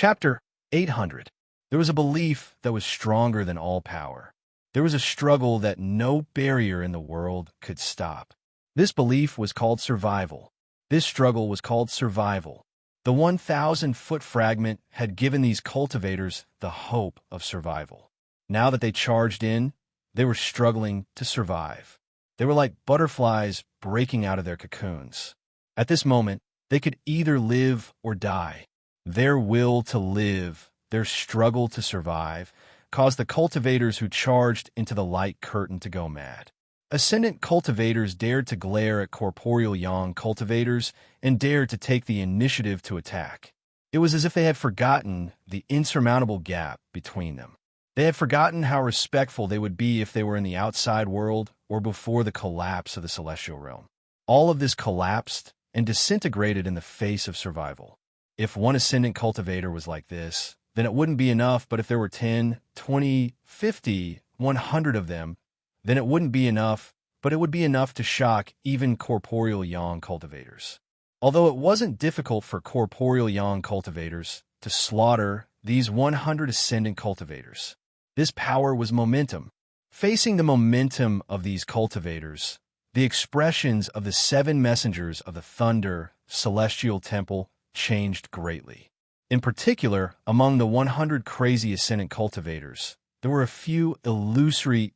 Chapter 800. There was a belief that was stronger than all power. There was a struggle that no barrier in the world could stop. This belief was called survival. This struggle was called survival. The 1,000-foot fragment had given these cultivators the hope of survival. Now that they charged in, they were struggling to survive. They were like butterflies breaking out of their cocoons. At this moment, they could either live or die. Their will to live, their struggle to survive, caused the cultivators who charged into the light curtain to go mad. Ascendant cultivators dared to glare at corporeal yang cultivators and dared to take the initiative to attack. It was as if they had forgotten the insurmountable gap between them. They had forgotten how respectful they would be if they were in the outside world or before the collapse of the celestial realm. All of this collapsed and disintegrated in the face of survival. If one ascendant cultivator was like this, then it wouldn't be enough, but if there were 10, 20, 50, 100 of them, then it wouldn't be enough, but it would be enough to shock even corporeal yang cultivators. Although it wasn't difficult for corporeal yang cultivators to slaughter these 100 ascendant cultivators. This power was momentum. Facing the momentum of these cultivators, the expressions of the 7 messengers of the Thunder Celestial Temple changed greatly. In particular, among the 100 crazy ascendant cultivators, there were a few illusory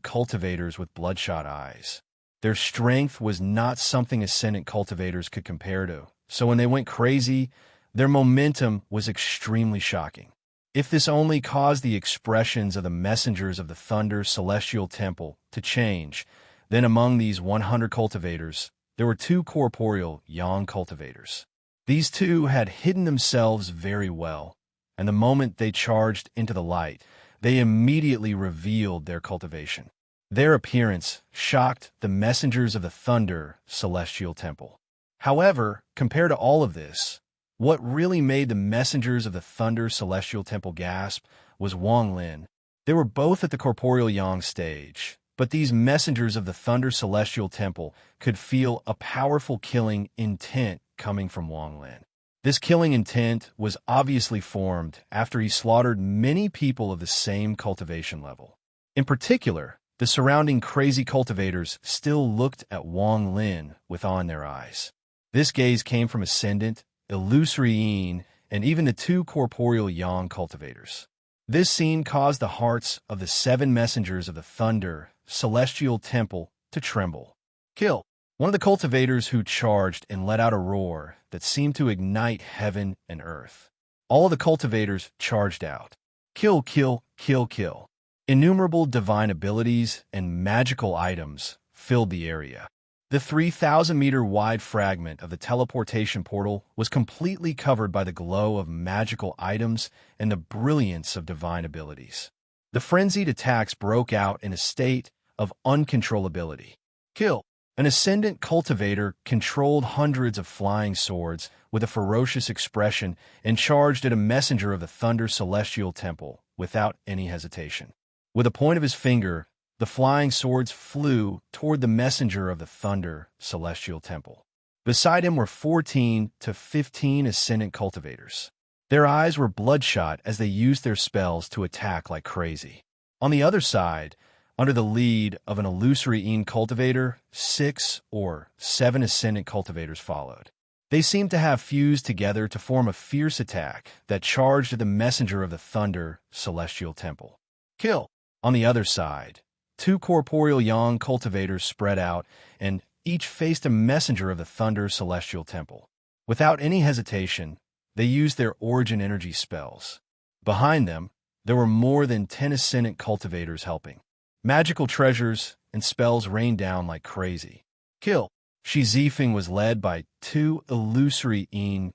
cultivators with bloodshot eyes. Their strength was not something ascendant cultivators could compare to, so when they went crazy, their momentum was extremely shocking. If this only caused the expressions of the messengers of the Thunder Celestial Temple to change, then among these 100 cultivators, there were 2 corporeal yang cultivators. These 2 had hidden themselves very well, and the moment they charged into the light, they immediately revealed their cultivation. Their appearance shocked the messengers of the Thunder Celestial Temple. However, compared to all of this, what really made the messengers of the Thunder Celestial Temple gasp was Wang Lin. They were both at the corporeal yang stage, but these messengers of the Thunder Celestial Temple could feel a powerful killing intent coming from Wang Lin. This killing intent was obviously formed after he slaughtered many people of the same cultivation level. In particular, the surrounding crazy cultivators still looked at Wang Lin with awe in their eyes. This gaze came from ascendant, illusory yin, and even the 2 corporeal yang cultivators. This scene caused the hearts of the 7 messengers of the Thunder Celestial Temple to tremble. Kill! One of the cultivators who charged and let out a roar that seemed to ignite heaven and earth. All of the cultivators charged out. Kill, kill, kill, kill. Innumerable divine abilities and magical items filled the area. The 3,000-meter wide fragment of the teleportation portal was completely covered by the glow of magical items and the brilliance of divine abilities. The frenzied attacks broke out in a state of uncontrollability. Kill! An ascendant cultivator controlled hundreds of flying swords with a ferocious expression and charged at a messenger of the Thunder Celestial Temple without any hesitation. With a point of his finger, the flying swords flew toward the messenger of the Thunder Celestial Temple. Beside him were 14 to 15 ascendant cultivators. Their eyes were bloodshot as they used their spells to attack like crazy. On the other side, under the lead of an illusory cultivator, 6 or 7 ascendant cultivators followed. They seemed to have fused together to form a fierce attack that charged at the messenger of the Thunder Celestial Temple. Kill! On the other side, 2 corporeal yang cultivators spread out, and each faced a messenger of the Thunder Celestial Temple. Without any hesitation, they used their origin energy spells. Behind them, there were more than 10 ascendant cultivators helping. Magical treasures and spells rained down like crazy. Kill! Shi Zifeng was led by 2 illusory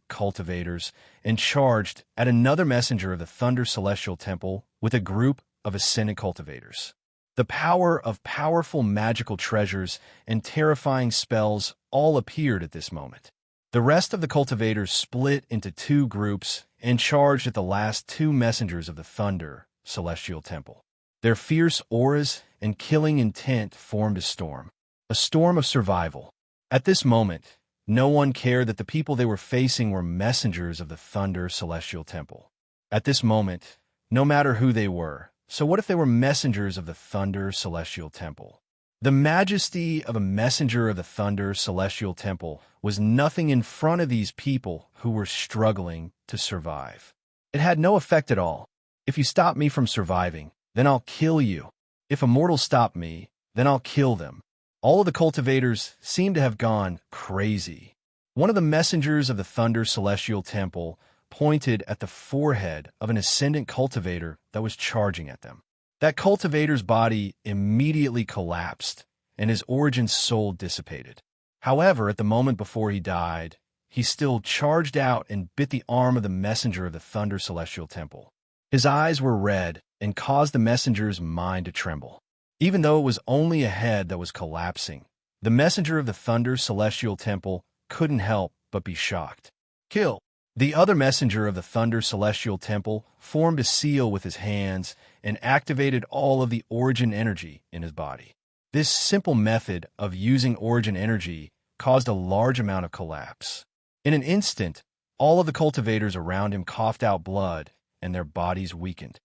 cultivators and charged at another messenger of the Thunder Celestial Temple with a group of ascendant cultivators. The power of powerful magical treasures and terrifying spells all appeared at this moment. The rest of the cultivators split into 2 groups and charged at the last 2 messengers of the Thunder Celestial Temple. Their fierce auras and killing intent formed a storm of survival. At this moment, no one cared that the people they were facing were messengers of the Thunder Celestial Temple. At this moment, no matter who they were, so what if they were messengers of the Thunder Celestial Temple? The majesty of a messenger of the Thunder Celestial Temple was nothing in front of these people who were struggling to survive. It had no effect at all. If you stop me from surviving, then I'll kill you. If a mortal stop me, then I'll kill them. All of the cultivators seemed to have gone crazy. One of the messengers of the Thunder Celestial Temple pointed at the forehead of an ascendant cultivator that was charging at them. That cultivator's body immediately collapsed, and his origin soul dissipated. However, at the moment before he died, he still charged out and bit the arm of the messenger of the Thunder Celestial Temple. His eyes were red and caused the messenger's mind to tremble. Even though it was only a head that was collapsing, the messenger of the Thunder Celestial Temple couldn't help but be shocked. Kill! The other messenger of the Thunder Celestial Temple formed a seal with his hands and activated all of the origin energy in his body. This simple method of using origin energy caused a large amount of collapse. In an instant, all of the cultivators around him coughed out blood and their bodies weakened.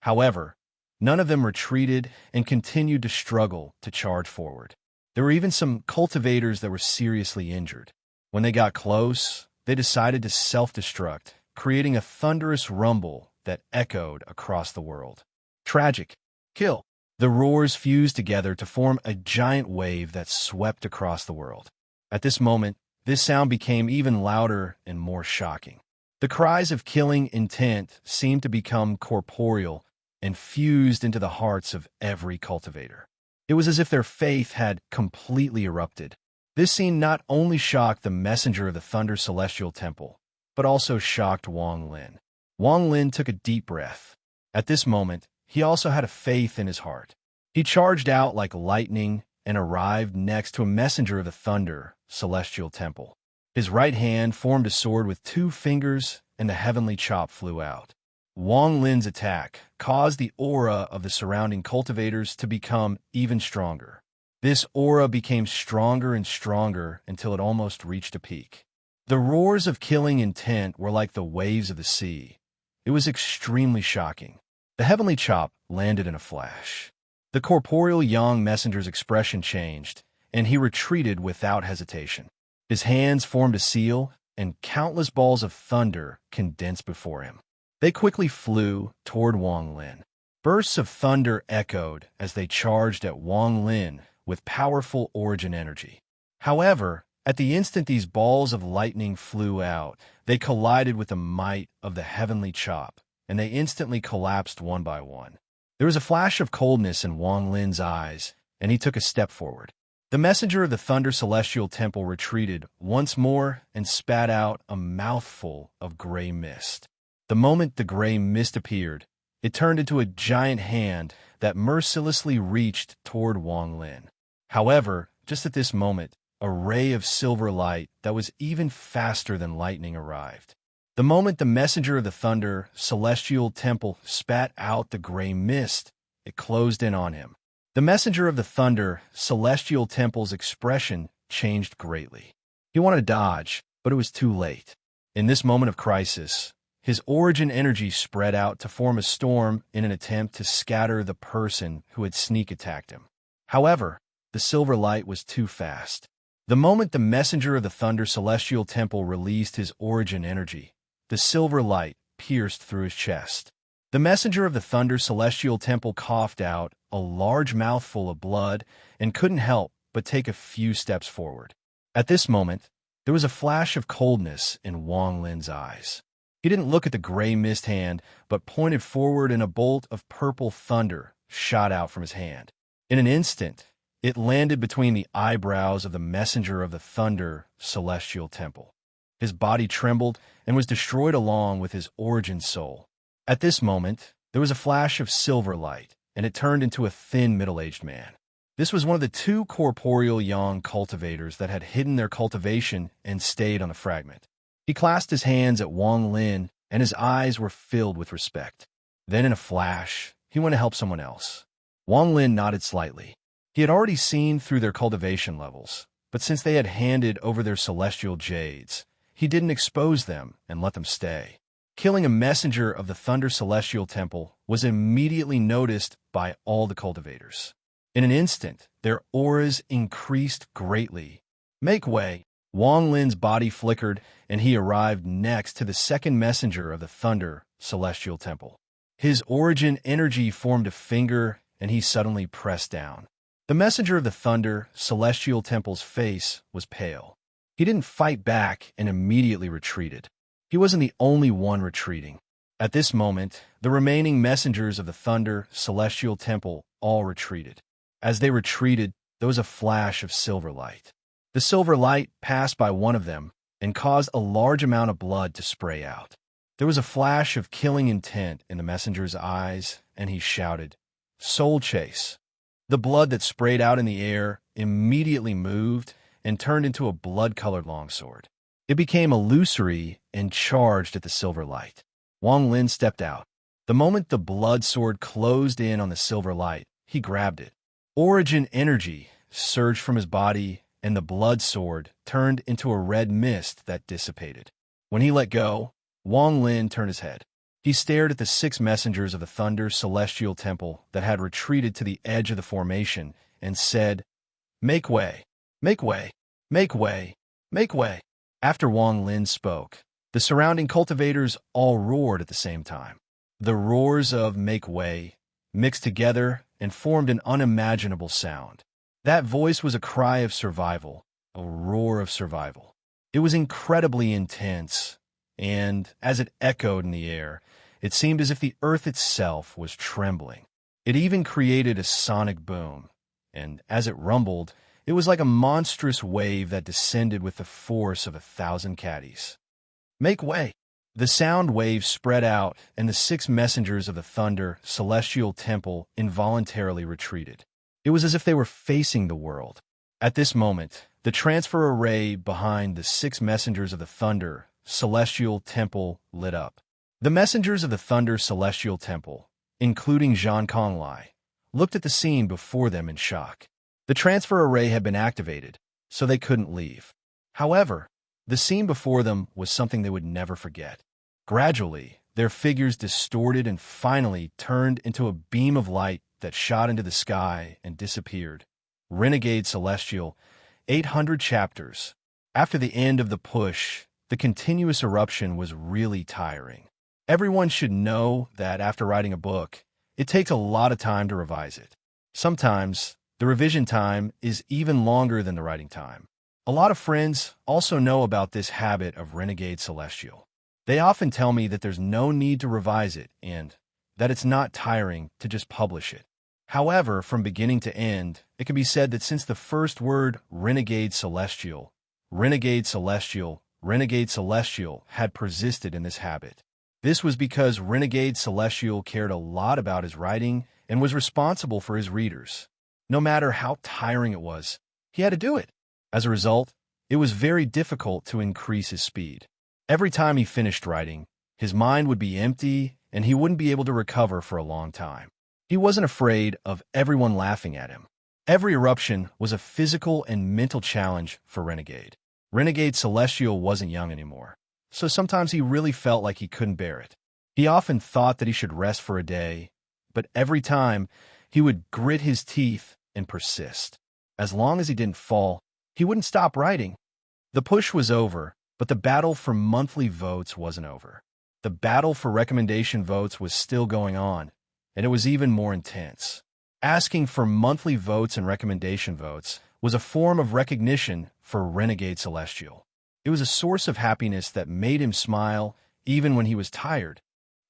However, none of them retreated and continued to struggle to charge forward. There were even some cultivators that were seriously injured. When they got close, they decided to self-destruct, creating a thunderous rumble that echoed across the world. Tragic. Kill. The roars fused together to form a giant wave that swept across the world. At this moment, this sound became even louder and more shocking. The cries of killing intent seemed to become corporeal and fused into the hearts of every cultivator. It was as if their faith had completely erupted. This scene not only shocked the messenger of the Thunder Celestial Temple, but also shocked Wang Lin. Wang Lin took a deep breath. At this moment, he also had a faith in his heart. He charged out like lightning and arrived next to a messenger of the Thunder Celestial Temple. His right hand formed a sword with 2 fingers, and the heavenly chop flew out. Wang Lin's attack caused the aura of the surrounding cultivators to become even stronger. This aura became stronger and stronger until it almost reached a peak. The roars of killing intent were like the waves of the sea. It was extremely shocking. The heavenly chop landed in a flash. The corporeal young messenger's expression changed, and he retreated without hesitation. His hands formed a seal, and countless balls of thunder condensed before him. They quickly flew toward Wang Lin. Bursts of thunder echoed as they charged at Wang Lin with powerful origin energy. However, at the instant these balls of lightning flew out, they collided with the might of the heavenly chop, and they instantly collapsed one by one. There was a flash of coldness in Wang Lin's eyes, and he took a step forward. The messenger of the Thunder Celestial Temple retreated once more and spat out a mouthful of gray mist. The moment the gray mist appeared, it turned into a giant hand that mercilessly reached toward Wang Lin. However, just at this moment, a ray of silver light that was even faster than lightning arrived. The moment the messenger of the Thunder Celestial Temple spat out the gray mist, it closed in on him. The messenger of the Thunder Celestial Temple's expression changed greatly. He wanted to dodge, but it was too late. In this moment of crisis, his origin energy spread out to form a storm in an attempt to scatter the person who had sneak attacked him. However, the silver light was too fast. The moment the messenger of the Thunder Celestial Temple released his origin energy, the silver light pierced through his chest. The messenger of the Thunder Celestial Temple coughed out a large mouthful of blood and couldn't help but take a few steps forward. At this moment, there was a flash of coldness in Wang Lin's eyes. He didn't look at the gray mist hand, but pointed forward, and a bolt of purple thunder shot out from his hand. In an instant, it landed between the eyebrows of the messenger of the Thunder Celestial Temple. His body trembled and was destroyed along with his origin soul. At this moment, there was a flash of silver light, and it turned into a thin middle-aged man. This was one of the 2 corporeal young cultivators that had hidden their cultivation and stayed on the fragment. He clasped his hands at Wang Lin, and his eyes were filled with respect. Then in a flash, he went to help someone else. Wang Lin nodded slightly. He had already seen through their cultivation levels, but since they had handed over their celestial jades, he didn't expose them and let them stay. Killing a messenger of the Thunder Celestial Temple was immediately noticed by all the cultivators. In an instant, their auras increased greatly. Make way! Wang Lin's body flickered, and he arrived next to the second messenger of the Thunder Celestial Temple. His origin energy formed a finger, and he suddenly pressed down. The messenger of the Thunder Celestial Temple's face was pale. He didn't fight back and immediately retreated. He wasn't the only one retreating. At this moment, the remaining messengers of the Thunder Celestial Temple all retreated. As they retreated, there was a flash of silver light. The silver light passed by one of them and caused a large amount of blood to spray out. There was a flash of killing intent in the messenger's eyes, and he shouted, "Soul Chase!" The blood that sprayed out in the air immediately moved and turned into a blood-colored longsword. It became illusory and charged at the silver light. Wang Lin stepped out. The moment the blood sword closed in on the silver light, he grabbed it. Origin energy surged from his body, and the blood sword turned into a red mist that dissipated. When he let go, Wang Lin turned his head. He stared at the 6 messengers of the Thunder Celestial Temple that had retreated to the edge of the formation and said, "Make way! Make way! Make way! Make way!" After Wang Lin spoke, the surrounding cultivators all roared at the same time. The roars of "make way" mixed together and formed an unimaginable sound. That voice was a cry of survival, a roar of survival. It was incredibly intense, and as it echoed in the air, it seemed as if the earth itself was trembling. It even created a sonic boom, and as it rumbled, it was like a monstrous wave that descended with the force of 1,000 caddies. Make way! The sound wave spread out, and the 6 messengers of the Thunder Celestial Temple involuntarily retreated. It was as if they were facing the world. At this moment, the transfer array behind the 6 messengers of the Thunder Celestial Temple lit up. The messengers of the Thunder Celestial Temple, including Zhang Konglai, looked at the scene before them in shock. The transfer array had been activated, so they couldn't leave. However, the scene before them was something they would never forget. Gradually, their figures distorted and finally turned into a beam of light that shot into the sky and disappeared. Renegade Celestial, 800 chapters. After the end of the push, the continuous eruption was really tiring. Everyone should know that after writing a book, it takes a lot of time to revise it. Sometimes, the revision time is even longer than the writing time. A lot of friends also know about this habit of Renegade Celestial. They often tell me that there's no need to revise it and that it's not tiring to just publish it. However, from beginning to end, it can be said that since the first word Renegade Celestial, Renegade Celestial, Renegade Celestial had persisted in this habit. This was because Renegade Celestial cared a lot about his writing and was responsible for his readers. No matter how tiring it was, he had to do it. As a result, it was very difficult to increase his speed. Every time he finished writing, his mind would be empty and he wouldn't be able to recover for a long time. He wasn't afraid of everyone laughing at him. Every eruption was a physical and mental challenge for Renegade. Renegade Celestial wasn't young anymore, so sometimes he really felt like he couldn't bear it. He often thought that he should rest for a day, but every time he would grit his teeth and persist. As long as he didn't fall, he wouldn't stop writing. The push was over, but the battle for monthly votes wasn't over. The battle for recommendation votes was still going on, and it was even more intense. Asking for monthly votes and recommendation votes was a form of recognition for Renegade Celestial. It was a source of happiness that made him smile even when he was tired.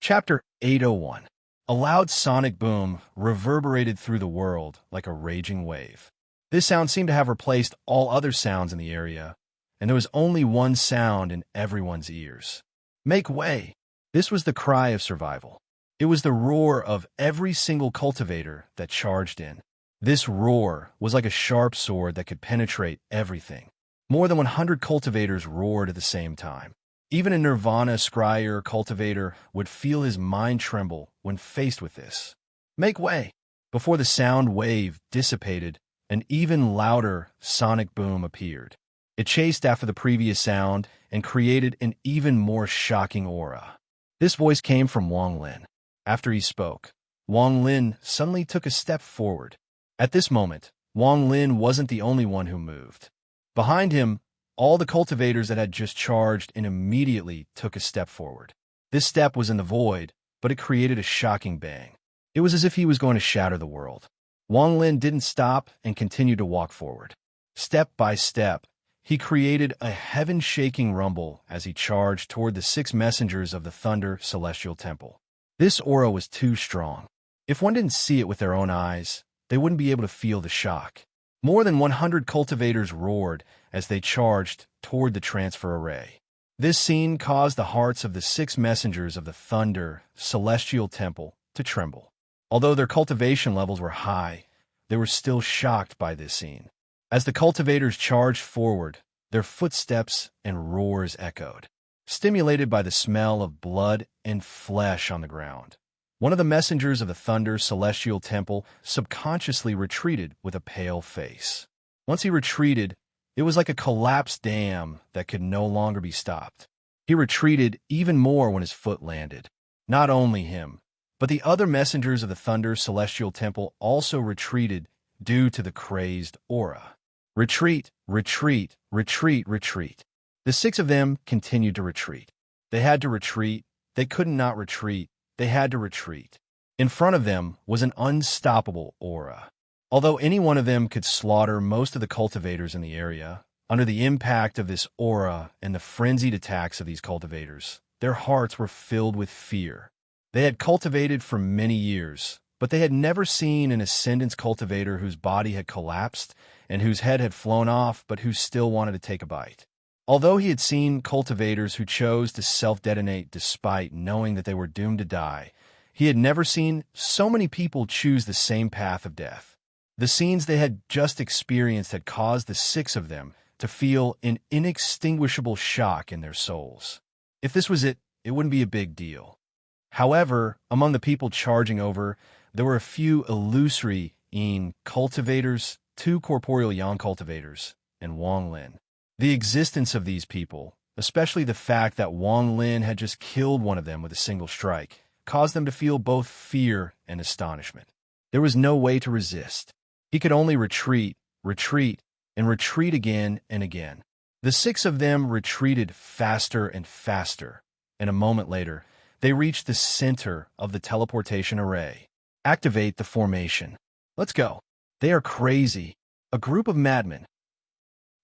Chapter 801. A loud sonic boom reverberated through the world like a raging wave. This sound seemed to have replaced all other sounds in the area, and there was only one sound in everyone's ears. Make way! This was the cry of survival. It was the roar of every single cultivator that charged in. This roar was like a sharp sword that could penetrate everything. More than 100 cultivators roared at the same time. Even a Nirvana scryer cultivator would feel his mind tremble when faced with this. Make way! Before the sound wave dissipated, an even louder sonic boom appeared. It chased after the previous sound and created an even more shocking aura. This voice came from Wang Lin. After he spoke, Wang Lin suddenly took a step forward. At this moment, Wang Lin wasn't the only one who moved. Behind him, all the cultivators that had just charged and immediately took a step forward. This step was in the void, but it created a shocking bang. It was as if he was going to shatter the world. Wang Lin didn't stop and continued to walk forward. Step by step, he created a heaven-shaking rumble as he charged toward the 6 messengers of the Thunder Celestial Temple. This aura was too strong. If one didn't see it with their own eyes, they wouldn't be able to feel the shock. More than 100 cultivators roared as they charged toward the transfer array. This scene caused the hearts of the 6 messengers of the Thunder Celestial Temple to tremble. Although their cultivation levels were high, they were still shocked by this scene. As the cultivators charged forward, their footsteps and roars echoed, stimulated by the smell of blood and flesh on the ground. One of the messengers of the Thunder Celestial Temple subconsciously retreated with a pale face. Once he retreated, it was like a collapsed dam that could no longer be stopped. He retreated even more when his foot landed. Not only him, but the other messengers of the Thunder Celestial Temple also retreated due to the crazed aura. Retreat, retreat, retreat, retreat. The 6 of them continued to retreat. They had to retreat. They could not retreat. They had to retreat. In front of them was an unstoppable aura. Although any one of them could slaughter most of the cultivators in the area, under the impact of this aura and the frenzied attacks of these cultivators, their hearts were filled with fear. They had cultivated for many years, but they had never seen an Ascendance cultivator whose body had collapsed and whose head had flown off, but who still wanted to take a bite. Although he had seen cultivators who chose to self-detonate despite knowing that they were doomed to die, he had never seen so many people choose the same path of death. The scenes they had just experienced had caused the 6 of them to feel an inextinguishable shock in their souls. If this was it, it wouldn't be a big deal. However, among the people charging over, there were a few illusory Yin cultivators, 2 corporeal Yang cultivators, and Wang Lin. The existence of these people, especially the fact that Wang Lin had just killed one of them with a single strike, caused them to feel both fear and astonishment. There was no way to resist. He could only retreat, retreat, and retreat again and again. The 6 of them retreated faster and faster, and a moment later, they reached the center of the teleportation array. Activate the formation. Let's go. They are crazy. A group of madmen.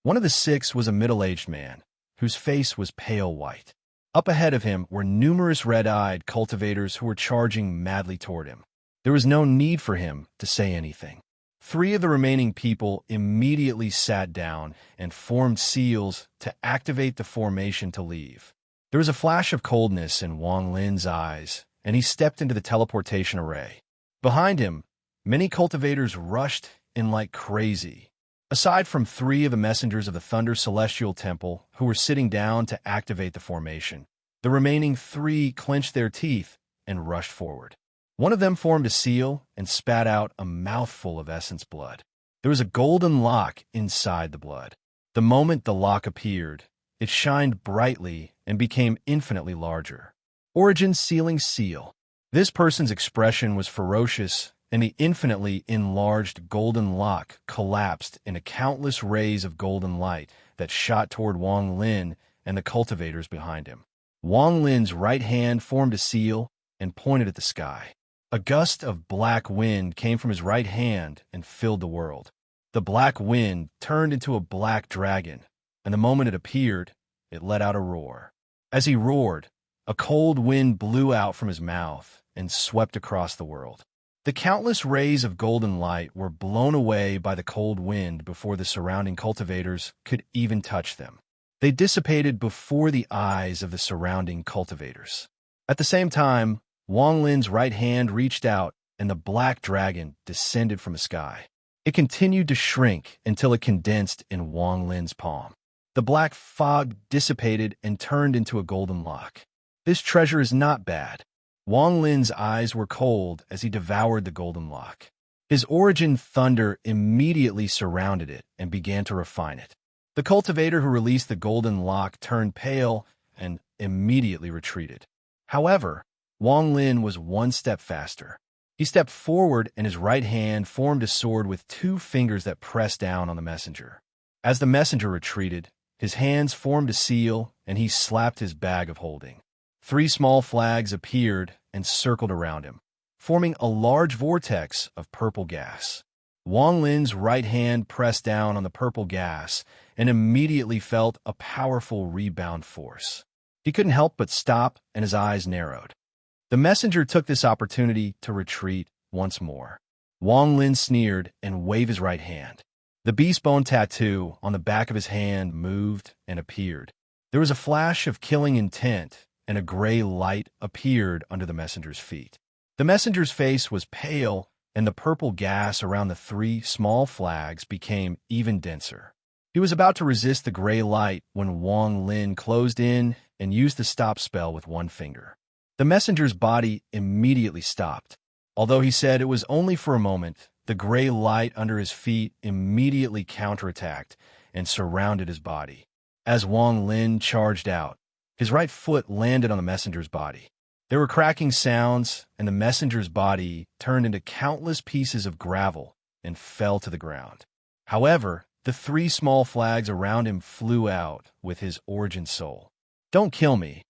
One of the 6 was a middle-aged man, whose face was pale white. Up ahead of him were numerous red-eyed cultivators who were charging madly toward him. There was no need for him to say anything. 3 of the remaining people immediately sat down and formed seals to activate the formation to leave. There was a flash of coldness in Wang Lin's eyes, and he stepped into the teleportation array. Behind him, many cultivators rushed in like crazy. Aside from 3 of the messengers of the Thunder Celestial Temple who were sitting down to activate the formation, the remaining 3 clenched their teeth and rushed forward. One of them formed a seal and spat out a mouthful of essence blood. There was a golden lock inside the blood. The moment the lock appeared, it shined brightly and became infinitely larger. Origin Sealing Seal. This person's expression was ferocious, and the infinitely enlarged golden lock collapsed in a countless rays of golden light that shot toward Wang Lin and the cultivators behind him. Wang Lin's right hand formed a seal and pointed at the sky. A gust of black wind came from his right hand and filled the world. The black wind turned into a black dragon, and the moment it appeared, it let out a roar. As he roared, a cold wind blew out from his mouth and swept across the world. The countless rays of golden light were blown away by the cold wind before the surrounding cultivators could even touch them. They dissipated before the eyes of the surrounding cultivators. At the same time, Wang Lin's right hand reached out, and the black dragon descended from the sky. It continued to shrink until it condensed in Wang Lin's palm. The black fog dissipated and turned into a golden lock. This treasure is not bad. Wang Lin's eyes were cold as he devoured the golden lock. His origin thunder immediately surrounded it and began to refine it. The cultivator who released the golden lock turned pale and immediately retreated. However, Wang Lin was one step faster. He stepped forward and his right hand formed a sword with two fingers that pressed down on the messenger. As the messenger retreated, his hands formed a seal and he slapped his bag of holding. 3 small flags appeared and circled around him, forming a large vortex of purple gas. Wang Lin's right hand pressed down on the purple gas and immediately felt a powerful rebound force. He couldn't help but stop and his eyes narrowed. The messenger took this opportunity to retreat once more. Wang Lin sneered and waved his right hand. The beast bone tattoo on the back of his hand moved and appeared. There was a flash of killing intent, and a gray light appeared under the messenger's feet. The messenger's face was pale, and the purple gas around the 3 small flags became even denser. He was about to resist the gray light when Wang Lin closed in and used the stop spell with one finger. The messenger's body immediately stopped. Although he said it was only for a moment, the gray light under his feet immediately counterattacked and surrounded his body. As Wang Lin charged out, his right foot landed on the messenger's body. There were cracking sounds, and the messenger's body turned into countless pieces of gravel and fell to the ground. However, the 3 small flags around him flew out with his origin soul. "Don't kill me.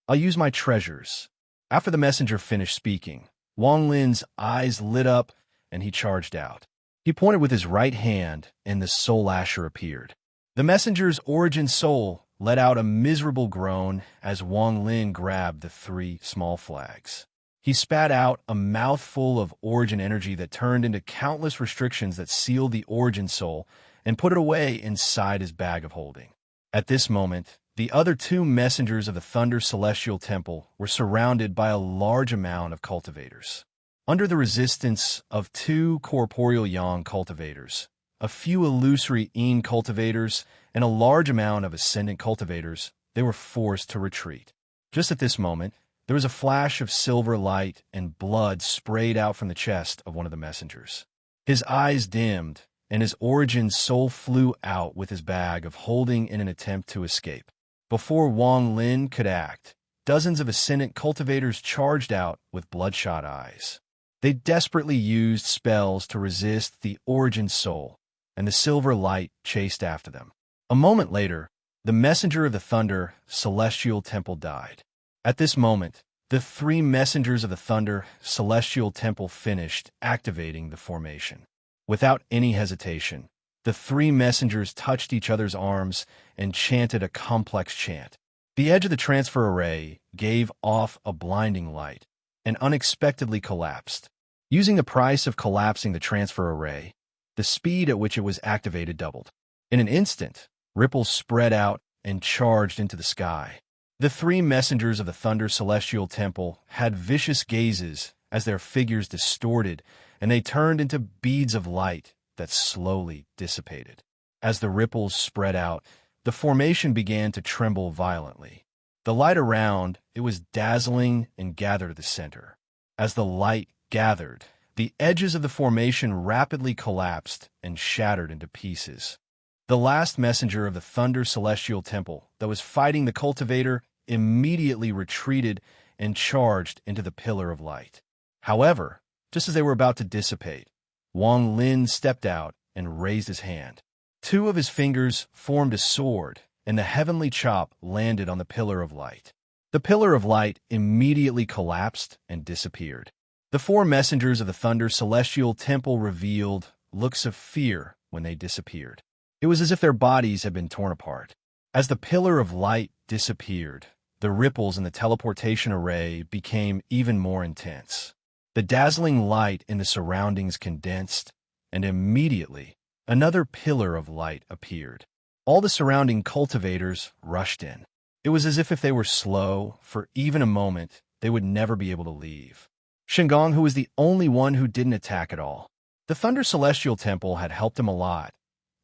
I'll use my treasures." After the messenger finished speaking, Wang Lin's eyes lit up and he charged out. He pointed with his right hand and the soul asher appeared. The messenger's origin soul let out a miserable groan as Wang Lin grabbed the 3 small flags. He spat out a mouthful of origin energy that turned into countless restrictions that sealed the origin soul and put it away inside his bag of holding. At this moment, the other 2 messengers of the Thunder Celestial Temple were surrounded by a large amount of cultivators. Under the resistance of 2 corporeal yang cultivators, a few illusory yin cultivators, and a large amount of ascendant cultivators, they were forced to retreat. Just at this moment, there was a flash of silver light and blood sprayed out from the chest of one of the messengers. His eyes dimmed, and his origin soul flew out with his bag of holding in an attempt to escape. Before Wang Lin could act, dozens of ascendant cultivators charged out with bloodshot eyes. They desperately used spells to resist the origin soul, and the silver light chased after them. A moment later, the messenger of the Thunder Celestial Temple died. At this moment, the 3 messengers of the Thunder Celestial Temple finished activating the formation. Without any hesitation, the 3 messengers touched each other's arms and chanted a complex chant. The edge of the transfer array gave off a blinding light and unexpectedly collapsed. Using the price of collapsing the transfer array, the speed at which it was activated doubled. In an instant, ripples spread out and charged into the sky. The 3 messengers of the Thunder Celestial Temple had vicious gazes as their figures distorted, and they turned into beads of light that slowly dissipated. As the ripples spread out, the formation began to tremble violently. The light around, it was dazzling and gathered at the center. As the light gathered, the edges of the formation rapidly collapsed and shattered into pieces. The last messenger of the Thunder Celestial Temple that was fighting the cultivator immediately retreated and charged into the pillar of light. However, just as they were about to dissipate, Wang Lin stepped out and raised his hand. 2 of his fingers formed a sword, and the heavenly chop landed on the pillar of light. The pillar of light immediately collapsed and disappeared. The 4 messengers of the Thunder Celestial Temple revealed looks of fear when they disappeared. It was as if their bodies had been torn apart. As the pillar of light disappeared, the ripples in the teleportation array became even more intense. The dazzling light in the surroundings condensed, and immediately another pillar of light appeared. All the surrounding cultivators rushed in. It was as if they were slow for even a moment, they would never be able to leave. Shinggong, who was the only one who didn't attack at all. The Thunder Celestial Temple had helped him a lot,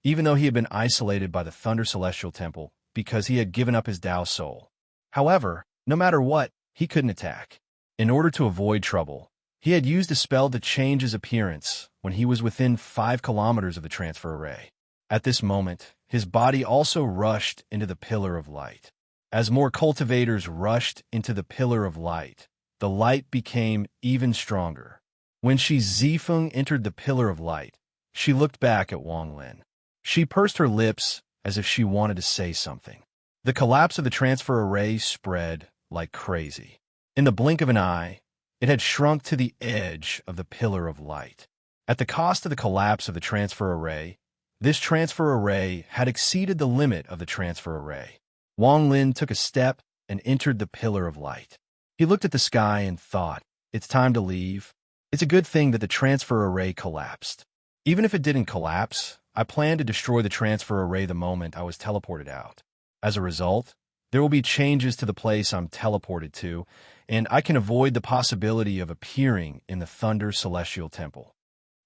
even though he had been isolated by the Thunder Celestial Temple because he had given up his Tao soul. However, no matter what, he couldn't attack. In order to avoid trouble, he had used a spell to change his appearance when he was within 5 kilometers of the transfer array. At this moment, his body also rushed into the pillar of light. As more cultivators rushed into the pillar of light, the light became even stronger. When Shi Zifeng entered the pillar of light, she looked back at Wang Lin. She pursed her lips as if she wanted to say something. The collapse of the transfer array spread like crazy. In the blink of an eye, it had shrunk to the edge of the pillar of light. At the cost of the collapse of the transfer array, this transfer array had exceeded the limit of the transfer array. Wang Lin took a step and entered the pillar of light. He looked at the sky and thought, it's time to leave. It's a good thing that the transfer array collapsed. Even if it didn't collapse, I planned to destroy the transfer array the moment I was teleported out. As a result, there will be changes to the place I'm teleported to, and I can avoid the possibility of appearing in the Thunder Celestial Temple.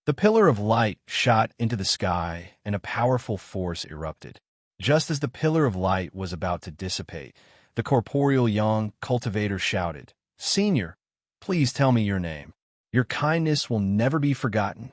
The pillar of light shot into the sky, and a powerful force erupted. Just as the pillar of light was about to dissipate, the corporeal young cultivator shouted, "Senior, please tell me your name. Your kindness will never be forgotten."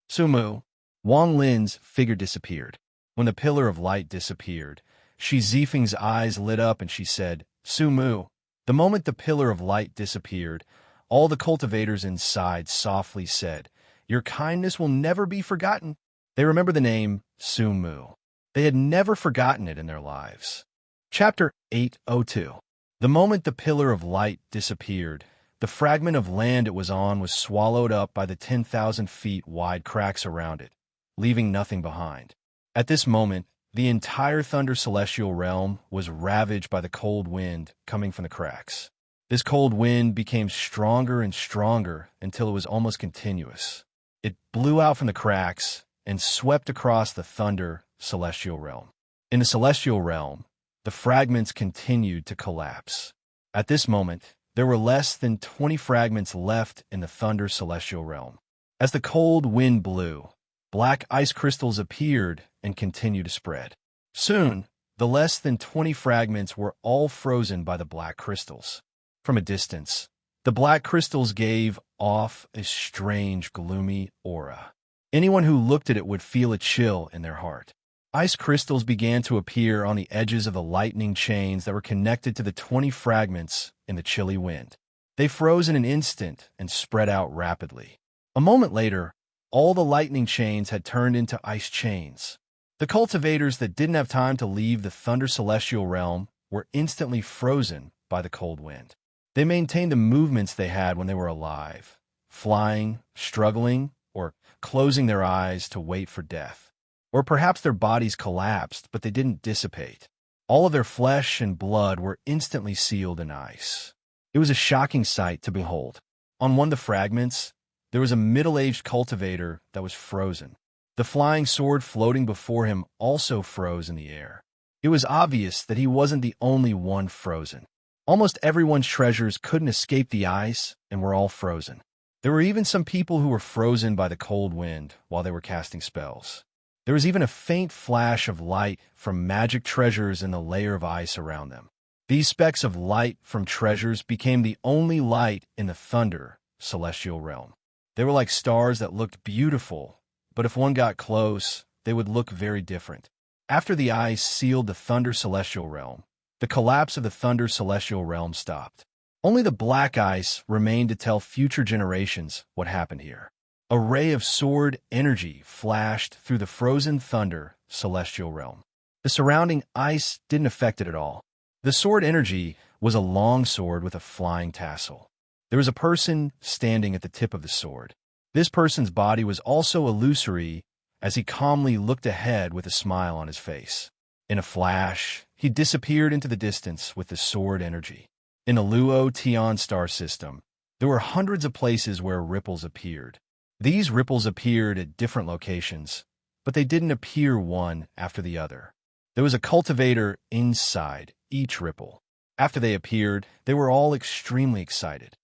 Sumu. Wang Lin's figure disappeared. When the pillar of light disappeared, Shi Zifeng's eyes lit up and she said, "Sumu." The moment the pillar of light disappeared, all the cultivators inside softly said, "Your kindness will never be forgotten." They remember the name Sumu. They had never forgotten it in their lives. Chapter 802. The moment the pillar of light disappeared, the fragment of land it was on was swallowed up by the 10,000 feet wide cracks around it, leaving nothing behind. At this moment, the entire Thunder Celestial Realm was ravaged by the cold wind coming from the cracks. This cold wind became stronger and stronger until it was almost continuous. It blew out from the cracks and swept across the Thunder Celestial Realm. In the Celestial Realm, the fragments continued to collapse. At this moment, there were less than 20 fragments left in the Thunder Celestial Realm. As the cold wind blew, black ice crystals appeared and continued to spread. Soon, the less than 20 fragments were all frozen by the black crystals. From a distance, the black crystals gave off a strange, gloomy aura. Anyone who looked at it would feel a chill in their heart. Ice crystals began to appear on the edges of the lightning chains that were connected to the 20 fragments in the chilly wind. They froze in an instant and spread out rapidly. A moment later, all the lightning chains had turned into ice chains. The cultivators that didn't have time to leave the Thunder Celestial Realm were instantly frozen by the cold wind. They maintained the movements they had when they were alive, flying, struggling, or closing their eyes to wait for death. Or perhaps their bodies collapsed, but they didn't dissipate. All of their flesh and blood were instantly sealed in ice. It was a shocking sight to behold. On one of the fragments, there was a middle-aged cultivator that was frozen. The flying sword floating before him also froze in the air. It was obvious that he wasn't the only one frozen. Almost everyone's treasures couldn't escape the ice and were all frozen. There were even some people who were frozen by the cold wind while they were casting spells. There was even a faint flash of light from magic treasures in the layer of ice around them. These specks of light from treasures became the only light in the Thunder Celestial Realm. They were like stars that looked beautiful, but if one got close, they would look very different. After the ice sealed the Thunder Celestial Realm, the collapse of the Thunder Celestial Realm stopped. Only the black ice remained to tell future generations what happened here. A ray of sword energy flashed through the frozen Thunder Celestial Realm. The surrounding ice didn't affect it at all. The sword energy was a long sword with a flying tassel. There was a person standing at the tip of the sword. This person's body was also illusory as he calmly looked ahead with a smile on his face. In a flash, he disappeared into the distance with the sword energy. In the Luo Tian star system, there were hundreds of places where ripples appeared. These ripples appeared at different locations, but they didn't appear one after the other. There was a cultivator inside each ripple. After they appeared, they were all extremely excited.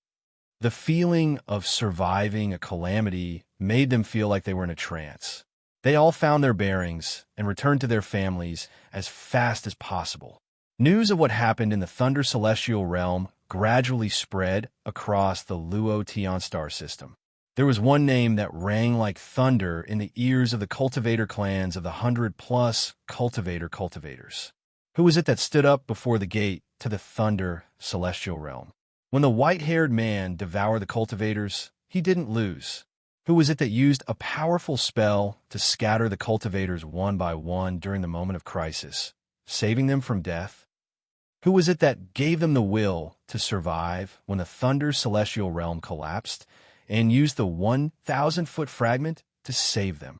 The feeling of surviving a calamity made them feel like they were in a trance. They all found their bearings and returned to their families as fast as possible. News of what happened in the Thunder Celestial Realm gradually spread across the Luo Tian star system. There was one name that rang like thunder in the ears of the cultivator clans of the 100-plus cultivators. Who was it that stood up before the gate to the thunder celestial realm. When the white-haired man devoured the cultivators, he didn't lose. Who was it that used a powerful spell to scatter the cultivators one by one during the moment of crisis, saving them from death? Who was it that gave them the will to survive when the thunder celestial realm collapsed and used the 1,000-foot fragment to save them?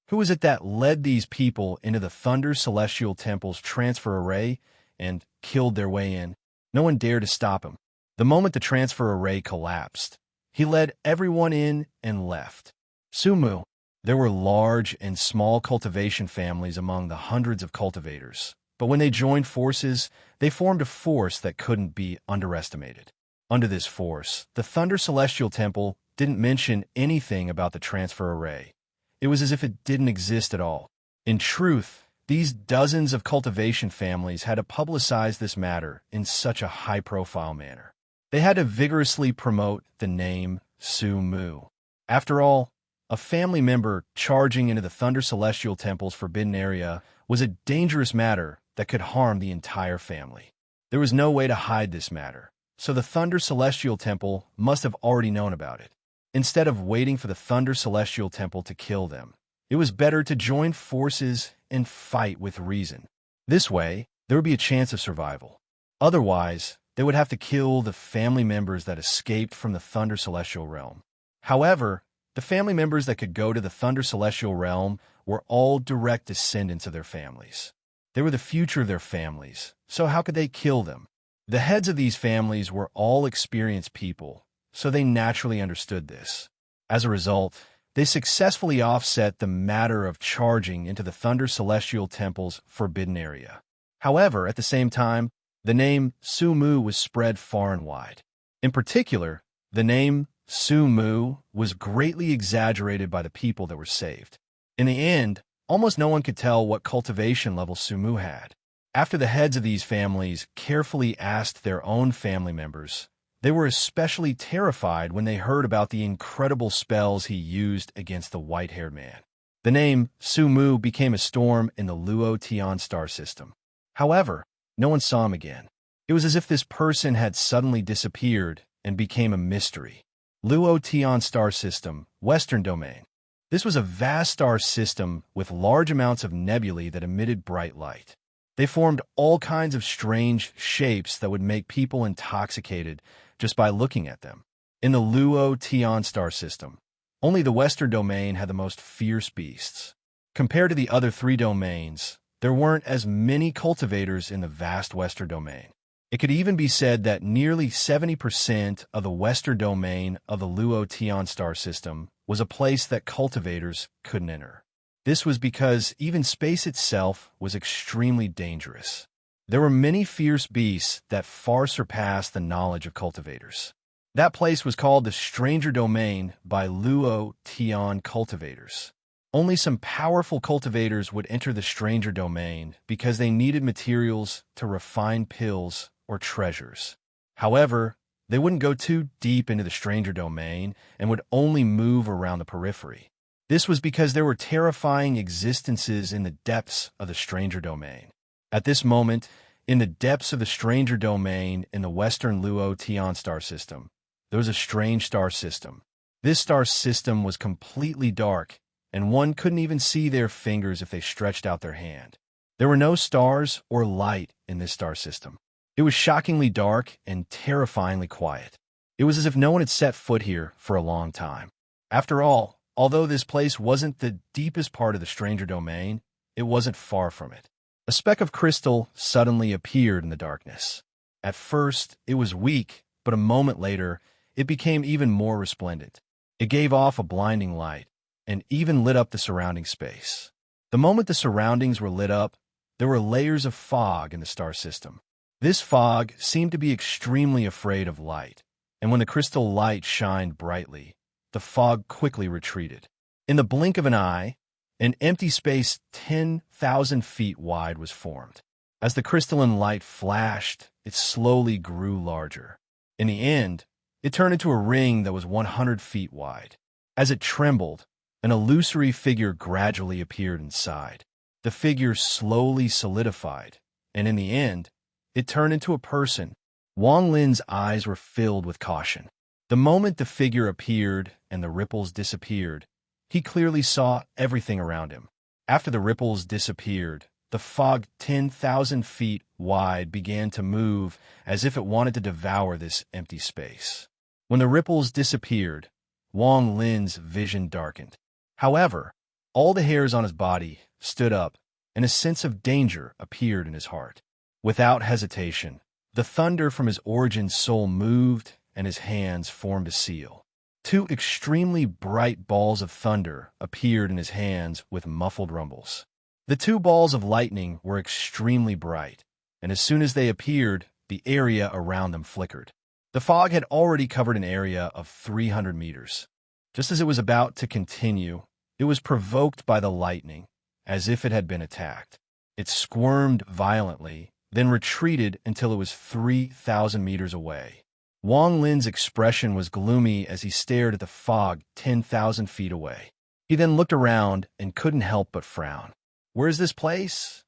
Who was it that led these people into the thunder celestial temple's transfer array and killed their way in? No one dared to stop him. The moment the transfer array collapsed, he led everyone in and left. Sumu. There were large and small cultivation families among the hundreds of cultivators, but when they joined forces, they formed a force that couldn't be underestimated. Under this force, the Thunder Celestial Temple didn't mention anything about the transfer array. It was as if it didn't exist at all. In truth, these dozens of cultivation families had to publicize this matter in such a high-profile manner. They had to vigorously promote the name Sumu. After all, a family member charging into the Thunder Celestial Temple's forbidden area was a dangerous matter that could harm the entire family. There was no way to hide this matter, so the Thunder Celestial Temple must have already known about it. Instead of waiting for the Thunder Celestial Temple to kill them, it was better to join forces and fight with reason. This way, there would be a chance of survival. Otherwise, they would have to kill the family members that escaped from the Thunder Celestial Realm. However, the family members that could go to the Thunder Celestial Realm were all direct descendants of their families. They were the future of their families, so how could they kill them? The heads of these families were all experienced people, so they naturally understood this. As a result, they successfully offset the matter of charging into the Thunder Celestial Temple's forbidden area. However, at the same time, the name Sumu was spread far and wide. In particular, the name Sumu was greatly exaggerated by the people that were saved. In the end, almost no one could tell what cultivation level Sumu had. After the heads of these families carefully asked their own family members, they were especially terrified when they heard about the incredible spells he used against the white-haired man. The name Sumu became a storm in the Luo Tian star system. However, no one saw him again. It was as if this person had suddenly disappeared and became a mystery. Luo Tian star system, Western domain. This was a vast star system with large amounts of nebulae that emitted bright light. They formed all kinds of strange shapes that would make people intoxicated just by looking at them. In the Luo Tian star system, only the Western domain had the most fierce beasts. Compared to the other three domains, there weren't as many cultivators in the vast Western domain. It could even be said that nearly 70% of the Western domain of the Luo Tian star system was a place that cultivators couldn't enter. This was because even space itself was extremely dangerous. There were many fierce beasts that far surpassed the knowledge of cultivators. That place was called the Stranger Domain by Luo Tian cultivators. Only some powerful cultivators would enter the Stranger Domain because they needed materials to refine pills or treasures. However, they wouldn't go too deep into the Stranger Domain and would only move around the periphery. This was because there were terrifying existences in the depths of the Stranger Domain. At this moment, in the depths of the Stranger Domain in the Western Luo Tian star system, there was a strange star system. This star system was completely dark, and one couldn't even see their fingers if they stretched out their hand. There were no stars or light in this star system. It was shockingly dark and terrifyingly quiet. It was as if no one had set foot here for a long time. After all, although this place wasn't the deepest part of the Stranger Domain, it wasn't far from it. A speck of crystal suddenly appeared in the darkness. At first, it was weak, but a moment later, it became even more resplendent. It gave off a blinding light, and even lit up the surrounding space. The moment the surroundings were lit up, there were layers of fog in the star system. This fog seemed to be extremely afraid of light, and when the crystal light shined brightly, the fog quickly retreated. In the blink of an eye, an empty space 10,000 feet wide was formed. As the crystalline light flashed, it slowly grew larger. In the end, it turned into a ring that was 100 feet wide. As it trembled, an illusory figure gradually appeared inside. The figure slowly solidified, and in the end, it turned into a person. Wang Lin's eyes were filled with caution. The moment the figure appeared and the ripples disappeared, he clearly saw everything around him. After the ripples disappeared, the fog 10,000 feet wide began to move as if it wanted to devour this empty space. When the ripples disappeared, Wang Lin's vision darkened. However, all the hairs on his body stood up, and a sense of danger appeared in his heart. Without hesitation, the thunder from his origin soul moved, and his hands formed a seal. Two extremely bright balls of thunder appeared in his hands with muffled rumbles. The two balls of lightning were extremely bright, and as soon as they appeared, the area around them flickered. The fog had already covered an area of 300 meters. Just as it was about to continue, it was provoked by the lightning, as if it had been attacked. It squirmed violently, then retreated until it was 3,000 meters away. Wang Lin's expression was gloomy as he stared at the fog 10,000 feet away. He then looked around and couldn't help but frown. Where is this place?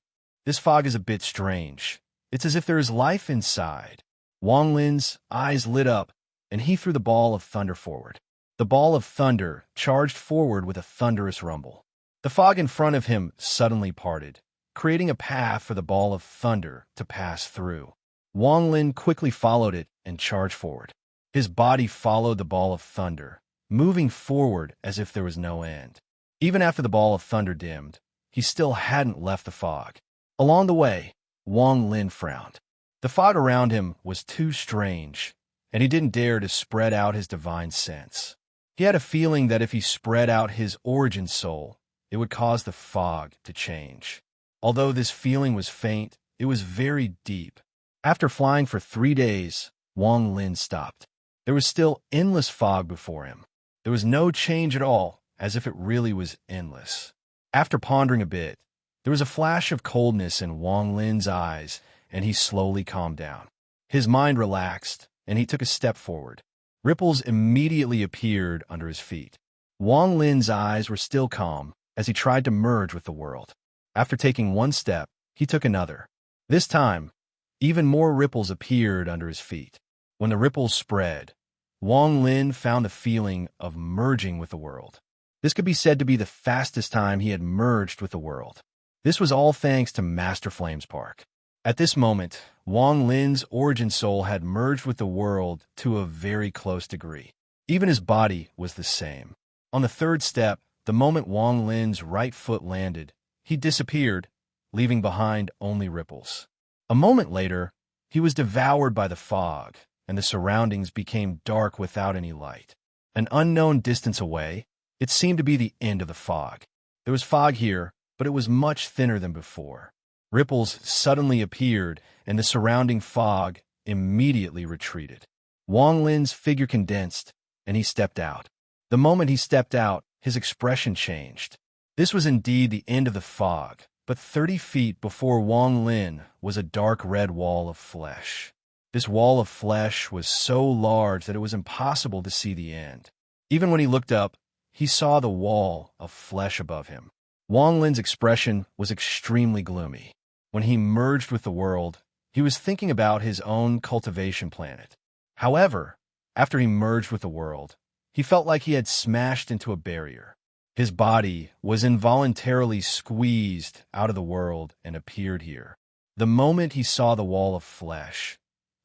This fog is a bit strange. It's as if there is life inside. Wang Lin's eyes lit up, and he threw the ball of thunder forward. The ball of thunder charged forward with a thunderous rumble. The fog in front of him suddenly parted, creating a path for the ball of thunder to pass through. Wang Lin quickly followed it and charged forward. His body followed the ball of thunder, moving forward as if there was no end. Even after the ball of thunder dimmed, he still hadn't left the fog. Along the way, Wang Lin frowned. The fog around him was too strange, and he didn't dare to spread out his divine sense. He had a feeling that if he spread out his origin soul, it would cause the fog to change. Although this feeling was faint, it was very deep. After flying for 3 days, Wang Lin stopped. There was still endless fog before him. There was no change at all, as if it really was endless. After pondering a bit, there was a flash of coldness in Wang Lin's eyes, and he slowly calmed down. His mind relaxed, and he took a step forward. Ripples immediately appeared under his feet. Wang Lin's eyes were still calm as he tried to merge with the world. After taking one step, he took another. This time, even more ripples appeared under his feet. When the ripples spread, Wang Lin found the feeling of merging with the world. This could be said to be the fastest time he had merged with the world. This was all thanks to Master Flame's Park. At this moment, Wang Lin's origin soul had merged with the world to a very close degree. Even his body was the same. On the third step, the moment Wang Lin's right foot landed, he disappeared, leaving behind only ripples. A moment later, he was devoured by the fog, and the surroundings became dark without any light. An unknown distance away, it seemed to be the end of the fog. There was fog here, but it was much thinner than before. Ripples suddenly appeared, and the surrounding fog immediately retreated. Wang Lin's figure condensed, and he stepped out. The moment he stepped out, his expression changed. This was indeed the end of the fog, but 30 feet before Wang Lin was a dark red wall of flesh. This wall of flesh was so large that it was impossible to see the end. Even when he looked up, he saw the wall of flesh above him. Wang Lin's expression was extremely gloomy. When he merged with the world, he was thinking about his own cultivation planet. However, after he merged with the world, he felt like he had smashed into a barrier. His body was involuntarily squeezed out of the world and appeared here. The moment he saw the wall of flesh,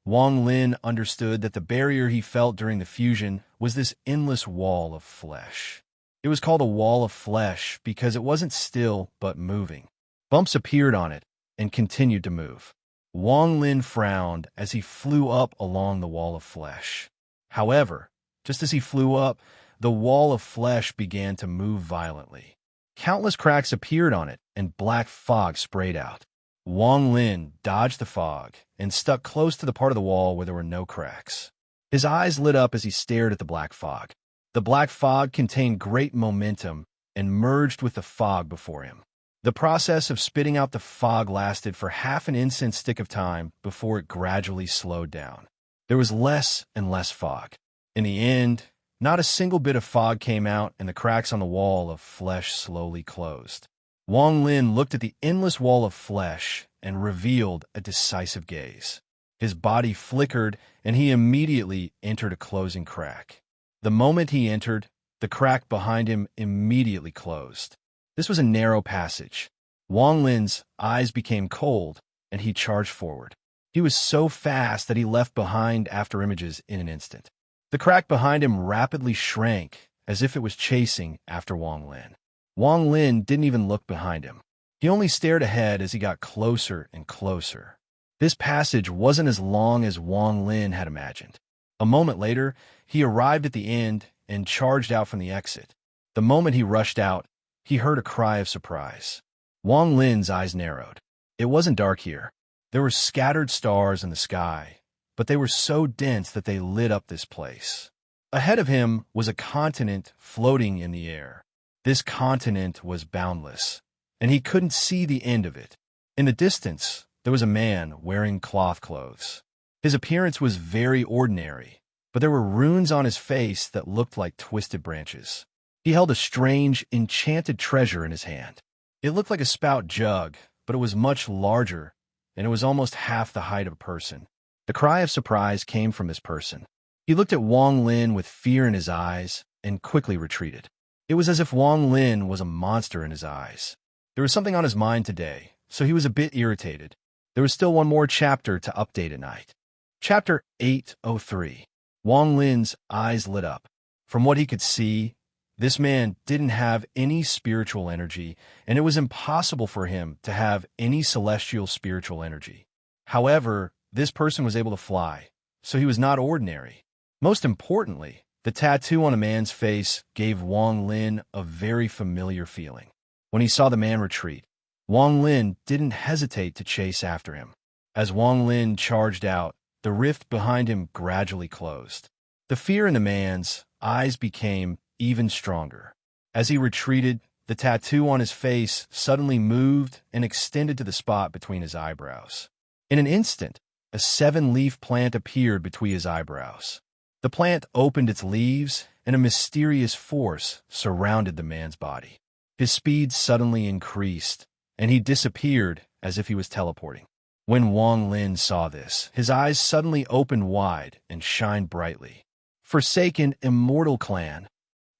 Wang Lin understood that the barrier he felt during the fusion was this endless wall of flesh. It was called a wall of flesh because it wasn't still but moving. Bumps appeared on it and continued to move. Wang Lin frowned as he flew up along the wall of flesh. However, just as he flew up, the wall of flesh began to move violently. Countless cracks appeared on it, and black fog sprayed out. Wang Lin dodged the fog and stuck close to the part of the wall where there were no cracks. His eyes lit up as he stared at the black fog. The black fog contained great momentum and merged with the fog before him. The process of spitting out the fog lasted for half an incense stick of time before it gradually slowed down. There was less and less fog. In the end, not a single bit of fog came out, and the cracks on the wall of flesh slowly closed. Wang Lin looked at the endless wall of flesh and revealed a decisive gaze. His body flickered, and he immediately entered a closing crack. The moment he entered, the crack behind him immediately closed. This was a narrow passage. Wang Lin's eyes became cold, and he charged forward. He was so fast that he left behind after images in an instant. The crack behind him rapidly shrank, as if it was chasing after Wang Lin. Wang Lin didn't even look behind him. He only stared ahead as he got closer and closer. This passage wasn't as long as Wang Lin had imagined. A moment later, he arrived at the end and charged out from the exit. The moment he rushed out, he heard a cry of surprise. Wang Lin's eyes narrowed. It wasn't dark here. There were scattered stars in the sky, but they were so dense that they lit up this place. Ahead of him was a continent floating in the air. This continent was boundless, and he couldn't see the end of it. In the distance, there was a man wearing cloth clothes. His appearance was very ordinary, but there were runes on his face that looked like twisted branches. He held a strange, enchanted treasure in his hand. It looked like a spout jug, but it was much larger, and it was almost half the height of a person. The cry of surprise came from this person. He looked at Wang Lin with fear in his eyes and quickly retreated. It was as if Wang Lin was a monster in his eyes. There was something on his mind today, so he was a bit irritated. There was still one more chapter to update at night. Chapter 803. Wang Lin's eyes lit up. From what he could see, this man didn't have any spiritual energy, and it was impossible for him to have any celestial spiritual energy. However, this person was able to fly, so he was not ordinary. Most importantly, the tattoo on a man's face gave Wang Lin a very familiar feeling. When he saw the man retreat, Wang Lin didn't hesitate to chase after him. As Wang Lin charged out, the rift behind him gradually closed. The fear in the man's eyes became even stronger. As he retreated, the tattoo on his face suddenly moved and extended to the spot between his eyebrows. In an instant, a 7-leaf plant appeared between his eyebrows. The plant opened its leaves, and a mysterious force surrounded the man's body. His speed suddenly increased, and he disappeared as if he was teleporting. When Wang Lin saw this, his eyes suddenly opened wide and shined brightly. Forsaken immortal clan.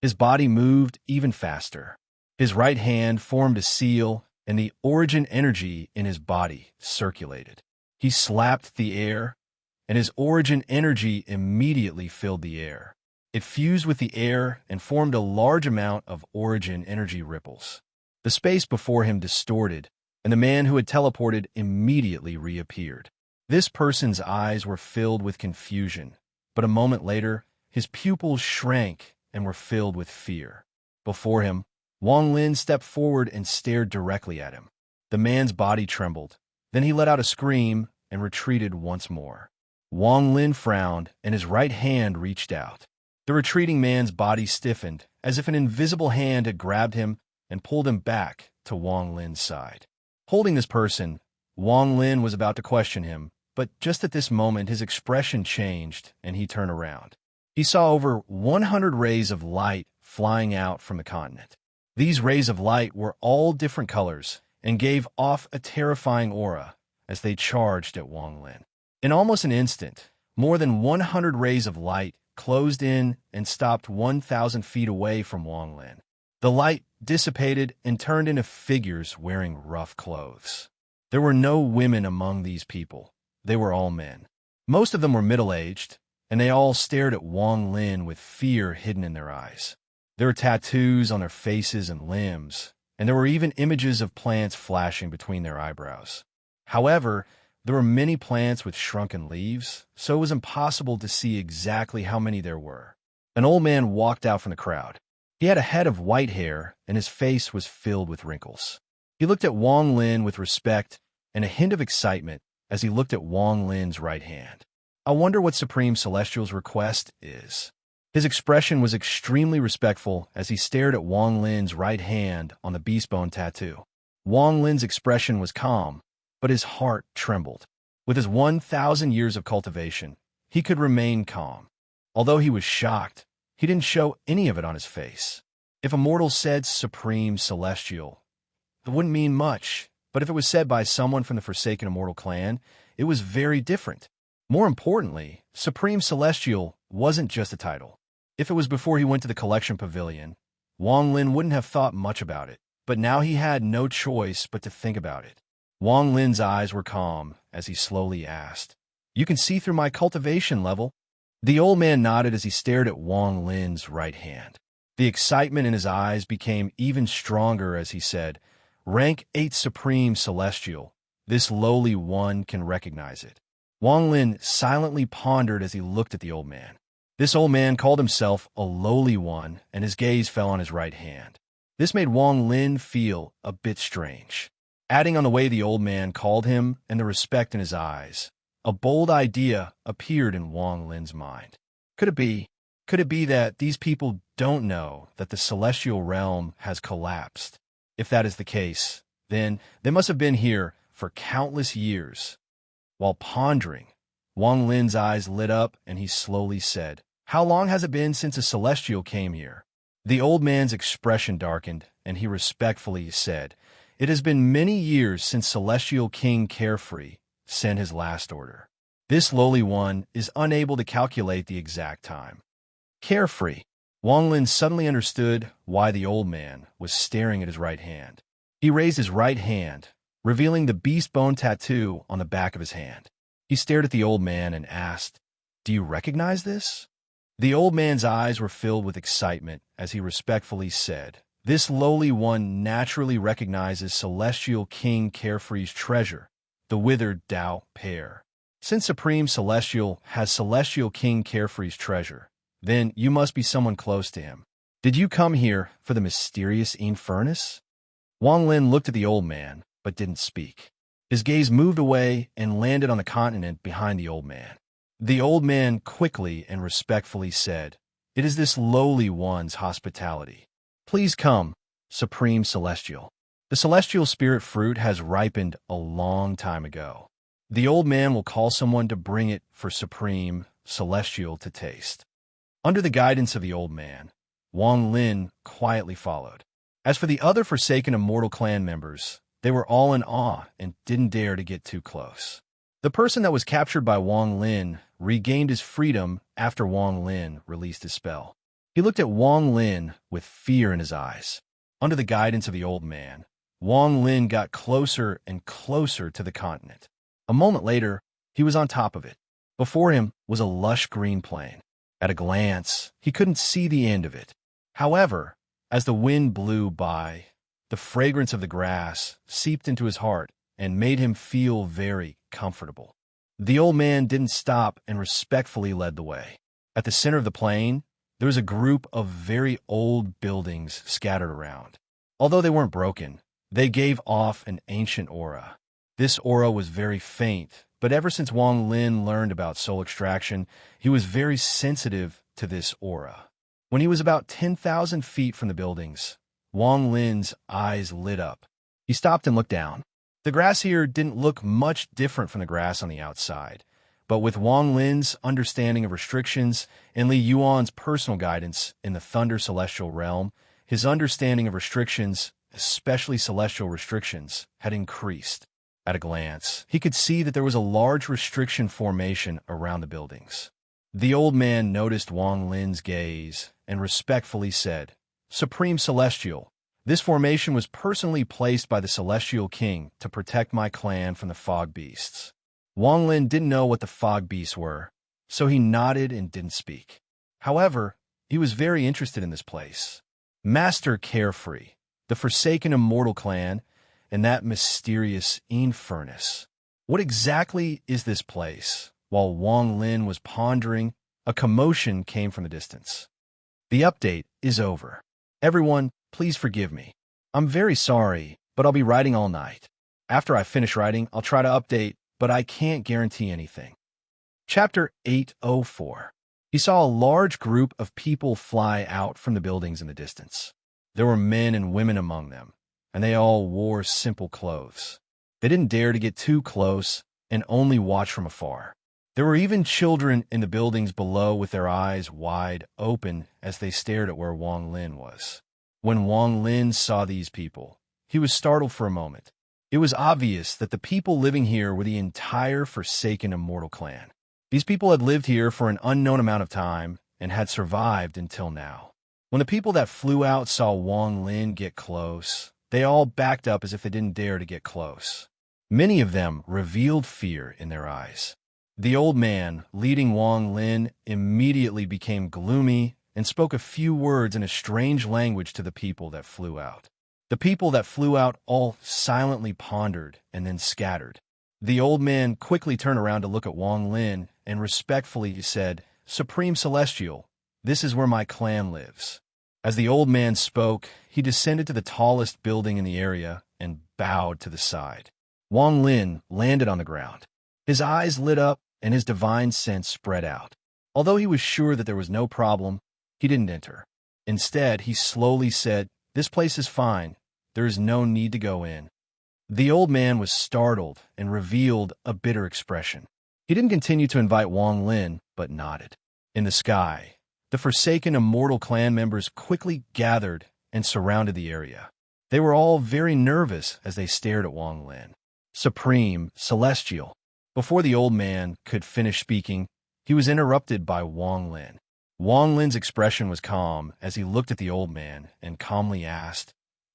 His body moved even faster. His right hand formed a seal, and the origin energy in his body circulated. He slapped the air, and his origin energy immediately filled the air. It fused with the air and formed a large amount of origin energy ripples. The space before him distorted, and the man who had teleported immediately reappeared. This person's eyes were filled with confusion, but a moment later, his pupils shrank and were filled with fear. Before him, Wang Lin stepped forward and stared directly at him. The man's body trembled. Then he let out a scream and retreated once more. Wang Lin frowned, and his right hand reached out. The retreating man's body stiffened, as if an invisible hand had grabbed him and pulled him back to Wang Lin's side. Holding this person, Wang Lin was about to question him, but just at this moment his expression changed and he turned around. He saw over 100 rays of light flying out from the continent. These rays of light were all different colors and gave off a terrifying aura as they charged at Wang Lin. In almost an instant, more than 100 rays of light closed in and stopped 1,000 feet away from Wang Lin. The light dissipated and turned into figures wearing rough clothes. There were no women among these people. They were all men. Most of them were middle-aged, and they all stared at Wang Lin with fear hidden in their eyes. There were tattoos on their faces and limbs, and there were even images of plants flashing between their eyebrows. However, there were many plants with shrunken leaves, so it was impossible to see exactly how many there were. An old man walked out from the crowd. He had a head of white hair, and his face was filled with wrinkles. He looked at Wang Lin with respect and a hint of excitement as he looked at Wang Lin's right hand. I wonder what Supreme Celestial's request is. His expression was extremely respectful as he stared at Wang Lin's right hand on the beast bone tattoo. Wang Lin's expression was calm, but his heart trembled. With his 1,000 years of cultivation, he could remain calm. Although he was shocked, he didn't show any of it on his face. If a mortal said Supreme Celestial, it wouldn't mean much, But if it was said by someone from the Forsaken Immortal clan, it was very different. More importantly, Supreme Celestial wasn't just a title. If it was before he went to the collection pavilion, Wang Lin wouldn't have thought much about it, but now he had no choice but to think about it. Wang Lin's eyes were calm as he slowly asked, "You can see through my cultivation level?" The old man nodded as he stared at Wang Lin's right hand. The excitement in his eyes became even stronger as he said, "Rank 8 Supreme Celestial. This lowly one can recognize it." Wang Lin silently pondered as he looked at the old man. This old man called himself a lowly one, and his gaze fell on his right hand. This made Wang Lin feel a bit strange. Adding on the way the old man called him and the respect in his eyes, a bold idea appeared in Wang Lin's mind. Could it be that these people don't know that the celestial realm has collapsed? If that is the case, then they must have been here for countless years. While pondering, Wang Lin's eyes lit up and he slowly said, "How long has it been since a celestial came here?" The old man's expression darkened and he respectfully said, "It has been many years since Celestial King Carefree sent his last order. This lowly one is unable to calculate the exact time." Carefree. Wang Lin suddenly understood why the old man was staring at his right hand. He raised his right hand, revealing the beast bone tattoo on the back of his hand. He stared at the old man and asked, "Do you recognize this?" The old man's eyes were filled with excitement as he respectfully said, "This lowly one naturally recognizes Celestial King Carefree's treasure, the withered Tao pear. Since Supreme Celestial has Celestial King Carefree's treasure, then you must be someone close to him. Did you come here for the mysterious furnace?" Wang Lin looked at the old man, but didn't speak. His gaze moved away and landed on the continent behind the old man. The old man quickly and respectfully said, "It is this lowly one's hospitality. Please come, Supreme Celestial. The celestial spirit fruit has ripened a long time ago. The old man will call someone to bring it for Supreme Celestial to taste." Under the guidance of the old man, Wang Lin quietly followed. As for the other Forsaken Immortal clan members, they were all in awe and didn't dare to get too close. The person that was captured by Wang Lin regained his freedom after Wang Lin released his spell. He looked at Wang Lin with fear in his eyes. Under the guidance of the old man, Wang Lin got closer and closer to the continent. A moment later, he was on top of it. Before him was a lush green plain. At a glance, he couldn't see the end of it. However, as the wind blew by, the fragrance of the grass seeped into his heart and made him feel very comfortable. The old man didn't stop and respectfully led the way. At the center of the plain, there was a group of very old buildings scattered around. Although they weren't broken, they gave off an ancient aura. This aura was very faint, but ever since Wang Lin learned about soul extraction, he was very sensitive to this aura. When he was about 10,000 feet from the buildings, Wang Lin's eyes lit up. He stopped and looked down. The grass here didn't look much different from the grass on the outside, but with Wang Lin's understanding of restrictions and Li Yuan's personal guidance in the Thunder Celestial Realm, his understanding of restrictions, especially celestial restrictions, had increased. At a glance, he could see that there was a large restriction formation around the buildings. The old man noticed Wang Lin's gaze and respectfully said, "Supreme Celestial, this formation was personally placed by the Celestial King to protect my clan from the fog beasts." Wang Lin didn't know what the fog beasts were, so he nodded and didn't speak. However, he was very interested in this place. Master Carefree, the Forsaken Immortal clan, and that mysterious furnace. What exactly is this place? While Wang Lin was pondering, a commotion came from the distance. The update is over. Everyone, please forgive me. I'm very sorry, but I'll be writing all night. After I finish writing, I'll try to update, but I can't guarantee anything. Chapter 804. He saw a large group of people fly out from the buildings in the distance. There were men and women among them, and they all wore simple clothes. They didn't dare to get too close and only watch from afar. There were even children in the buildings below with their eyes wide open as they stared at where Wang Lin was. When Wang Lin saw these people, he was startled for a moment. It was obvious that the people living here were the entire forsaken immortal clan. These people had lived here for an unknown amount of time and had survived until now. When the people that flew out saw Wang Lin get close, they all backed up as if they didn't dare to get close. Many of them revealed fear in their eyes. The old man, leading Wang Lin, immediately became gloomy and spoke a few words in a strange language to the people that flew out. The people that flew out all silently pondered and then scattered. The old man quickly turned around to look at Wang Lin and respectfully said, "Supreme Celestial, this is where my clan lives." As the old man spoke, he descended to the tallest building in the area and bowed to the side. Wang Lin landed on the ground. His eyes lit up and his divine sense spread out. Although he was sure that there was no problem, he didn't enter. Instead, he slowly said, "This place is fine. There is no need to go in." The old man was startled and revealed a bitter expression. He didn't continue to invite Wang Lin, but nodded. In the sky, the forsaken immortal clan members quickly gathered and surrounded the area. They were all very nervous as they stared at Wang Lin. "Supreme, Celestial." Before the old man could finish speaking, he was interrupted by Wang Lin. Wang Lin's expression was calm as he looked at the old man and calmly asked,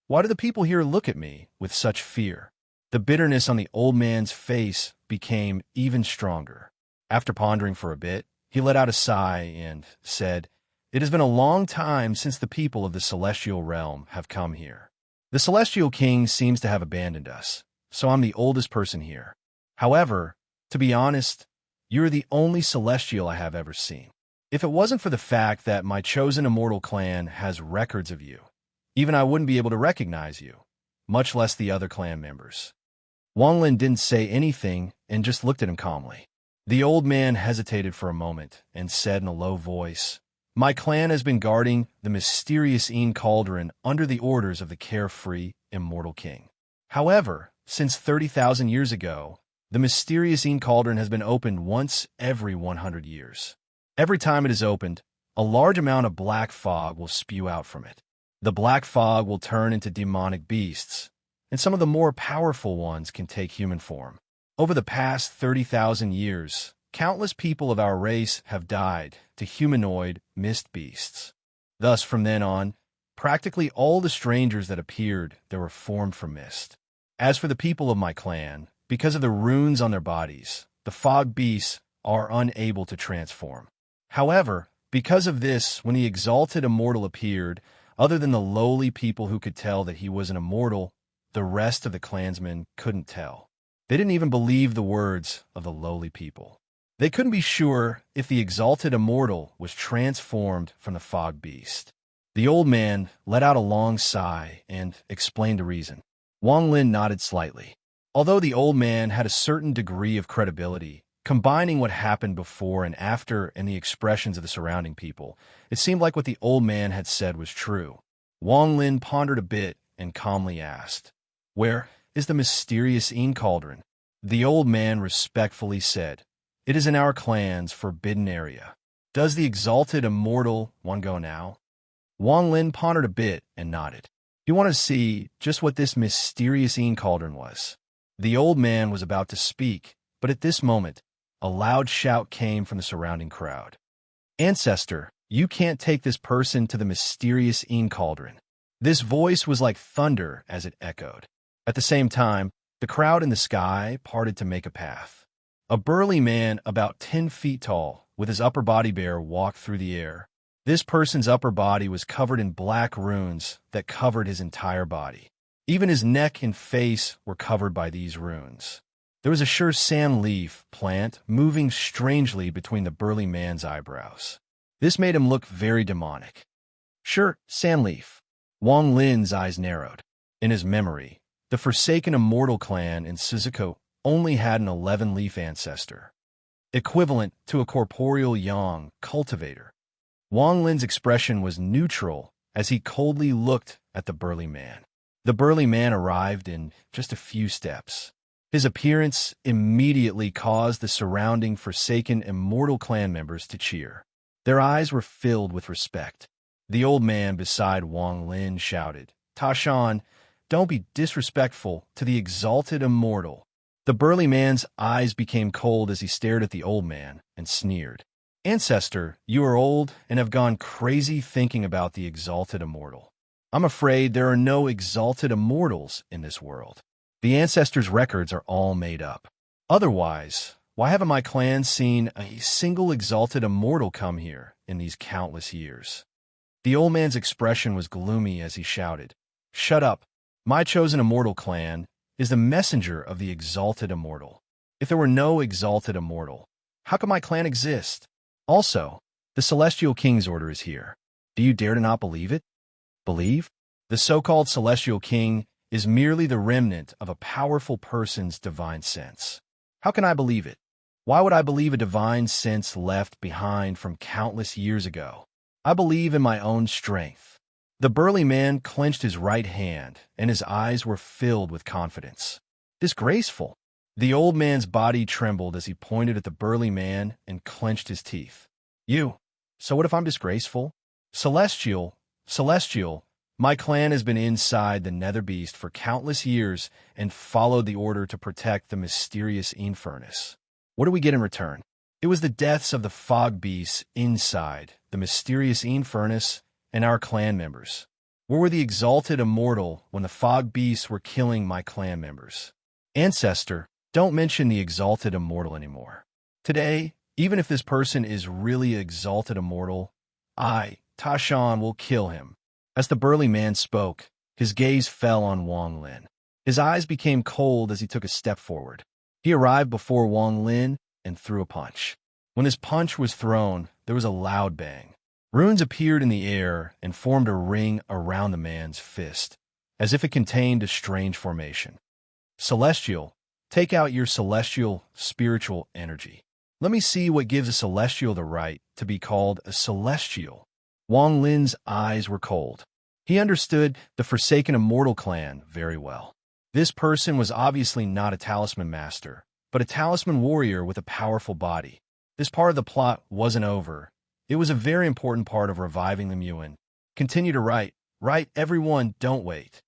"Why do the people here look at me with such fear?" The bitterness on the old man's face became even stronger. After pondering for a bit, he let out a sigh and said, "It has been a long time since the people of the celestial realm have come here. The celestial king seems to have abandoned us, so I'm the oldest person here. However, to be honest, you're the only celestial I have ever seen. If it wasn't for the fact that my chosen immortal clan has records of you, even I wouldn't be able to recognize you, much less the other clan members." Wang Lin didn't say anything and just looked at him calmly. The old man hesitated for a moment and said in a low voice, "My clan has been guarding the mysterious cauldron under the orders of the carefree, immortal king. However, since 30,000 years ago, the mysterious cauldron has been opened once every 100 years. Every time it is opened, a large amount of black fog will spew out from it. The black fog will turn into demonic beasts, and some of the more powerful ones can take human form. Over the past 30,000 years, countless people of our race have died to humanoid mist beasts. Thus, from then on, practically all the strangers that appeared there were formed from mist. As for the people of my clan, because of the runes on their bodies, the fog beasts are unable to transform. However, because of this, when the exalted immortal appeared, other than the lowly people who could tell that he was an immortal, the rest of the clansmen couldn't tell. They didn't even believe the words of the lowly people. They couldn't be sure if the exalted immortal was transformed from the fog beast. The old man let out a long sigh and explained the reason. Wang Lin nodded slightly. Although the old man had a certain degree of credibility, combining what happened before and after and the expressions of the surrounding people, it seemed like what the old man had said was true. Wang Lin pondered a bit and calmly asked, "Where is the mysterious cauldron?" The old man respectfully said, "It is in our clan's forbidden area. Does the exalted immortal want to go now?" Wang Lin pondered a bit and nodded. He wanted to see just what this mysterious cauldron was. The old man was about to speak, but at this moment, a loud shout came from the surrounding crowd. "Ancestor, you can't take this person to the mysterious cauldron." This voice was like thunder as it echoed. At the same time, the crowd in the sky parted to make a path. A burly man about 10 feet tall, with his upper body bare, walked through the air. This person's upper body was covered in black runes that covered his entire body. Even his neck and face were covered by these runes. There was a sure sand leaf plant moving strangely between the burly man's eyebrows. This made him look very demonic. Sure, sand leaf. Wang Lin's eyes narrowed. In his memory, the forsaken immortal clan in Suzuko only had an 11-leaf ancestor, equivalent to a corporeal yang cultivator. Wang Lin's expression was neutral as he coldly looked at the burly man. The burly man arrived in just a few steps. His appearance immediately caused the surrounding forsaken immortal clan members to cheer. Their eyes were filled with respect. The old man beside Wang Lin shouted, "Tashan, don't be disrespectful to the exalted immortal." The burly man's eyes became cold as he stared at the old man and sneered. "Ancestor, you are old and have gone crazy thinking about the exalted immortal. I'm afraid there are no exalted immortals in this world. The ancestors' records are all made up. Otherwise, why haven't my clan seen a single exalted immortal come here in these countless years?" The old man's expression was gloomy as he shouted, "Shut up! My chosen immortal clan is the messenger of the exalted immortal. If there were no exalted immortal, how could my clan exist? Also, the celestial king's order is here. Do you dare to not believe it? Believe? The so-called celestial king is merely the remnant of a powerful person's divine sense. How can I believe it? Why would I believe a divine sense left behind from countless years ago? I believe in my own strength." The burly man clenched his right hand, and his eyes were filled with confidence. "Disgraceful!" The old man's body trembled as he pointed at the burly man and clenched his teeth. "You? So what if I'm disgraceful? Celestial, my clan has been inside the nether beast for countless years and followed the order to protect the mysterious infernus. What do we get in return? It was the deaths of the fog beasts inside the mysterious infernus and our clan members. Where were the exalted immortal when the fog beasts were killing my clan members? Ancestor, don't mention the exalted immortal anymore. Today, even if this person is really exalted immortal, I, Tashan, will kill him." As the burly man spoke, his gaze fell on Wang Lin. His eyes became cold as he took a step forward. He arrived before Wang Lin and threw a punch. When his punch was thrown, there was a loud bang. Runes appeared in the air and formed a ring around the man's fist, as if it contained a strange formation. "Celestial, take out your celestial, spiritual energy. Let me see what gives a celestial the right to be called a celestial." Wang Lin's eyes were cold. He understood the Forsaken Immortal clan very well. This person was obviously not a talisman master, but a talisman warrior with a powerful body. This part of the plot wasn't over. It was a very important part of reviving the Muin. Continue to write. Write, everyone, don't wait.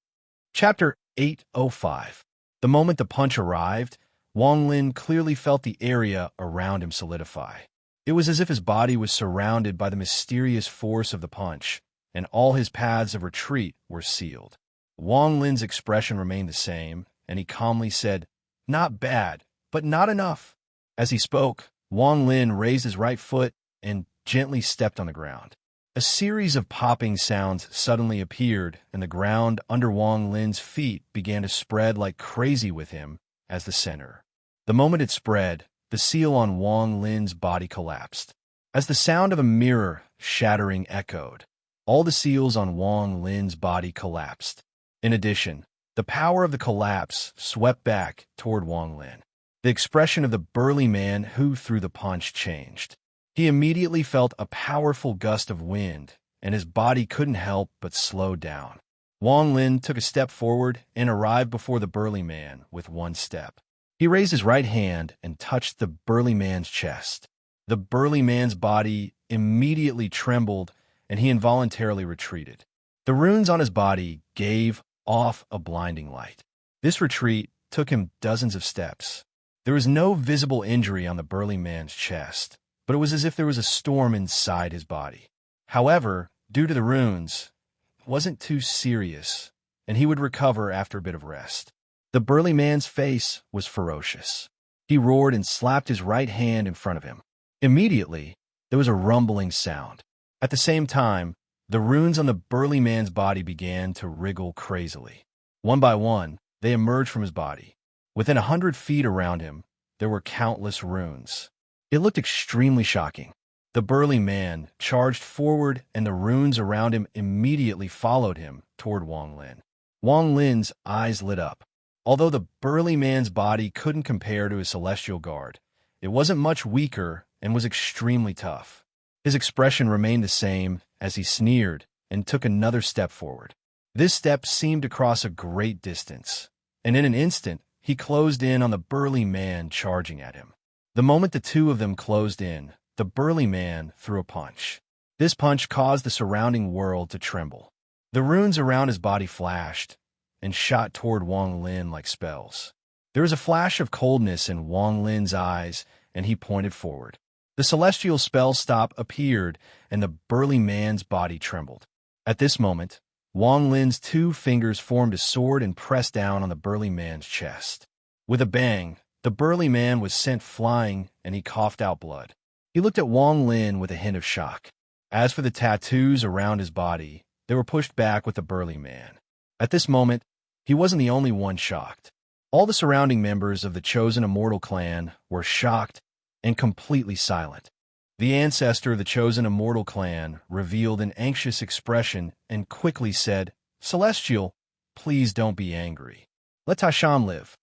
Chapter 805. The moment the punch arrived, Wang Lin clearly felt the area around him solidify. It was as if his body was surrounded by the mysterious force of the punch, and all his paths of retreat were sealed. Wang Lin's expression remained the same, and he calmly said, "Not bad, but not enough." As he spoke, Wang Lin raised his right foot and gently stepped on the ground. A series of popping sounds suddenly appeared, and the ground under Wang Lin's feet began to spread like crazy with him as the center. The moment it spread, the seal on Wang Lin's body collapsed. As the sound of a mirror shattering echoed, all the seals on Wang Lin's body collapsed. In addition, the power of the collapse swept back toward Wang Lin. The expression of the burly man who threw the punch changed. He immediately felt a powerful gust of wind, and his body couldn't help but slow down. Wang Lin took a step forward and arrived before the burly man with one step. He raised his right hand and touched the burly man's chest. The burly man's body immediately trembled, and he involuntarily retreated. The runes on his body gave off a blinding light. This retreat took him dozens of steps. There was no visible injury on the burly man's chest, but it was as if there was a storm inside his body. However, due to the runes, it wasn't too serious, and he would recover after a bit of rest. The burly man's face was ferocious. He roared and slapped his right hand in front of him. Immediately, there was a rumbling sound. At the same time, the runes on the burly man's body began to wriggle crazily. One by one, they emerged from his body. Within 100 feet around him, there were countless runes. It looked extremely shocking. The burly man charged forward, and the runes around him immediately followed him toward Wang Lin. Wang Lin's eyes lit up. Although the burly man's body couldn't compare to his celestial guard, it wasn't much weaker and was extremely tough. His expression remained the same as he sneered and took another step forward. This step seemed to cross a great distance, and in an instant, he closed in on the burly man charging at him. The moment the two of them closed in, the burly man threw a punch. This punch caused the surrounding world to tremble. The runes around his body flashed, and shot toward Wang Lin like spells. There was a flash of coldness in Wang Lin's eyes, and he pointed forward. The celestial spell stop appeared, and the burly man's body trembled. At this moment, Wang Lin's 2 fingers formed a sword and pressed down on the burly man's chest. With a bang, the burly man was sent flying, and he coughed out blood. He looked at Wang Lin with a hint of shock. As for the tattoos around his body, they were pushed back with the burly man. At this moment, he wasn't the only one shocked. All the surrounding members of the chosen immortal clan were shocked and completely silent. The ancestor of the chosen immortal clan revealed an anxious expression and quickly said, "Celestial, please don't be angry. Let Tasham live."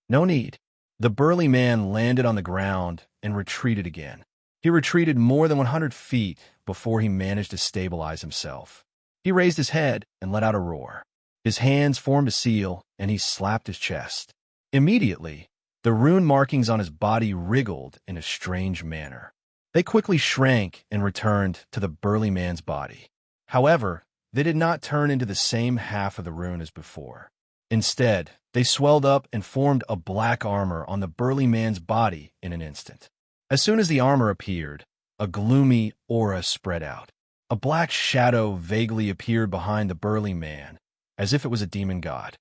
"No need." The burly man landed on the ground and retreated again. He retreated more than 100 feet before he managed to stabilize himself. He raised his head and let out a roar. His hands formed a seal, and he slapped his chest. Immediately, the rune markings on his body wriggled in a strange manner. They quickly shrank and returned to the burly man's body. However, they did not turn into the same half of the rune as before. Instead, they swelled up and formed a black armor on the burly man's body in an instant. As soon as the armor appeared, a gloomy aura spread out. A black shadow vaguely appeared behind the burly man, as if it was a demon god.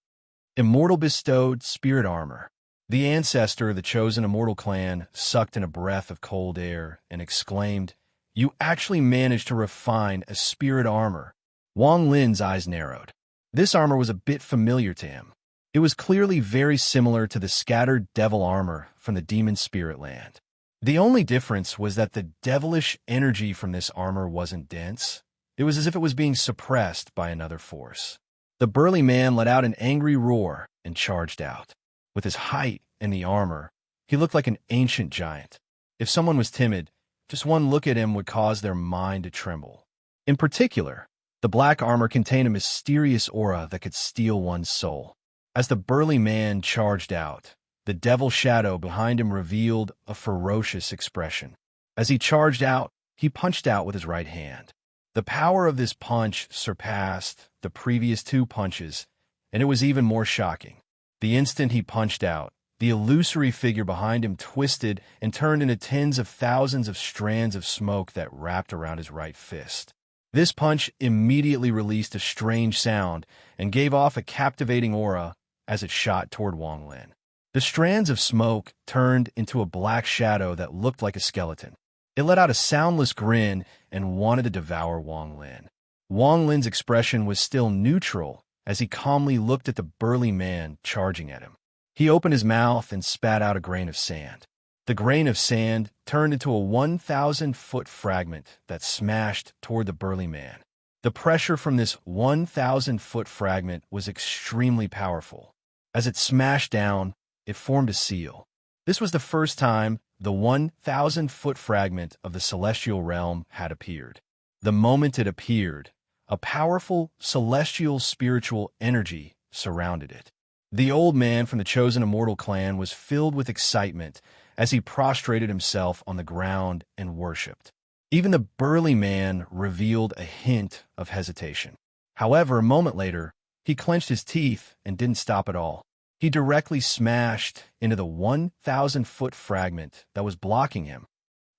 Immortal bestowed spirit armor. The ancestor of the chosen immortal clan sucked in a breath of cold air and exclaimed, "You actually managed to refine a spirit armor." Wang Lin's eyes narrowed. This armor was a bit familiar to him. It was clearly very similar to the scattered devil armor from the demon spirit land. The only difference was that the devilish energy from this armor wasn't dense. It was as if it was being suppressed by another force. The burly man let out an angry roar and charged out. With his height and the armor, he looked like an ancient giant. If someone was timid, just one look at him would cause their mind to tremble. In particular, the black armor contained a mysterious aura that could steal one's soul. As the burly man charged out, the devil shadow behind him revealed a ferocious expression. As he charged out, he punched out with his right hand. The power of this punch surpassed the previous 2 punches, and it was even more shocking. The instant he punched out, the illusory figure behind him twisted and turned into tens of thousands of strands of smoke that wrapped around his right fist. This punch immediately released a strange sound and gave off a captivating aura as it shot toward Wang Lin. The strands of smoke turned into a black shadow that looked like a skeleton. It let out a soundless grin and wanted to devour Wang Lin. Wang Lin's expression was still neutral as he calmly looked at the burly man charging at him. He opened his mouth and spat out a grain of sand. The grain of sand turned into a 1,000-foot fragment that smashed toward the burly man. The pressure from this 1,000-foot fragment was extremely powerful. As it smashed down, it formed a seal. This was the first time the 1,000-foot fragment of the celestial realm had appeared. The moment it appeared, a powerful celestial spiritual energy surrounded it. The old man from the chosen immortal clan was filled with excitement as he prostrated himself on the ground and worshipped. Even the burly man revealed a hint of hesitation. However, a moment later, he clenched his teeth and didn't stop at all. He directly smashed into the 1,000-foot fragment that was blocking him.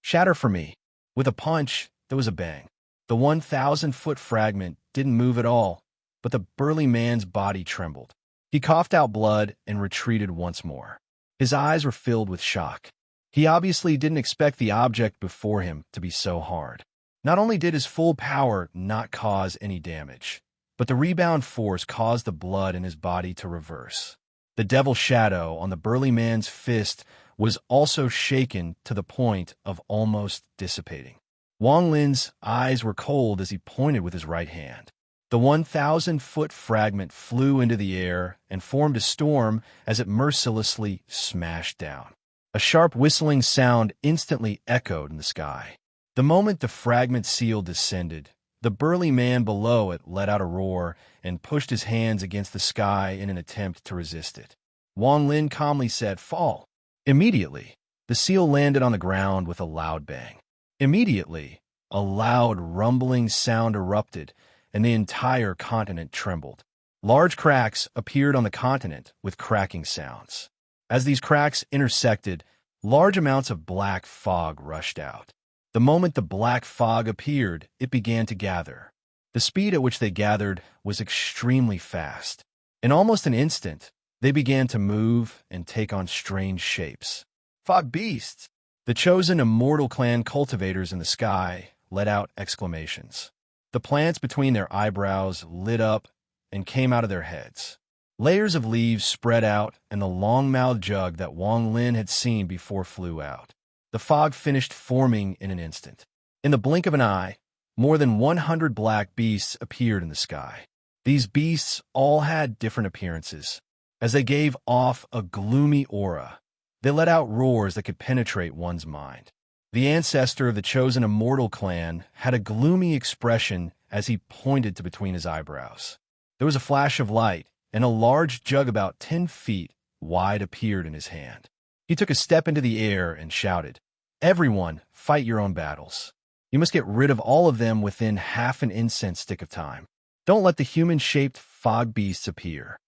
"Shatter for me." With a punch, there was a bang. The 1,000-foot fragment didn't move at all, but the burly man's body trembled. He coughed out blood and retreated once more. His eyes were filled with shock. He obviously didn't expect the object before him to be so hard. Not only did his full power not cause any damage, but the rebound force caused the blood in his body to reverse. The devil shadow on the burly man's fist was also shaken to the point of almost dissipating. Wang Lin's eyes were cold as he pointed with his right hand. The 1,000-foot fragment flew into the air and formed a storm as it mercilessly smashed down. A sharp whistling sound instantly echoed in the sky. The moment the fragment seal descended, the burly man below it let out a roar and pushed his hands against the sky in an attempt to resist it. Wang Lin calmly said, "Fall." Immediately, the seal landed on the ground with a loud bang. Immediately, a loud rumbling sound erupted, and the entire continent trembled. Large cracks appeared on the continent with cracking sounds. As these cracks intersected, large amounts of black fog rushed out. The moment the black fog appeared, it began to gather. The speed at which they gathered was extremely fast. In almost an instant, they began to move and take on strange shapes. Fog beasts! The chosen immortal clan cultivators in the sky let out exclamations. The plants between their eyebrows lit up and came out of their heads. Layers of leaves spread out, and the long-mouthed jug that Wang Lin had seen before flew out. The fog finished forming in an instant. In the blink of an eye, more than 100 black beasts appeared in the sky. These beasts all had different appearances. As they gave off a gloomy aura, they let out roars that could penetrate one's mind. The ancestor of the chosen immortal clan had a gloomy expression as he pointed to between his eyebrows. There was a flash of light, and a large jug about 10 feet wide appeared in his hand. He took a step into the air and shouted, "Everyone, fight your own battles. You must get rid of all of them within half an incense stick of time. Don't let the human-shaped fog beasts appear."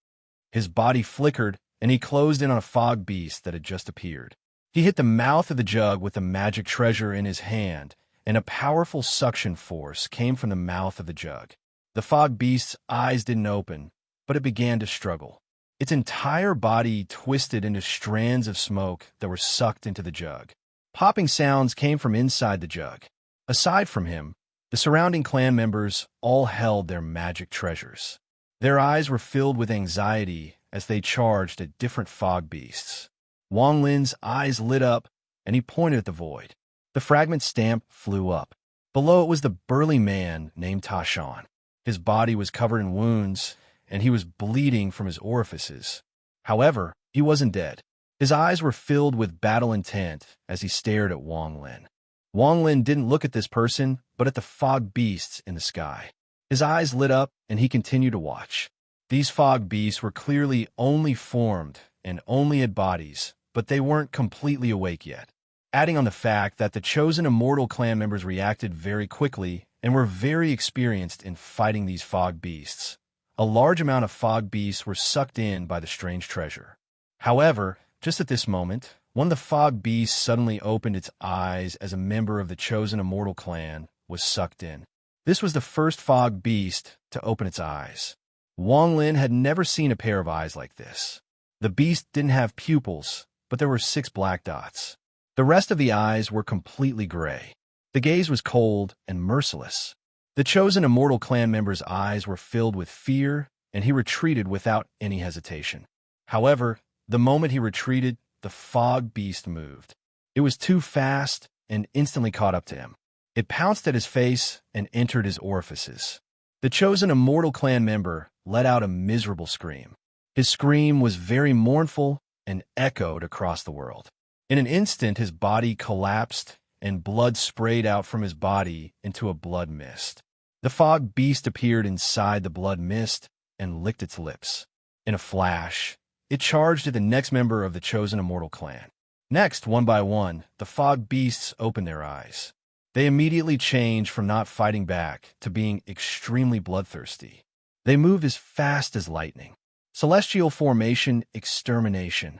His body flickered, and he closed in on a fog beast that had just appeared. He hit the mouth of the jug with the magic treasure in his hand, and a powerful suction force came from the mouth of the jug. The fog beast's eyes didn't open, but it began to struggle. Its entire body twisted into strands of smoke that were sucked into the jug. Popping sounds came from inside the jug. Aside from him, the surrounding clan members all held their magic treasures. Their eyes were filled with anxiety as they charged at different fog beasts. Wang Lin's eyes lit up, and he pointed at the void. The fragment stamp flew up. Below it was the burly man named Tashan. His body was covered in wounds, and he was bleeding from his orifices. However, he wasn't dead. His eyes were filled with battle intent as he stared at Wang Lin. Wang Lin didn't look at this person, but at the fog beasts in the sky. His eyes lit up, and he continued to watch. These fog beasts were clearly only formed and only had bodies, but they weren't completely awake yet. Adding on the fact that the chosen immortal clan members reacted very quickly and were very experienced in fighting these fog beasts, a large amount of fog beasts were sucked in by the strange treasure. However, just at this moment, one of the fog beasts suddenly opened its eyes as a member of the chosen immortal clan was sucked in. This was the first fog beast to open its eyes. Wang Lin had never seen a pair of eyes like this. The beast didn't have pupils, but there were 6 black dots. The rest of the eyes were completely gray. The gaze was cold and merciless. The chosen immortal clan member's eyes were filled with fear, and he retreated without any hesitation. However, the moment he retreated, the fog beast moved. It was too fast and instantly caught up to him. It pounced at his face and entered his orifices. The chosen immortal clan member let out a miserable scream. His scream was very mournful and echoed across the world. In an instant, his body collapsed and blood sprayed out from his body into a blood mist. The fog beast appeared inside the blood mist and licked its lips. In a flash, it charged at the next member of the chosen immortal clan. Next, one by one, the fog beasts opened their eyes. They immediately changed from not fighting back to being extremely bloodthirsty. They moved as fast as lightning. Celestial formation extermination.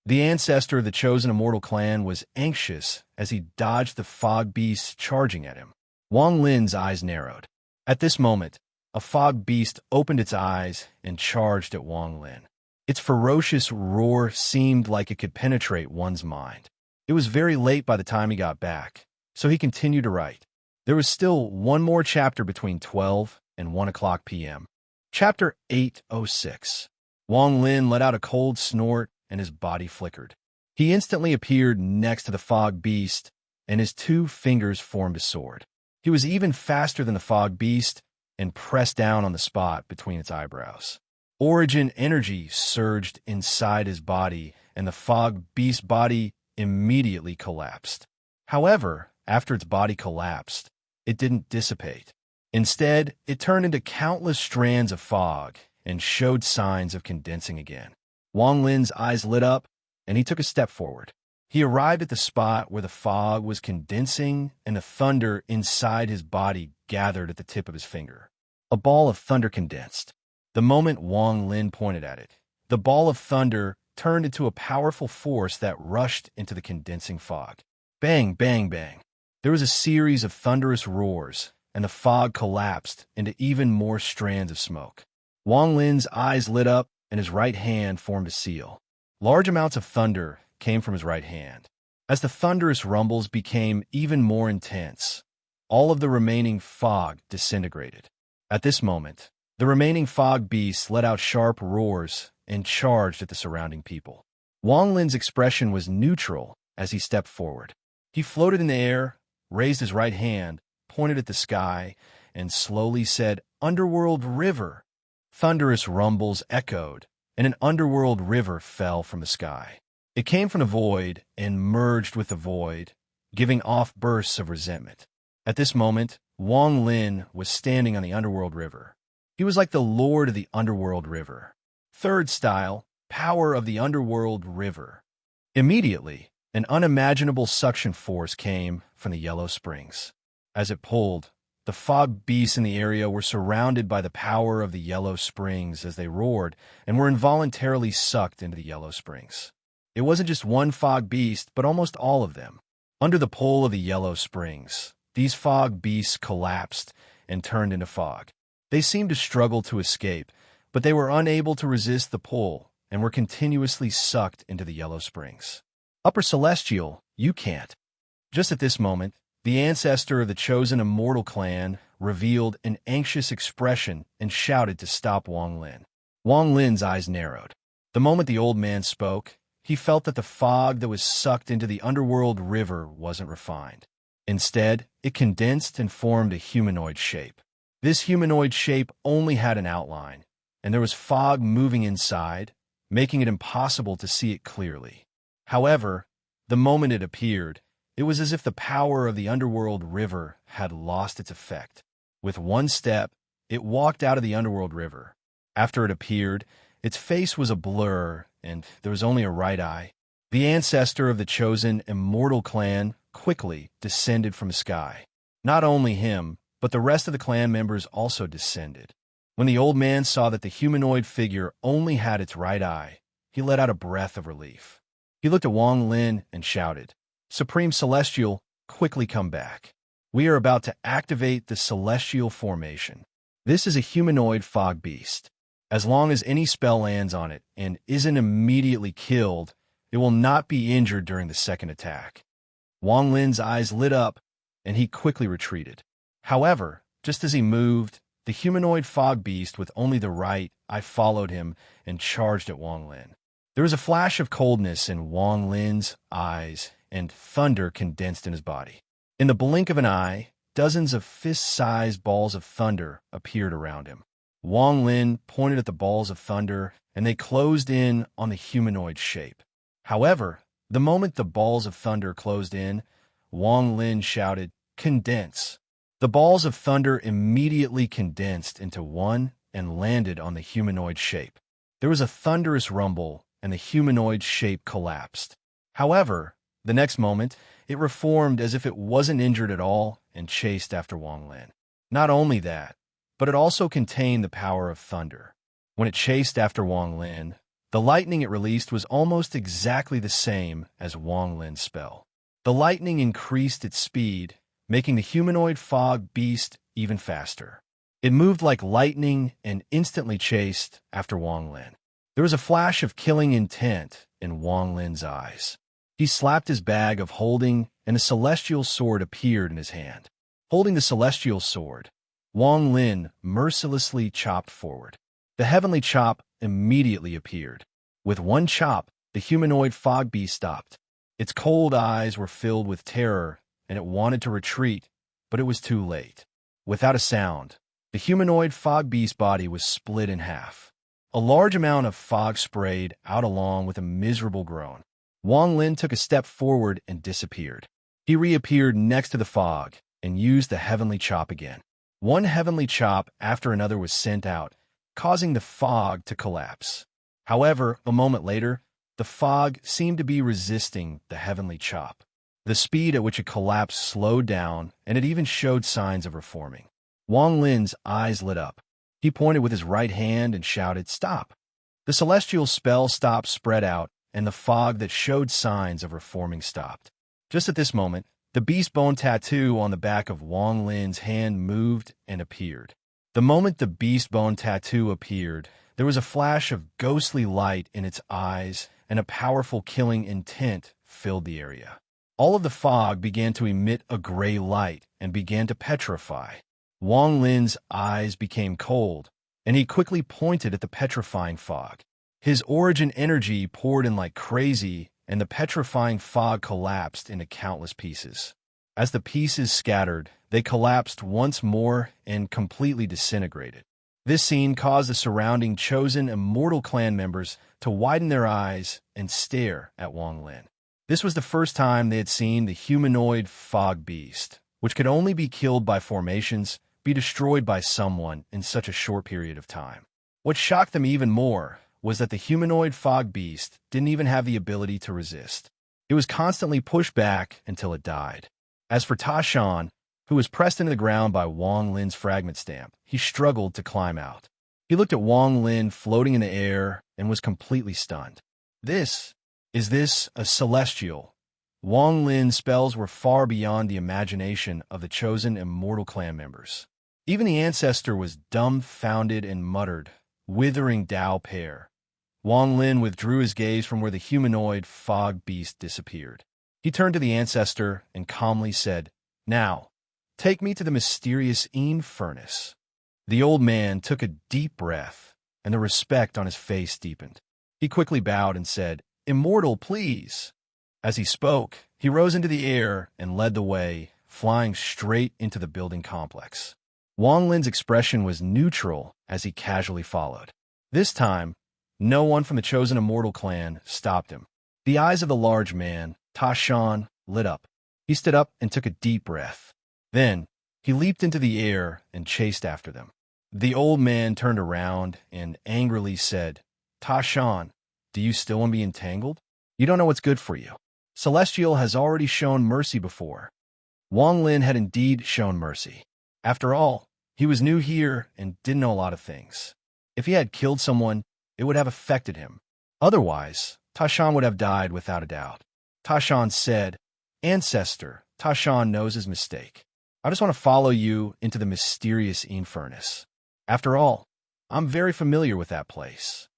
The ancestor of the chosen immortal clan was anxious as he dodged the fog beasts charging at him. Wang Lin's eyes narrowed. At this moment, a fog beast opened its eyes and charged at Wang Lin. Its ferocious roar seemed like it could penetrate one's mind. It was very late by the time he got back, so he continued to write. There was still one more chapter between 12 and 1 o'clock p.m. Chapter 806. Wang Lin let out a cold snort and his body flickered. He instantly appeared next to the fog beast, and his 2 fingers formed a sword. He was even faster than the fog beast and pressed down on the spot between its eyebrows. Origin energy surged inside his body, and the fog beast's body immediately collapsed. However, after its body collapsed, it didn't dissipate. Instead, it turned into countless strands of fog and showed signs of condensing again. Wang Lin's eyes lit up, and he took a step forward. He arrived at the spot where the fog was condensing, and the thunder inside his body gathered at the tip of his finger. A ball of thunder condensed. The moment Wang Lin pointed at it, the ball of thunder turned into a powerful force that rushed into the condensing fog. Bang, bang, bang. There was a series of thunderous roars, and the fog collapsed into even more strands of smoke. Wang Lin's eyes lit up, and his right hand formed a seal. Large amounts of thunder came from his right hand. As the thunderous rumbles became even more intense, all of the remaining fog disintegrated. At this moment, the remaining fog beasts let out sharp roars and charged at the surrounding people. Wang Lin's expression was neutral as he stepped forward. He floated in the air, raised his right hand, pointed at the sky, and slowly said, "Underworld River." Thunderous rumbles echoed, and an underworld river fell from the sky. It came from the void and merged with the void, giving off bursts of resentment. At this moment, Wang Lin was standing on the underworld river. He was like the lord of the underworld river. Third style, power of the underworld river. Immediately, an unimaginable suction force came from the yellow springs. As it pulled, the fog beasts in the area were surrounded by the power of the yellow springs as they roared and were involuntarily sucked into the yellow springs. It wasn't just one fog beast, but almost all of them. Under the pull of the yellow springs, these fog beasts collapsed and turned into fog. They seemed to struggle to escape, but they were unable to resist the pull and were continuously sucked into the yellow springs. Upper Celestial, you can't. Just at this moment, the ancestor of the chosen immortal clan revealed an anxious expression and shouted to stop Wang Lin. Wang Lin's eyes narrowed. The moment the old man spoke, he felt that the fog that was sucked into the underworld river wasn't refined. Instead, it condensed and formed a humanoid shape. This humanoid shape only had an outline, and there was fog moving inside, making it impossible to see it clearly. However, the moment it appeared, it was as if the power of the underworld river had lost its effect. With one step, it walked out of the underworld river. After it appeared, its face was a blur, and there was only a right eye. The ancestor of the chosen immortal clan quickly descended from the sky. Not only him, but the rest of the clan members also descended. When the old man saw that the humanoid figure only had its right eye, he let out a breath of relief. He looked at Wang Lin and shouted, "Supreme Celestial, quickly come back. We are about to activate the Celestial Formation. This is a humanoid fog beast. As long as any spell lands on it and isn't immediately killed, it will not be injured during the second attack." Wang Lin's eyes lit up, and he quickly retreated. However, just as he moved, the humanoid fog beast with only the right eye followed him and charged at Wang Lin. There was a flash of coldness in Wang Lin's eyes, and thunder condensed in his body. In the blink of an eye, dozens of fist-sized balls of thunder appeared around him. Wang Lin pointed at the balls of thunder, and they closed in on the humanoid shape. However, the moment the balls of thunder closed in, Wang Lin shouted, "Condense." The balls of thunder immediately condensed into one and landed on the humanoid shape. There was a thunderous rumble, and the humanoid shape collapsed. However, the next moment, it reformed as if it wasn't injured at all and chased after Wang Lin. Not only that, but it also contained the power of thunder. When it chased after Wang Lin, the lightning it released was almost exactly the same as Wang Lin's spell. The lightning increased its speed, making the humanoid fog beast even faster. It moved like lightning and instantly chased after Wang Lin. There was a flash of killing intent in Wang Lin's eyes. He slapped his bag of holding, and a celestial sword appeared in his hand. Holding the celestial sword, Wang Lin mercilessly chopped forward. The heavenly chop immediately appeared. With one chop, the humanoid fog beast stopped. Its cold eyes were filled with terror, and it wanted to retreat, but it was too late. Without a sound, the humanoid fog beast body was split in half. A large amount of fog sprayed out along with a miserable groan. Wang Lin took a step forward and disappeared. He reappeared next to the fog and used the heavenly chop again. One heavenly chop after another was sent out, causing the fog to collapse. However, a moment later, the fog seemed to be resisting the heavenly chop. The speed at which it collapsed slowed down, and it even showed signs of reforming. Wang Lin's eyes lit up. He pointed with his right hand and shouted, "Stop!" The celestial spell stop spread out, and the fog that showed signs of reforming stopped. Just at this moment, the beast bone tattoo on the back of Wang Lin's hand moved and appeared. The moment the beast bone tattoo appeared, there was a flash of ghostly light in its eyes, and a powerful killing intent filled the area. All of the fog began to emit a gray light and began to petrify. Wang Lin's eyes became cold, and he quickly pointed at the petrifying fog. His origin energy poured in like crazy, and the petrifying fog collapsed into countless pieces. As the pieces scattered, they collapsed once more and completely disintegrated. This scene caused the surrounding chosen immortal clan members to widen their eyes and stare at Wang Lin. This was the first time they had seen the humanoid fog beast, which could only be killed by formations, be destroyed by someone in such a short period of time. What shocked them even more was that the humanoid fog beast didn't even have the ability to resist. It was constantly pushed back until it died. As for Ta Shan, who was pressed into the ground by Wang Lin's fragment stamp, he struggled to climb out. He looked at Wang Lin floating in the air and was completely stunned. Is this a celestial? Wang Lin's spells were far beyond the imagination of the chosen immortal clan members. Even the ancestor was dumbfounded and muttered, "Withering Dao pair." Wang Lin withdrew his gaze from where the humanoid fog beast disappeared. He turned to the ancestor and calmly said, "Now, take me to the mysterious Een furnace." The old man took a deep breath, and the respect on his face deepened. He quickly bowed and said, "Immortal, please." As he spoke, he rose into the air and led the way, flying straight into the building complex. Wang Lin's expression was neutral as he casually followed. This time, no one from the chosen immortal clan stopped him. The eyes of the large man, Ta Shan, lit up. He stood up and took a deep breath. Then, he leaped into the air and chased after them. The old man turned around and angrily said, "Ta Shan, do you still want to be entangled? You don't know what's good for you. Celestial has already shown mercy before." Wang Lin had indeed shown mercy. After all, he was new here and didn't know a lot of things. If he had killed someone, it would have affected him. Otherwise, Ta Shan would have died without a doubt. Ta Shan said, "Ancestor, Ta Shan knows his mistake. I just want to follow you into the mysterious Een furnace. After all, I'm very familiar with that place."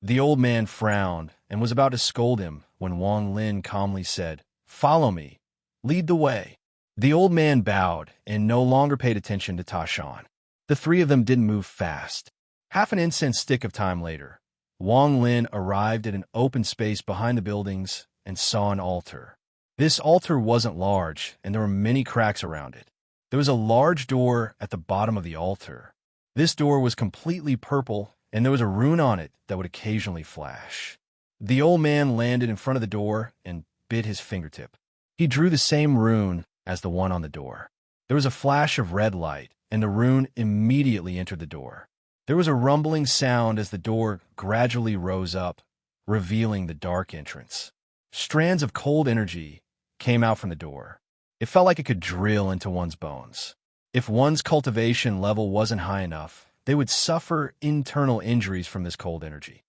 The old man frowned and was about to scold him when Wang Lin calmly said, "Follow me. Lead the way." The old man bowed and no longer paid attention to Ta Shan. The three of them didn't move fast. Half an incense stick of time later, Wang Lin arrived at an open space behind the buildings and saw an altar. This altar wasn't large, and there were many cracks around it. There was a large door at the bottom of the altar. This door was completely purple, and there was a rune on it that would occasionally flash. The old man landed in front of the door and bit his fingertip. He drew the same rune as the one on the door. There was a flash of red light, and the rune immediately entered the door. There was a rumbling sound as the door gradually rose up, revealing the dark entrance. Strands of cold energy came out from the door. It felt like it could drill into one's bones. If one's cultivation level wasn't high enough, they would suffer internal injuries from this cold energy.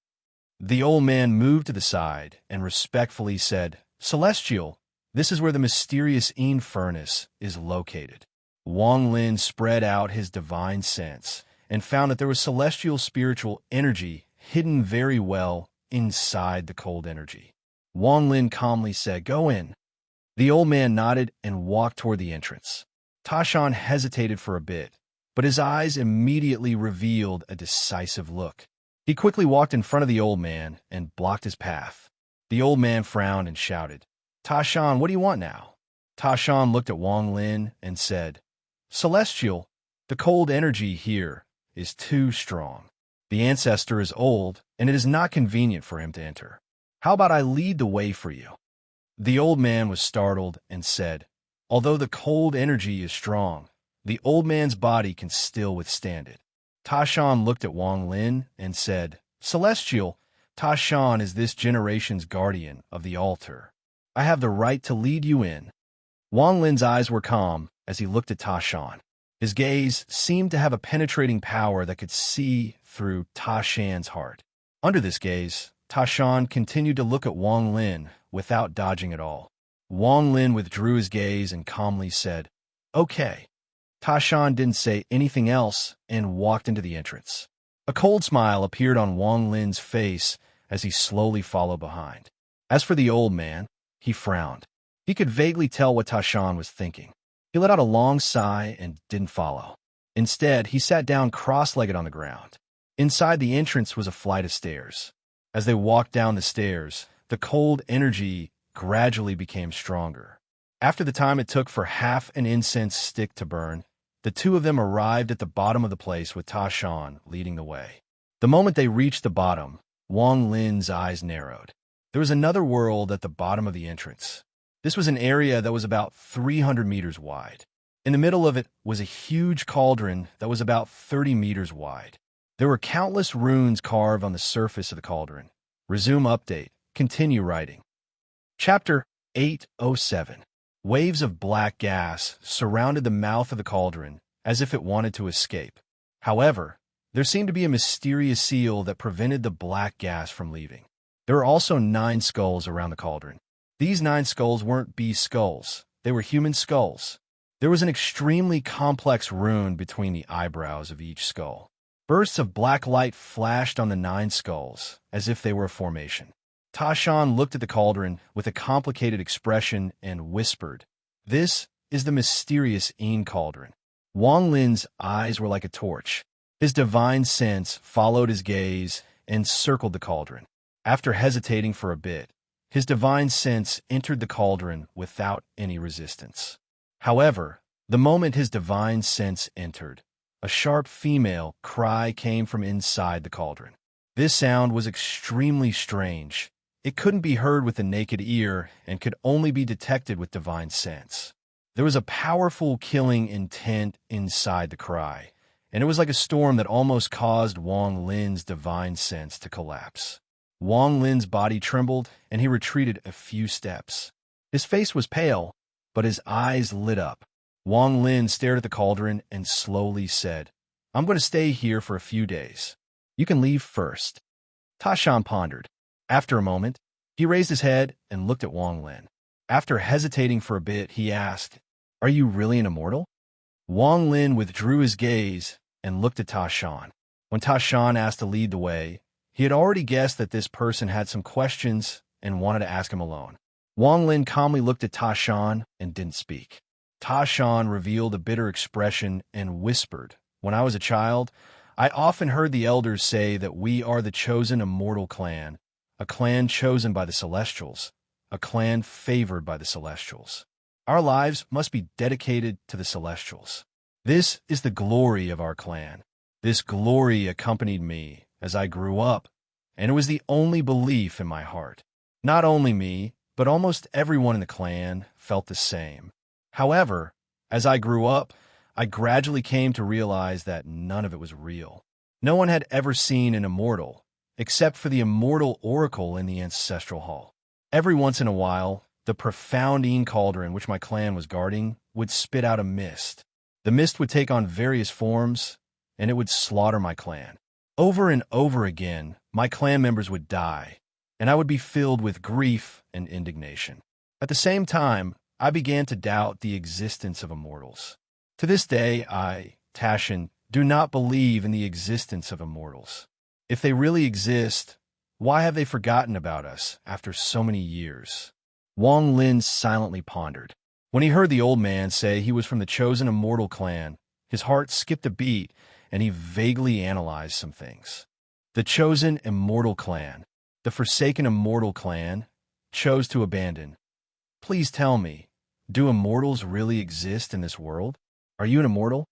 The old man moved to the side and respectfully said, "Celestial, this is where the mysterious Een furnace is located." Wang Lin spread out his divine sense and found that there was celestial spiritual energy hidden very well inside the cold energy. Wang Lin calmly said, "Go in." The old man nodded and walked toward the entrance. Ta Shan hesitated for a bit, but his eyes immediately revealed a decisive look. He quickly walked in front of the old man and blocked his path. The old man frowned and shouted, "Ta Shan, what do you want now?" Ta Shan looked at Wang Lin and said, "Celestial, the cold energy here is too strong. The ancestor is old, and it is not convenient for him to enter. How about I lead the way for you?" The old man was startled and said, "Although the cold energy is strong, the old man's body can still withstand it." Ta Shan looked at Wang Lin and said, "Celestial, Ta Shan is this generation's guardian of the altar. I have the right to lead you in." Wang Lin's eyes were calm as he looked at Ta Shan. His gaze seemed to have a penetrating power that could see through Ta Shan's heart. Under this gaze, Ta Shan continued to look at Wang Lin without dodging at all. Wang Lin withdrew his gaze and calmly said, "Okay." Ta Shan didn't say anything else and walked into the entrance. A cold smile appeared on Wang Lin's face as he slowly followed behind. As for the old man, he frowned. He could vaguely tell what Ta Shan was thinking. He let out a long sigh and didn't follow. Instead, he sat down cross-legged on the ground. Inside the entrance was a flight of stairs. As they walked down the stairs, the cold energy gradually became stronger. After the time it took for half an incense stick to burn, the two of them arrived at the bottom of the place with Ta Shan leading the way. The moment they reached the bottom, Wang Lin's eyes narrowed. There was another world at the bottom of the entrance. This was an area that was about 300 meters wide. In the middle of it was a huge cauldron that was about 30 meters wide. There were countless runes carved on the surface of the cauldron. Resume update. Continue writing. Chapter 807. Waves of black gas surrounded the mouth of the cauldron as if it wanted to escape. However, there seemed to be a mysterious seal that prevented the black gas from leaving. There were also 9 skulls around the cauldron. These 9 skulls weren't beast skulls. They were human skulls. There was an extremely complex rune between the eyebrows of each skull. Bursts of black light flashed on the 9 skulls, as if they were a formation. Ta Shan looked at the cauldron with a complicated expression and whispered, "This is the mysterious Yin cauldron." Wang Lin's eyes were like a torch. His divine sense followed his gaze and circled the cauldron. After hesitating for a bit, his divine sense entered the cauldron without any resistance. However, the moment his divine sense entered, a sharp female cry came from inside the cauldron. This sound was extremely strange. It couldn't be heard with the naked ear and could only be detected with divine sense. There was a powerful killing intent inside the cry, and it was like a storm that almost caused Wang Lin's divine sense to collapse. Wang Lin's body trembled, and he retreated a few steps. His face was pale, but his eyes lit up. Wang Lin stared at the cauldron and slowly said, "I'm going to stay here for a few days. You can leave first." Ta Shan pondered. After a moment, he raised his head and looked at Wang Lin. After hesitating for a bit, he asked, "Are you really an immortal?" Wang Lin withdrew his gaze and looked at Ta Shan. When Ta Shan asked to lead the way, he had already guessed that this person had some questions and wanted to ask him alone. Wang Lin calmly looked at Ta Shan and didn't speak. Ta Shan revealed a bitter expression and whispered, "When I was a child, I often heard the elders say that we are the chosen immortal clan, a clan chosen by the Celestials, a clan favored by the Celestials. Our lives must be dedicated to the Celestials. This is the glory of our clan. This glory accompanied me as I grew up, and it was the only belief in my heart. Not only me, but almost everyone in the clan felt the same. However, as I grew up, I gradually came to realize that none of it was real. No one had ever seen an immortal, except for the immortal oracle in the ancestral hall. Every once in a while, the profound Yin cauldron which my clan was guarding would spit out a mist. The mist would take on various forms, and it would slaughter my clan. Over and over again, my clan members would die, and I would be filled with grief and indignation. At the same time, I began to doubt the existence of immortals. To this day, I, Tashin, do not believe in the existence of immortals. If they really exist, why have they forgotten about us after so many years?" Wang Lin silently pondered. When he heard the old man say he was from the chosen immortal clan, his heart skipped a beat, and he vaguely analyzed some things. The chosen immortal clan, the forsaken immortal clan, chose to abandon. Please tell me, do immortals really exist in this world? Are you an immortal?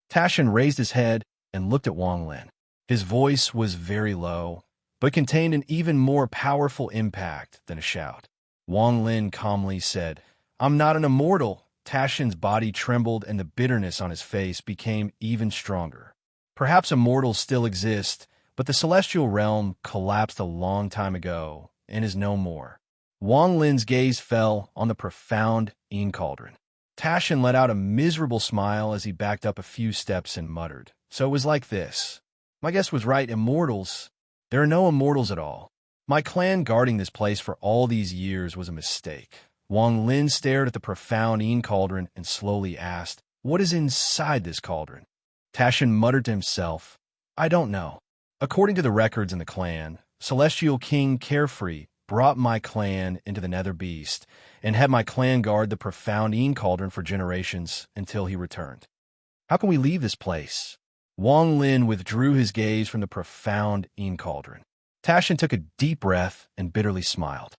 Tashin raised his head and looked at Wang Lin. His voice was very low, but contained an even more powerful impact than a shout. Wang Lin calmly said, "I'm not an immortal." Tashin's body trembled and the bitterness on his face became even stronger. Perhaps immortals still exist, but the celestial realm collapsed a long time ago and is no more. Wang Lin's gaze fell on the profound Yin cauldron. Tashin let out a miserable smile as he backed up a few steps and muttered, "So it was like this. My guess was right, immortals. There are no immortals at all. My clan guarding this place for all these years was a mistake." Wang Lin stared at the profound cauldron and slowly asked, "What is inside this cauldron?" Tashin muttered to himself, "I don't know. According to the records in the clan, Celestial King Carefree brought my clan into the Nether Beast and had my clan guard the profound cauldron for generations until he returned. How can we leave this place?" Wang Lin withdrew his gaze from the profound cauldron. Tashin took a deep breath and bitterly smiled.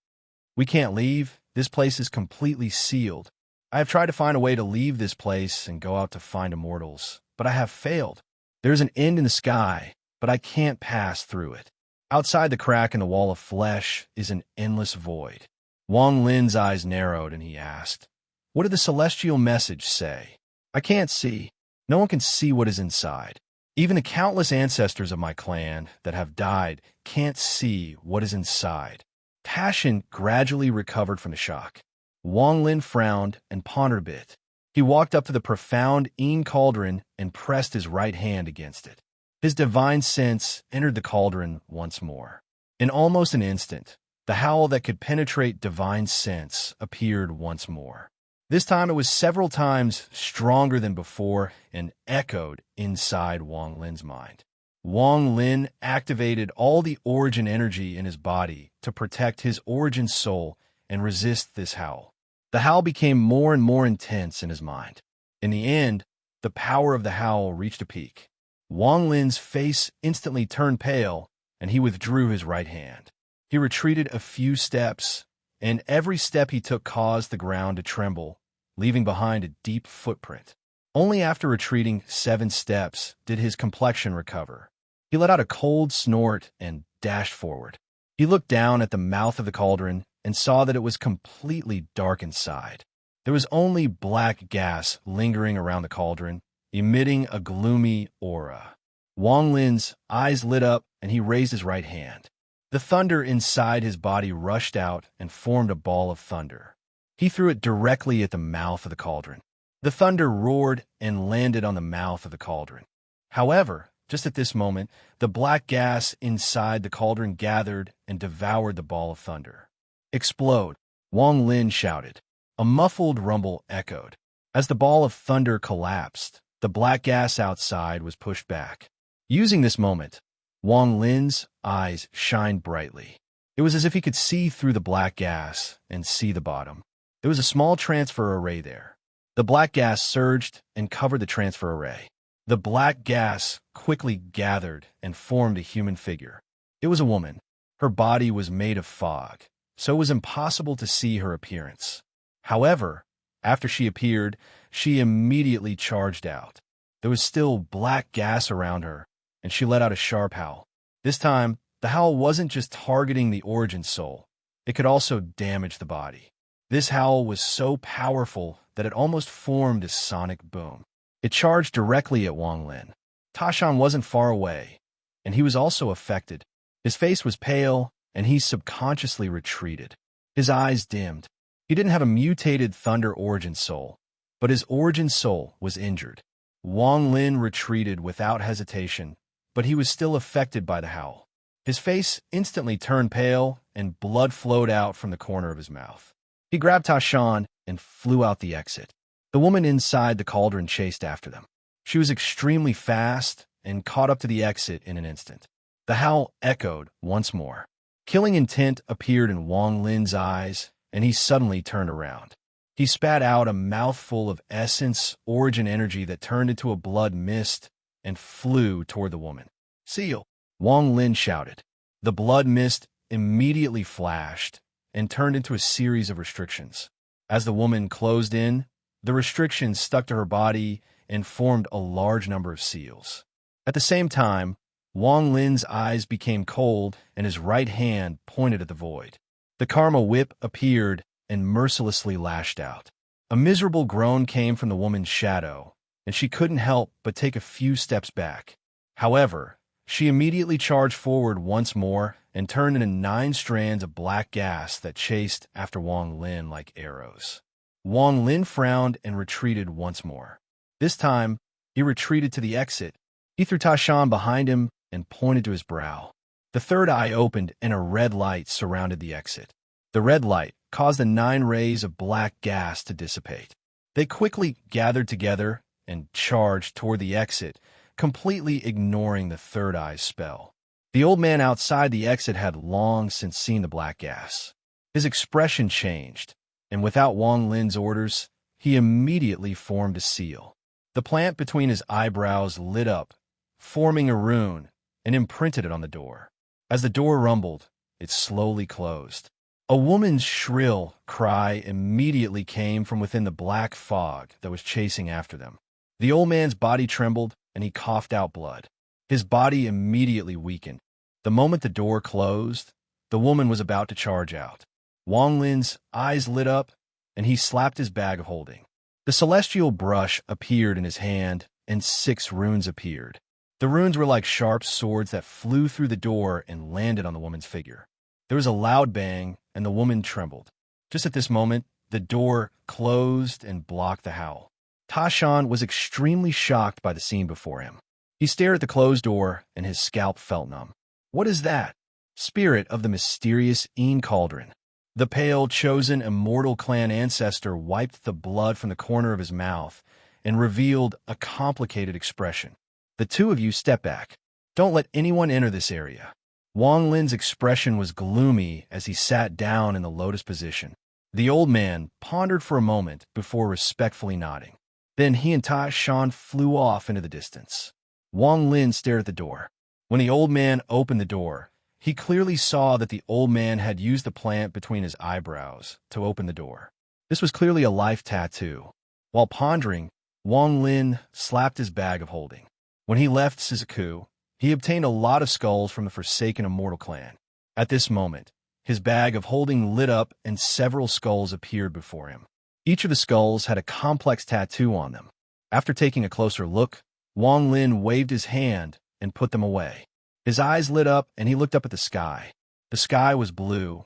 "We can't leave. This place is completely sealed. I have tried to find a way to leave this place and go out to find immortals, but I have failed. There is an end in the sky, but I can't pass through it. Outside the crack in the wall of flesh is an endless void." Wang Lin's eyes narrowed and he asked, "What did the celestial message say?" "I can't see. No one can see what is inside. Even the countless ancestors of my clan that have died can't see what is inside." Tashin gradually recovered from the shock. Wang Lin frowned and pondered a bit. He walked up to the profound cauldron and pressed his right hand against it. His divine sense entered the cauldron once more. In almost an instant, the howl that could penetrate divine sense appeared once more. This time it was several times stronger than before and echoed inside Wang Lin's mind. Wang Lin activated all the origin energy in his body to protect his origin soul and resist this howl. The howl became more and more intense in his mind. In the end, the power of the howl reached a peak. Wang Lin's face instantly turned pale, and he withdrew his right hand. He retreated a few steps, and every step he took caused the ground to tremble, leaving behind a deep footprint. Only after retreating 7 steps did his complexion recover. He let out a cold snort and dashed forward. He looked down at the mouth of the cauldron and saw that it was completely dark inside. There was only black gas lingering around the cauldron, emitting a gloomy aura. Wang Lin's eyes lit up and he raised his right hand. The thunder inside his body rushed out and formed a ball of thunder. He threw it directly at the mouth of the cauldron. The thunder roared and landed on the mouth of the cauldron. However, just at this moment, the black gas inside the cauldron gathered and devoured the ball of thunder. "Explode!" Wang Lin shouted. A muffled rumble echoed. As the ball of thunder collapsed, the black gas outside was pushed back. Using this moment, Wang Lin's eyes shined brightly. It was as if he could see through the black gas and see the bottom. There was a small transfer array there. The black gas surged and covered the transfer array. The black gas quickly gathered and formed a human figure. It was a woman. Her body was made of fog, so it was impossible to see her appearance. However, after she appeared, she immediately charged out. There was still black gas around her, and she let out a sharp howl. This time, the howl wasn't just targeting the origin soul. It could also damage the body. This howl was so powerful that it almost formed a sonic boom. It charged directly at Wang Lin. Tashan wasn't far away, and he was also affected. His face was pale, and he subconsciously retreated. His eyes dimmed. He didn't have a mutated thunder origin soul, but his origin soul was injured. Wang Lin retreated without hesitation, but he was still affected by the howl. His face instantly turned pale, and blood flowed out from the corner of his mouth. He grabbed Tashan and flew out the exit. The woman inside the cauldron chased after them. She was extremely fast and caught up to the exit in an instant. The howl echoed once more. Killing intent appeared in Wang Lin's eyes, and he suddenly turned around. He spat out a mouthful of essence, origin energy that turned into a blood mist and flew toward the woman. "Seal!" Wang Lin shouted. The blood mist immediately flashed and turned into a series of restrictions. As the woman closed in, the restrictions stuck to her body and formed a large number of seals. At the same time, Wang Lin's eyes became cold and his right hand pointed at the void. The karma whip appeared and mercilessly lashed out. A miserable groan came from the woman's shadow, and she couldn't help but take a few steps back. However, she immediately charged forward once more and turned into 9 strands of black gas that chased after Wang Lin like arrows. Wang Lin frowned and retreated once more. This time, he retreated to the exit. He threw Ta Shan behind him and pointed to his brow. The third eye opened and a red light surrounded the exit. The red light caused the 9 rays of black gas to dissipate. They quickly gathered together and charged toward the exit, completely ignoring the third eye's spell. The old man outside the exit had long since seen the black gas. His expression changed, and without Wang Lin's orders, he immediately formed a seal. The plant between his eyebrows lit up, forming a rune, and imprinted it on the door. As the door rumbled, it slowly closed. A woman's shrill cry immediately came from within the black fog that was chasing after them. The old man's body trembled, and he coughed out blood. His body immediately weakened. The moment the door closed, the woman was about to charge out. Wang Lin's eyes lit up, and he slapped his bag of holding. The celestial brush appeared in his hand, and 6 runes appeared. The runes were like sharp swords that flew through the door and landed on the woman's figure. There was a loud bang, and the woman trembled. Just at this moment, the door closed and blocked the howl. Ta Shan was extremely shocked by the scene before him. He stared at the closed door, and his scalp felt numb. What is that? Spirit of the mysterious Een Cauldron. The pale, chosen, immortal clan ancestor wiped the blood from the corner of his mouth and revealed a complicated expression. The 2 of you step back. Don't let anyone enter this area. Wang Lin's expression was gloomy as he sat down in the lotus position. The old man pondered for a moment before respectfully nodding. Then he and Ta Shan flew off into the distance. Wang Lin stared at the door. When the old man opened the door, he clearly saw that the old man had used the plant between his eyebrows to open the door. This was clearly a life tattoo. While pondering, Wang Lin slapped his bag of holding. When he left Shizuku, he obtained a lot of skulls from the Forsaken Immortal Clan. At this moment, his bag of holding lit up and several skulls appeared before him. Each of the skulls had a complex tattoo on them. After taking a closer look, Wang Lin waved his hand and put them away. His eyes lit up and he looked up at the sky. The sky was blue,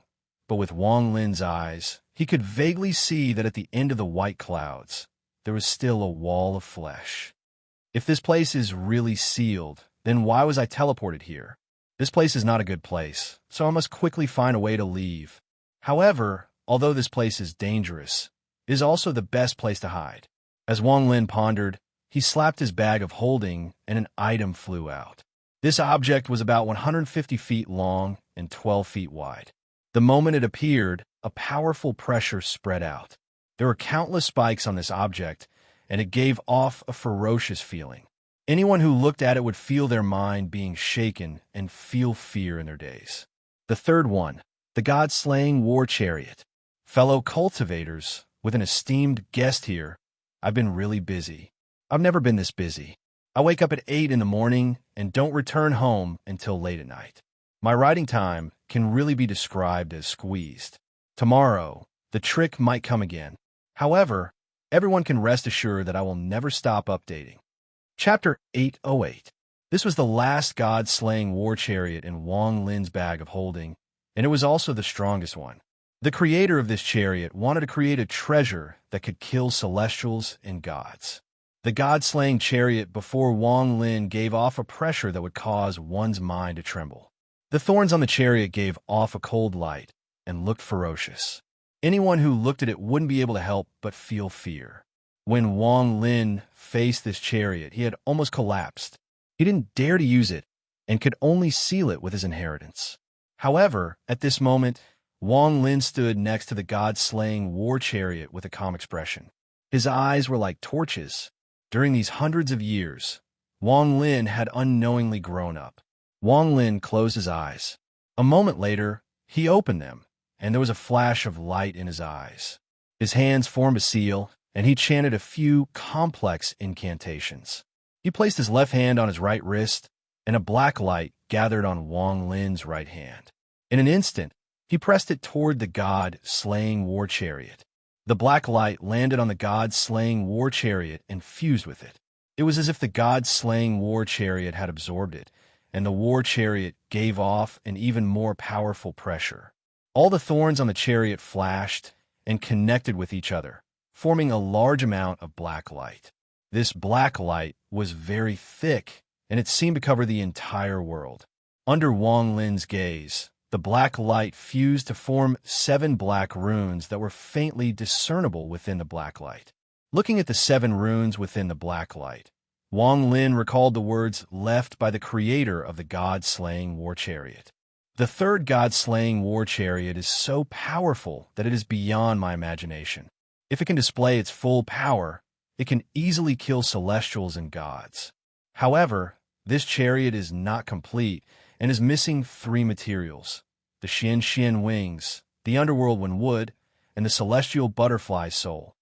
but with Wang Lin's eyes, he could vaguely see that at the end of the white clouds, there was still a wall of flesh. If this place is really sealed, then why was I teleported here? This place is not a good place, so I must quickly find a way to leave. However, although this place is dangerous, it is also the best place to hide. As Wang Lin pondered, he slapped his bag of holding and an item flew out. This object was about 150 feet long and 12 feet wide. The moment it appeared, a powerful pressure spread out. There were countless spikes on this object, and it gave off a ferocious feeling. Anyone who looked at it would feel their mind being shaken and feel fear in their days. The third one, the God-slaying war chariot. Fellow cultivators, with an esteemed guest here, I've been really busy. I've never been this busy. I wake up at 8 in the morning and don't return home until late at night. My writing time can really be described as squeezed. Tomorrow, the trick might come again. However, everyone can rest assured that I will never stop updating. Chapter 808. This was the last God-slaying war chariot in Wang Lin's bag of holding, and it was also the strongest one. The creator of this chariot wanted to create a treasure that could kill celestials and gods. The God-slaying chariot before Wang Lin gave off a pressure that would cause one's mind to tremble. The thorns on the chariot gave off a cold light and looked ferocious. Anyone who looked at it wouldn't be able to help but feel fear. When Wang Lin faced this chariot, he had almost collapsed. He didn't dare to use it and could only seal it with his inheritance. However, at this moment, Wang Lin stood next to the God-slaying war chariot with a calm expression. His eyes were like torches. During these hundreds of years, Wang Lin had unknowingly grown up. Wang Lin closed his eyes. A moment later, he opened them, and there was a flash of light in his eyes. His hands formed a seal, and he chanted a few complex incantations. He placed his left hand on his right wrist, and a black light gathered on Wang Lin's right hand. In an instant, he pressed it toward the God-slaying war chariot. The black light landed on the God-slaying war chariot and fused with it. It was as if the God-slaying war chariot had absorbed it, and the war chariot gave off an even more powerful pressure. All the thorns on the chariot flashed and connected with each other, forming a large amount of black light. This black light was very thick, and it seemed to cover the entire world. Under Wang Lin's gaze, the black light fused to form 7 black runes that were faintly discernible within the black light. Looking at the 7 runes within the black light, Wang Lin recalled the words left by the creator of the god-slaying war chariot. The third god-slaying war chariot is so powerful that it is beyond my imagination. If it can display its full power, it can easily kill celestials and gods. However, this chariot is not complete and is missing 3 materials: the Xian wings, the underworld wood, and the celestial butterfly soul.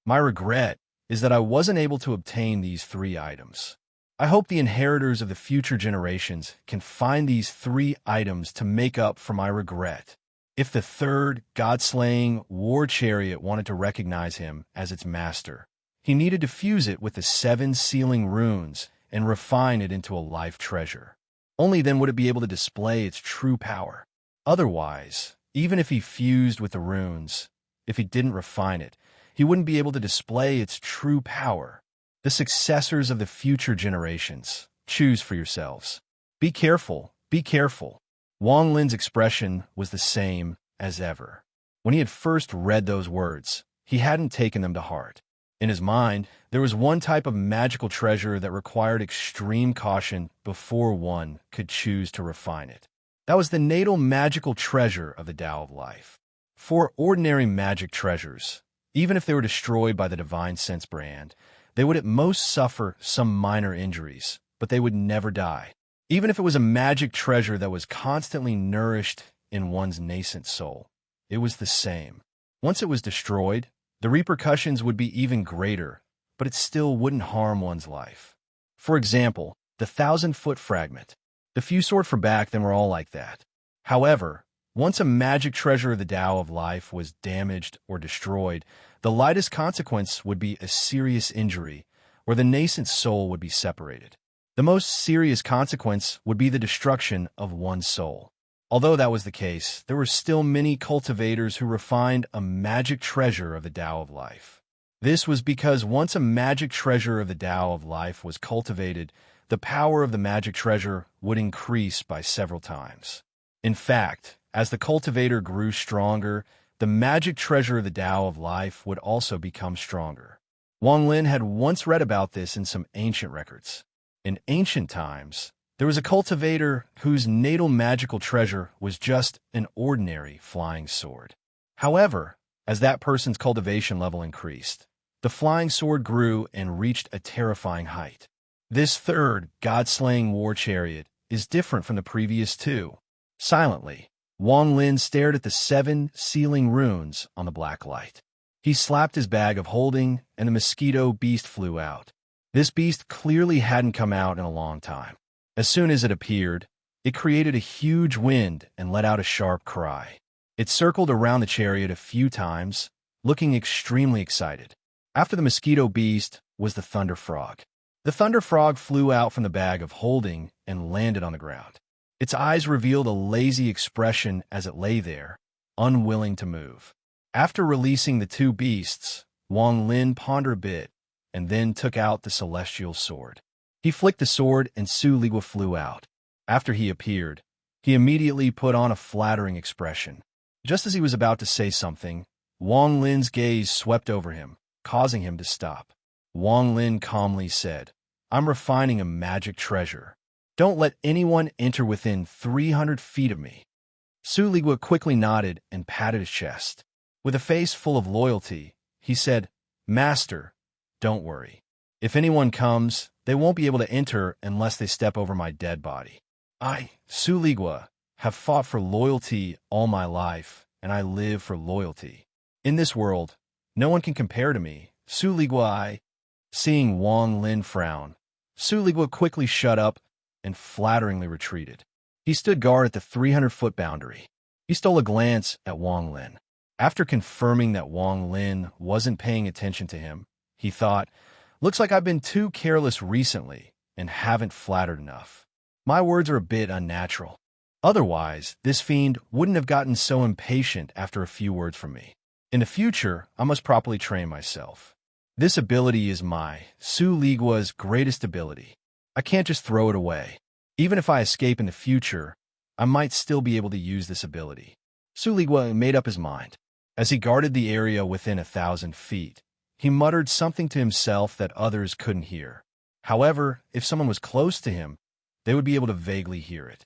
My regret is that I wasn't able to obtain these 3 items. I hope the inheritors of the future generations can find these 3 items to make up for my regret. If the third god-slaying war chariot wanted to recognize him as its master, he needed to fuse it with the 7 sealing runes and refine it into a life treasure. Only then would it be able to display its true power. Otherwise, even if he fused with the runes, if he didn't refine it, he wouldn't be able to display its true power. The successors of the future generations, choose for yourselves. Be careful, be careful. Wang Lin's expression was the same as ever. When he had first read those words, he hadn't taken them to heart. In his mind, there was one type of magical treasure that required extreme caution before one could choose to refine it. That was the natal magical treasure of the Tao of Life. 4 ordinary magic treasures, even if they were destroyed by the Divine Sense brand, they would at most suffer some minor injuries, but they would never die. Even if it was a magic treasure that was constantly nourished in one's nascent soul, it was the same. Once it was destroyed, the repercussions would be even greater, but it still wouldn't harm one's life. For example, the 1,000-foot fragment. The few sort for back then were all like that. However, once a magic treasure of the Tao of Life was damaged or destroyed, the lightest consequence would be a serious injury, or the nascent soul would be separated. The most serious consequence would be the destruction of one's soul. Although that was the case, there were still many cultivators who refined a magic treasure of the Tao of Life. This was because once a magic treasure of the Tao of Life was cultivated, the power of the magic treasure would increase by several times. In fact, as the cultivator grew stronger, the magic treasure of the Tao of Life would also become stronger. Wang Lin had once read about this in some ancient records. In ancient times, there was a cultivator whose natal magical treasure was just an ordinary flying sword. However, as that person's cultivation level increased, the flying sword grew and reached a terrifying height. This third god-slaying war chariot is different from the previous 2. Silently, Wang Lin stared at the 7 sealing runes on the black light. He slapped his bag of holding, and the mosquito beast flew out. This beast clearly hadn't come out in a long time. As soon as it appeared, it created a huge wind and let out a sharp cry. It circled around the chariot a few times, looking extremely excited. After the mosquito beast was the thunder frog. The thunder frog flew out from the bag of holding and landed on the ground. Its eyes revealed a lazy expression as it lay there, unwilling to move. After releasing the 2 beasts, Wang Lin pondered a bit and then took out the celestial sword. He flicked the sword and Su Ligua flew out. After he appeared, he immediately put on a flattering expression. Just as he was about to say something, Wang Lin's gaze swept over him, causing him to stop. Wang Lin calmly said, "I'm refining a magic treasure. Don't let anyone enter within 300 feet of me." Su Ligua quickly nodded and patted his chest. With a face full of loyalty, he said, "Master, don't worry. If anyone comes, they won't be able to enter unless they step over my dead body. I, Su Ligua, have fought for loyalty all my life, and I live for loyalty. In this world, no one can compare to me. Su Ligua." Seeing Wang Lin frown, Su Ligua quickly shut up and flatteringly retreated. He stood guard at the 300-foot boundary. He stole a glance at Wang Lin. After confirming that Wang Lin wasn't paying attention to him, he thought, "Looks like I've been too careless recently and haven't flattered enough. My words are a bit unnatural. Otherwise, this fiend wouldn't have gotten so impatient after a few words from me." In the future, I must properly train myself. This ability is my Su Ligua's greatest ability. I can't just throw it away. Even if I escape in the future, I might still be able to use this ability. Su Ligua made up his mind. As he guarded the area within 1,000 feet, he muttered something to himself that others couldn't hear. However, if someone was close to him, they would be able to vaguely hear it.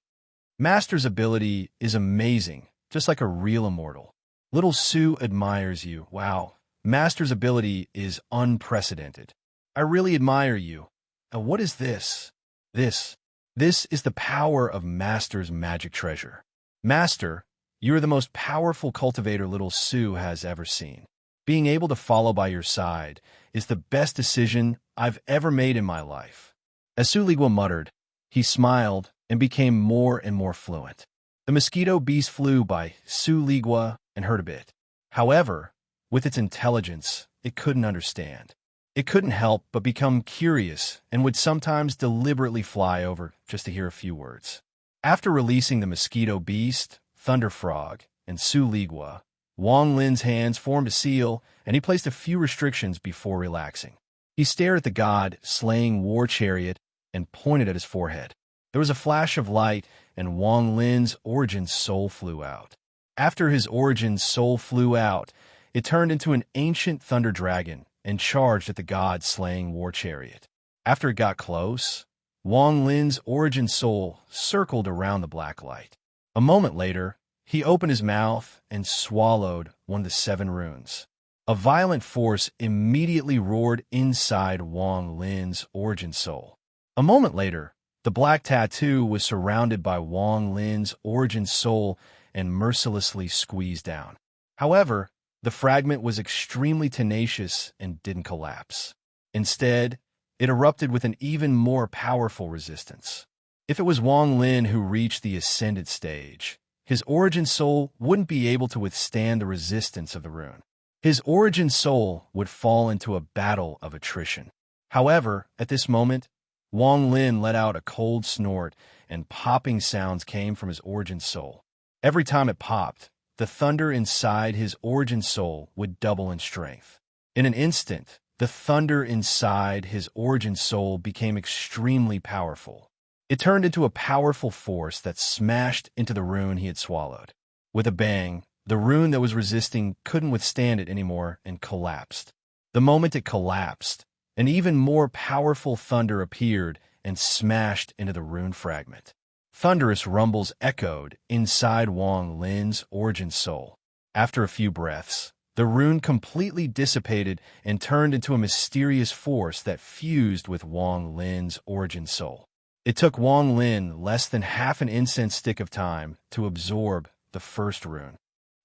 Master's ability is amazing, just like a real immortal. Little Su admires you. Wow, Master's ability is unprecedented. I really admire you. What is this? This is the power of Master's magic treasure. Master, you are the most powerful cultivator little Su has ever seen. Being able to follow by your side is the best decision I've ever made in my life. As Su Ligua muttered, he smiled and became more and more fluent. The mosquito beast flew by Su Ligua and heard a bit. However, with its intelligence, it couldn't understand. It couldn't help but become curious and would sometimes deliberately fly over just to hear a few words. After releasing the mosquito beast, Thunder Frog, and Su Ligua, Wang Lin's hands formed a seal, and he placed a few restrictions before relaxing. He stared at the god-slaying war chariot and pointed at his forehead. There was a flash of light, and Wang Lin's origin soul flew out. After his origin soul flew out, it turned into an ancient thunder dragon and charged at the god-slaying war chariot. After it got close, Wang Lin's origin soul circled around the black light. A moment later, he opened his mouth and swallowed one of the 7 runes. A violent force immediately roared inside Wang Lin's origin soul. A moment later, the black tattoo was surrounded by Wang Lin's origin soul and mercilessly squeezed down. However, the fragment was extremely tenacious and didn't collapse. Instead, it erupted with an even more powerful resistance. If it was Wang Lin who reached the ascended stage, his origin soul wouldn't be able to withstand the resistance of the rune. His origin soul would fall into a battle of attrition. However, at this moment, Wang Lin let out a cold snort, and popping sounds came from his origin soul. Every time it popped, the thunder inside his origin soul would double in strength. In an instant, the thunder inside his origin soul became extremely powerful. It turned into a powerful force that smashed into the rune he had swallowed. With a bang, the rune that was resisting couldn't withstand it anymore and collapsed. The moment it collapsed, an even more powerful thunder appeared and smashed into the rune fragment. Thunderous rumbles echoed inside Wang Lin's origin soul. After a few breaths, the rune completely dissipated and turned into a mysterious force that fused with Wang Lin's origin soul. It took Wang Lin less than half an incense stick of time to absorb the first rune.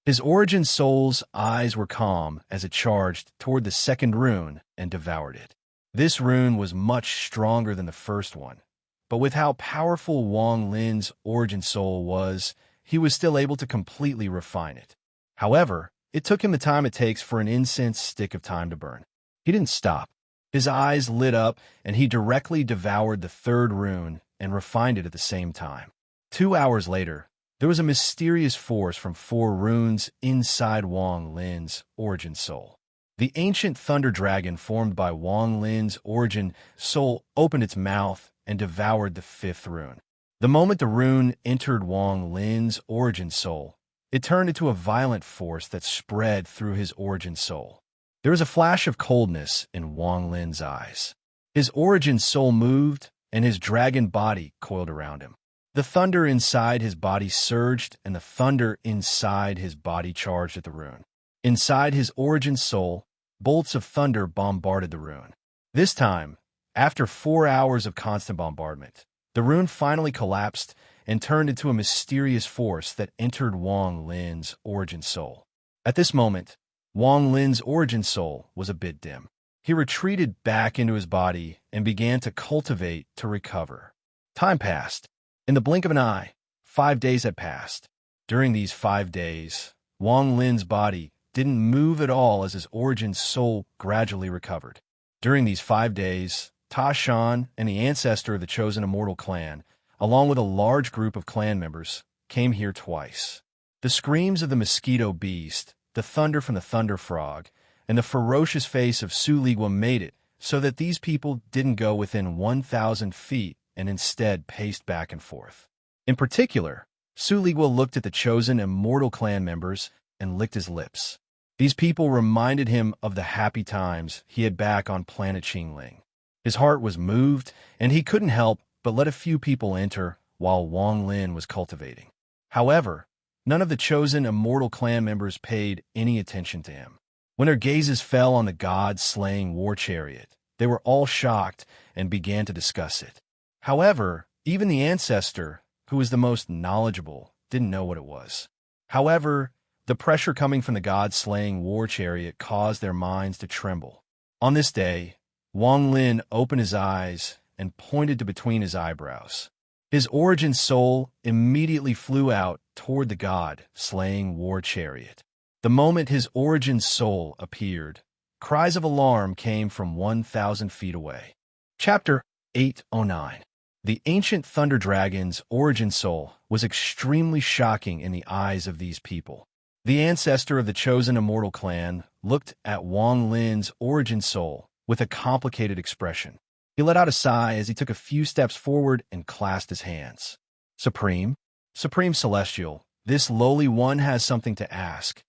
His origin soul's eyes were calm as it charged toward the second rune and devoured it. This rune was much stronger than the first one, but with how powerful Wang Lin's origin soul was, he was still able to completely refine it. However, it took him the time it takes for an incense stick of time to burn. He didn't stop. His eyes lit up, and he directly devoured the third rune and refined it at the same time. 2 hours later, there was a mysterious force from 4 runes inside Wang Lin's origin soul. The ancient thunder dragon formed by Wang Lin's origin soul opened its mouth and devoured the 5th rune. The moment the rune entered Wang Lin's origin soul, it turned into a violent force that spread through his origin soul. There was a flash of coldness in Wang Lin's eyes. His origin soul moved, and his dragon body coiled around him. The thunder inside his body surged, and the thunder inside his body charged at the rune. Inside his origin soul, bolts of thunder bombarded the rune. This time, after 4 hours of constant bombardment, the rune finally collapsed and turned into a mysterious force that entered Wang Lin's origin soul. At this moment, Wang Lin's origin soul was a bit dim. He retreated back into his body and began to cultivate to recover. Time passed. In the blink of an eye, 5 days had passed. During these 5 days, Wang Lin's body didn't move at all as his origin soul gradually recovered. During these 5 days, Ta Shan and the ancestor of the chosen immortal clan, along with a large group of clan members, came here twice. The screams of the mosquito beast the thunder from the thunder frog, and the ferocious face of Suligwa made it so that these people didn't go within 1,000 feet and instead paced back and forth. In particular, Suligwa looked at the chosen immortal clan members and licked his lips. These people reminded him of the happy times he had back on planet Qingling. His heart was moved, and he couldn't help but let a few people enter while Wang Lin was cultivating. However, none of the chosen immortal clan members paid any attention to him. When their gazes fell on the god-slaying war chariot, they were all shocked and began to discuss it. However, even the ancestor, who was the most knowledgeable, didn't know what it was. However, the pressure coming from the god-slaying war chariot caused their minds to tremble. On this day, Wang Lin opened his eyes and pointed to between his eyebrows. His origin soul immediately flew out toward the god-slaying war chariot. The moment his origin soul appeared, cries of alarm came from 1,000 feet away. Chapter 809. The ancient thunder dragon's origin soul was extremely shocking in the eyes of these people. The ancestor of the chosen immortal clan looked at Wang Lin's origin soul with a complicated expression. He let out a sigh as he took a few steps forward and clasped his hands. Supreme Celestial, this lowly one has something to ask.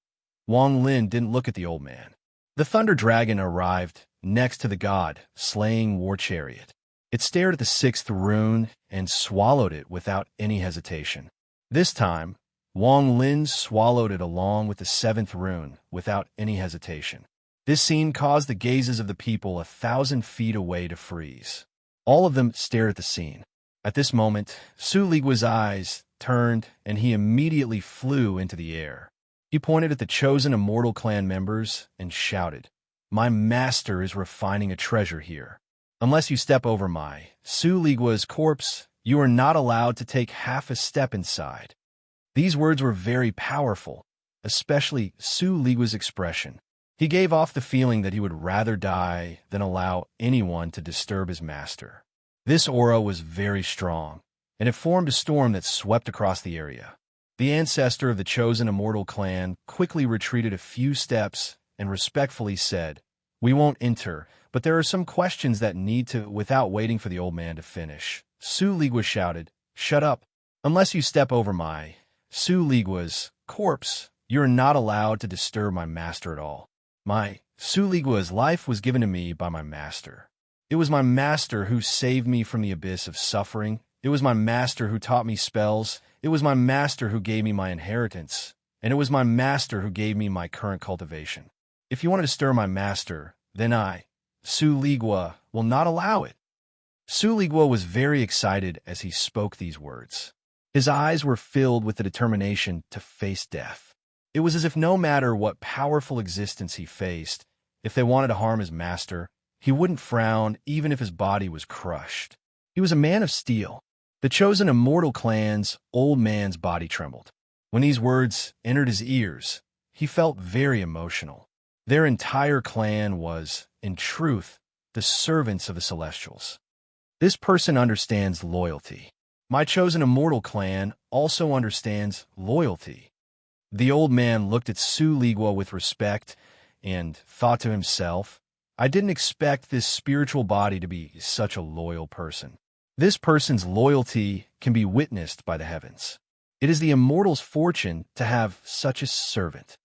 Wang Lin didn't look at the old man. The thunder dragon arrived next to the god-slaying war chariot. It stared at the 6th rune and swallowed it without any hesitation. This time, Wang Lin swallowed it along with the 7th rune without any hesitation. This scene caused the gazes of the people 1,000 feet away to freeze. All of them stared at the scene. At this moment, Suligwa's eyes turned and he immediately flew into the air. He pointed at the chosen immortal clan members and shouted, "My master is refining a treasure here. Unless you step over my Suligwa's corpse, you are not allowed to take half a step inside." These words were very powerful, especially Suligwa's expression. He gave off the feeling that he would rather die than allow anyone to disturb his master. This aura was very strong, and it formed a storm that swept across the area. The ancestor of the chosen immortal clan quickly retreated a few steps and respectfully said, "We won't enter, but there are some questions that need to," without waiting for the old man to finish. Suligwa shouted, "Shut up. Unless you step over my Suligwa's corpse, you're not allowed to disturb my master at all. My Suligwa's life was given to me by my master. It was my master who saved me from the abyss of suffering. It was my master who taught me spells. It was my master who gave me my inheritance. And it was my master who gave me my current cultivation. If you want to disturb my master, then I, Suligwa, will not allow it." Suligwa was very excited as he spoke these words. His eyes were filled with the determination to face death. It was as if no matter what powerful existence he faced, if they wanted to harm his master, he wouldn't frown even if his body was crushed. He was a man of steel. The chosen immortal clan's old man's body trembled. When these words entered his ears, he felt very emotional. Their entire clan was, in truth, the servants of the Celestials. This person understands loyalty. My chosen immortal clan also understands loyalty. The old man looked at Suligwa with respect and thought to himself, "I didn't expect this spiritual body to be such a loyal person. This person's loyalty can be witnessed by the heavens. It is the immortal's fortune to have such a servant."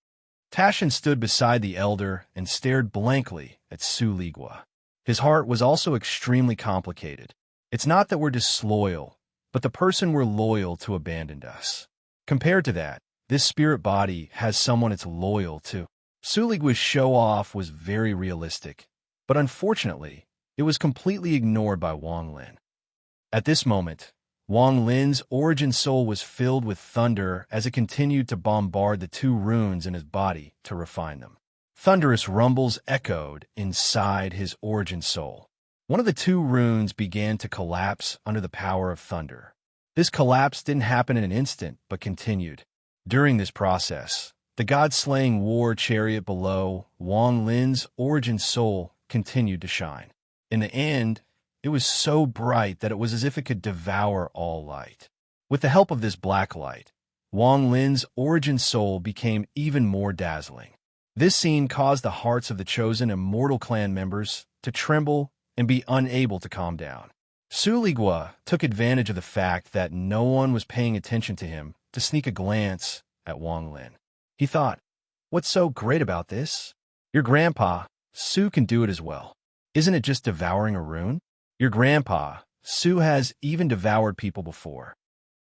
Tashin stood beside the elder and stared blankly at Suligwa. His heart was also extremely complicated. It's not that we're disloyal, but the person we're loyal to abandoned us. Compared to that, this spirit body has someone it's loyal to. Suligwa's show-off was very realistic, but unfortunately, it was completely ignored by Wang Lin. At this moment, Wang Lin's origin soul was filled with thunder as it continued to bombard the 2 runes in his body to refine them. Thunderous rumbles echoed inside his origin soul. One of the 2 runes began to collapse under the power of thunder. This collapse didn't happen in an instant, but continued. During this process, the god-slaying war chariot below Wang Lin's origin soul continued to shine. In the end, it was so bright that it was as if it could devour all light. With the help of this black light, Wang Lin's origin soul became even more dazzling. This scene caused the hearts of the chosen immortal clan members to tremble and be unable to calm down. Su Ligua took advantage of the fact that no one was paying attention to him to sneak a glance at Wang Lin. He thought, "What's so great about this? Your grandpa, Su, can do it as well. Isn't it just devouring a rune? Your grandpa, Su, has even devoured people before."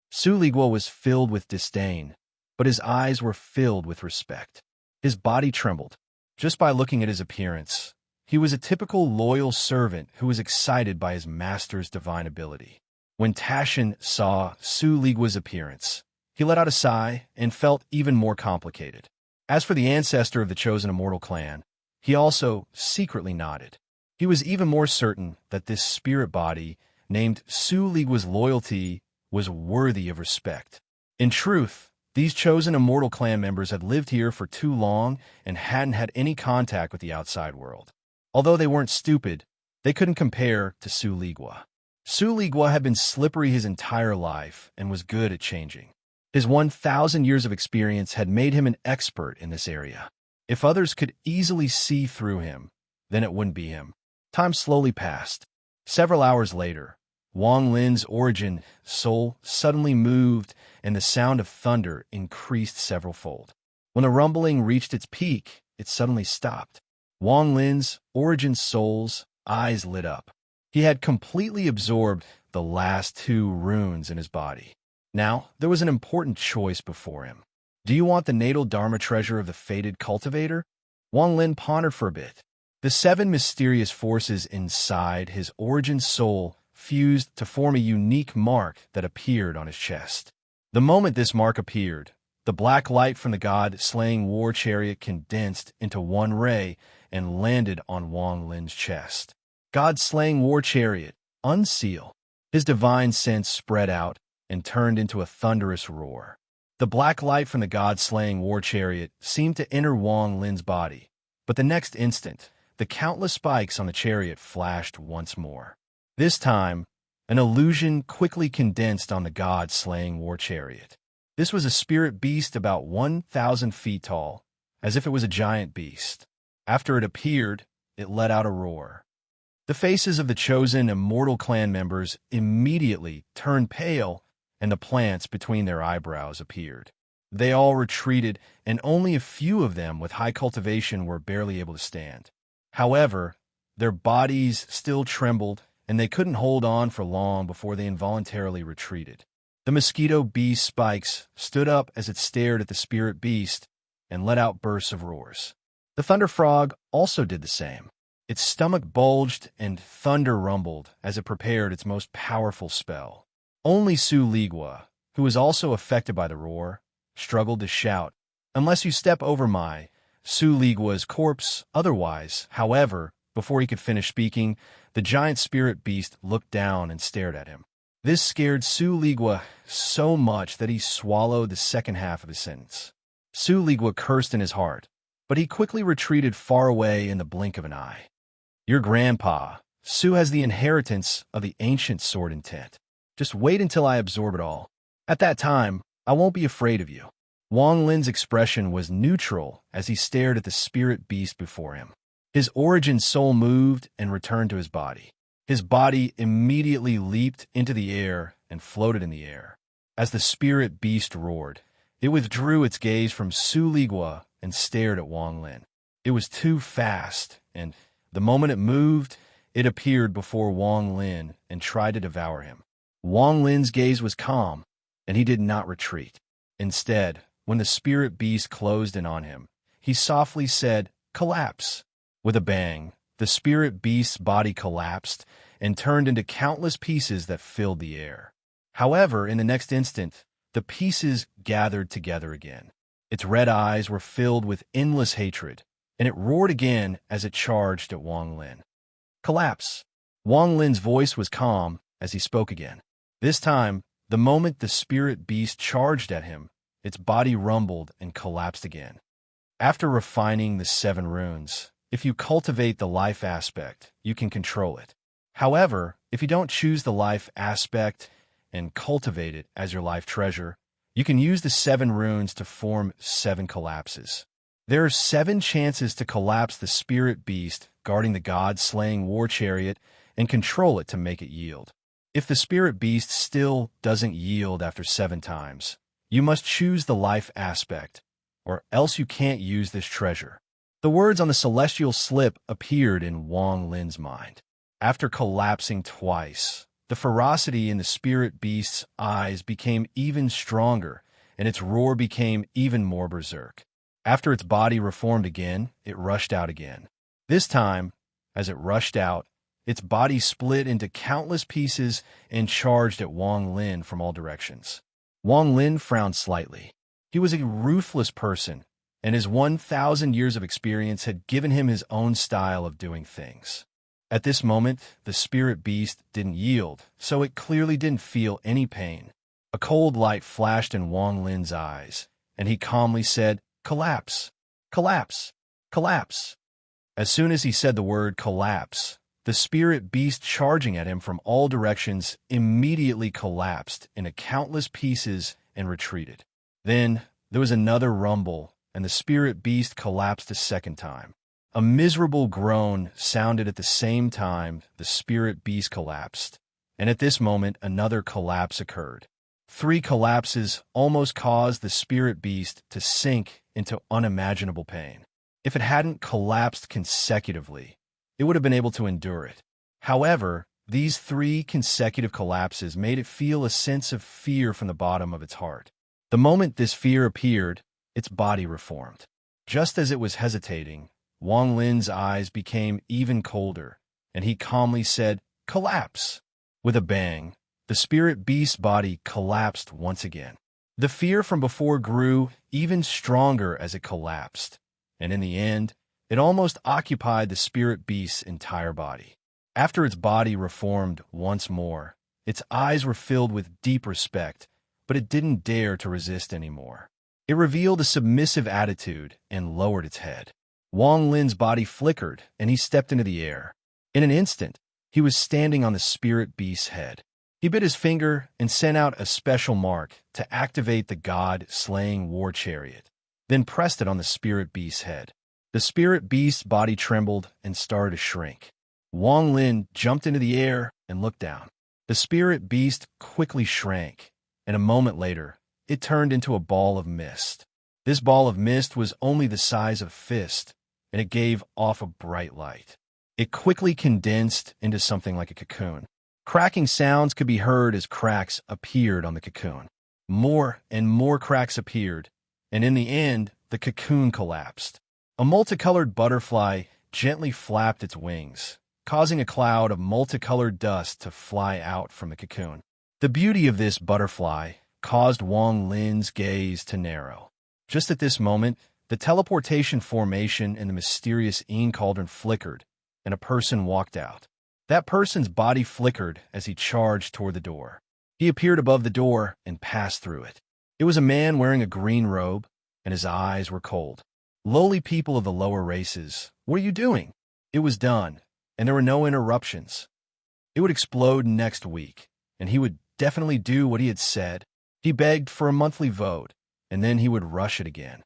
Su Ligua was filled with disdain, but his eyes were filled with respect. His body trembled. Just by looking at his appearance, he was a typical loyal servant who was excited by his master's divine ability. When Tashin saw Su Ligua's appearance, he let out a sigh and felt even more complicated. As for the ancestor of the chosen immortal clan, he also secretly nodded. He was even more certain that this spirit body, named Su Ligua's loyalty, was worthy of respect. In truth, these chosen immortal clan members had lived here for too long and hadn't had any contact with the outside world. Although they weren't stupid, they couldn't compare to Su Ligua. Su Ligua had been slippery his entire life and was good at changing. His 1,000 years of experience had made him an expert in this area. If others could easily see through him, then it wouldn't be him. Time slowly passed. Several hours later, Wang Lin's origin soul suddenly moved and the sound of thunder increased several-fold. When the rumbling reached its peak, it suddenly stopped. Wang Lin's origin soul's eyes lit up. He had completely absorbed the last 2 runes in his body. Now, there was an important choice before him. Do you want the natal Dharma treasure of the fated cultivator? Wang Lin pondered for a bit. The 7 mysterious forces inside his origin soul fused to form a unique mark that appeared on his chest. The moment this mark appeared, the black light from the god-slaying war chariot condensed into one ray and landed on Wang Lin's chest. God-slaying war chariot, unseal. His divine sense spread out and turned into a thunderous roar. The black light from the god-slaying war chariot seemed to enter Wang Lin's body, but the next instant, the countless spikes on the chariot flashed once more. This time, an illusion quickly condensed on the god-slaying war chariot. This was a spirit beast about 1,000 feet tall, as if it was a giant beast. After it appeared, it let out a roar. The faces of the chosen immortal clan members immediately turned pale, and the plants between their eyebrows appeared. They all retreated, and only a few of them with high cultivation were barely able to stand. However, their bodies still trembled, and they couldn't hold on for long before they involuntarily retreated. The mosquito beast spikes stood up as it stared at the spirit beast and let out bursts of roars. The thunder frog also did the same. Its stomach bulged and thunder rumbled as it prepared its most powerful spell. Only Su Ligua, who was also affected by the roar, struggled to shout, "Unless you step over my Su Ligua's corpse, otherwise." However, before he could finish speaking, the giant spirit beast looked down and stared at him. This scared Su Ligua so much that he swallowed the second half of his sentence. Su Ligua cursed in his heart, but he quickly retreated far away in the blink of an eye. "Your grandpa, Su, has the inheritance of the ancient sword intent. Just wait until I absorb it all. At that time, I won't be afraid of you." Wang Lin's expression was neutral as he stared at the spirit beast before him. His origin soul moved and returned to his body. His body immediately leaped into the air and floated in the air. As the spirit beast roared, it withdrew its gaze from Su Ligua and stared at Wang Lin. It was too fast, and the moment it moved, it appeared before Wang Lin and tried to devour him. Wang Lin's gaze was calm, and he did not retreat. Instead, when the spirit beast closed in on him, he softly said, "Collapse." With a bang, the spirit beast's body collapsed and turned into countless pieces that filled the air. However, in the next instant, the pieces gathered together again. Its red eyes were filled with endless hatred, and it roared again as it charged at Wang Lin. "Collapse." Wang Lin's voice was calm as he spoke again. This time, the moment the spirit beast charged at him, its body rumbled and collapsed again. After refining the 7 runes, if you cultivate the life aspect, you can control it. However, if you don't choose the life aspect and cultivate it as your life treasure, You can use the 7 runes to form 7 collapses. There are 7 chances to collapse the spirit beast guarding the god-slaying war chariot and control it to make it yield. If the spirit beast still doesn't yield after 7 times, you must choose the life aspect, or else you can't use this treasure. The words on the celestial slip appeared in Wang Lin's mind. After collapsing twice, the ferocity in the spirit beast's eyes became even stronger, and its roar became even more berserk. After its body reformed again, it rushed out again. This time, as it rushed out, its body split into countless pieces and charged at Wang Lin from all directions. Wang Lin frowned slightly. He was a ruthless person, and his 1,000 years of experience had given him his own style of doing things. At this moment, the spirit beast didn't yield, so it clearly didn't feel any pain. A cold light flashed in Wang Lin's eyes, and he calmly said, "Collapse! Collapse! Collapse!" As soon as he said the word collapse, the spirit beast charging at him from all directions immediately collapsed into countless pieces and retreated. Then there was another rumble, and the spirit beast collapsed a second time. A miserable groan sounded at the same time the spirit beast collapsed, and at this moment another collapse occurred. 3 collapses almost caused the spirit beast to sink into unimaginable pain. If it hadn't collapsed consecutively, it would have been able to endure it. However, these 3 consecutive collapses made it feel a sense of fear from the bottom of its heart. The moment this fear appeared, its body reformed. Just as it was hesitating, Wang Lin's eyes became even colder, and he calmly said, "Collapse!" With a bang, the spirit beast's body collapsed once again. The fear from before grew even stronger as it collapsed, and in the end, it almost occupied the spirit beast's entire body. After its body reformed once more, its eyes were filled with deep respect, but it didn't dare to resist anymore. It revealed a submissive attitude and lowered its head. Wang Lin's body flickered, and he stepped into the air. In an instant, he was standing on the spirit beast's head. He bit his finger and sent out a special mark to activate the god-slaying war chariot, then pressed it on the spirit beast's head. The spirit beast's body trembled and started to shrink. Wang Lin jumped into the air and looked down. The spirit beast quickly shrank, and a moment later, it turned into a ball of mist. This ball of mist was only the size of a fist, and it gave off a bright light. It quickly condensed into something like a cocoon. Cracking sounds could be heard as cracks appeared on the cocoon. More and more cracks appeared, and in the end, the cocoon collapsed. A multicolored butterfly gently flapped its wings, causing a cloud of multicolored dust to fly out from the cocoon. The beauty of this butterfly caused Wang Lin's gaze to narrow. Just at this moment, the teleportation formation in the mysterious ink cauldron flickered, and a person walked out. That person's body flickered as he charged toward the door. He appeared above the door and passed through it. It was a man wearing a green robe, and his eyes were cold. "Lowly people of the lower races, what are you doing?" It was done, and there were no interruptions. It would explode next week, and he would definitely do what he had said. He begged for a monthly vote, and then he would rush it again.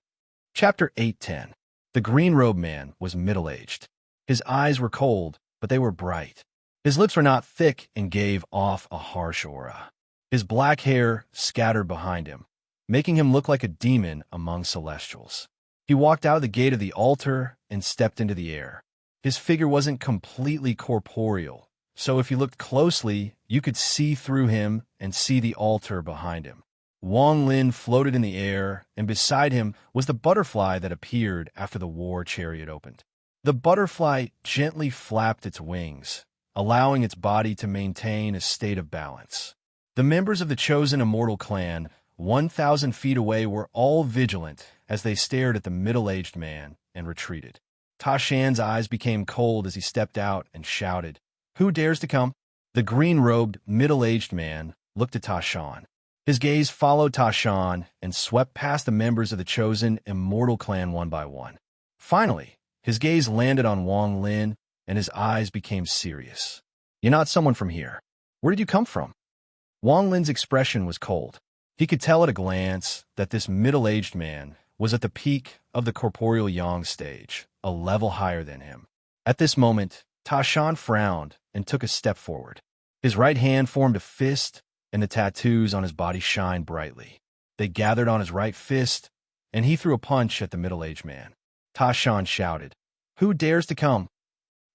Chapter 8:10. The green robe man was middle-aged. His eyes were cold, but they were bright. His lips were not thick and gave off a harsh aura. His black hair scattered behind him, making him look like a demon among celestials. He walked out of the gate of the altar and stepped into the air. His figure wasn't completely corporeal, so if you looked closely, you could see through him and see the altar behind him. Wang Lin floated in the air, and beside him was the butterfly that appeared after the war chariot opened. The butterfly gently flapped its wings, allowing its body to maintain a state of balance. The members of the chosen immortal clan, 1,000 feet away, were all vigilant as they stared at the middle-aged man and retreated. Ta Shan's eyes became cold as he stepped out and shouted, "Who dares to come?" The green-robed, middle-aged man looked at Ta Shan. His gaze followed Ta Shan and swept past the members of the chosen immortal clan one by one. Finally, his gaze landed on Wang Lin, and his eyes became serious. "You're not someone from here. Where did you come from?" Wang Lin's expression was cold. He could tell at a glance that this middle-aged man was at the peak of the corporeal yang stage, a level higher than him. At this moment, Ta Shan frowned and took a step forward. His right hand formed a fist, and the tattoos on his body shined brightly. They gathered on his right fist, and he threw a punch at the middle-aged man. Ta Shan shouted, "Who dares to come?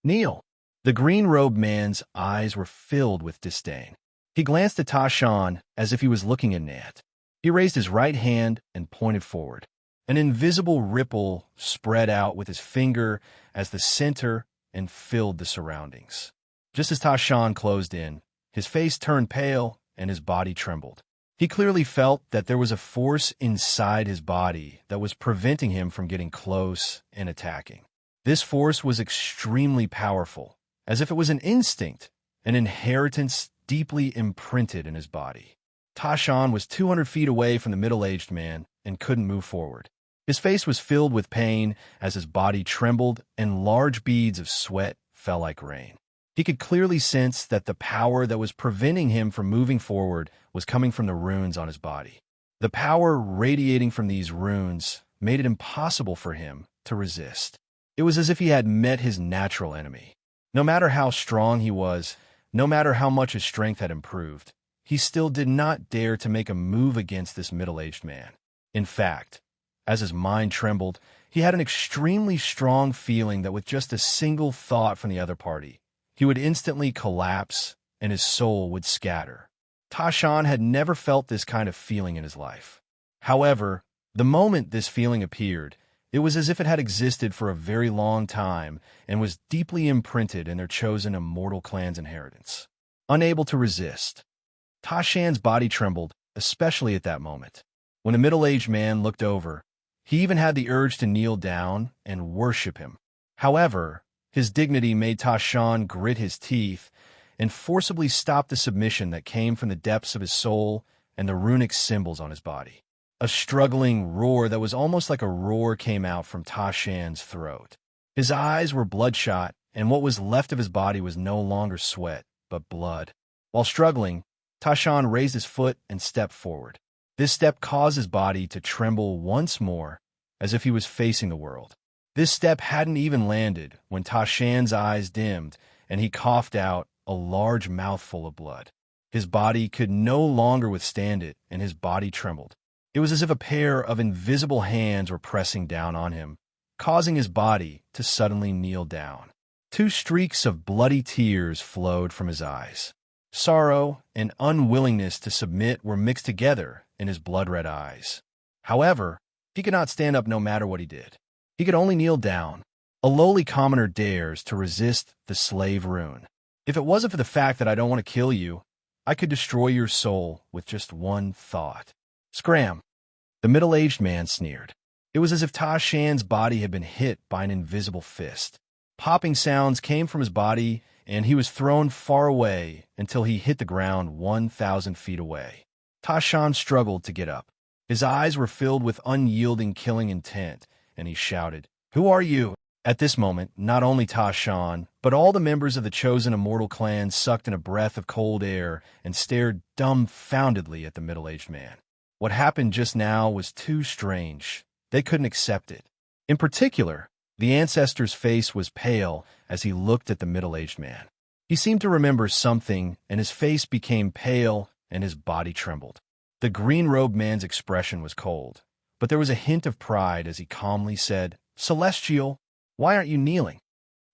Kneel!" The green-robed man's eyes were filled with disdain. He glanced at Ta Shan as if he was looking at Nat. He raised his right hand and pointed forward. An invisible ripple spread out with his finger as the center and filled the surroundings. Just as Ta Shan closed in, his face turned pale and his body trembled. He clearly felt that there was a force inside his body that was preventing him from getting close and attacking. This force was extremely powerful, as if it was an instinct, an inheritance deeply imprinted in his body. Ta Shan was 200 feet away from the middle-aged man and couldn't move forward. His face was filled with pain as his body trembled and large beads of sweat fell like rain. He could clearly sense that the power that was preventing him from moving forward was coming from the runes on his body. The power radiating from these runes made it impossible for him to resist. It was as if he had met his natural enemy. No matter how strong he was, no matter how much his strength had improved, he still did not dare to make a move against this middle-aged man. In fact, as his mind trembled, he had an extremely strong feeling that with just a single thought from the other party, he would instantly collapse and his soul would scatter. Ta Shan had never felt this kind of feeling in his life. However, the moment this feeling appeared, it was as if it had existed for a very long time and was deeply imprinted in their chosen immortal clan's inheritance. Unable to resist, Ta Shan's body trembled, especially at that moment. When the middle-aged man looked over, he even had the urge to kneel down and worship him. However, his dignity made Ta Shan grit his teeth and forcibly stop the submission that came from the depths of his soul and the runic symbols on his body. A struggling roar that was almost like a roar came out from Ta Shan's throat. His eyes were bloodshot, and what was left of his body was no longer sweat, but blood. While struggling, Ta Shan raised his foot and stepped forward. This step caused his body to tremble once more, as if he was facing the world. This step hadn't even landed when Ta Shan's eyes dimmed, and he coughed out a large mouthful of blood. His body could no longer withstand it, and his body trembled. It was as if a pair of invisible hands were pressing down on him, causing his body to suddenly kneel down. 2 streaks of bloody tears flowed from his eyes. Sorrow and unwillingness to submit were mixed together in his blood-red eyes. However, he could not stand up no matter what he did. He could only kneel down. A lowly commoner dares to resist the slave rune. If it wasn't for the fact that I don't want to kill you, I could destroy your soul with just one thought. Scram! The middle-aged man sneered. It was as if Ta Shan's body had been hit by an invisible fist. Popping sounds came from his body, and he was thrown far away until he hit the ground 1,000 feet away. Ta Shan struggled to get up. His eyes were filled with unyielding killing intent, and he shouted, "Who are you?" At this moment, not only Ta Shan, but all the members of the chosen immortal clan sucked in a breath of cold air and stared dumbfoundedly at the middle-aged man. What happened just now was too strange. They couldn't accept it. In particular, the ancestor's face was pale as he looked at the middle-aged man. He seemed to remember something, and his face became pale and his body trembled. The green-robed man's expression was cold, but there was a hint of pride as he calmly said, "Celestial, why aren't you kneeling?"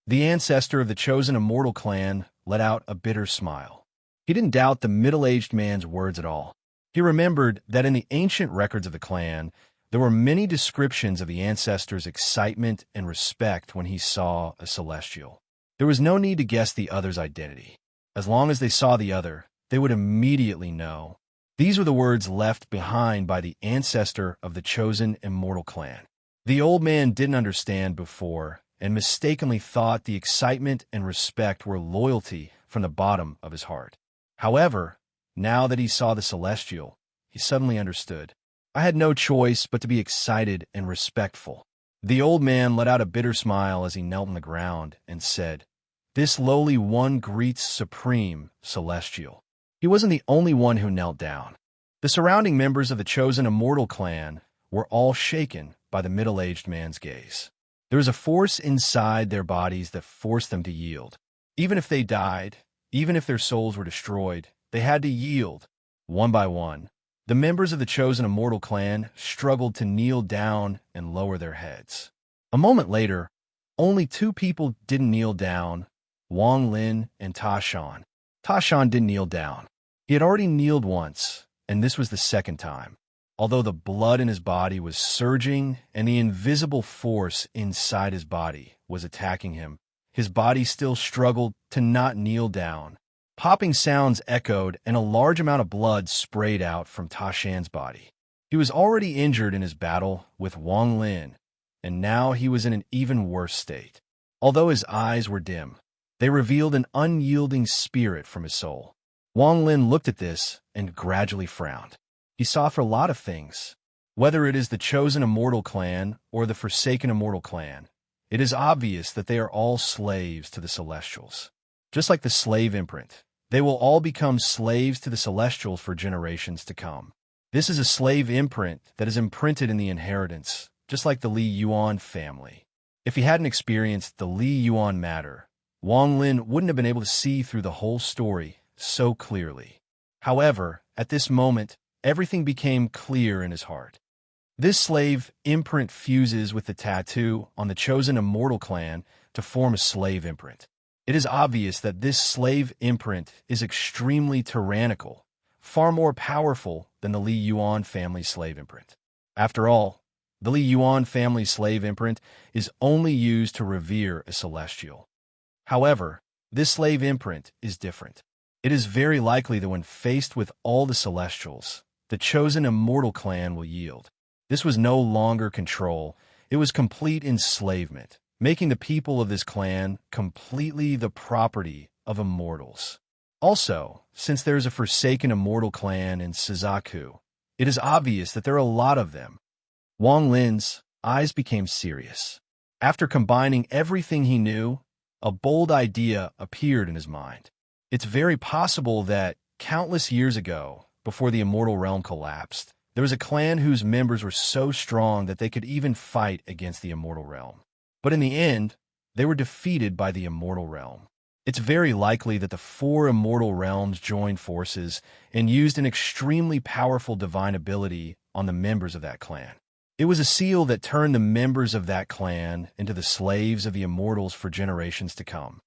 The ancestor of the chosen immortal clan let out a bitter smile. He didn't doubt the middle-aged man's words at all. He remembered that in the ancient records of the clan, there were many descriptions of the ancestor's excitement and respect when he saw a celestial. There was no need to guess the other's identity. As long as they saw the other, they would immediately know. These were the words left behind by the ancestor of the chosen immortal clan. The old man didn't understand before and mistakenly thought the excitement and respect were loyalty from the bottom of his heart. However, now that he saw the celestial, he suddenly understood. I had no choice but to be excited and respectful. The old man let out a bitter smile as he knelt on the ground and said, "This lowly one greets supreme celestial." He wasn't the only one who knelt down. The surrounding members of the chosen immortal clan were all shaken by the middle-aged man's gaze. There was a force inside their bodies that forced them to yield. Even if they died, even if their souls were destroyed, they had to yield. One by one, the members of the chosen immortal clan struggled to kneel down and lower their heads. A moment later, only two people didn't kneel down, Wang Lin and Ta Shan. Ta Shan didn't kneel down. He had already kneeled once, and this was the second time. Although the blood in his body was surging and the invisible force inside his body was attacking him, his body still struggled to not kneel down. Popping sounds echoed and a large amount of blood sprayed out from Ta Shan's body. He was already injured in his battle with Wang Lin, and now he was in an even worse state. Although his eyes were dim, they revealed an unyielding spirit from his soul. Wang Lin looked at this and gradually frowned. He saw through a lot of things. Whether it is the chosen immortal clan or the forsaken immortal clan, it is obvious that they are all slaves to the Celestials. Just like the slave imprint, they will all become slaves to the Celestials for generations to come. This is a slave imprint that is imprinted in the inheritance, just like the Li Yuan family. If he hadn't experienced the Li Yuan matter, Wang Lin wouldn't have been able to see through the whole story so clearly. However, at this moment, everything became clear in his heart. This slave imprint fuses with the tattoo on the chosen immortal clan to form a slave imprint. It is obvious that this slave imprint is extremely tyrannical, far more powerful than the Li Yuan family slave imprint. After all, the Li Yuan family slave imprint is only used to revere a celestial. However, this slave imprint is different. It is very likely that when faced with all the celestials, the chosen immortal clan will yield. This was no longer control, it was complete enslavement, making the people of this clan completely the property of immortals. Also, since there is a forsaken immortal clan in Suzaku, it is obvious that there are a lot of them. Wang Lin's eyes became serious. After combining everything he knew, a bold idea appeared in his mind. It's very possible that, countless years ago, before the immortal realm collapsed, there was a clan whose members were so strong that they could even fight against the immortal realm. But in the end, they were defeated by the immortal realm. It's very likely that the four immortal realms joined forces and used an extremely powerful divine ability on the members of that clan. It was a seal that turned the members of that clan into the slaves of the immortals for generations to come.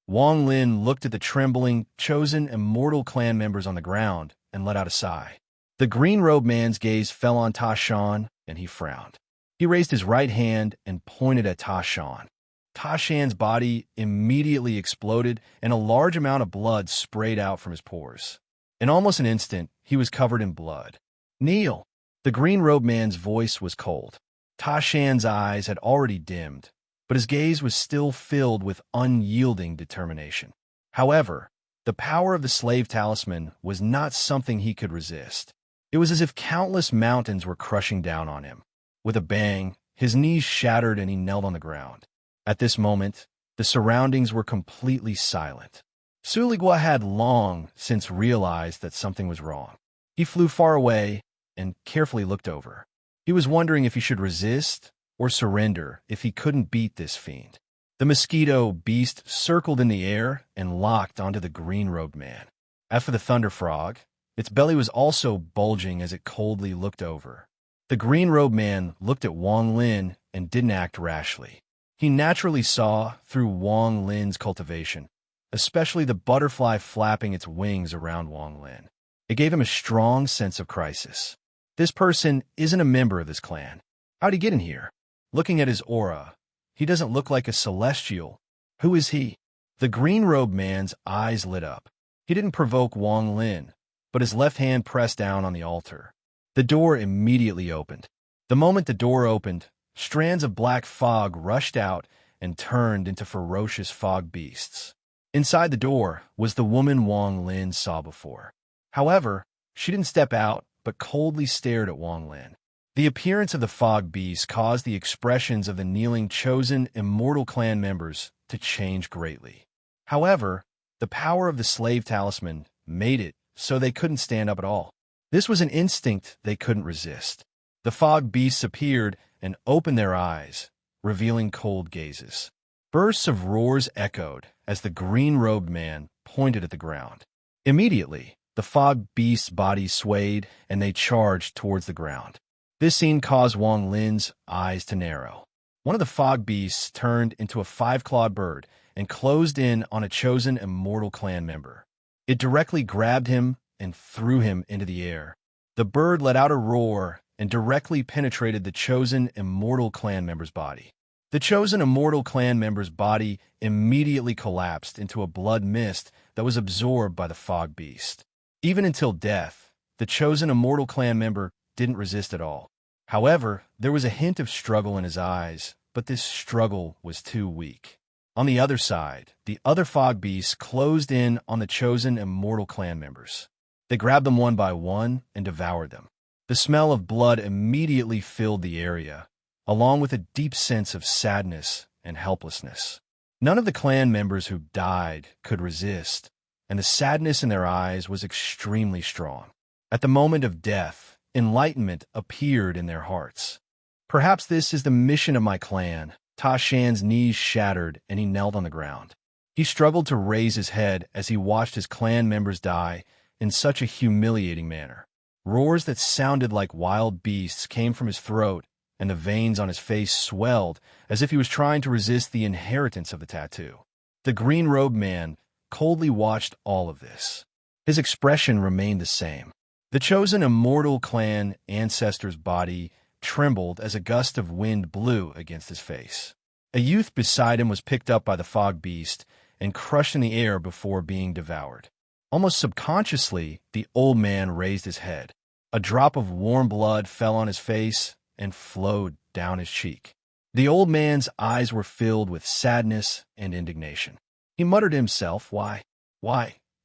Wang Lin looked at the trembling, chosen immortal clan members on the ground and let out a sigh. The green-robed man's gaze fell on Ta Shan, and he frowned. He raised his right hand and pointed at Ta Shan. Ta Shan's body immediately exploded, and a large amount of blood sprayed out from his pores. In almost an instant, he was covered in blood. "Kneel!" The green-robed man's voice was cold. Ta Shan's eyes had already dimmed, but his gaze was still filled with unyielding determination. However, the power of the slave talisman was not something he could resist. It was as if countless mountains were crushing down on him. With a bang, his knees shattered and he knelt on the ground. At this moment, the surroundings were completely silent. Suligua had long since realized that something was wrong. He flew far away and carefully looked over. He was wondering if he should resist or surrender if he couldn't beat this fiend. The mosquito beast circled in the air and locked onto the green-robed man. As for the thunder frog, its belly was also bulging as it coldly looked over. The green-robed man looked at Wang Lin and didn't act rashly. He naturally saw through Wang Lin's cultivation, especially the butterfly flapping its wings around Wang Lin. It gave him a strong sense of crisis. This person isn't a member of this clan. How'd he get in here? Looking at his aura, he doesn't look like a celestial. Who is he? The green-robed man's eyes lit up. He didn't provoke Wang Lin, but his left hand pressed down on the altar. The door immediately opened. The moment the door opened, strands of black fog rushed out and turned into ferocious fog beasts. Inside the door was the woman Wang Lin saw before. However, she didn't step out, but coldly stared at Wang Lin. The appearance of the fog beast caused the expressions of the kneeling chosen immortal clan members to change greatly. However, the power of the slave talisman made it so they couldn't stand up at all. This was an instinct they couldn't resist. The fog beasts appeared and opened their eyes, revealing cold gazes. Bursts of roars echoed as the green-robed man pointed at the ground. Immediately, the fog beast's body swayed and they charged towards the ground. This scene caused Wang Lin's eyes to narrow. One of the fog beasts turned into a five-clawed bird and closed in on a chosen immortal clan member. It directly grabbed him and threw him into the air. The bird let out a roar and directly penetrated the chosen immortal clan member's body. The chosen immortal clan member's body immediately collapsed into a blood mist that was absorbed by the fog beast. Even until death, the chosen immortal clan member didn't resist at all. However, there was a hint of struggle in his eyes, but this struggle was too weak. On the other side, the other fog beasts closed in on the chosen immortal clan members. They grabbed them one by one and devoured them. The smell of blood immediately filled the area, along with a deep sense of sadness and helplessness. None of the clan members who died could resist, and the sadness in their eyes was extremely strong. At the moment of death, enlightenment appeared in their hearts. Perhaps this is the mission of my clan. Ta Shan's knees shattered and he knelt on the ground. He struggled to raise his head as he watched his clan members die in such a humiliating manner. Roars that sounded like wild beasts came from his throat, and the veins on his face swelled as if he was trying to resist the inheritance of the tattoo. The green-robed man coldly watched all of this. His expression remained the same. The chosen immortal clan ancestor's body trembled as a gust of wind blew against his face. A youth beside him was picked up by the fog beast and crushed in the air before being devoured. Almost subconsciously, the old man raised his head. A drop of warm blood fell on his face and flowed down his cheek. The old man's eyes were filled with sadness and indignation. He muttered to himself, Why?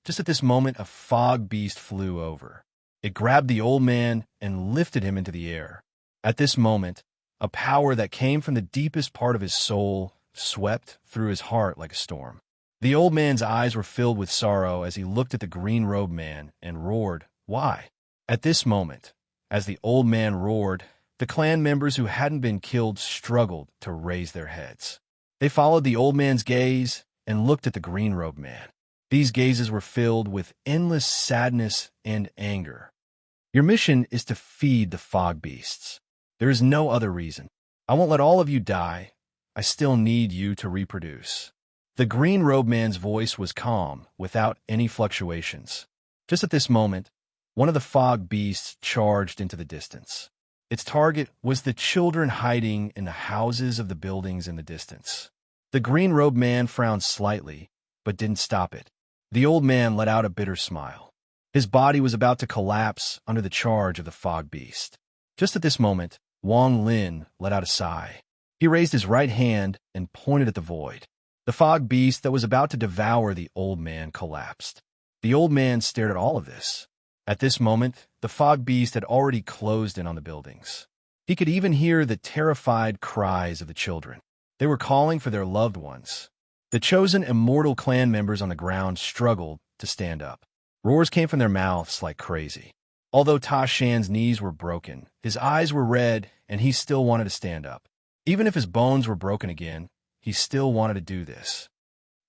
Just at this moment, a fog beast flew over. It grabbed the old man and lifted him into the air. At this moment, a power that came from the deepest part of his soul swept through his heart like a storm. The old man's eyes were filled with sorrow as he looked at the green-robed man and roared, Why? At this moment, as the old man roared, the clan members who hadn't been killed struggled to raise their heads. They followed the old man's gaze and looked at the green-robed man. These gazes were filled with endless sadness and anger. Your mission is to feed the fog beasts. There is no other reason. I won't let all of you die. I still need you to reproduce. The green-robed man's voice was calm, without any fluctuations. Just at this moment, one of the fog beasts charged into the distance. Its target was the children hiding in the houses of the buildings in the distance. The green-robed man frowned slightly, but didn't stop it. The old man let out a bitter smile. His body was about to collapse under the charge of the fog beast. Just at this moment, Wang Lin let out a sigh. He raised his right hand and pointed at the void. The fog beast that was about to devour the old man collapsed. The old man stared at all of this. At this moment, the fog beast had already closed in on the buildings. He could even hear the terrified cries of the children. They were calling for their loved ones. The chosen immortal clan members on the ground struggled to stand up. Roars came from their mouths like crazy. Although Ta Shan's knees were broken, his eyes were red, and he still wanted to stand up. Even if his bones were broken again, he still wanted to do this.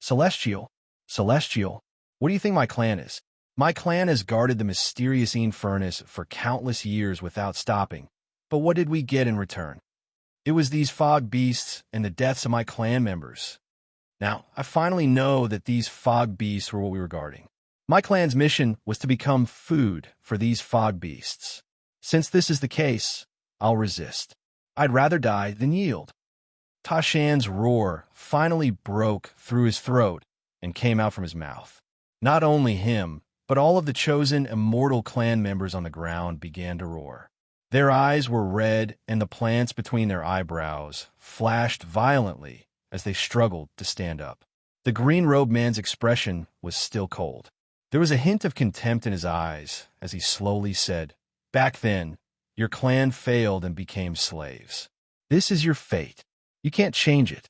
Celestial, what do you think my clan is? My clan has guarded the mysterious furnace for countless years without stopping. But what did we get in return? It was these fog beasts and the deaths of my clan members. Now, I finally know that these fog beasts were what we were guarding. My clan's mission was to become food for these fog beasts. Since this is the case, I'll resist. I'd rather die than yield. Ta Shan's roar finally broke through his throat and came out from his mouth. Not only him, but all of the chosen immortal clan members on the ground began to roar. Their eyes were red, and the plants between their eyebrows flashed violently as they struggled to stand up. The green-robed man's expression was still cold. There was a hint of contempt in his eyes as he slowly said, Back then, your clan failed and became slaves. This is your fate. You can't change it.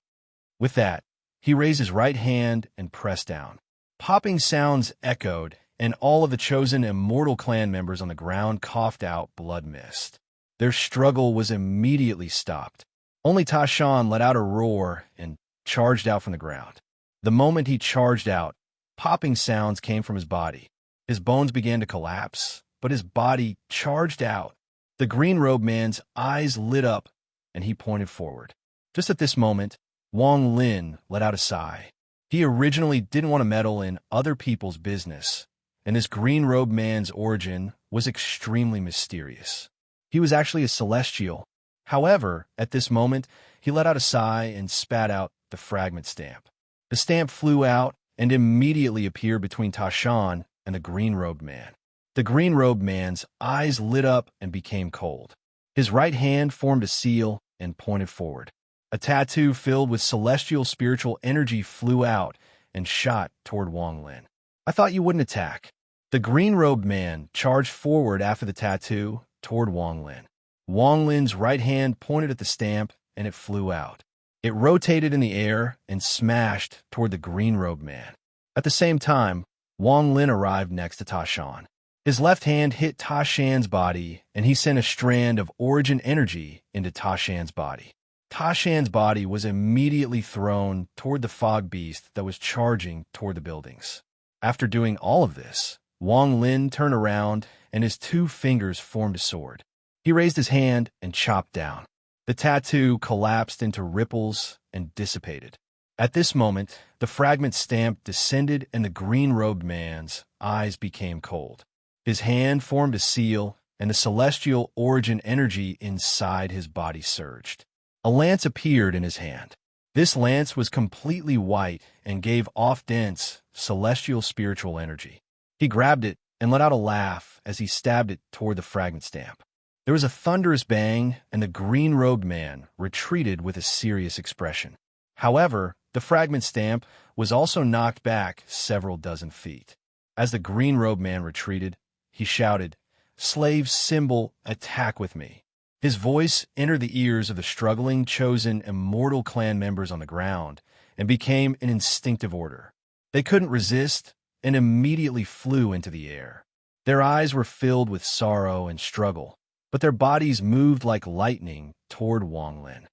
With that, he raised his right hand and pressed down. Popping sounds echoed, and all of the chosen immortal clan members on the ground coughed out blood mist. Their struggle was immediately stopped. Only Tashan let out a roar and charged out from the ground. The moment he charged out, popping sounds came from his body. His bones began to collapse, but his body charged out. The green-robed man's eyes lit up, and he pointed forward. Just at this moment, Wang Lin let out a sigh. He originally didn't want to meddle in other people's business, and this green-robed man's origin was extremely mysterious. He was actually a celestial. However, at this moment, he let out a sigh and spat out the fragment stamp. The stamp flew out and immediately appeared between Tashan and the green-robed man. The green-robed man's eyes lit up and became cold. His right hand formed a seal and pointed forward. A tattoo filled with celestial spiritual energy flew out and shot toward Wang Lin. "I thought you wouldn't attack." The green-robed man charged forward after the tattoo toward Wang Lin. Wang Lin's right hand pointed at the stamp and it flew out. It rotated in the air and smashed toward the green-robed man. At the same time, Wang Lin arrived next to Tashan. His left hand hit Tashan's body, and he sent a strand of origin energy into Tashan's body. Tashan's body was immediately thrown toward the fog beast that was charging toward the buildings. After doing all of this, Wang Lin turned around, and his two fingers formed a sword. He raised his hand and chopped down. The tattoo collapsed into ripples and dissipated. At this moment, the fragment stamp descended and the green-robed man's eyes became cold. His hand formed a seal, and the celestial origin energy inside his body surged. A lance appeared in his hand. This lance was completely white and gave off dense, celestial spiritual energy. He grabbed it and let out a laugh as he stabbed it toward the fragment stamp. There was a thunderous bang, and the green-robed man retreated with a serious expression. However, the fragment stamp was also knocked back several dozen feet. As the green-robed man retreated, he shouted, "Slave symbol, attack with me." His voice entered the ears of the struggling, chosen, immortal clan members on the ground and became an instinctive order. They couldn't resist and immediately flew into the air. Their eyes were filled with sorrow and struggle, but their bodies moved like lightning toward Wang Lin.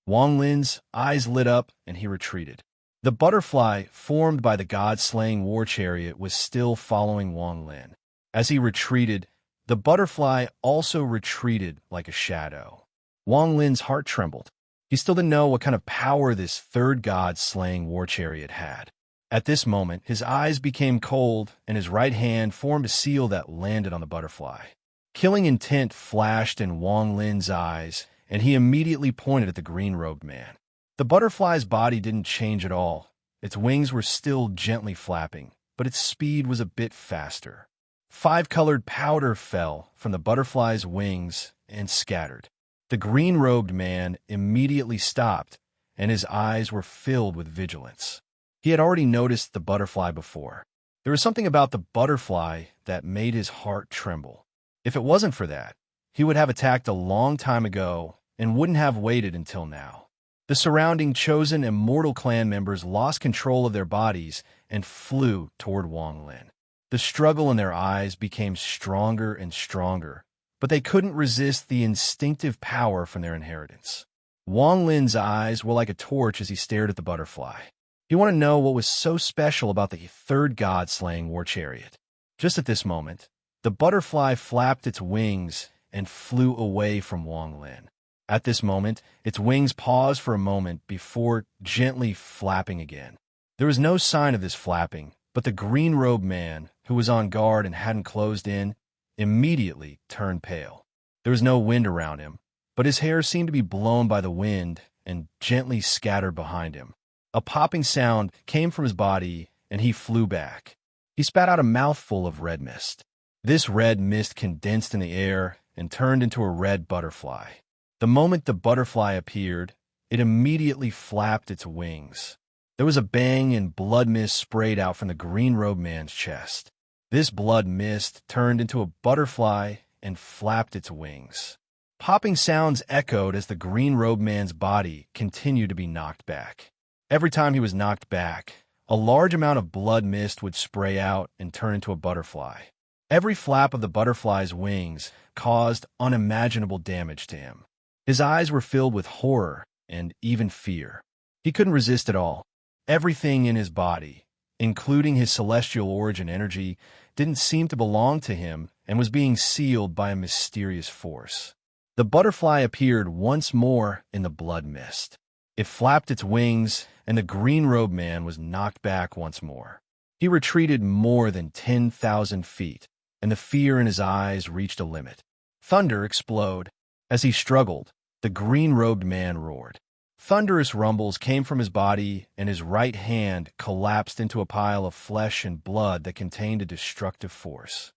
Wang Lin's eyes lit up and he retreated. The butterfly formed by the god-slaying war chariot was still following Wang Lin. As he retreated, the butterfly also retreated like a shadow. Wang Lin's heart trembled. He still didn't know what kind of power this third god-slaying war chariot had. At this moment, his eyes became cold, and his right hand formed a seal that landed on the butterfly. Killing intent flashed in Wang Lin's eyes, and he immediately pointed at the green-robed man. The butterfly's body didn't change at all. Its wings were still gently flapping, but its speed was a bit faster. 5-colored powder fell from the butterfly's wings and scattered. The green-robed man immediately stopped, and his eyes were filled with vigilance. He had already noticed the butterfly before. There was something about the butterfly that made his heart tremble. If it wasn't for that, he would have attacked a long time ago and wouldn't have waited until now. The surrounding chosen immortal clan members lost control of their bodies and flew toward Wang Lin. The struggle in their eyes became stronger and stronger, but they couldn't resist the instinctive power from their inheritance. Wang Lin's eyes were like a torch as he stared at the butterfly. He wanted to know what was so special about the third god-slaying war chariot. Just at this moment, the butterfly flapped its wings and flew away from Wang Lin. At this moment, its wings paused for a moment before gently flapping again. There was no sign of this flapping, but the green-robed man, who was on guard and hadn't closed in, immediately turned pale. There was no wind around him, but his hair seemed to be blown by the wind and gently scattered behind him. A popping sound came from his body, and he flew back. He spat out a mouthful of red mist. This red mist condensed in the air and turned into a red butterfly. The moment the butterfly appeared, it immediately flapped its wings. There was a bang and blood mist sprayed out from the green-robed man's chest. This blood mist turned into a butterfly and flapped its wings. Popping sounds echoed as the green-robed man's body continued to be knocked back. Every time he was knocked back, A large amount of blood mist would spray out and turn into a butterfly. Every flap of the butterfly's wings caused unimaginable damage to him. His eyes were filled with horror and even fear. He couldn't resist at all. Everything in his body, including his celestial origin energy, didn't seem to belong to him and was being sealed by a mysterious force. The butterfly appeared once more in the blood mist. It flapped its wings, and the green-robed man was knocked back once more. He retreated more than 10,000 feet, and the fear in his eyes reached a limit. Thunder exploded. As he struggled, the green-robed man roared. Thunderous rumbles came from his body, and his right hand collapsed into a pile of flesh and blood that contained a destructive force.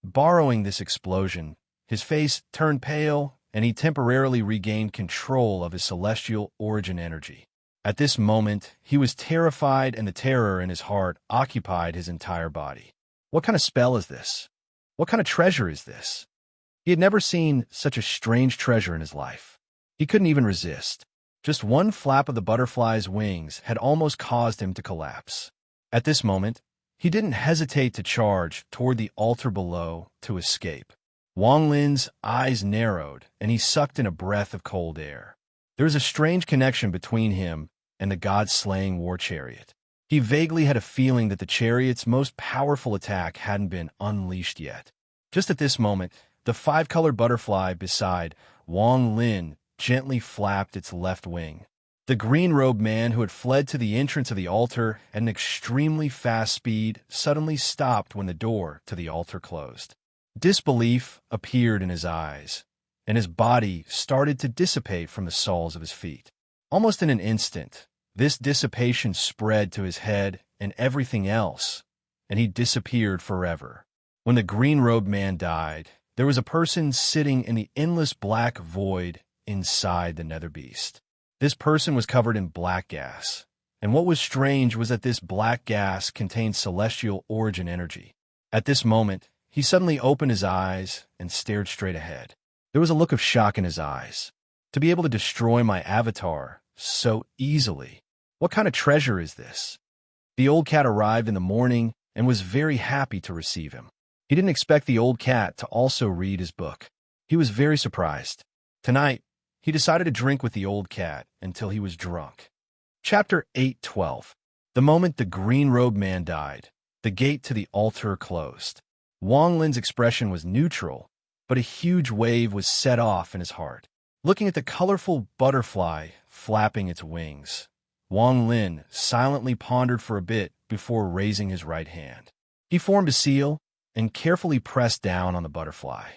Borrowing this explosion, his face turned pale, and he temporarily regained control of his celestial origin energy. At this moment, he was terrified, and the terror in his heart occupied his entire body. What kind of spell is this? What kind of treasure is this? He had never seen such a strange treasure in his life. He couldn't even resist. Just one flap of the butterfly's wings had almost caused him to collapse. At this moment, he didn't hesitate to charge toward the altar below to escape. Wang Lin's eyes narrowed, and he sucked in a breath of cold air. There was a strange connection between him and the god-slaying war chariot. He vaguely had a feeling that the chariot's most powerful attack hadn't been unleashed yet. Just at this moment, the five-colored butterfly beside Wang Lin gently flapped its left wing. The green-robed man who had fled to the entrance of the altar at an extremely fast speed suddenly stopped when the door to the altar closed. Disbelief appeared in his eyes, and his body started to dissipate from the soles of his feet. Almost in an instant, this dissipation spread to his head and everything else, and he disappeared forever. When the green-robed man died, there was a person sitting in the endless black void inside the nether beast. This person was covered in black gas, and what was strange was that this black gas contained celestial origin energy. At this moment, he suddenly opened his eyes and stared straight ahead. There was a look of shock in his eyes. To be able to destroy my avatar so easily. What kind of treasure is this? The old cat arrived in the morning and was very happy to receive him. He didn't expect the old cat to also read his book. He was very surprised. Tonight, he decided to drink with the old cat until he was drunk. Chapter 8:12. The moment the green-robed man died, the gate to the altar closed. Wang Lin's expression was neutral, but a huge wave was set off in his heart. Looking at the colorful butterfly flapping its wings, Wang Lin silently pondered for a bit before raising his right hand. He formed a seal and carefully pressed down on the butterfly.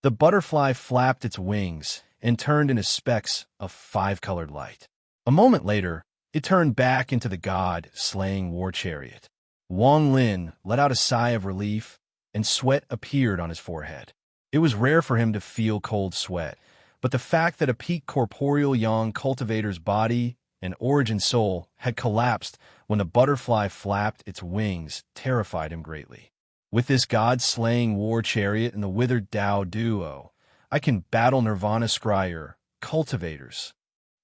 The butterfly flapped its wings and turned into specks of five-colored light. A moment later, it turned back into the god-slaying war chariot. Wang Lin let out a sigh of relief, and sweat appeared on his forehead. It was rare for him to feel cold sweat, but the fact that a peak corporeal young cultivator's body and origin soul had collapsed when the butterfly flapped its wings terrified him greatly. With this god-slaying war chariot and the withered Tao duo, I can battle Nirvana Scryer, cultivators.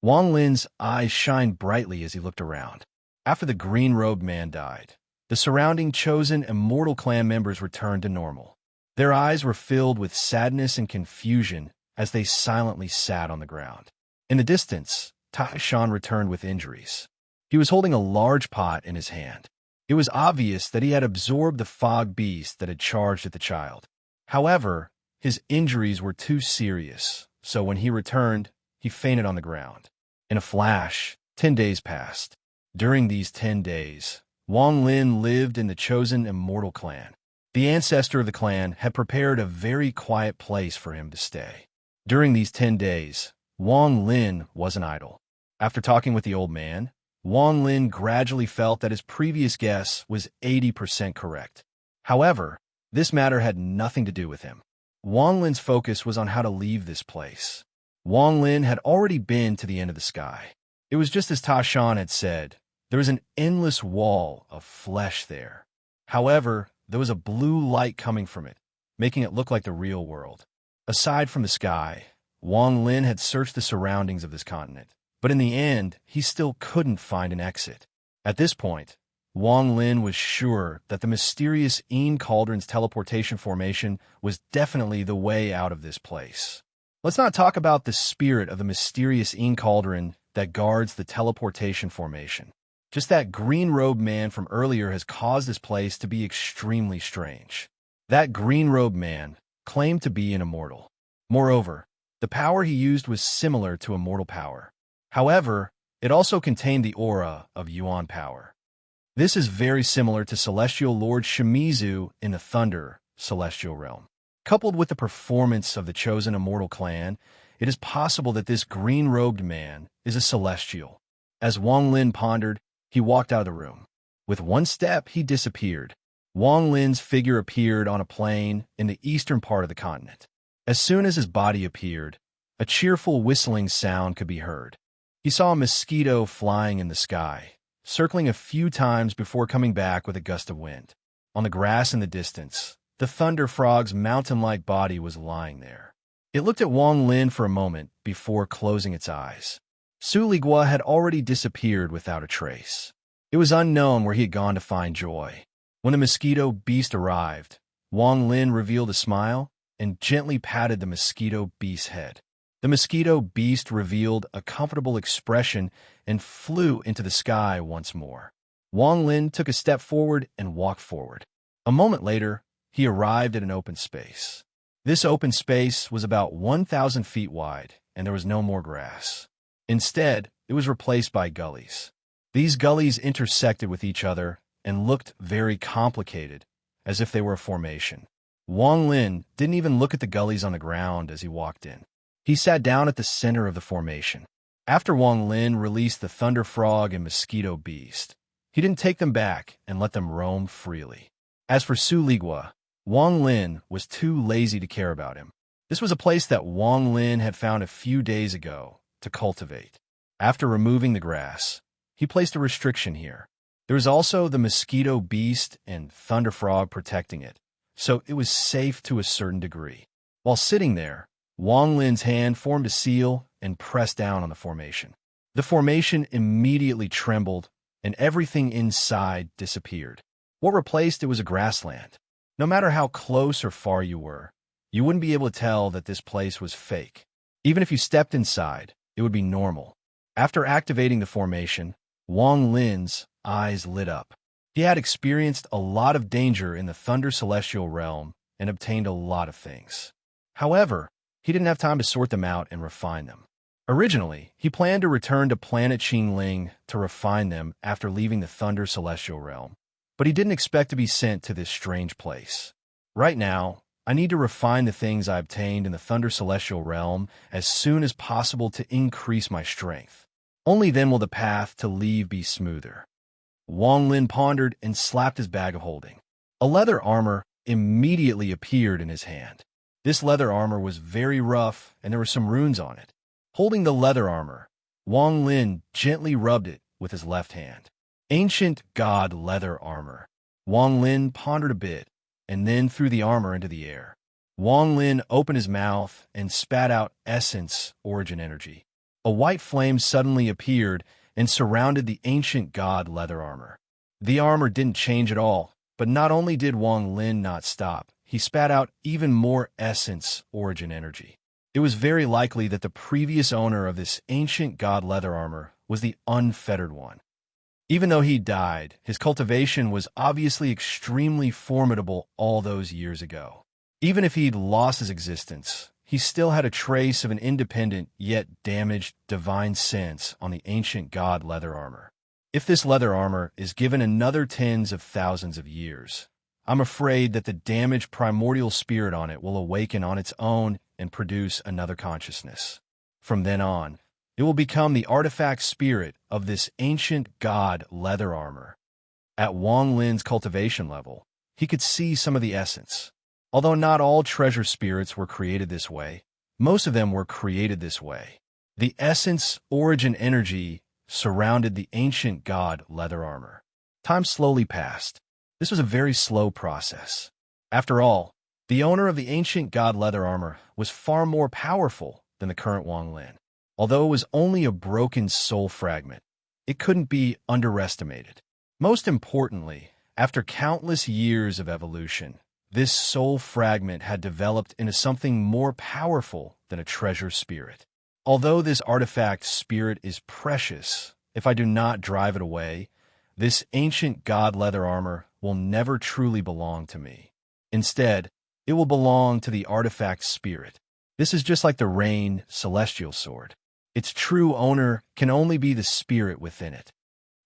Wang Lin's eyes shined brightly as he looked around. After the green-robed man died, the surrounding chosen immortal clan members returned to normal. Their eyes were filled with sadness and confusion as they silently sat on the ground. In the distance, Taishan returned with injuries. He was holding a large pot in his hand. It was obvious that he had absorbed the fog beast that had charged at the child. However, his injuries were too serious, so when he returned, he fainted on the ground. In a flash, 10 days passed. During these 10 days, Wang Lin lived in the chosen immortal clan. The ancestor of the clan had prepared a very quiet place for him to stay. During these 10 days, Wang Lin wasn't idle. After talking with the old man, Wang Lin gradually felt that his previous guess was 80% correct. However, this matter had nothing to do with him. Wang Lin's focus was on how to leave this place. Wang Lin had already been to the end of the sky. It was just as Ta Shan had said. There was an endless wall of flesh there. However, there was a blue light coming from it, making it look like the real world. Aside from the sky, Wang Lin had searched the surroundings of this continent, but in the end, he still couldn't find an exit. At this point, Wang Lin was sure that the mysterious Een Cauldron's teleportation formation was definitely the way out of this place. Let's not talk about the spirit of the mysterious Een Cauldron that guards the teleportation formation. Just that green-robed man from earlier has caused this place to be extremely strange. That green-robed man claimed to be an immortal. Moreover, the power he used was similar to immortal power. However, it also contained the aura of Yuan power. This is very similar to Celestial Lord Shimizu in the Thunder Celestial Realm. Coupled with the performance of the chosen immortal clan, it is possible that this green-robed man is a celestial. As Wang Lin pondered, he walked out of the room. With one step, he disappeared. Wang Lin's figure appeared on a plain in the eastern part of the continent. As soon as his body appeared, a cheerful whistling sound could be heard. He saw a mosquito flying in the sky, circling a few times before coming back with a gust of wind. On the grass in the distance, the thunder frog's mountain-like body was lying there. It looked at Wang Lin for a moment before closing its eyes. Su Ligua had already disappeared without a trace. It was unknown where he had gone to find joy. When the mosquito beast arrived, Wang Lin revealed a smile and gently patted the mosquito beast's head. The mosquito beast revealed a comfortable expression and flew into the sky once more. Wang Lin took a step forward and walked forward. A moment later, he arrived at an open space. This open space was about 1,000 feet wide, and there was no more grass. Instead, it was replaced by gullies. These gullies intersected with each other and looked very complicated, as if they were a formation. Wang Lin didn't even look at the gullies on the ground as he walked in. He sat down at the center of the formation. After Wang Lin released the thunder frog and mosquito beast, he didn't take them back and let them roam freely. As for Su Ligua, Wang Lin was too lazy to care about him. This was a place that Wang Lin had found a few days ago to cultivate. After removing the grass, he placed a restriction here. There was also the mosquito beast and thunder frog protecting it, so it was safe to a certain degree. While sitting there, Wang Lin's hand formed a seal and pressed down on the formation. The formation immediately trembled, and everything inside disappeared. What replaced it was a grassland. No matter how close or far you were, you wouldn't be able to tell that this place was fake. Even if you stepped inside, it would be normal. After activating the formation, Wang Lin's eyes lit up. He had experienced a lot of danger in the Thunder Celestial Realm and obtained a lot of things. However, he didn't have time to sort them out and refine them. Originally, he planned to return to planet Qingling to refine them after leaving the Thunder Celestial Realm, but he didn't expect to be sent to this strange place. Right now, I need to refine the things I obtained in the Thunder Celestial Realm as soon as possible to increase my strength. Only then will the path to leave be smoother. Wang Lin pondered and slapped his bag of holding. A leather armor immediately appeared in his hand. This leather armor was very rough, and there were some runes on it. Holding the leather armor, Wang Lin gently rubbed it with his left hand. Ancient God leather armor. Wang Lin pondered a bit, and then threw the armor into the air. Wang Lin opened his mouth and spat out essence origin energy. A white flame suddenly appeared and surrounded the ancient God leather armor. The armor didn't change at all, but not only did Wang Lin not stop, he spat out even more essence origin energy. It was very likely that the previous owner of this ancient God leather armor was the unfettered one. Even though he died, his cultivation was obviously extremely formidable all those years ago. Even if he'd lost his existence, he still had a trace of an independent yet damaged divine sense on the ancient God leather armor. If this leather armor is given another tens of thousands of years, I'm afraid that the damaged primordial spirit on it will awaken on its own and produce another consciousness. From then on, it will become the artifact spirit of this ancient God leather armor. At Wang Lin's cultivation level, he could see some of the essence. Although not all treasure spirits were created this way, most of them were created this way. The essence origin energy surrounded the ancient God leather armor. Time slowly passed. This was a very slow process. After all, the owner of the ancient God leather armor was far more powerful than the current Wang Lin. Although it was only a broken soul fragment, it couldn't be underestimated. Most importantly, after countless years of evolution, this soul fragment had developed into something more powerful than a treasure spirit. Although this artifact spirit is precious, if I do not drive it away, this ancient god leather armor will never truly belong to me. Instead, it will belong to the artifact spirit. This is just like the rain celestial sword. Its true owner can only be the spirit within it.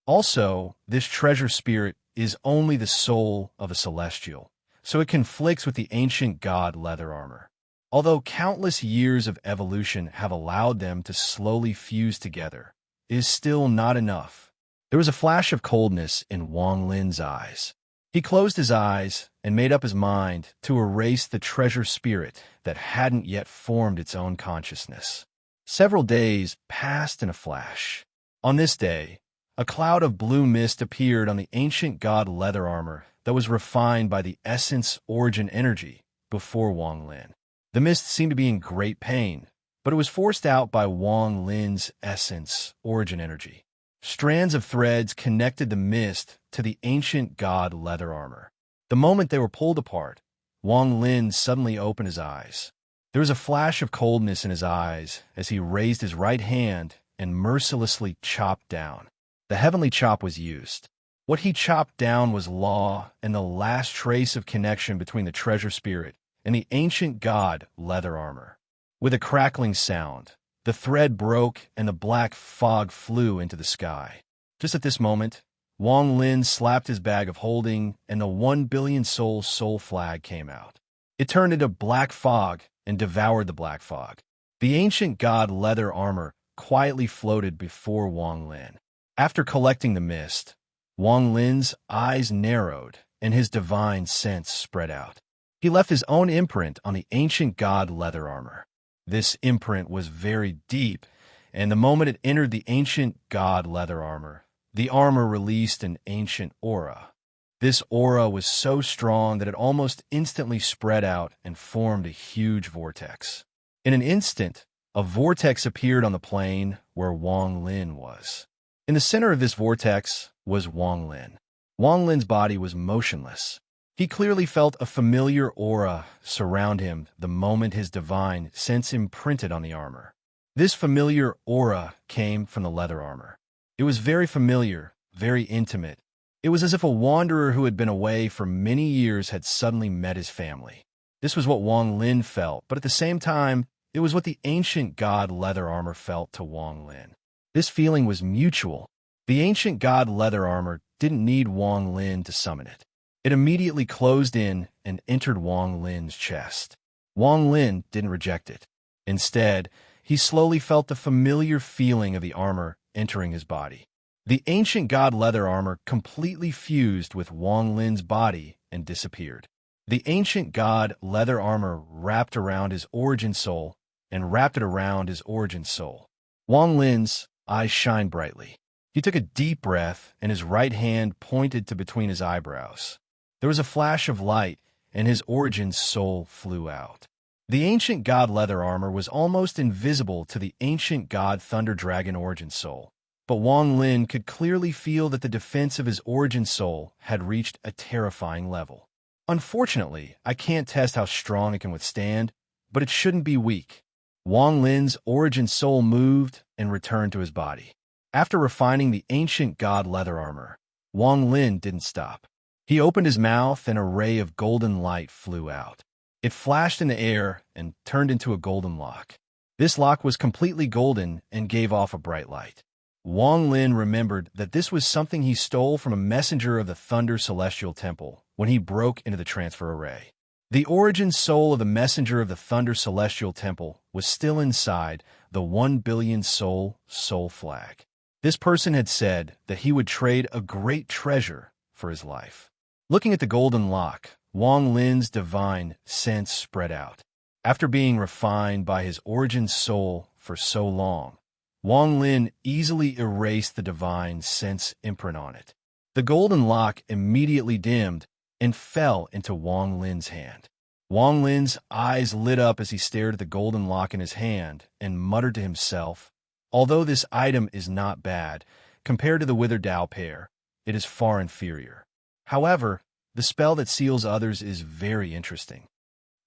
Also, this treasure spirit is only the soul of a celestial, so it conflicts with the ancient god leather armor. Although countless years of evolution have allowed them to slowly fuse together, it is still not enough. There was a flash of coldness in Wang Lin's eyes. He closed his eyes and made up his mind to erase the treasure spirit that hadn't yet formed its own consciousness. Several days passed in a flash. On this day, a cloud of blue mist appeared on the ancient god leather armor that was refined by the essence origin energy before Wang Lin. The mist seemed to be in great pain, but it was forced out by Wang Lin's essence origin energy. Strands of threads connected the mist to the ancient god leather armor. The moment they were pulled apart, Wang Lin suddenly opened his eyes. There was a flash of coldness in his eyes as he raised his right hand and mercilessly chopped down. The heavenly chop was used. What he chopped down was law and the last trace of connection between the treasure spirit and the ancient god leather armor. With a crackling sound, the thread broke and the black fog flew into the sky. Just at this moment, Wang Lin slapped his bag of holding and the 1 billion soul flag came out. It turned into black fog and devoured the black fog. The ancient god leather armor quietly floated before Wang Lin. After collecting the mist, Wang Lin's eyes narrowed and his divine sense spread out. He left his own imprint on the ancient god leather armor. This imprint was very deep, and the moment it entered the ancient god leather armor, the armor released an ancient aura. This aura was so strong that it almost instantly spread out and formed a huge vortex. In an instant, a vortex appeared on the plane where Wang Lin was. In the center of this vortex was Wang Lin. Wang Lin's body was motionless. He clearly felt a familiar aura surround him the moment his divine sense imprinted on the armor. This familiar aura came from the leather armor. It was very familiar, very intimate. It was as if a wanderer who had been away for many years had suddenly met his family. This was what Wang Lin felt, but at the same time, it was what the ancient god leather armor felt to Wang Lin. This feeling was mutual. The ancient god leather armor didn't need Wang Lin to summon it. It immediately closed in and entered Wang Lin's chest. Wang Lin didn't reject it. Instead, he slowly felt the familiar feeling of the armor entering his body. The ancient god leather armor completely fused with Wang Lin's body and disappeared. The ancient god leather armor wrapped around his origin soul and wrapped it around his origin soul. Wang Lin's eyes shined brightly. He took a deep breath and his right hand pointed to between his eyebrows. There was a flash of light, and his origin soul flew out. The ancient god leather armor was almost invisible to the ancient god thunder dragon origin soul, but Wang Lin could clearly feel that the defense of his origin soul had reached a terrifying level. Unfortunately, I can't test how strong it can withstand, but it shouldn't be weak. Wang Lin's origin soul moved and returned to his body. After refining the ancient god leather armor, Wang Lin didn't stop. He opened his mouth and a ray of golden light flew out. It flashed in the air and turned into a golden lock. This lock was completely golden and gave off a bright light. Wang Lin remembered that this was something he stole from a messenger of the Thunder Celestial Temple when he broke into the transfer array. The origin soul of the messenger of the Thunder Celestial Temple was still inside the 1 billion soul flag. This person had said that he would trade a great treasure for his life. Looking at the golden lock, Wang Lin's divine sense spread out. After being refined by his origin soul for so long, Wang Lin easily erased the divine sense imprint on it. The golden lock immediately dimmed and fell into Wang Lin's hand. Wang Lin's eyes lit up as he stared at the golden lock in his hand and muttered to himself, "Although this item is not bad, compared to the Wither Dao pair, it is far inferior. However, the spell that seals others is very interesting.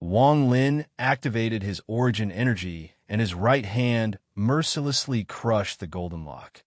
Wang Lin activated his origin energy, and his right hand mercilessly crushed the golden lock.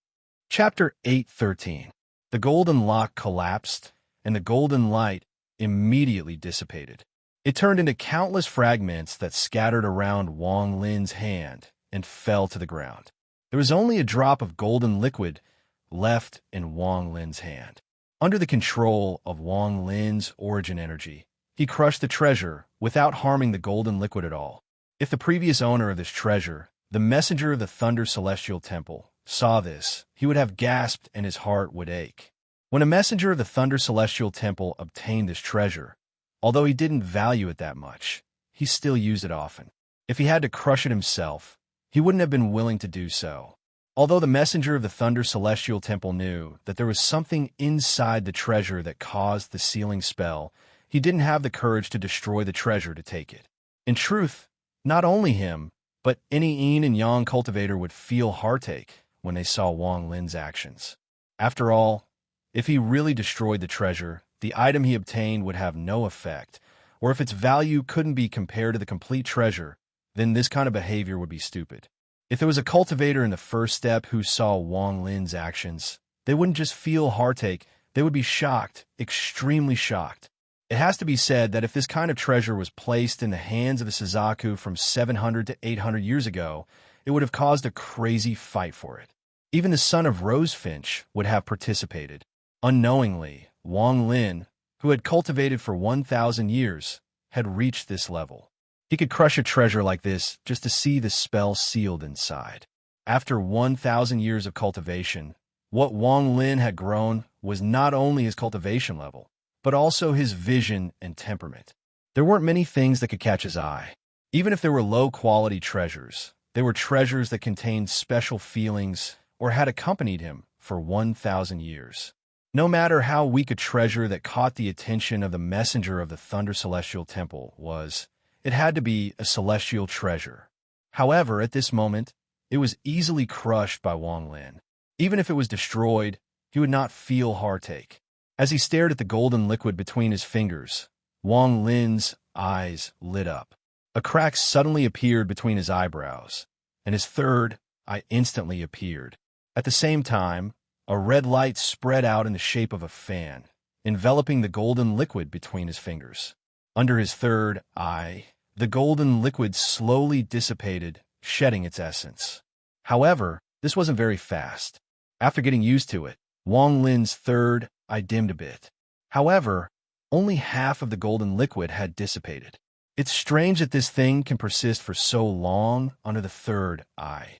Chapter 8:13. The golden lock collapsed, and the golden light immediately dissipated. It turned into countless fragments that scattered around Wang Lin's hand and fell to the ground. There was only a drop of golden liquid left in Wang Lin's hand. Under the control of Wang Lin's origin energy, he crushed the treasure without harming the golden liquid at all. If the previous owner of this treasure, the messenger of the Thunder Celestial Temple, saw this, he would have gasped and his heart would ache. When a messenger of the Thunder Celestial Temple obtained this treasure, although he didn't value it that much, he still used it often. If he had to crush it himself, he wouldn't have been willing to do so. Although the messenger of the Thunder Celestial Temple knew that there was something inside the treasure that caused the sealing spell, he didn't have the courage to destroy the treasure to take it. In truth, not only him, but any yin and yang cultivator would feel heartache when they saw Wang Lin's actions. After all, if he really destroyed the treasure, the item he obtained would have no effect, or if its value couldn't be compared to the complete treasure, then this kind of behavior would be stupid. If there was a cultivator in the first step who saw Wang Lin's actions, they wouldn't just feel heartache, they would be shocked, extremely shocked. It has to be said that if this kind of treasure was placed in the hands of a Suzaku from 700 to 800 years ago, it would have caused a crazy fight for it. Even the son of Rosefinch would have participated. Unknowingly, Wang Lin, who had cultivated for 1,000 years, had reached this level. He could crush a treasure like this just to see the spell sealed inside. After 1,000 years of cultivation, what Wang Lin had grown was not only his cultivation level, but also his vision and temperament. There weren't many things that could catch his eye. Even if they were low-quality treasures, they were treasures that contained special feelings or had accompanied him for 1,000 years. No matter how weak a treasure that caught the attention of the messenger of the Thunder Celestial Temple was, it had to be a celestial treasure. However, at this moment, it was easily crushed by Wang Lin. Even if it was destroyed, he would not feel heartache. As he stared at the golden liquid between his fingers, Wang Lin's eyes lit up. A crack suddenly appeared between his eyebrows, and his third eye instantly appeared. At the same time, a red light spread out in the shape of a fan, enveloping the golden liquid between his fingers. Under his third eye, the golden liquid slowly dissipated, shedding its essence. However, this wasn't very fast. After getting used to it, Wang Lin's third eye dimmed a bit. However, only half of the golden liquid had dissipated. It's strange that this thing can persist for so long under the third eye.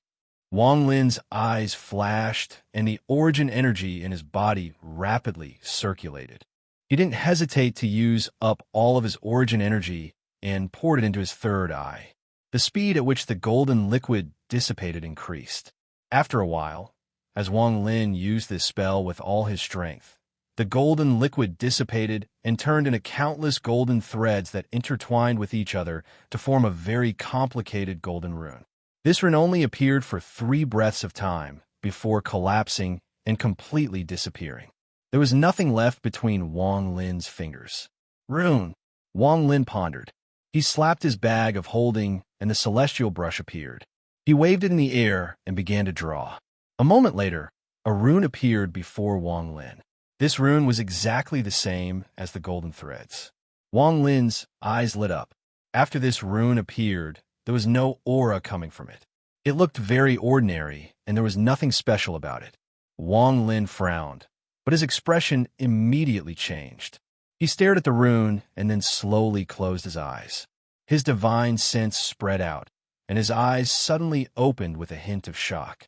Wang Lin's eyes flashed, and the origin energy in his body rapidly circulated. He didn't hesitate to use up all of his origin energy and poured it into his third eye. The speed at which the golden liquid dissipated increased. After a while, as Wang Lin used this spell with all his strength, the golden liquid dissipated and turned into countless golden threads that intertwined with each other to form a very complicated golden rune. This rune only appeared for 3 breaths of time before collapsing and completely disappearing. There was nothing left between Wang Lin's fingers. Rune, Wang Lin pondered. He slapped his bag of holding, and the celestial brush appeared. He waved it in the air and began to draw. A moment later, a rune appeared before Wang Lin. This rune was exactly the same as the golden threads. Wang Lin's eyes lit up. After this rune appeared, there was no aura coming from it. It looked very ordinary, and there was nothing special about it. Wang Lin frowned, but his expression immediately changed. He stared at the rune and then slowly closed his eyes. His divine sense spread out, and his eyes suddenly opened with a hint of shock.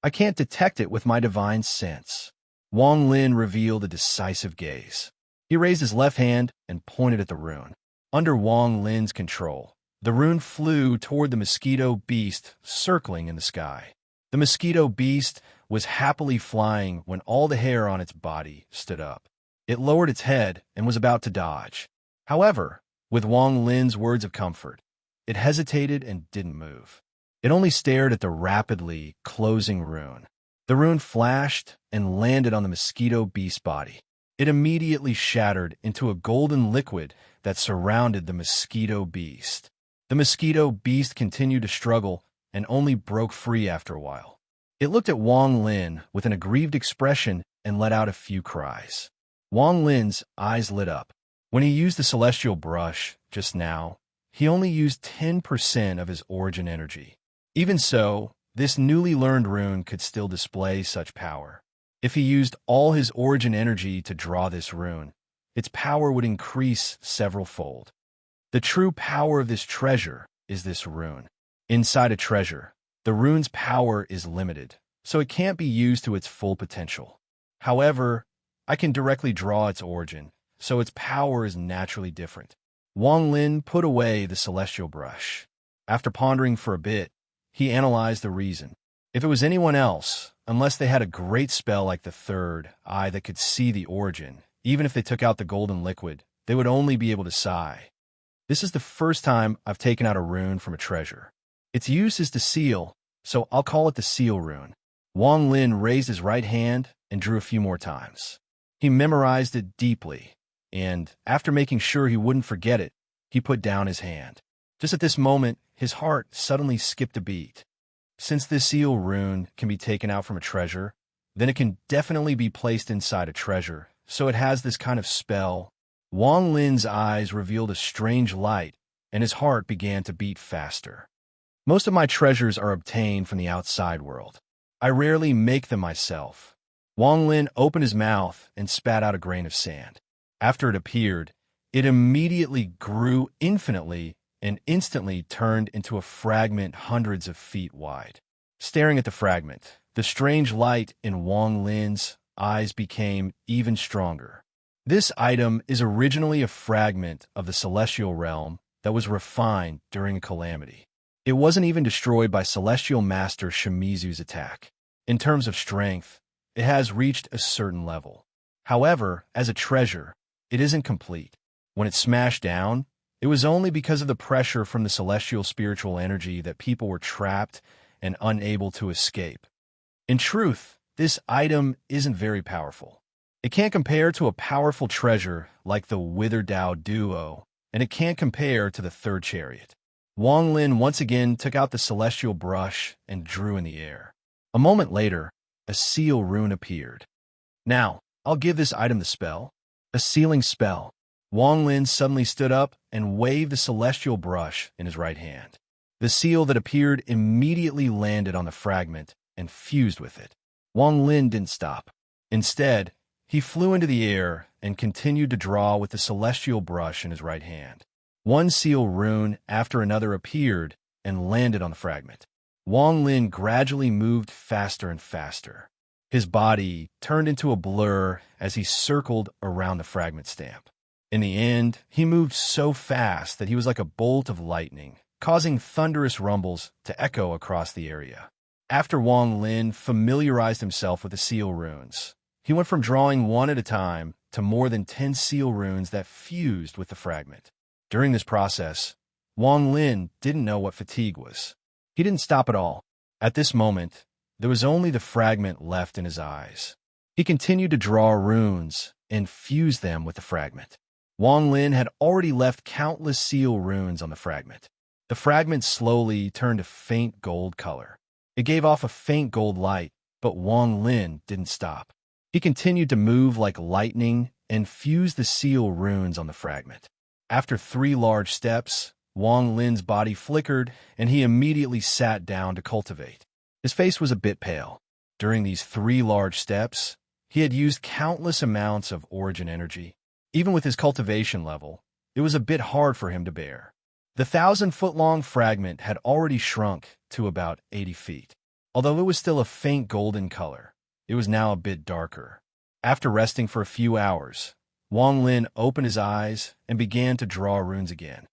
I can't detect it with my divine sense. Wang Lin revealed a decisive gaze. He raised his left hand and pointed at the rune. Under Wang Lin's control, the rune flew toward the mosquito beast circling in the sky. The mosquito beast was happily flying when all the hair on its body stood up. It lowered its head and was about to dodge. However, with Wang Lin's words of comfort, it hesitated and didn't move. It only stared at the rapidly closing rune. The rune flashed and landed on the mosquito beast body. It immediately shattered into a golden liquid that surrounded the mosquito beast. The mosquito beast continued to struggle and only broke free after a while. It looked at Wang Lin with an aggrieved expression and let out a few cries. Wang Lin's eyes lit up. When he used the celestial brush just now, he only used 10% of his origin energy. Even so, this newly learned rune could still display such power. If he used all his origin energy to draw this rune, its power would increase several-fold. The true power of this treasure is this rune. Inside a treasure, the rune's power is limited, so it can't be used to its full potential. However, I can directly draw its origin, so its power is naturally different. Wang Lin put away the celestial brush. After pondering for a bit, he analyzed the reason. If it was anyone else, unless they had a great spell like the third eye that could see the origin, even if they took out the golden liquid, they would only be able to sigh. This is the first time I've taken out a rune from a treasure. Its use is to seal, so I'll call it the seal rune. Wang Lin raised his right hand and drew a few more times. He memorized it deeply, and after making sure he wouldn't forget it, he put down his hand. Just at this moment, his heart suddenly skipped a beat. Since this seal rune can be taken out from a treasure, then it can definitely be placed inside a treasure, so it has this kind of spell. Wang Lin's eyes revealed a strange light, and his heart began to beat faster. Most of my treasures are obtained from the outside world. I rarely make them myself. Wang Lin opened his mouth and spat out a grain of sand. After it appeared, it immediately grew infinitely and instantly turned into a fragment hundreds of feet wide. Staring at the fragment, the strange light in Wang Lin's eyes became even stronger. This item is originally a fragment of the celestial realm that was refined during a calamity. It wasn't even destroyed by Celestial Master Shimizu's attack. In terms of strength, it has reached a certain level. However, as a treasure, it isn't complete. When it smashed down, it was only because of the pressure from the celestial spiritual energy that people were trapped and unable to escape. In truth, this item isn't very powerful. It can't compare to a powerful treasure like the Wither Dao Duo, and it can't compare to the third chariot. Wang Lin once again took out the celestial brush and drew in the air. A moment later, a seal rune appeared. Now, I'll give this item the spell. A sealing spell. Wang Lin suddenly stood up and waved the celestial brush in his right hand. The seal that appeared immediately landed on the fragment and fused with it. Wang Lin didn't stop. Instead, he flew into the air and continued to draw with the celestial brush in his right hand. One seal rune after another appeared and landed on the fragment. Wang Lin gradually moved faster and faster. His body turned into a blur as he circled around the fragment stamp. In the end, he moved so fast that he was like a bolt of lightning, causing thunderous rumbles to echo across the area. After Wang Lin familiarized himself with the seal runes, he went from drawing one at a time to more than 10 seal runes that fused with the fragment. During this process, Wang Lin didn't know what fatigue was. He didn't stop at all. At this moment, there was only the fragment left in his eyes. He continued to draw runes and fuse them with the fragment. Wang Lin had already left countless seal runes on the fragment. The fragment slowly turned a faint gold color. It gave off a faint gold light, but Wang Lin didn't stop. He continued to move like lightning and fuse the seal runes on the fragment. After 3 large steps, Wang Lin's body flickered, and he immediately sat down to cultivate. His face was a bit pale. During these 3 large steps, he had used countless amounts of origin energy. Even with his cultivation level, it was a bit hard for him to bear. The 1,000-foot-long fragment had already shrunk to about 80 feet. Although it was still a faint golden color, it was now a bit darker. After resting for a few hours, Wang Lin opened his eyes and began to draw runes again.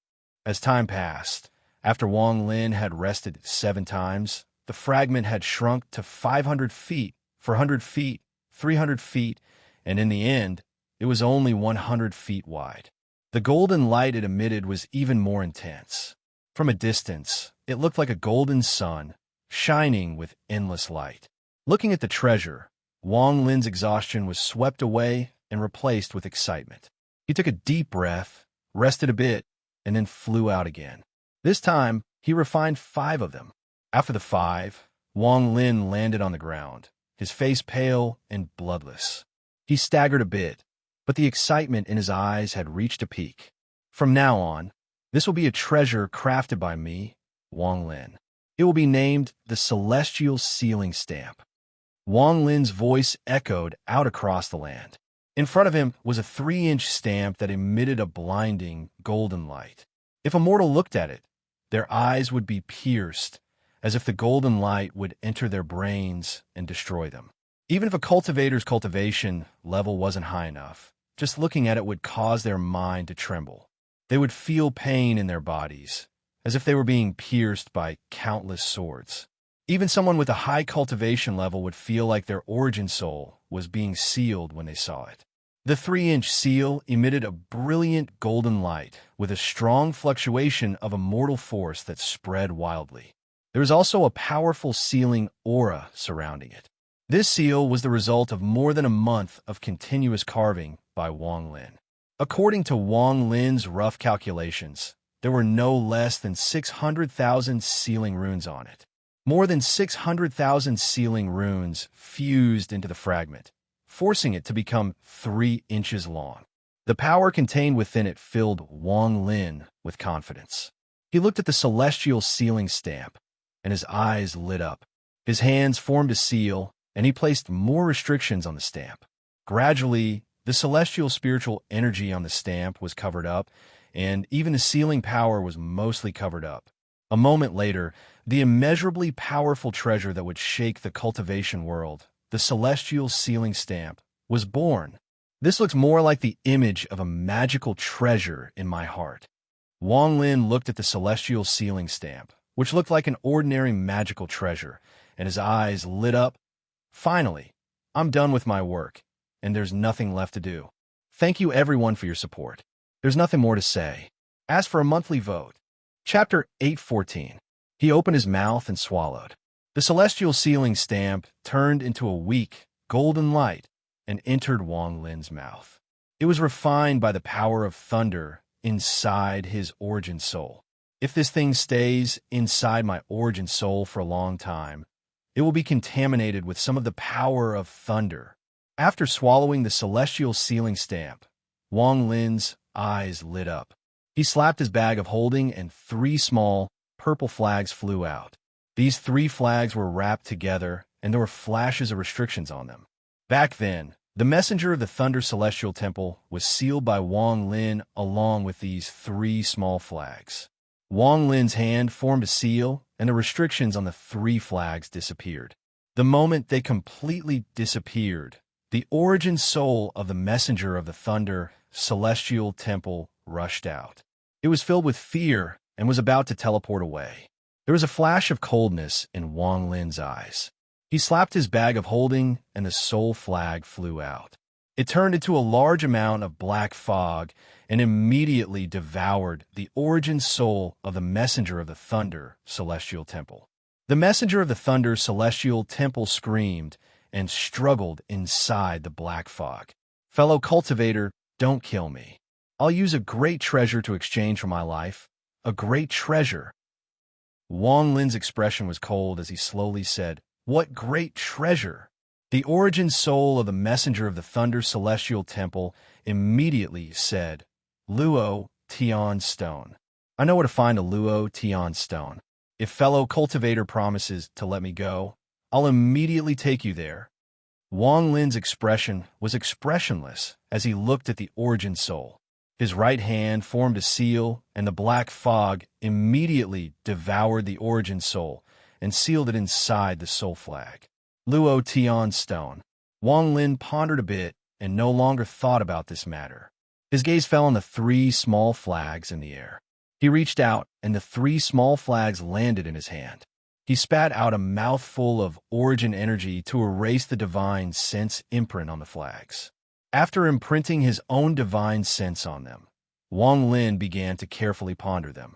As time passed, after Wang Lin had rested 7 times, the fragment had shrunk to 500 feet, 400 feet, 300 feet, and in the end, it was only 100 feet wide. The golden light it emitted was even more intense. From a distance, it looked like a golden sun, shining with endless light. Looking at the treasure, Wang Lin's exhaustion was swept away and replaced with excitement. He took a deep breath, rested a bit, and then flew out again. This time, he refined 5 of them. After the 5, Wang Lin landed on the ground, his face pale and bloodless. He staggered a bit, but the excitement in his eyes had reached a peak. From now on, this will be a treasure crafted by me, Wang Lin. It will be named the Celestial Sealing Stamp. Wang Lin's voice echoed out across the land. In front of him was a 3-inch stamp that emitted a blinding golden light. If a mortal looked at it, their eyes would be pierced, as if the golden light would enter their brains and destroy them. Even if a cultivator's cultivation level wasn't high enough, just looking at it would cause their mind to tremble. They would feel pain in their bodies, as if they were being pierced by countless swords. Even someone with a high cultivation level would feel like their origin soul was being sealed when they saw it. The 3-inch seal emitted a brilliant golden light with a strong fluctuation of a mortal force that spread wildly. There was also a powerful sealing aura surrounding it. This seal was the result of more than a month of continuous carving by Wang Lin. According to Wang Lin's rough calculations, there were no less than 600,000 sealing runes on it. More than 600,000 sealing runes fused into the fragment, forcing it to become 3 inches long. The power contained within it filled Wang Lin with confidence. He looked at the celestial sealing stamp, and his eyes lit up. His hands formed a seal, and he placed more restrictions on the stamp. Gradually, the celestial spiritual energy on the stamp was covered up, and even the sealing power was mostly covered up. A moment later, the immeasurably powerful treasure that would shake the cultivation world, the celestial sealing stamp, was born. This looks more like the image of a magical treasure in my heart. Wang Lin looked at the celestial sealing stamp, which looked like an ordinary magical treasure, and his eyes lit up. Finally, I'm done with my work, and there's nothing left to do. Thank you everyone for your support. There's nothing more to say. Ask for a monthly vote. Chapter 8:14. He opened his mouth and swallowed. The celestial sealing stamp turned into a weak, golden light and entered Wang Lin's mouth. It was refined by the power of thunder inside his origin soul. If this thing stays inside my origin soul for a long time, it will be contaminated with some of the power of thunder. After swallowing the celestial sealing stamp, Wang Lin's eyes lit up. He slapped his bag of holding and 3 small, purple flags flew out. These 3 flags were wrapped together, and there were flashes of restrictions on them. Back then, the messenger of the Thunder Celestial Temple was sealed by Wang Lin along with these 3 small flags. Wang Lin's hand formed a seal, and the restrictions on the 3 flags disappeared. The moment they completely disappeared, the origin soul of the messenger of the Thunder Celestial Temple rushed out. It was filled with fear and was about to teleport away. There was a flash of coldness in Wang Lin's eyes. He slapped his bag of holding, and the soul flag flew out. It turned into a large amount of black fog and immediately devoured the origin soul of the messenger of the Thunder Celestial Temple. The messenger of the Thunder Celestial Temple screamed and struggled inside the black fog. Fellow cultivator, don't kill me. I'll use a great treasure to exchange for my life. A great treasure. Wang Lin's expression was cold as he slowly said, "What great treasure?" The origin soul of the messenger of the Thunder Celestial Temple immediately said, "Luo Tian Stone. I know where to find a Luo Tian Stone. If fellow cultivator promises to let me go, I'll immediately take you there." Wang Lin's expression was expressionless as he looked at the origin soul. His right hand formed a seal, and the black fog immediately devoured the origin soul and sealed it inside the soul flag. Luo Tian Stone. Wang Lin pondered a bit and no longer thought about this matter. His gaze fell on the 3 small flags in the air. He reached out, and the 3 small flags landed in his hand. He spat out a mouthful of origin energy to erase the divine sense imprint on the flags. After imprinting his own divine sense on them, Wang Lin began to carefully ponder them.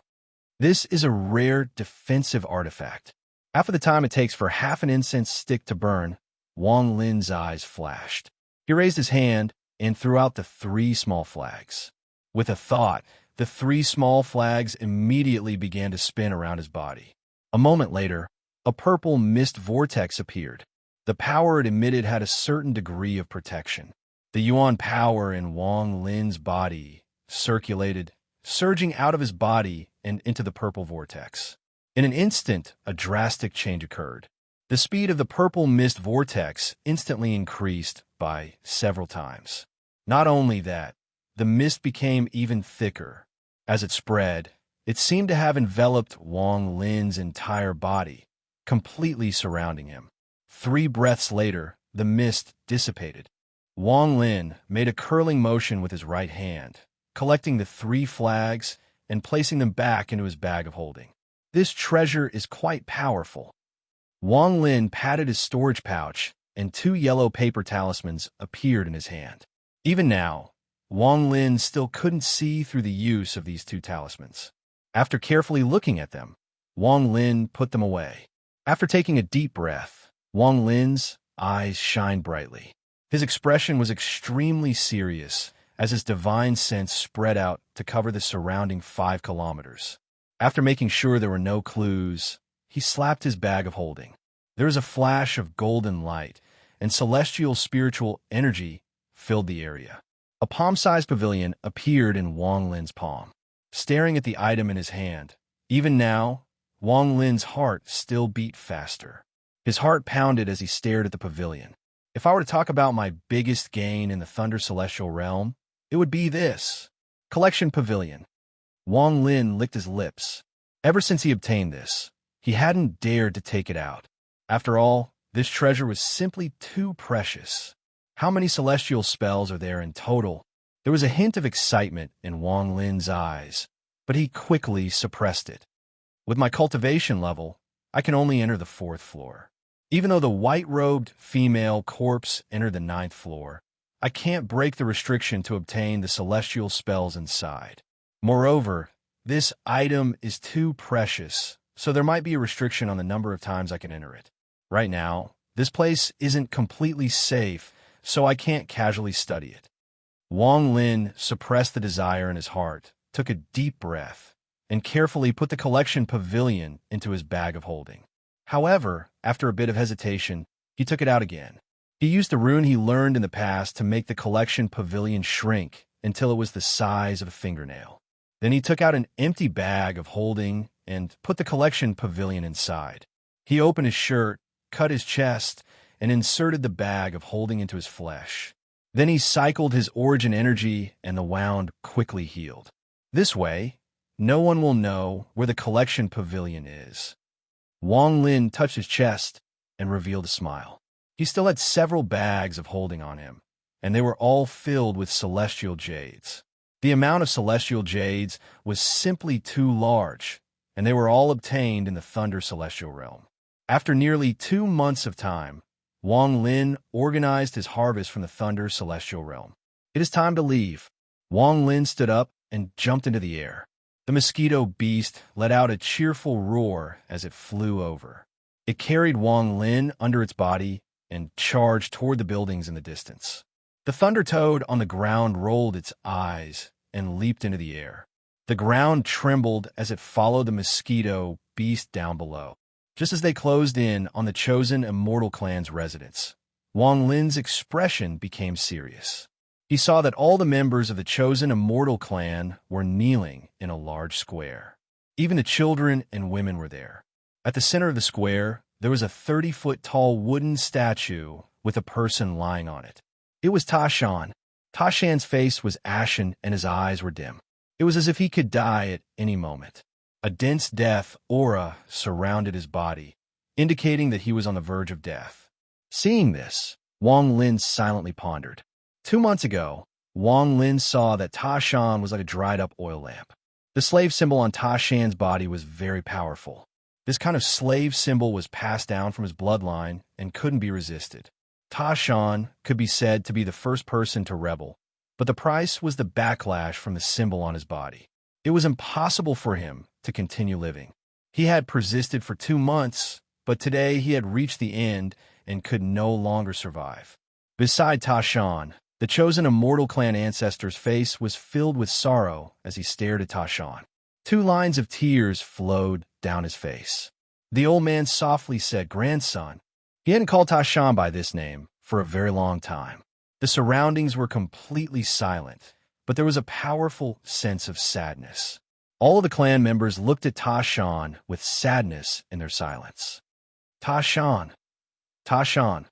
This is a rare defensive artifact. Half of the time it takes for half an incense stick to burn, Wang Lin's eyes flashed. He raised his hand and threw out the 3 small flags. With a thought, the 3 small flags immediately began to spin around his body. A moment later, a purple mist vortex appeared. The power it emitted had a certain degree of protection. The yuan power in Wang Lin's body circulated, surging out of his body and into the purple vortex. In an instant, a drastic change occurred. The speed of the purple mist vortex instantly increased by several times. Not only that, the mist became even thicker. As it spread, it seemed to have enveloped Wang Lin's entire body, completely surrounding him. 3 breaths later, the mist dissipated. Wang Lin made a curling motion with his right hand, collecting the 3 flags and placing them back into his bag of holding. This treasure is quite powerful. Wang Lin patted his storage pouch, and 2 yellow paper talismans appeared in his hand. Even now, Wang Lin still couldn't see through the use of these 2 talismans. After carefully looking at them, Wang Lin put them away. After taking a deep breath, Wang Lin's eyes shined brightly. His expression was extremely serious as his divine sense spread out to cover the surrounding 5 kilometers. After making sure there were no clues, he slapped his bag of holding. There was a flash of golden light, and celestial spiritual energy filled the area. A palm-sized pavilion appeared in Wang Lin's palm. Staring at the item in his hand, even now, Wang Lin's heart still beat faster. His heart pounded as he stared at the pavilion. If I were to talk about my biggest gain in the Thunder Celestial Realm, it would be this. Collection Pavilion. Wang Lin licked his lips. Ever since he obtained this, he hadn't dared to take it out. After all, this treasure was simply too precious. How many celestial spells are there in total? There was a hint of excitement in Wang Lin's eyes, but he quickly suppressed it. With my cultivation level, I can only enter the 4th floor. Even though the white-robed female corpse entered the 9th floor, I can't break the restriction to obtain the celestial spells inside. Moreover, this item is too precious, so there might be a restriction on the number of times I can enter it. Right now, this place isn't completely safe, so I can't casually study it. Wang Lin suppressed the desire in his heart, took a deep breath, and carefully put the collection pavilion into his bag of holding. However, after a bit of hesitation, he took it out again. He used a rune he learned in the past to make the collection pavilion shrink until it was the size of a fingernail. Then he took out an empty bag of holding and put the collection pavilion inside. He opened his shirt, cut his chest, and inserted the bag of holding into his flesh. Then he cycled his origin energy, and the wound quickly healed. This way, no one will know where the collection pavilion is. Wang Lin touched his chest and revealed a smile. He still had several bags of holding on him, and they were all filled with celestial jades. The amount of celestial jades was simply too large, and they were all obtained in the Thunder Celestial Realm. After nearly 2 months of time, Wang Lin organized his harvest from the Thunder Celestial Realm. It is time to leave. Wang Lin stood up and jumped into the air. The mosquito beast let out a cheerful roar as it flew over. It carried Wang Lin under its body and charged toward the buildings in the distance. The thunder toad on the ground rolled its eyes and leaped into the air. The ground trembled as it followed the mosquito beast down below. Just as they closed in on the chosen immortal clan's residence, Wang Lin's expression became serious. He saw that all the members of the chosen immortal clan were kneeling in a large square. Even the children and women were there. At the center of the square, there was a 30-foot-tall wooden statue with a person lying on it. It was Tashan. Tashan's face was ashen and his eyes were dim. It was as if he could die at any moment. A dense death aura surrounded his body, indicating that he was on the verge of death. Seeing this, Wang Lin silently pondered. 2 months ago, Wang Lin saw that Tashan was like a dried-up oil lamp. The slave symbol on Tashan's body was very powerful. This kind of slave symbol was passed down from his bloodline and couldn't be resisted. Tashan could be said to be the first person to rebel, but the price was the backlash from the symbol on his body. It was impossible for him to continue living. He had persisted for 2 months, but today he had reached the end and could no longer survive. Beside Ta Shan, the chosen immortal clan ancestor's face was filled with sorrow as he stared at Ta Shan. 2 lines of tears flowed down his face. The old man softly said, "Grandson." He hadn't called Ta Shan by this name for a very long time. The surroundings were completely silent, but there was a powerful sense of sadness. All of the clan members looked at Ta Shan with sadness in their silence. "Ta Shan, Ta Shan."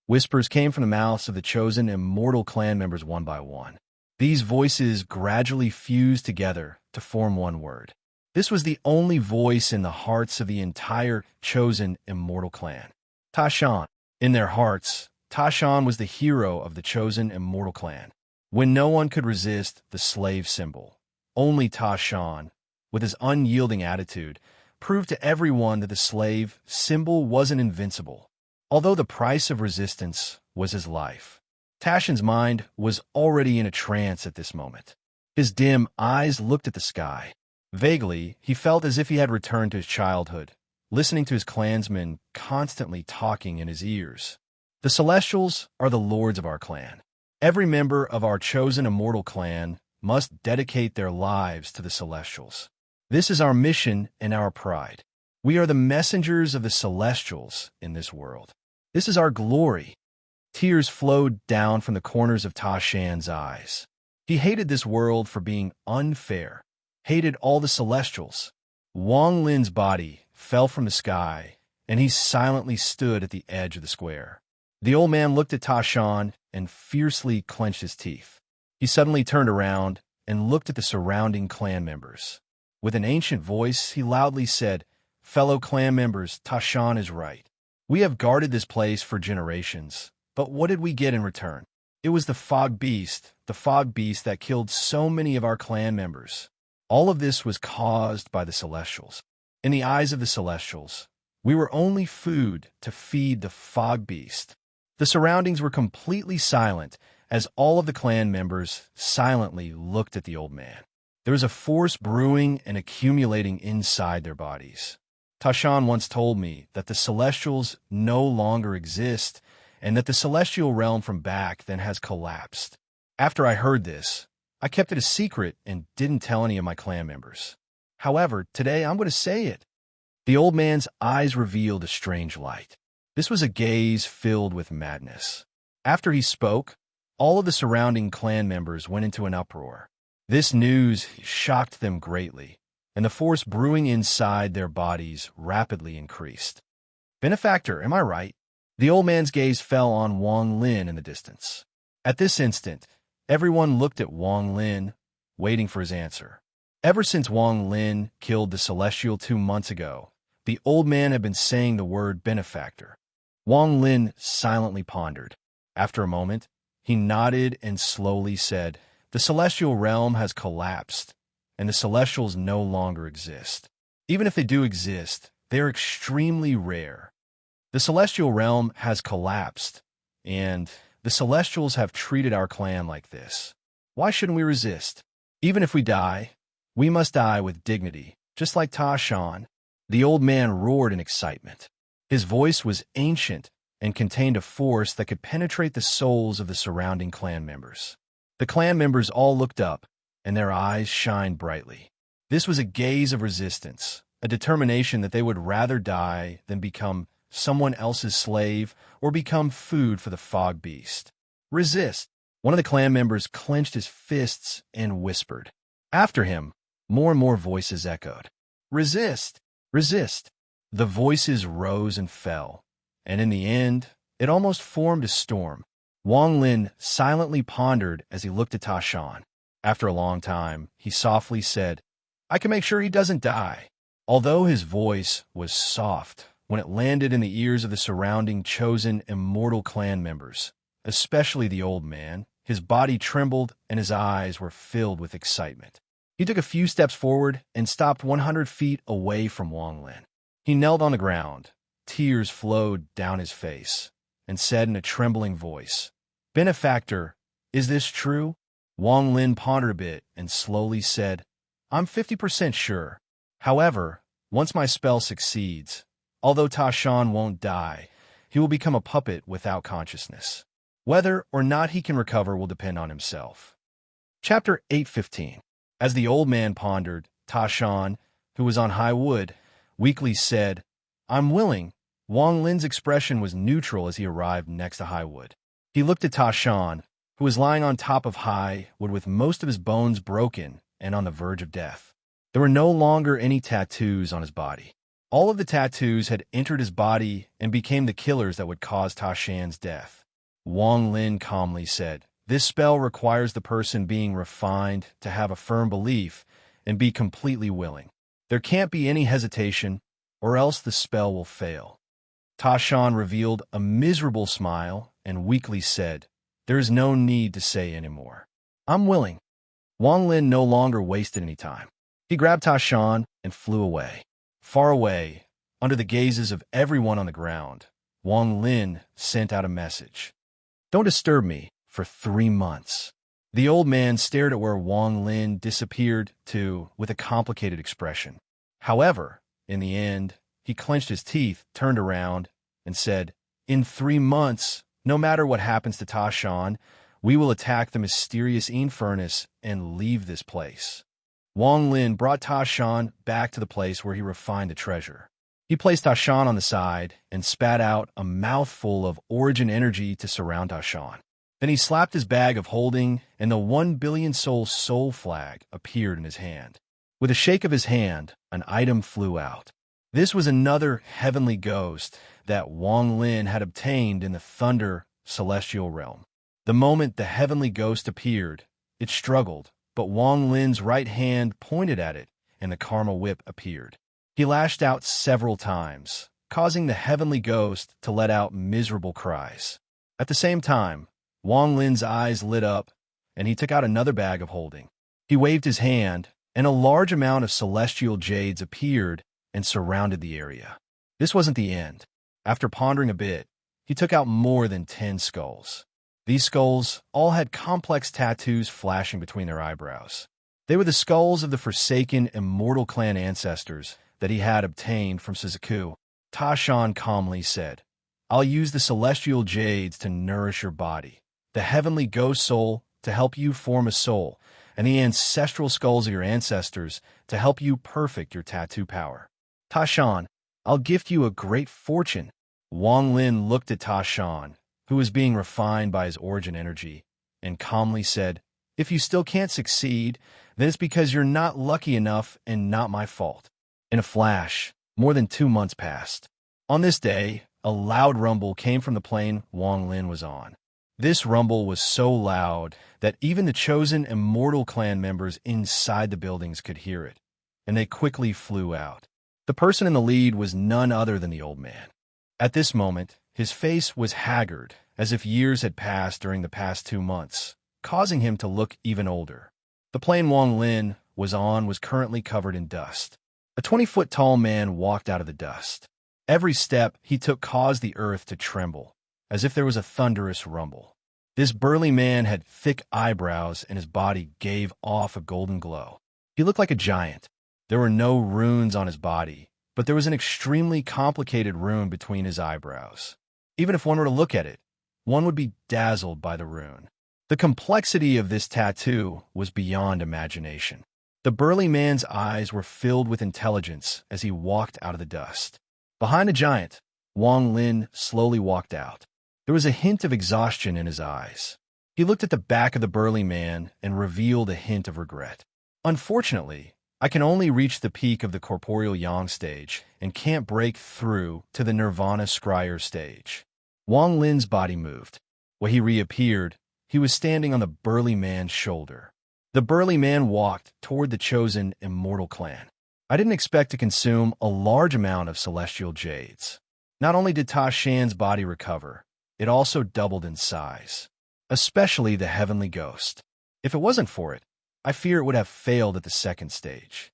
Whispers came from the mouths of the chosen immortal clan members one by one. These voices gradually fused together to form one word. This was the only voice in the hearts of the entire chosen immortal clan. Ta Shan. In their hearts, Ta Shan was the hero of the chosen immortal clan. When no one could resist the slave symbol, only Ta Shan, with his unyielding attitude, proved to everyone that the slave symbol wasn't invincible, although the price of resistance was his life. Ta Shan's mind was already in a trance at this moment. His dim eyes looked at the sky. Vaguely, he felt as if he had returned to his childhood, listening to his clansmen constantly talking in his ears. The Celestials are the lords of our clan. Every member of our chosen immortal clan must dedicate their lives to the Celestials. This is our mission and our pride. We are the messengers of the Celestials in this world. This is our glory. Tears flowed down from the corners of Ta Shan's eyes. He hated this world for being unfair, hated all the Celestials. Wang Lin's body fell from the sky, and he silently stood at the edge of the square. The old man looked at Ta Shan and fiercely clenched his teeth. He suddenly turned around and looked at the surrounding clan members. With an ancient voice, he loudly said, "Fellow clan members, Ta Shan is right. We have guarded this place for generations, but what did we get in return? It was the fog beast that killed so many of our clan members. All of this was caused by the Celestials. In the eyes of the Celestials, we were only food to feed the fog beast." The surroundings were completely silent as all of the clan members silently looked at the old man. There was a force brewing and accumulating inside their bodies. Ta Shan once told me that the Celestials no longer exist and that the celestial realm from back then has collapsed. After I heard this, I kept it a secret and didn't tell any of my clan members. However, today I'm going to say it. The old man's eyes revealed a strange light. This was a gaze filled with madness. After he spoke, all of the surrounding clan members went into an uproar. This news shocked them greatly, and the force brewing inside their bodies rapidly increased. "Benefactor, am I right?" The old man's gaze fell on Wang Lin in the distance. At this instant, everyone looked at Wang Lin, waiting for his answer. Ever since Wang Lin killed the Celestial 2 months ago, the old man had been saying the word benefactor. Wang Lin silently pondered. After a moment, he nodded and slowly said, "The celestial realm has collapsed, and the Celestials no longer exist. Even if they do exist, they are extremely rare. The celestial realm has collapsed, and the Celestials have treated our clan like this. Why shouldn't we resist? Even if we die, we must die with dignity, just like Ta Shan." The old man roared in excitement. His voice was ancient and contained a force that could penetrate the souls of the surrounding clan members. The clan members all looked up, and their eyes shined brightly. This was a gaze of resistance, a determination that they would rather die than become someone else's slave or become food for the fog beast. "Resist!" One of the clan members clenched his fists and whispered. After him, more and more voices echoed. "Resist! Resist!" The voices rose and fell, and in the end, it almost formed a storm. Wang Lin silently pondered as he looked at Ta Shan. After a long time, he softly said, "I can make sure he doesn't die." Although his voice was soft, when it landed in the ears of the surrounding chosen immortal clan members, especially the old man, his body trembled and his eyes were filled with excitement. He took a few steps forward and stopped 100 feet away from Wang Lin. He knelt on the ground, tears flowed down his face, and said in a trembling voice, "Benefactor, is this true?" Wang Lin pondered a bit and slowly said, "I'm 50% sure. However, once my spell succeeds, although Ta Shan won't die, he will become a puppet without consciousness. Whether or not he can recover will depend on himself. Chapter 8:15. As the old man pondered, Ta Shan, who was on high wood, weakly said, "I'm willing." Wang Lin's expression was neutral as he arrived next to high wood. He looked at Ta Shan, who was lying on top of high wood with most of his bones broken and on the verge of death. There were no longer any tattoos on his body. All of the tattoos had entered his body and became the killers that would cause Ta Shan's death. Wang Lin calmly said, "This spell requires the person being refined to have a firm belief and be completely willing. There can't be any hesitation, or else the spell will fail." Ta Shan revealed a miserable smile and weakly said, "There is no need to say anymore. I'm willing." Wang Lin no longer wasted any time. He grabbed Ta Shan and flew away. Far away, under the gazes of everyone on the ground, Wang Lin sent out a message. "Don't disturb me for 3 months." The old man stared at where Wang Lin disappeared to with a complicated expression. However, in the end, he clenched his teeth, turned around, and said, "In 3 months, no matter what happens to Ta Shan, we will attack the mysterious furnace and leave this place." Wang Lin brought Ta Shan back to the place where he refined the treasure. He placed Ta Shan on the side and spat out a mouthful of origin energy to surround Ta Shan. Then he slapped his bag of holding, and the 1 billion soul flag appeared in his hand. With a shake of his hand, an item flew out. This was another heavenly ghost that Wang Lin had obtained in the Thunder Celestial Realm. The moment the heavenly ghost appeared, it struggled, but Wang Lin's right hand pointed at it, and the Karma Whip appeared. He lashed out several times, causing the heavenly ghost to let out miserable cries. At the same time, Wang Lin's eyes lit up, and he took out another bag of holding. He waved his hand, and a large amount of celestial jades appeared and surrounded the area. This wasn't the end. After pondering a bit, he took out more than 10 skulls. These skulls all had complex tattoos flashing between their eyebrows. They were the skulls of the forsaken immortal clan ancestors that he had obtained from Suzaku. Ta Shan calmly said, "I'll use the celestial jades to nourish your body, the heavenly ghost soul to help you form a soul, and the ancestral skulls of your ancestors to help you perfect your tattoo power. Ta Shan, I'll gift you a great fortune." Wang Lin looked at Ta Shan, who was being refined by his origin energy, and calmly said, "If you still can't succeed, then it's because you're not lucky enough and not my fault." In a flash, more than 2 months passed. On this day, a loud rumble came from the plane Wang Lin was on. This rumble was so loud that even the chosen immortal clan members inside the buildings could hear it, and they quickly flew out. The person in the lead was none other than the old man. At this moment, his face was haggard, as if years had passed during the past 2 months, causing him to look even older. The plane Wang Lin was on was currently covered in dust. A 20-foot-tall man walked out of the dust. Every step he took caused the earth to tremble, as if there was a thunderous rumble. This burly man had thick eyebrows, and his body gave off a golden glow. He looked like a giant. There were no runes on his body, but there was an extremely complicated rune between his eyebrows. Even if one were to look at it, one would be dazzled by the rune. The complexity of this tattoo was beyond imagination. The burly man's eyes were filled with intelligence as he walked out of the dust. Behind the giant, Wang Lin slowly walked out. There was a hint of exhaustion in his eyes. He looked at the back of the burly man and revealed a hint of regret. "Unfortunately, I can only reach the peak of the corporeal yang stage and can't break through to the nirvana scryer stage." Wang Lin's body moved. When he reappeared, he was standing on the burly man's shoulder. The burly man walked toward the chosen immortal clan. "I didn't expect to consume a large amount of celestial jades." Not only did Ta Shan's body recover, it also doubled in size, especially the heavenly ghost. If it wasn't for it, I fear it would have failed at the second stage.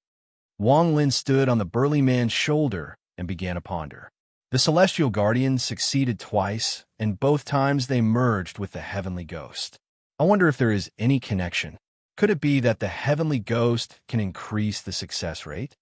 Wang Lin stood on the burly man's shoulder and began to ponder. The celestial guardians succeeded twice, and both times they merged with the heavenly ghost. I wonder if there is any connection. Could it be that the heavenly ghost can increase the success rate?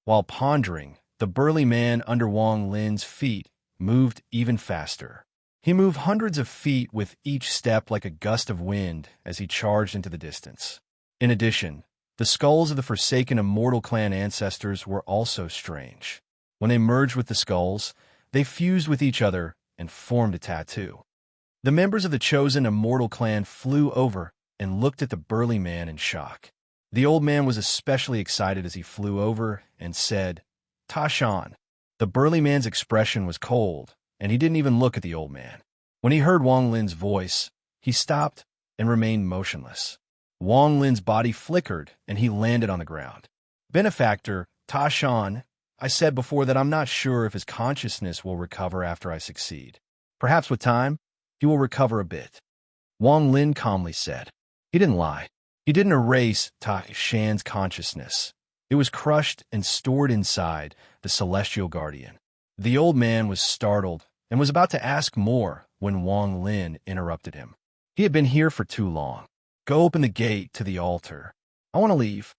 While pondering, the burly man under Wang Lin's feet moved even faster. He moved hundreds of feet with each step like a gust of wind as he charged into the distance. In addition, the skulls of the forsaken immortal clan ancestors were also strange. When they merged with the skulls, they fused with each other and formed a tattoo. The members of the chosen immortal clan flew over and looked at the burly man in shock. The old man was especially excited as he flew over and said, "Tashan." The burly man's expression was cold, and he didn't even look at the old man. When he heard Wang Lin's voice, he stopped and remained motionless. Wang Lin's body flickered, and he landed on the ground. "Benefactor, Tashan, I said before that I'm not sure if his consciousness will recover after I succeed. Perhaps with time, he will recover a bit," Wang Lin calmly said. He didn't lie. He didn't erase Ta Shan's consciousness. It was crushed and stored inside the celestial guardian. The old man was startled and was about to ask more when Wang Lin interrupted him. He had been here for too long. "Go open the gate to the altar. I want to leave."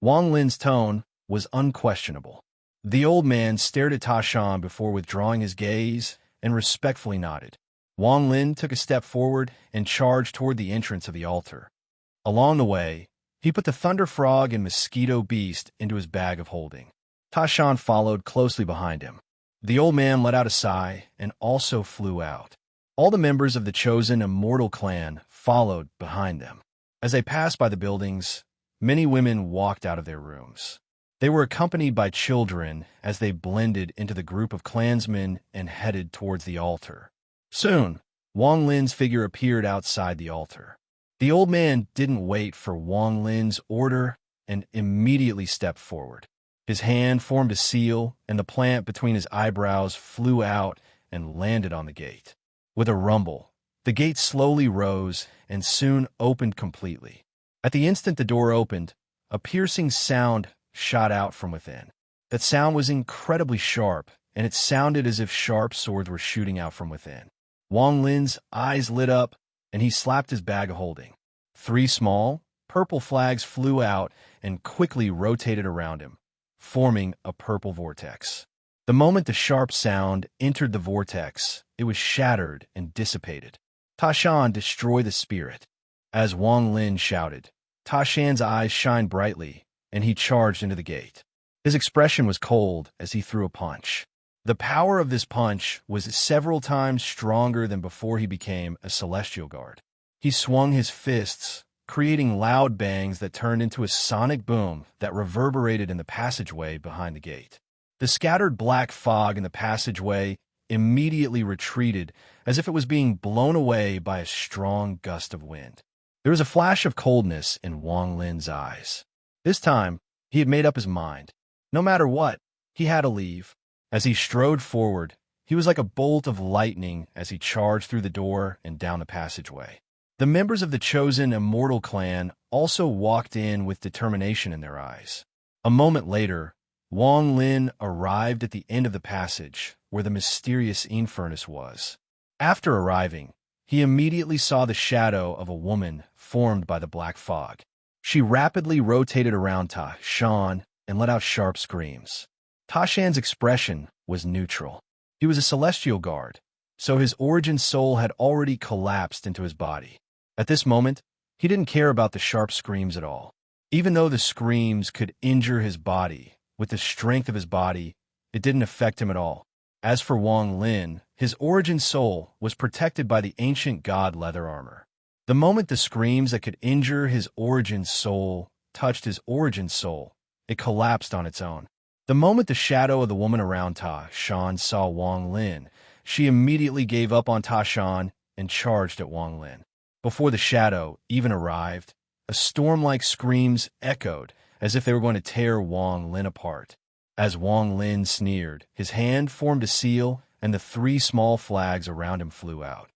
Wang Lin's tone was unquestionable. The old man stared at Ta Shan before withdrawing his gaze and respectfully nodded. Wang Lin took a step forward and charged toward the entrance of the altar. Along the way, he put the thunder frog and mosquito beast into his bag of holding. Ta Shan followed closely behind him. The old man let out a sigh and also flew out. All the members of the chosen immortal clan followed behind them. As they passed by the buildings, many women walked out of their rooms. They were accompanied by children as they blended into the group of clansmen and headed towards the altar. Soon, Wang Lin's figure appeared outside the altar. The old man didn't wait for Wang Lin's order and immediately stepped forward. His hand formed a seal, and the plant between his eyebrows flew out and landed on the gate. With a rumble, the gate slowly rose and soon opened completely. At the instant the door opened, a piercing sound shot out from within. That sound was incredibly sharp, and it sounded as if sharp swords were shooting out from within. Wang Lin's eyes lit up, and he slapped his bag of holding. 3 small, purple flags flew out and quickly rotated around him, forming a purple vortex. The moment the sharp sound entered the vortex, it was shattered and dissipated. "Ta Shan, destroy the spirit." As Wang Lin shouted, Ta Shan's eyes shined brightly, and he charged into the gate. His expression was cold as he threw a punch. The power of this punch was several times stronger than before he became a celestial guard. He swung his fists, creating loud bangs that turned into a sonic boom that reverberated in the passageway behind the gate. The scattered black fog in the passageway immediately retreated as if it was being blown away by a strong gust of wind. There was a flash of coldness in Wang Lin's eyes. This time, he had made up his mind. No matter what, he had to leave. As he strode forward, he was like a bolt of lightning as he charged through the door and down the passageway. The members of the chosen immortal clan also walked in with determination in their eyes. A moment later, Wang Lin arrived at the end of the passage where the mysterious infernus was. After arriving, he immediately saw the shadow of a woman formed by the black fog. She rapidly rotated around Ta Shan and let out sharp screams. Ta Shan's expression was neutral. He was a celestial guard, so his origin soul had already collapsed into his body. At this moment, he didn't care about the sharp screams at all. Even though the screams could injure his body, with the strength of his body, it didn't affect him at all. As for Wang Lin, his origin soul was protected by the ancient god leather armor. The moment the screams that could injure his origin soul touched his origin soul, it collapsed on its own. The moment the shadow of the woman around Ta Shan saw Wang Lin, she immediately gave up on Ta Shan and charged at Wang Lin. Before the shadow even arrived, a storm-like screams echoed as if they were going to tear Wang Lin apart. As Wang Lin sneered, his hand formed a seal, and the 3 small flags around him flew out.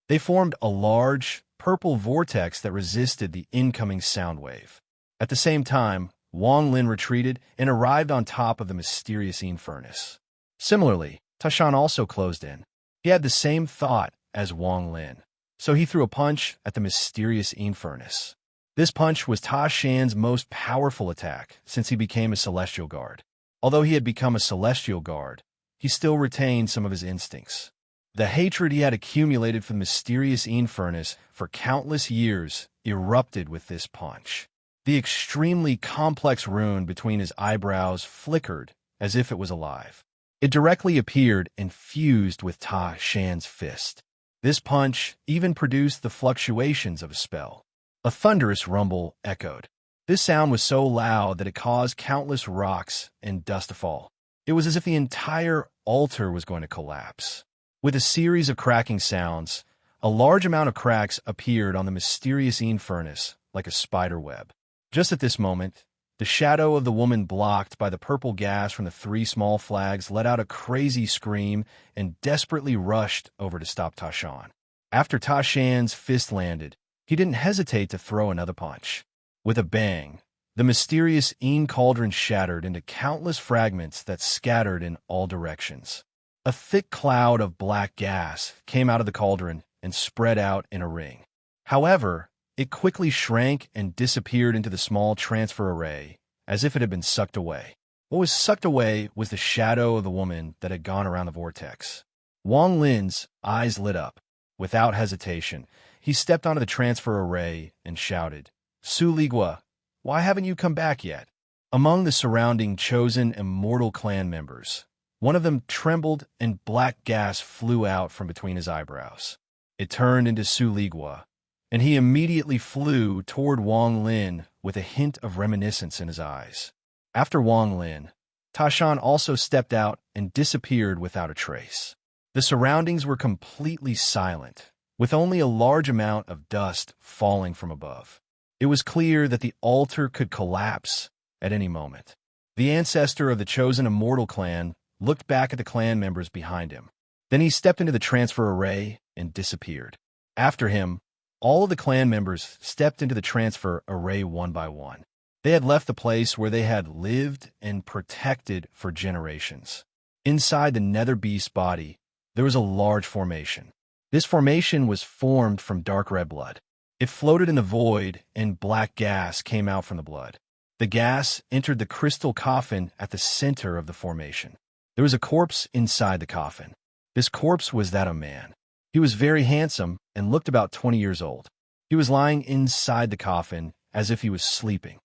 They formed a large, purple vortex that resisted the incoming sound wave. At the same time, Wang Lin retreated and arrived on top of the mysterious infernus. Similarly, Ta Shan also closed in. He had the same thought as Wang Lin, so he threw a punch at the mysterious infernus. This punch was Ta Shan's most powerful attack since he became a celestial guard. Although he had become a celestial guard, he still retained some of his instincts. The hatred he had accumulated for the mysterious furnace for countless years erupted with this punch. The extremely complex rune between his eyebrows flickered as if it was alive. It directly appeared and fused with Ta Shan's fist. This punch even produced the fluctuations of a spell. A thunderous rumble echoed. This sound was so loud that it caused countless rocks and dust to fall. It was as if the entire altar was going to collapse. With a series of cracking sounds, a large amount of cracks appeared on the mysterious furnace like a spider web. Just at this moment, the shadow of the woman blocked by the purple gas from the 3 small flags let out a crazy scream and desperately rushed over to stop Ta Shan. After Ta Shan's fist landed, he didn't hesitate to throw another punch. With a bang, the mysterious cauldron shattered into countless fragments that scattered in all directions. A thick cloud of black gas came out of the cauldron and spread out in a ring. However, it quickly shrank and disappeared into the small transfer array, as if it had been sucked away. What was sucked away was the shadow of the woman that had gone around the vortex. Wang Lin's eyes lit up. Without hesitation, he stepped onto the transfer array and shouted, "Su Ligua, why haven't you come back yet?" Among the surrounding chosen immortal clan members, one of them trembled and black gas flew out from between his eyebrows. It turned into Su Ligua, and he immediately flew toward Wang Lin with a hint of reminiscence in his eyes. After Wang Lin, Ta Shan also stepped out and disappeared without a trace. The surroundings were completely silent, with only a large amount of dust falling from above. It was clear that the altar could collapse at any moment. The ancestor of the chosen immortal clan looked back at the clan members behind him. Then he stepped into the transfer array and disappeared. After him, all of the clan members stepped into the transfer array one by one. They had left the place where they had lived and protected for generations. Inside the nether beast's body, there was a large formation. This formation was formed from dark red blood. It floated in the void, and black gas came out from the blood. The gas entered the crystal coffin at the center of the formation. There was a corpse inside the coffin. This corpse was that of a man. He was very handsome and looked about 20 years old. He was lying inside the coffin as if he was sleeping.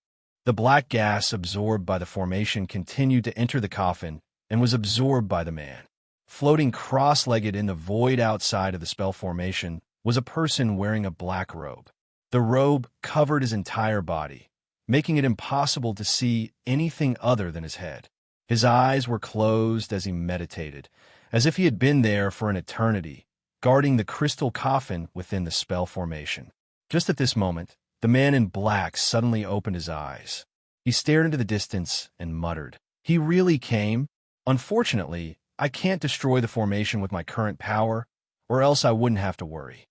The black gas absorbed by the formation continued to enter the coffin and was absorbed by the man. Floating cross-legged in the void outside of the spell formation was a person wearing a black robe. The robe covered his entire body, making it impossible to see anything other than his head. His eyes were closed as he meditated, as if he had been there for an eternity, guarding the crystal coffin within the spell formation. Just at this moment, the man in black suddenly opened his eyes. He stared into the distance and muttered, "He really came? Unfortunately, I can't destroy the formation with my current power, or else I wouldn't have to worry."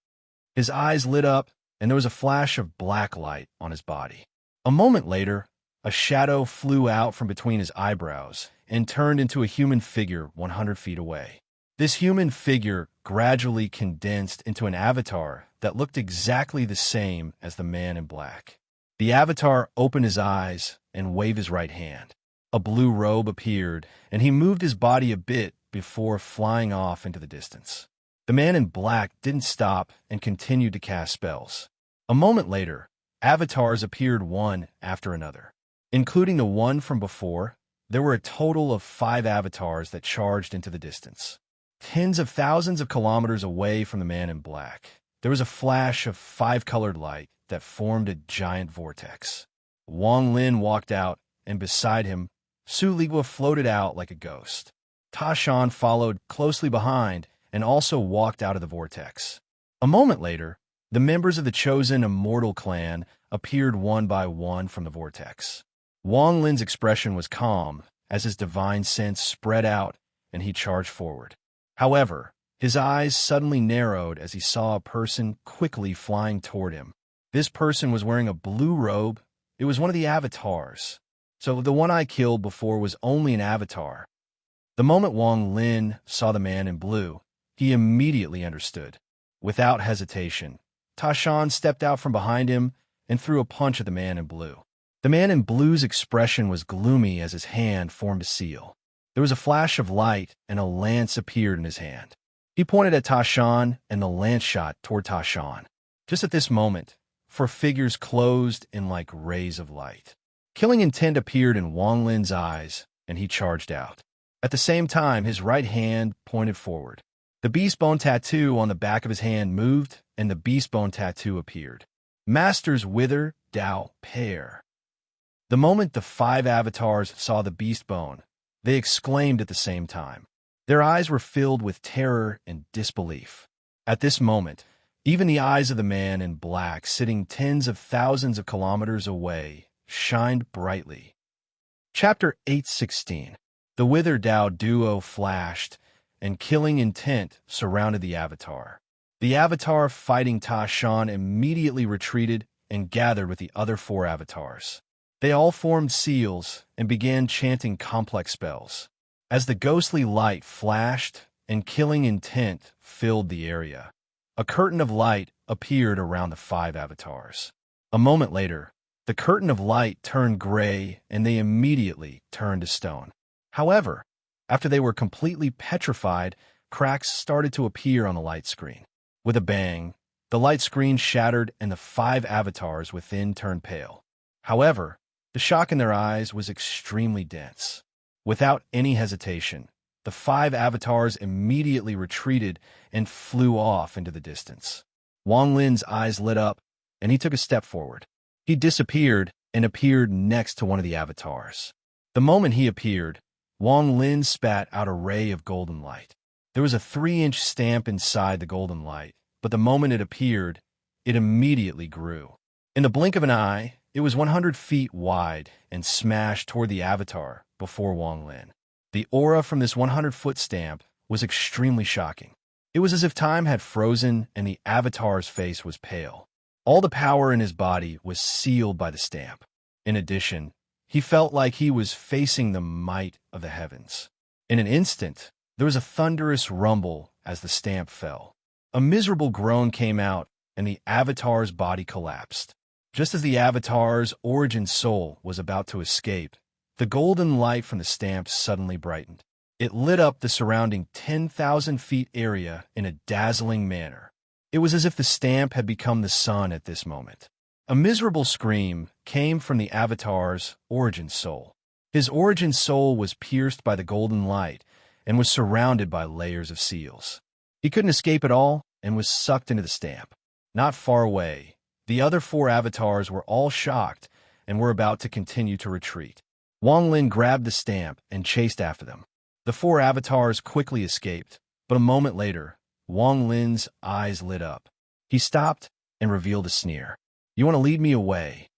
His eyes lit up, and there was a flash of black light on his body. A moment later, a shadow flew out from between his eyebrows and turned into a human figure 100 feet away. This human figure gradually condensed into an avatar that looked exactly the same as the man in black. The avatar opened his eyes and waved his right hand. A blue robe appeared, and he moved his body a bit before flying off into the distance. The man in black didn't stop and continued to cast spells. A moment later, avatars appeared one after another. Including the one from before, there were a total of 5 avatars that charged into the distance. Tens of thousands of kilometers away from the man in black, there was a flash of 5-colored light that formed a giant vortex. Wang Lin walked out, and beside him, Su Ligua floated out like a ghost. Ta Shan followed closely behind and also walked out of the vortex. A moment later, the members of the chosen immortal clan appeared one by one from the vortex. Wang Lin's expression was calm as his divine sense spread out and he charged forward. However, his eyes suddenly narrowed as he saw a person quickly flying toward him. This person was wearing a blue robe. It was one of the avatars. So the one I killed before was only an avatar. The moment Wang Lin saw the man in blue, he immediately understood. Without hesitation, Ta Shan stepped out from behind him and threw a punch at the man in blue. The man in blue's expression was gloomy as his hand formed a seal. There was a flash of light, and a lance appeared in his hand. He pointed at Ta Shan, and the lance shot toward Ta Shan. Just at this moment, four figures closed in like rays of light. Killing intent appeared in Wang Lin's eyes, and he charged out. At the same time, his right hand pointed forward. The beast bone tattoo on the back of his hand moved, and the beast bone tattoo appeared. Masters Wither, Dao, Pair. The moment the 5 avatars saw the beast bone, they exclaimed at the same time. Their eyes were filled with terror and disbelief. At this moment, even the eyes of the man in black, sitting tens of thousands of kilometers away, shined brightly. Chapter 8:16. The Wither Dao duo flashed, and killing intent surrounded the avatar. The avatar fighting Ta Shan immediately retreated and gathered with the other 4 avatars. They all formed seals and began chanting complex spells. As the ghostly light flashed and killing intent filled the area, a curtain of light appeared around the 5 avatars. A moment later, the curtain of light turned gray and they immediately turned to stone. However, after they were completely petrified, cracks started to appear on the light screen. With a bang, the light screen shattered and the 5 avatars within turned pale. However, the shock in their eyes was extremely dense. Without any hesitation, the 5 avatars immediately retreated and flew off into the distance. Wang Lin's eyes lit up, and he took a step forward. He disappeared and appeared next to one of the avatars. The moment he appeared, Wang Lin spat out a ray of golden light. There was a 3-inch stamp inside the golden light, but the moment it appeared, it immediately grew. In the blink of an eye, it was 100 feet wide and smashed toward the avatar before Wang Lin. The aura from this 100-foot stamp was extremely shocking. It was as if time had frozen and the avatar's face was pale. All the power in his body was sealed by the stamp. In addition, he felt like he was facing the might of the heavens. In an instant, there was a thunderous rumble as the stamp fell. A miserable groan came out, and the avatar's body collapsed. Just as the avatar's origin soul was about to escape, the golden light from the stamp suddenly brightened. It lit up the surrounding 10,000 feet area in a dazzling manner. It was as if the stamp had become the sun at this moment. A miserable scream came from the avatar's origin soul. His origin soul was pierced by the golden light and was surrounded by layers of seals. He couldn't escape at all and was sucked into the stamp. Not far away, the other 4 avatars were all shocked and were about to continue to retreat. Wang Lin grabbed the stamp and chased after them. The 4 avatars quickly escaped, but a moment later, Wang Lin's eyes lit up. He stopped and revealed a sneer. "You want to lead me away?"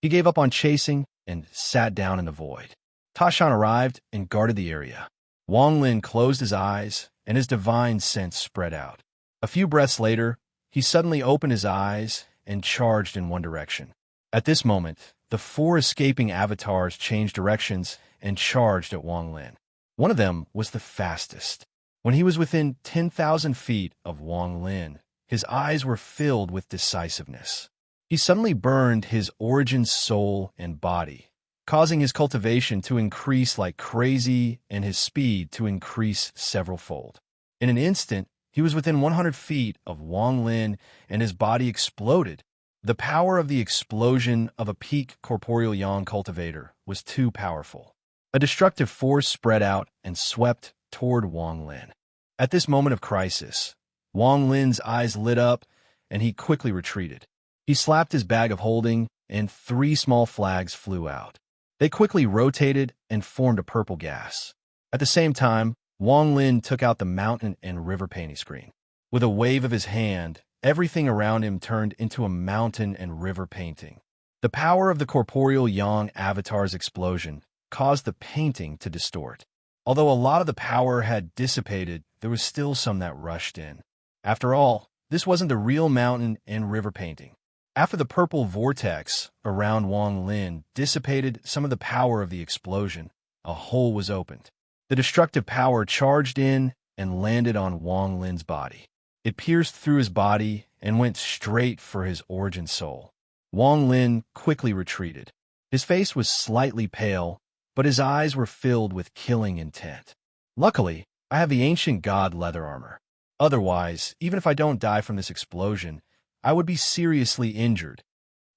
He gave up on chasing and sat down in the void. Ta Shan arrived and guarded the area. Wang Lin closed his eyes, and his divine sense spread out. A few breaths later, he suddenly opened his eyes and charged in one direction. At this moment, the 4 escaping avatars changed directions and charged at Wang Lin. One of them was the fastest. When he was within 10,000 feet of Wang Lin, his eyes were filled with decisiveness. He suddenly burned his origin soul and body, causing his cultivation to increase like crazy and his speed to increase several-fold. In an instant, he was within 100 feet of Wang Lin, and his body exploded. The power of the explosion of a peak corporeal yang cultivator was too powerful. A destructive force spread out and swept toward Wang Lin. At this moment of crisis, Wang Lin's eyes lit up, and he quickly retreated. He slapped his bag of holding, and 3 small flags flew out. They quickly rotated and formed a purple gas. At the same time, Wang Lin took out the mountain and river painting screen. With a wave of his hand, everything around him turned into a mountain and river painting. The power of the corporeal yang avatar's explosion caused the painting to distort. Although a lot of the power had dissipated, there was still some that rushed in. After all, this wasn't the real mountain and river painting. After the purple vortex around Wang Lin dissipated some of the power of the explosion, a hole was opened. The destructive power charged in and landed on Wang Lin's body. It pierced through his body and went straight for his origin soul. Wang Lin quickly retreated. His face was slightly pale, but his eyes were filled with killing intent. Luckily, I have the ancient god leather armor. Otherwise, even if I don't die from this explosion, I would be seriously injured.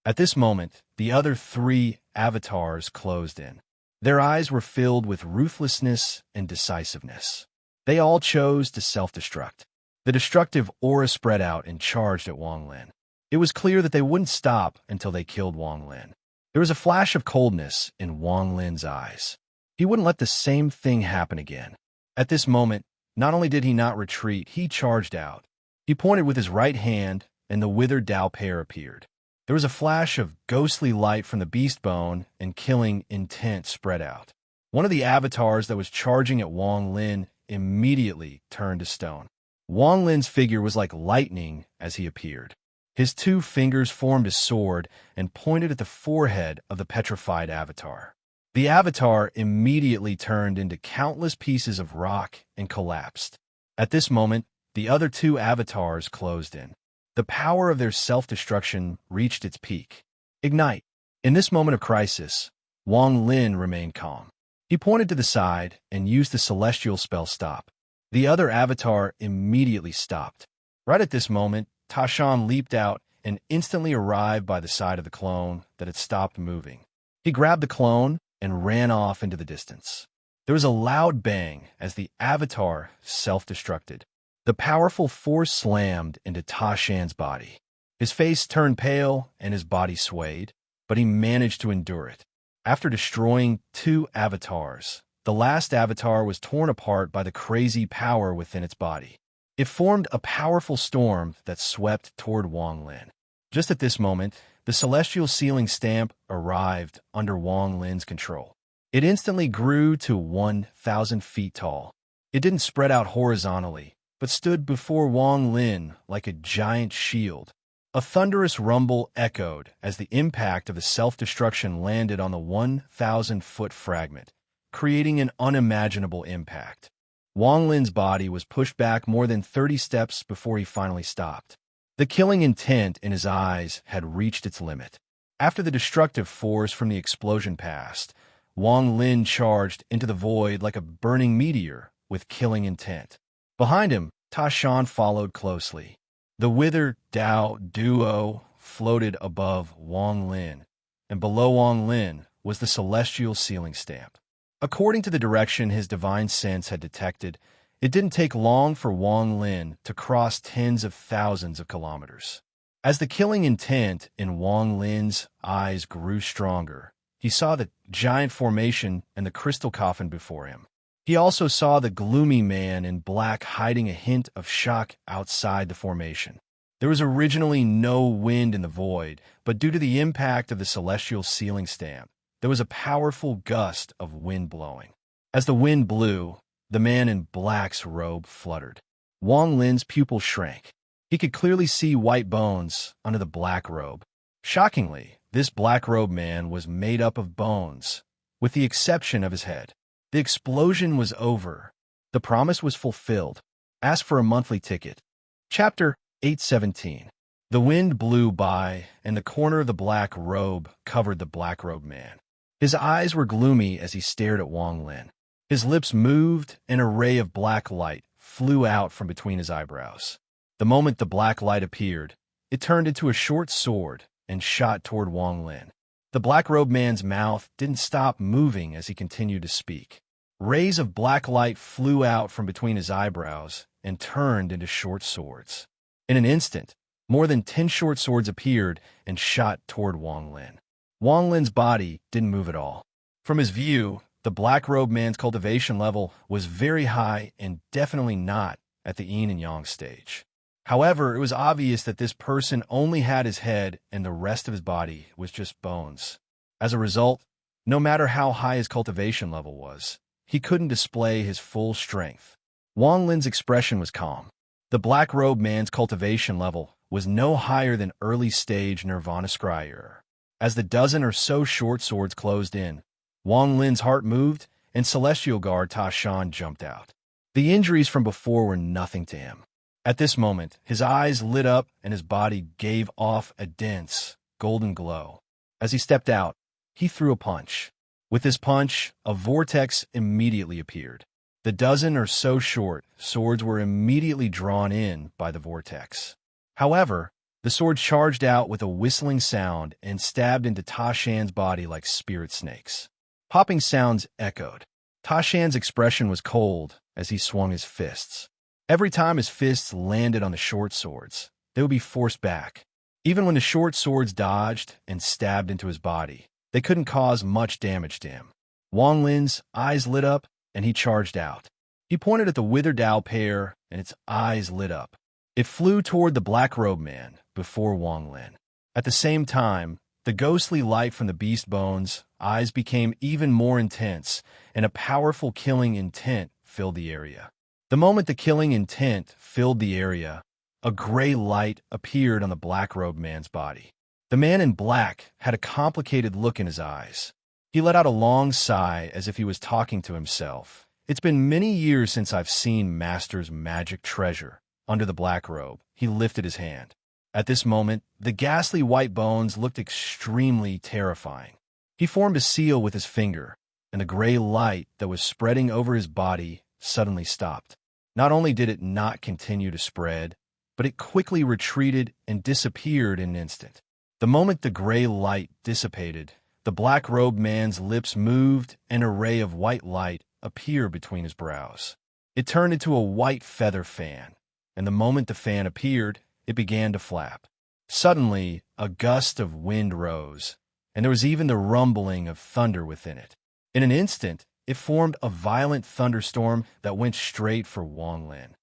At this moment, the other 3 avatars closed in. Their eyes were filled with ruthlessness and decisiveness. They all chose to self-destruct. The destructive aura spread out and charged at Wang Lin. It was clear that they wouldn't stop until they killed Wang Lin. There was a flash of coldness in Wang Lin's eyes. He wouldn't let the same thing happen again. At this moment, not only did he not retreat, he charged out. He pointed with his right hand, and the withered Dao pair appeared. There was a flash of ghostly light from the beast bone, and killing intent spread out. One of the avatars that was charging at Wang Lin immediately turned to stone. Wang Lin's figure was like lightning as he appeared. His 2 fingers formed a sword and pointed at the forehead of the petrified avatar. The avatar immediately turned into countless pieces of rock and collapsed. At this moment, the other 2 avatars closed in. The power of their self-destruction reached its peak. Ignite. In this moment of crisis, Wang Lin remained calm. He pointed to the side and used the celestial spell stop. The other avatar immediately stopped. Right at this moment, Tashan leaped out and instantly arrived by the side of the clone that had stopped moving. He grabbed the clone and ran off into the distance. There was a loud bang as the avatar self-destructed. The powerful force slammed into Tashan's body. His face turned pale and his body swayed, but he managed to endure it. After destroying 2 avatars, the last avatar was torn apart by the crazy power within its body. It formed a powerful storm that swept toward Wang Lin. Just at this moment, the celestial sealing stamp arrived under Wang Lin's control. It instantly grew to 1,000 feet tall. It didn't spread out horizontally, but stood before Wang Lin like a giant shield. A thunderous rumble echoed as the impact of the self-destruction landed on the 1,000-foot fragment, creating an unimaginable impact. Wang Lin's body was pushed back more than 30 steps before he finally stopped. The killing intent in his eyes had reached its limit. After the destructive force from the explosion passed, Wang Lin charged into the void like a burning meteor with killing intent. Behind him, Tashan followed closely. The withered Dao duo floated above Wang Lin, and below Wang Lin was the celestial sealing stamp. According to the direction his divine sense had detected, it didn't take long for Wang Lin to cross tens of thousands of kilometers. As the killing intent in Wang Lin's eyes grew stronger, he saw the giant formation and the crystal coffin before him. He also saw the gloomy man in black hiding a hint of shock outside the formation. There was originally no wind in the void, but due to the impact of the celestial sealing stamp, there was a powerful gust of wind blowing. As the wind blew, the man in black's robe fluttered. Wang Lin's pupil shrank. He could clearly see white bones under the black robe. Shockingly, this black-robed man was made up of bones, with the exception of his head. The explosion was over. The promise was fulfilled. Ask for a monthly ticket. Chapter 817. The wind blew by, and the corner of the black robe covered the black-robed man. His eyes were gloomy as he stared at Wang Lin. His lips moved, and a ray of black light flew out from between his eyebrows. The moment the black light appeared, it turned into a short sword and shot toward Wang Lin. The black-robed man's mouth didn't stop moving as he continued to speak. Rays of black light flew out from between his eyebrows and turned into short swords. In an instant, more than 10 short swords appeared and shot toward Wang Lin. Wang Lin's body didn't move at all. From his view, the black-robed man's cultivation level was very high and definitely not at the yin and yang stage. However, it was obvious that this person only had his head and the rest of his body was just bones. As a result, no matter how high his cultivation level was, he couldn't display his full strength. Wang Lin's expression was calm. The black-robed man's cultivation level was no higher than early-stage Nirvana Scryer. As the dozen or so short swords closed in, Wang Lin's heart moved, and Celestial Guard Tashan jumped out. The injuries from before were nothing to him. At this moment, his eyes lit up and his body gave off a dense, golden glow. As he stepped out, he threw a punch. With this punch, a vortex immediately appeared. The dozen or so short swords were immediately drawn in by the vortex. However, the sword charged out with a whistling sound and stabbed into Tashan's body like spirit snakes. Popping sounds echoed. Tashan's expression was cold as he swung his fists. Every time his fists landed on the short swords, they would be forced back. Even when the short swords dodged and stabbed into his body, they couldn't cause much damage to him. Wang Lin's eyes lit up, and he charged out. He pointed at the withered Dao pair, and its eyes lit up. It flew toward the black-robed man before Wang Lin. At the same time, the ghostly light from the beast bones' eyes became even more intense, and a powerful killing intent filled the area. The moment the killing intent filled the area, a gray light appeared on the black-robed man's body. The man in black had a complicated look in his eyes. He let out a long sigh as if he was talking to himself. It's been many years since I've seen Master's magic treasure. Under the black robe, he lifted his hand. At this moment, the ghastly white bones looked extremely terrifying. He formed a seal with his finger, and the gray light that was spreading over his body suddenly stopped. Not only did it not continue to spread, but it quickly retreated and disappeared in an instant. The moment the gray light dissipated, the black-robed man's lips moved and a ray of white light appeared between his brows. It turned into a white feather fan, and the moment the fan appeared, it began to flap. Suddenly, a gust of wind rose, and there was even the rumbling of thunder within it. In an instant, it formed a violent thunderstorm that went straight for Wang Lin.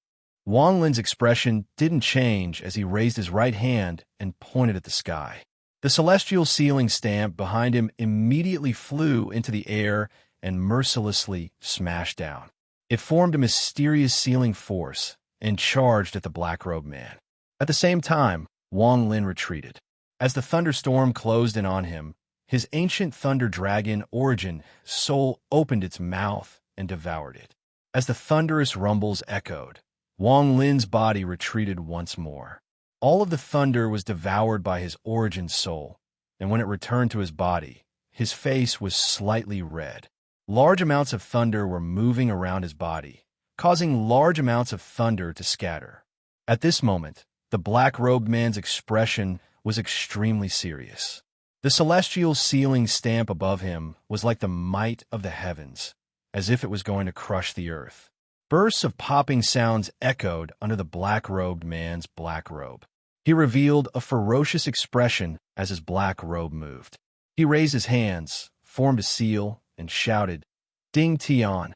Wang Lin's expression didn't change as he raised his right hand and pointed at the sky. The celestial ceiling stamp behind him immediately flew into the air and mercilessly smashed down. It formed a mysterious sealing force and charged at the black-robed man. At the same time, Wang Lin retreated. As the thunderstorm closed in on him, his ancient thunder dragon origin soul opened its mouth and devoured it. As the thunderous rumbles echoed, Wang Lin's body retreated once more. All of the thunder was devoured by his origin soul, and when it returned to his body, his face was slightly red. Large amounts of thunder were moving around his body, causing large amounts of thunder to scatter. At this moment, the black-robed man's expression was extremely serious. The celestial ceiling stamp above him was like the might of the heavens, as if it was going to crush the earth. Bursts of popping sounds echoed under the black-robed man's black robe. He revealed a ferocious expression as his black robe moved. He raised his hands, formed a seal, and shouted, "Ding Tian."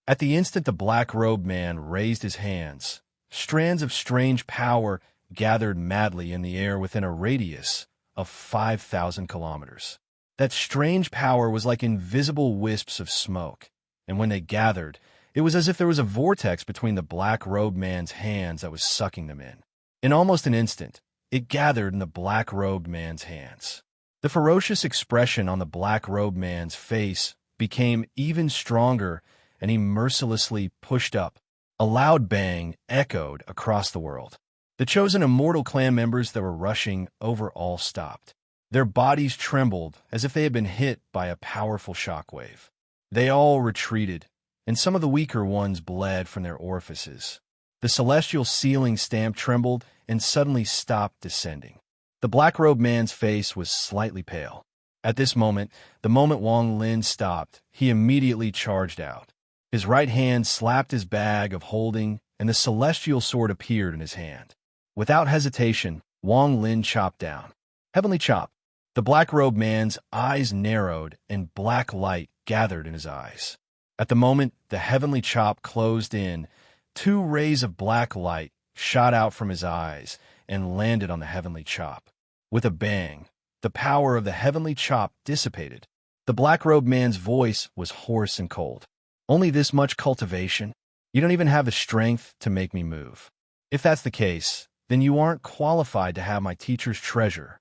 At the instant the black-robed man raised his hands, strands of strange power gathered madly in the air within a radius of 5,000 kilometers. That strange power was like invisible wisps of smoke, and when they gathered, it was as if there was a vortex between the black-robed man's hands that was sucking them in. In almost an instant, it gathered in the black-robed man's hands. The ferocious expression on the black-robed man's face became even stronger, and he mercilessly pushed up. A loud bang echoed across the world. The chosen immortal clan members that were rushing over all stopped. Their bodies trembled as if they had been hit by a powerful shockwave. They all retreated, and some of the weaker ones bled from their orifices. The celestial ceiling stamp trembled and suddenly stopped descending. The black-robed man's face was slightly pale. At this moment, the moment Wang Lin stopped, he immediately charged out. His right hand slapped his bag of holding, and the celestial sword appeared in his hand. Without hesitation, Wang Lin chopped down. Heavenly chop. The black-robed man's eyes narrowed, and black light gathered in his eyes. At the moment the heavenly chop closed in, 2 rays of black light shot out from his eyes and landed on the heavenly chop. With a bang, the power of the heavenly chop dissipated. The black-robed man's voice was hoarse and cold. "Only this much cultivation? You don't even have the strength to make me move. If that's the case, then you aren't qualified to have my teacher's treasure."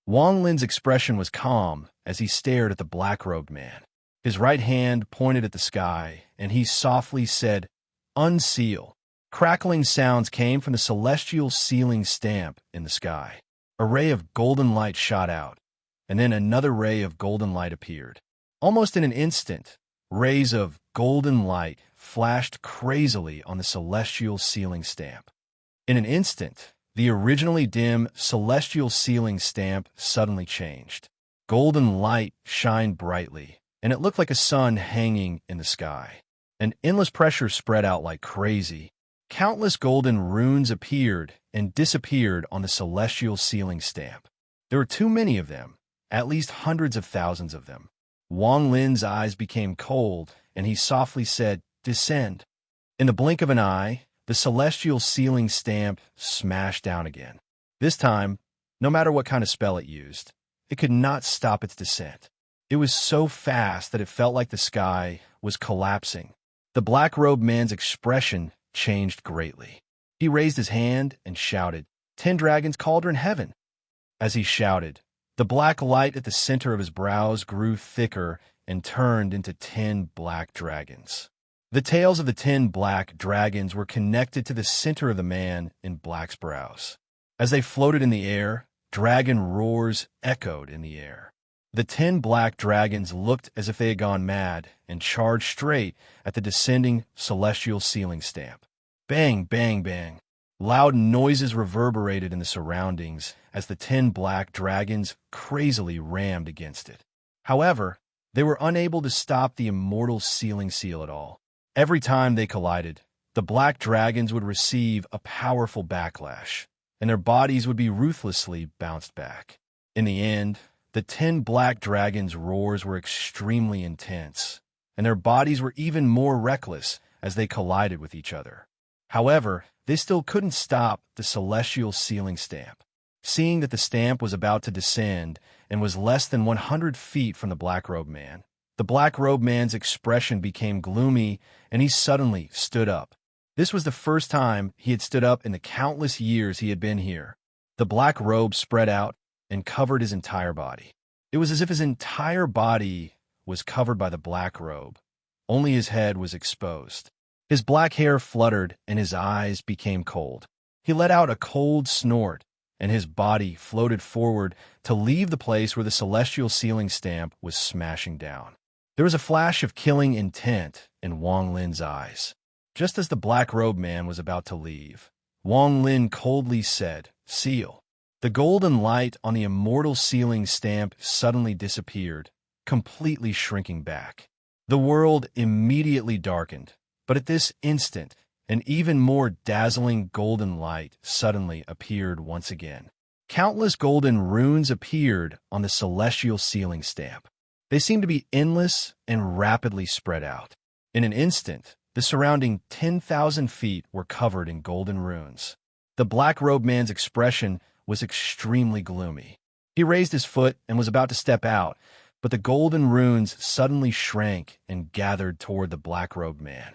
Wang Lin's expression was calm as he stared at the black-robed man. His right hand pointed at the sky, and he softly said, "Unseal." Crackling sounds came from the celestial ceiling stamp in the sky. A ray of golden light shot out, and then another ray of golden light appeared. Almost in an instant, rays of golden light flashed crazily on the celestial sealing stamp. In an instant, the originally dim celestial sealing stamp suddenly changed. Golden light shined brightly, and it looked like a sun hanging in the sky. An endless pressure spread out like crazy. Countless golden runes appeared and disappeared on the celestial sealing stamp. There were too many of them, at least hundreds of thousands of them. Wang Lin's eyes became cold, and he softly said, "Descend." In the blink of an eye, the celestial sealing stamp smashed down again. This time, no matter what kind of spell it used, it could not stop its descent. It was so fast that it felt like the sky was collapsing. The black-robed man's expression changed greatly. He raised his hand and shouted, "10 dragons cauldron heaven." As he shouted, the black light at the center of his brows grew thicker and turned into 10 black dragons. The tails of the 10 black dragons were connected to the center of the man in black's brows. As they floated in the air, dragon roars echoed in the air. The 10 black dragons looked as if they had gone mad and charged straight at the descending celestial sealing stamp. Bang, bang, bang. Loud noises reverberated in the surroundings as the 10 black dragons crazily rammed against it. However, they were unable to stop the immortal sealing seal at all. Every time they collided, the black dragons would receive a powerful backlash, and their bodies would be ruthlessly bounced back. In the end, the 10 black dragons' roars were extremely intense, and their bodies were even more reckless as they collided with each other. However, they still couldn't stop the celestial sealing stamp. Seeing that the stamp was about to descend and was less than 100 feet from the black-robed man, the black-robed man's expression became gloomy, and he suddenly stood up. This was the first time he had stood up in the countless years he had been here. The black robe spread out and covered his entire body. It was as if his entire body was covered by the black robe. Only his head was exposed. His black hair fluttered, and his eyes became cold. He let out a cold snort, and his body floated forward to leave the place where the celestial sealing stamp was smashing down. There was a flash of killing intent in Wang Lin's eyes. Just as the black-robed man was about to leave, Wang Lin coldly said, "Seal." The golden light on the immortal sealing stamp suddenly disappeared, completely shrinking back. The world immediately darkened, but at this instant, an even more dazzling golden light suddenly appeared once again. Countless golden runes appeared on the celestial sealing stamp. They seemed to be endless and rapidly spread out. In an instant, the surrounding 10,000 feet were covered in golden runes. The black-robed man's expression was extremely gloomy. He raised his foot and was about to step out, but the golden runes suddenly shrank and gathered toward the black-robed man.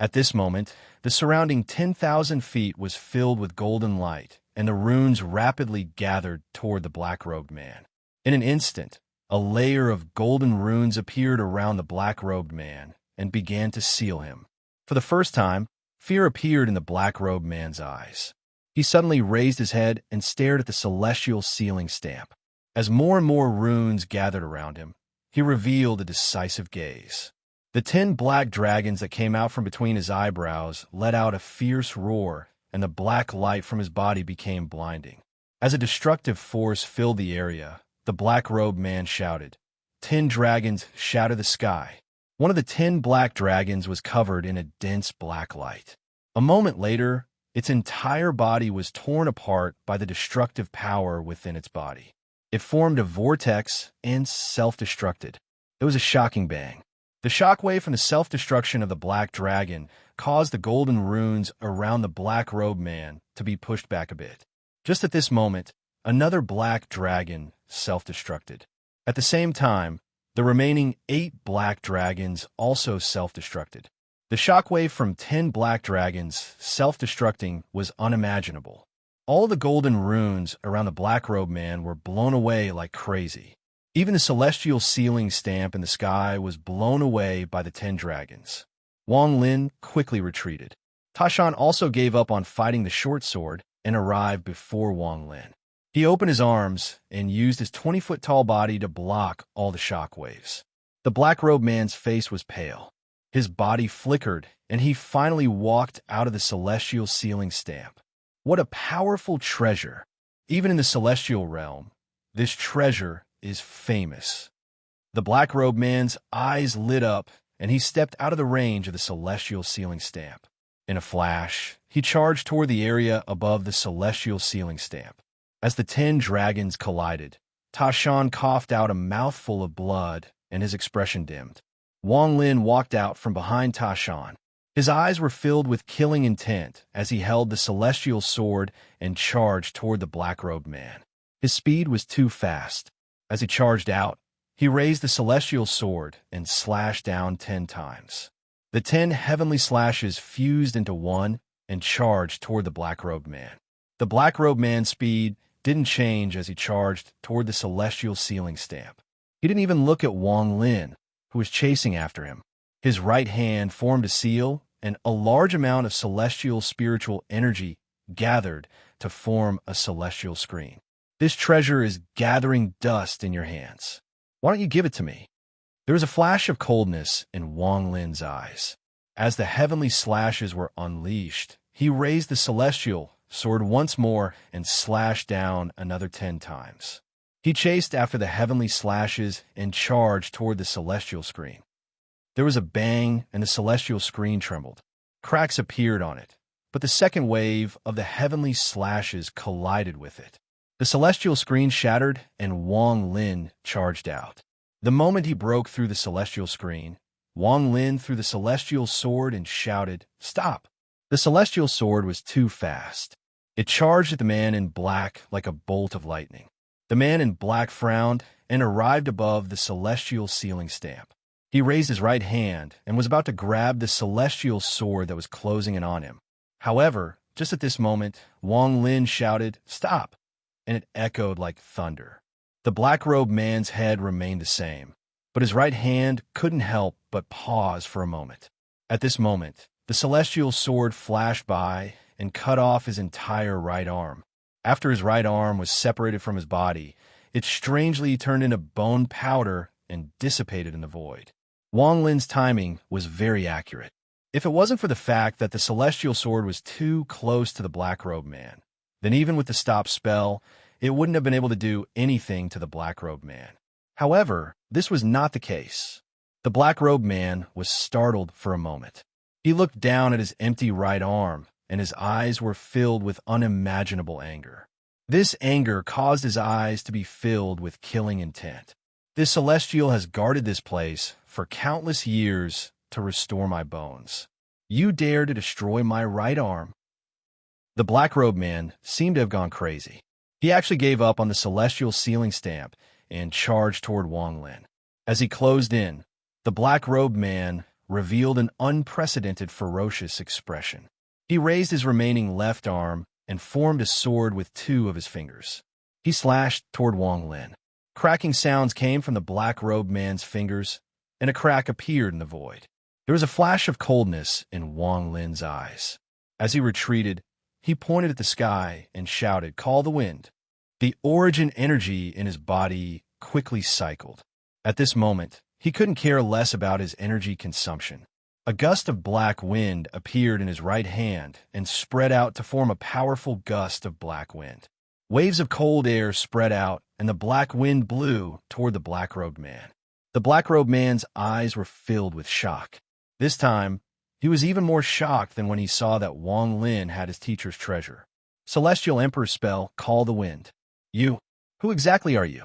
At this moment, the surrounding 10,000 feet was filled with golden light, and the runes rapidly gathered toward the black-robed man. In an instant, a layer of golden runes appeared around the black-robed man and began to seal him. For the first time, fear appeared in the black-robed man's eyes. He suddenly raised his head and stared at the celestial sealing stamp. As more and more runes gathered around him, he revealed a decisive gaze. The 10 black dragons that came out from between his eyebrows let out a fierce roar, and the black light from his body became blinding. As a destructive force filled the area, the black-robed man shouted, "10 dragons shatter the sky." One of the 10 black dragons was covered in a dense black light. A moment later, its entire body was torn apart by the destructive power within its body. It formed a vortex and self-destructed. It was a shocking bang. The shockwave from the self-destruction of the black dragon caused the golden runes around the black-robed man to be pushed back a bit. Just at this moment, another black dragon self-destructed. At the same time, the remaining 8 black dragons also self-destructed. The shockwave from 10 black dragons self-destructing was unimaginable. All the golden runes around the black-robed man were blown away like crazy. Even the celestial sealing stamp in the sky was blown away by the 10 dragons. Wang Lin quickly retreated. Tashan also gave up on fighting the short sword and arrived before Wang Lin. He opened his arms and used his 20-foot-tall body to block all the shockwaves. The black-robed man's face was pale. His body flickered, and he finally walked out of the celestial sealing stamp. What a powerful treasure! Even in the celestial realm, this treasure is famous. The black-robed man's eyes lit up, and he stepped out of the range of the celestial sealing stamp. In a flash, he charged toward the area above the celestial sealing stamp. As the 10 dragons collided, Tashan coughed out a mouthful of blood, and his expression dimmed. Wang Lin walked out from behind Tashan. His eyes were filled with killing intent as he held the celestial sword and charged toward the black-robed man. His speed was too fast. As he charged out, he raised the celestial sword and slashed down 10 times. The 10 heavenly slashes fused into one and charged toward the black-robed man. The black-robed man's speed didn't change as he charged toward the celestial sealing stamp. He didn't even look at Wang Lin, who was chasing after him. His right hand formed a seal, and a large amount of celestial spiritual energy gathered to form a celestial screen. This treasure is gathering dust in your hands. Why don't you give it to me? There was a flash of coldness in Wang Lin's eyes. As the heavenly slashes were unleashed, he raised the celestial sword once more and slashed down another 10 times. He chased after the heavenly slashes and charged toward the celestial screen. There was a bang, and the celestial screen trembled. Cracks appeared on it, but the second wave of the heavenly slashes collided with it. The celestial screen shattered, and Wang Lin charged out. The moment he broke through the celestial screen, Wang Lin threw the celestial sword and shouted, "Stop!" The celestial sword was too fast. It charged at the man in black like a bolt of lightning. The man in black frowned and arrived above the celestial sealing stamp. He raised his right hand and was about to grab the celestial sword that was closing in on him. However, just at this moment, Wang Lin shouted, "Stop!" and it echoed like thunder. The black-robed man's head remained the same, but his right hand couldn't help but pause for a moment. At this moment, the celestial sword flashed by and cut off his entire right arm. After his right arm was separated from his body, it strangely turned into bone powder and dissipated in the void. Wang Lin's timing was very accurate. If it wasn't for the fact that the celestial sword was too close to the black-robed man, then even with the stop spell, it wouldn't have been able to do anything to the black-robed man. However, this was not the case. The black-robed man was startled for a moment. He looked down at his empty right arm, and his eyes were filled with unimaginable anger. This anger caused his eyes to be filled with killing intent. This celestial has guarded this place for countless years to restore my bones. You dare to destroy my right arm? The black-robed man seemed to have gone crazy. He actually gave up on the celestial sealing stamp and charged toward Wang Lin. As he closed in, the black-robed man revealed an unprecedented ferocious expression. He raised his remaining left arm and formed a sword with 2 of his fingers. He slashed toward Wang Lin. Cracking sounds came from the black-robed man's fingers, and a crack appeared in the void. There was a flash of coldness in Wang Lin's eyes. As he retreated, he pointed at the sky and shouted, "Call the wind." The origin energy in his body quickly cycled. At this moment, he couldn't care less about his energy consumption. A gust of black wind appeared in his right hand and spread out to form a powerful gust of black wind. Waves of cold air spread out, and the black wind blew toward the black-robed man. The black-robed man's eyes were filled with shock. This time, he was even more shocked than when he saw that Wang Lin had his teacher's treasure. Celestial Emperor's spell, "Call the Wind." "You? Who exactly are you?"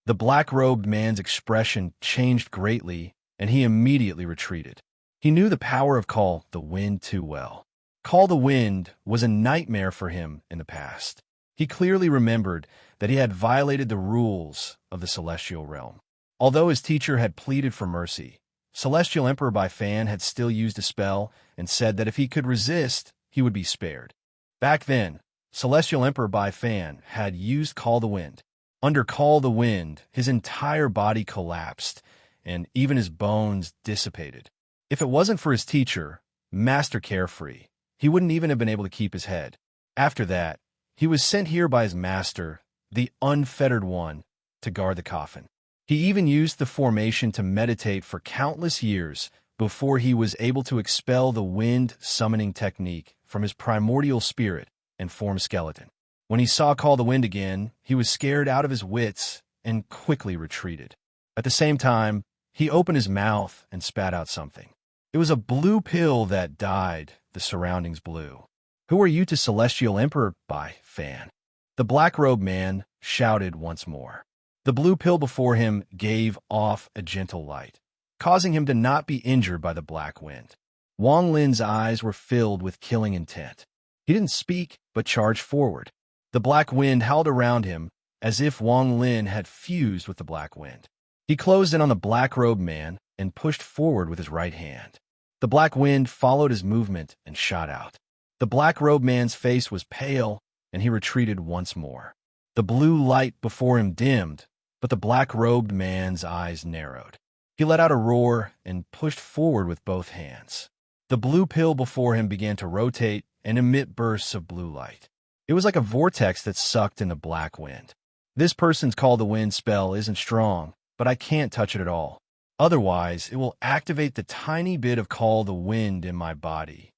The black-robed man's expression changed greatly, and he immediately retreated. He knew the power of Call the Wind too well. Call the Wind was a nightmare for him in the past. He clearly remembered that he had violated the rules of the celestial realm. Although his teacher had pleaded for mercy, Celestial Emperor by Fan had still used a spell and said that if he could resist, he would be spared. Back then, Celestial Emperor by Fan had used Call the Wind. Under Call the Wind, his entire body collapsed, and even his bones dissipated. If it wasn't for his teacher, Master Carefree, he wouldn't even have been able to keep his head. After that, he was sent here by his master, the Unfettered One, to guard the coffin. He even used the formation to meditate for countless years before he was able to expel the wind summoning technique from his primordial spirit and form skeleton. When he saw Call the Wind again, he was scared out of his wits and quickly retreated. At the same time, he opened his mouth and spat out something. It was a blue pill that dyed the surroundings blue. "Who are you to Celestial Emperor by, fan?" the black-robed man shouted once more. The blue pill before him gave off a gentle light, causing him to not be injured by the black wind. Wang Lin's eyes were filled with killing intent. He didn't speak, but charged forward. The black wind howled around him as if Wang Lin had fused with the black wind. He closed in on the black-robed man and pushed forward with his right hand. The black wind followed his movement and shot out. The black-robed man's face was pale, and he retreated once more. The blue light before him dimmed, but the black-robed man's eyes narrowed. He let out a roar and pushed forward with both hands. The blue pill before him began to rotate and emit bursts of blue light. It was like a vortex that sucked in the black wind. "This person's Call the Wind spell isn't strong, but I can't touch it at all. Otherwise, it will activate the tiny bit of Call the Wind in my body.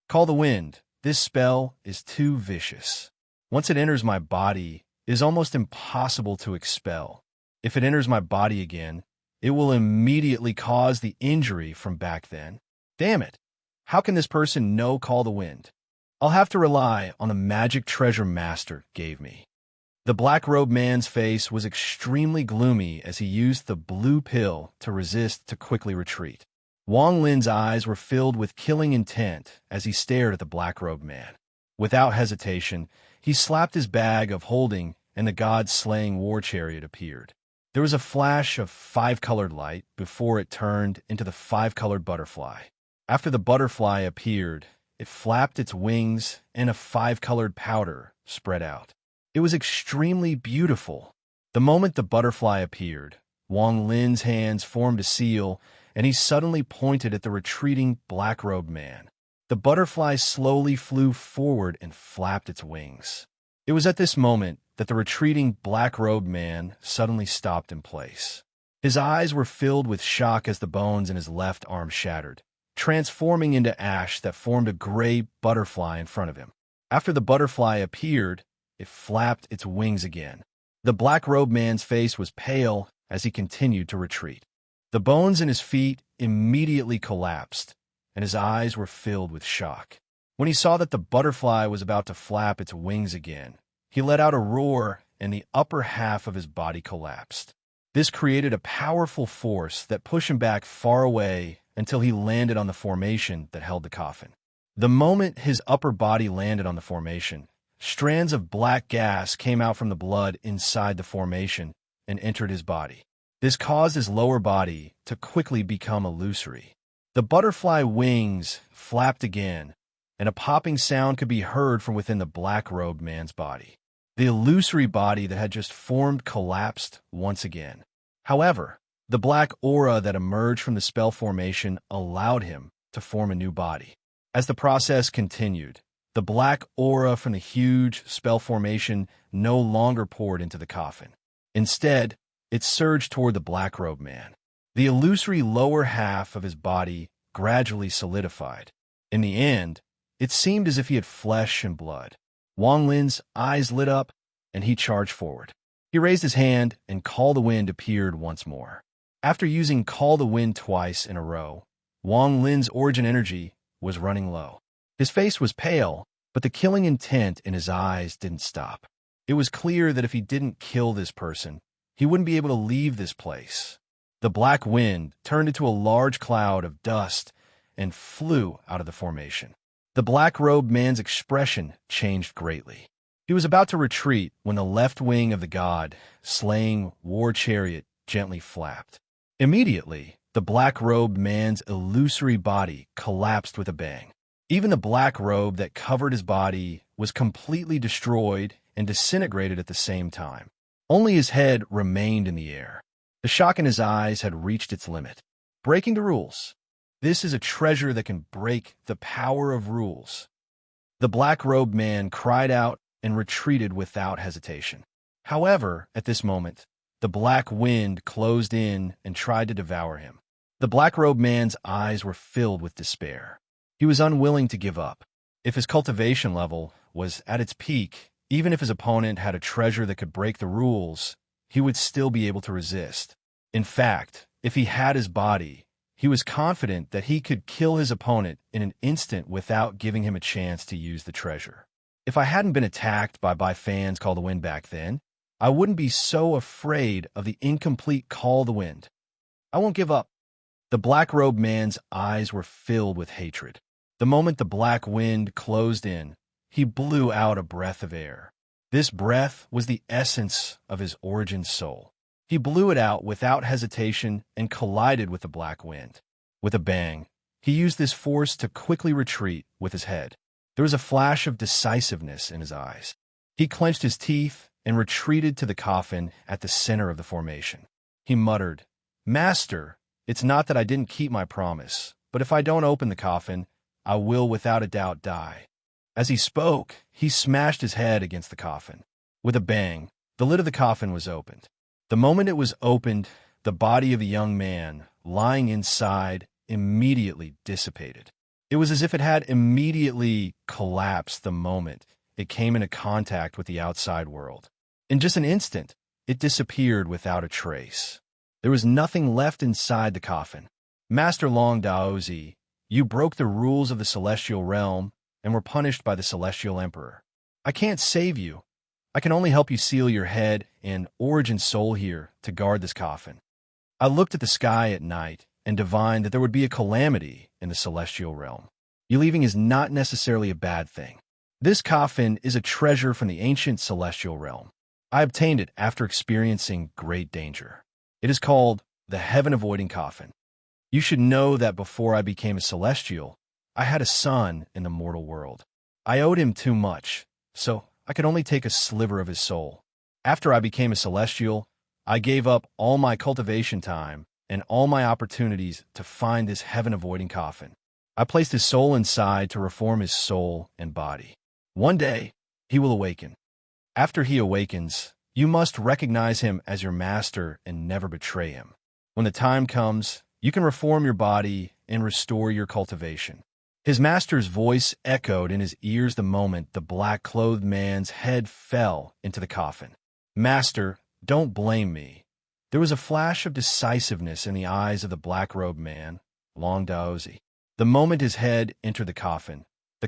Call the Wind, this spell is too vicious. Once it enters my body, it is almost impossible to expel. If it enters my body again, it will immediately cause the injury from back then. Damn it! How can this person know Call the Wind? I'll have to rely on the magic treasure master gave me." The black-robed man's face was extremely gloomy as he used the blue pill to resist to quickly retreat. Wang Lin's eyes were filled with killing intent as he stared at the black-robed man. Without hesitation, he slapped his bag of holding, and the god-slaying war chariot appeared. There was a flash of five-colored light before it turned into the five-colored butterfly. After the butterfly appeared, it flapped its wings and a five-colored powder spread out. It was extremely beautiful. The moment the butterfly appeared, Wang Lin's hands formed a seal, and he suddenly pointed at the retreating black-robed man. The butterfly slowly flew forward and flapped its wings. It was at this moment that the retreating black-robed man suddenly stopped in place. His eyes were filled with shock as the bones in his left arm shattered, transforming into ash that formed a gray butterfly in front of him. After the butterfly appeared, it flapped its wings again. The black-robed man's face was pale as he continued to retreat. The bones in his feet immediately collapsed, and his eyes were filled with shock. When he saw that the butterfly was about to flap its wings again, he let out a roar, and the upper half of his body collapsed. This created a powerful force that pushed him back far away until he landed on the formation that held the coffin. The moment his upper body landed on the formation, strands of black gas came out from the blood inside the formation and entered his body. This caused his lower body to quickly become illusory. The butterfly wings flapped again, and a popping sound could be heard from within the black-robed man's body. The illusory body that had just formed collapsed once again. However, the black aura that emerged from the spell formation allowed him to form a new body. As the process continued, the black aura from the huge spell formation no longer poured into the coffin. Instead, it surged toward the black-robed man. The illusory lower half of his body gradually solidified. In the end, it seemed as if he had flesh and blood. Wang Lin's eyes lit up, and he charged forward. He raised his hand, and Call the Wind appeared once more. After using Call the Wind twice in a row, Wang Lin's origin energy was running low. His face was pale, but the killing intent in his eyes didn't stop. It was clear that if he didn't kill this person, he wouldn't be able to leave this place. The black wind turned into a large cloud of dust and flew out of the formation. The black-robed man's expression changed greatly. He was about to retreat when the left wing of the god-slaying war chariot gently flapped. Immediately, the black-robed man's illusory body collapsed with a bang. Even the black robe that covered his body was completely destroyed and disintegrated at the same time. Only his head remained in the air. The shock in his eyes had reached its limit. Breaking the rules. This is a treasure that can break the power of rules. The black-robed man cried out and retreated without hesitation. However, at this moment, the black wind closed in and tried to devour him. The black-robed man's eyes were filled with despair. He was unwilling to give up. If his cultivation level was at its peak, even if his opponent had a treasure that could break the rules, he would still be able to resist. In fact, if he had his body, he was confident that he could kill his opponent in an instant without giving him a chance to use the treasure. If I hadn't been attacked by fans Call the Wind back then, I wouldn't be so afraid of the incomplete Call the Wind. I won't give up. The black-robed man's eyes were filled with hatred. The moment the black wind closed in, he blew out a breath of air. This breath was the essence of his origin soul. He blew it out without hesitation and collided with the black wind. With a bang, he used this force to quickly retreat with his head. There was a flash of decisiveness in his eyes. He clenched his teeth and retreated to the coffin at the center of the formation. He muttered, "Master, it's not that I didn't keep my promise, but if I don't open the coffin, I will without a doubt die." As he spoke, he smashed his head against the coffin. With a bang, the lid of the coffin was opened. The moment it was opened, the body of the young man, lying inside, immediately dissipated. It was as if it had immediately collapsed the moment it came into contact with the outside world. In just an instant, it disappeared without a trace. There was nothing left inside the coffin. "Master Long Daozi, you broke the rules of the celestial realm and were punished by the celestial emperor. I can't save you. I can only help you seal your head and origin soul here to guard this coffin." I looked at the sky at night and divined that there would be a calamity in the celestial realm. Believing is not necessarily a bad thing. This coffin is a treasure from the ancient celestial realm. I obtained it after experiencing great danger. It is called the heaven-avoiding coffin. You should know that before I became a celestial, I had a son in the mortal world. I owed him too much, so I could only take a sliver of his soul. After I became a celestial, I gave up all my cultivation time and all my opportunities to find this heaven-avoiding coffin. I placed his soul inside to reform his soul and body. One day, he will awaken. After he awakens, you must recognize him as your master and never betray him. When the time comes, you can reform your body and restore your cultivation. His master's voice echoed in his ears the moment the black-clothed man's head fell into the coffin. "Master, don't blame me." There was a flash of decisiveness in the eyes of the black-robed man, Long Daozi. The moment his head entered the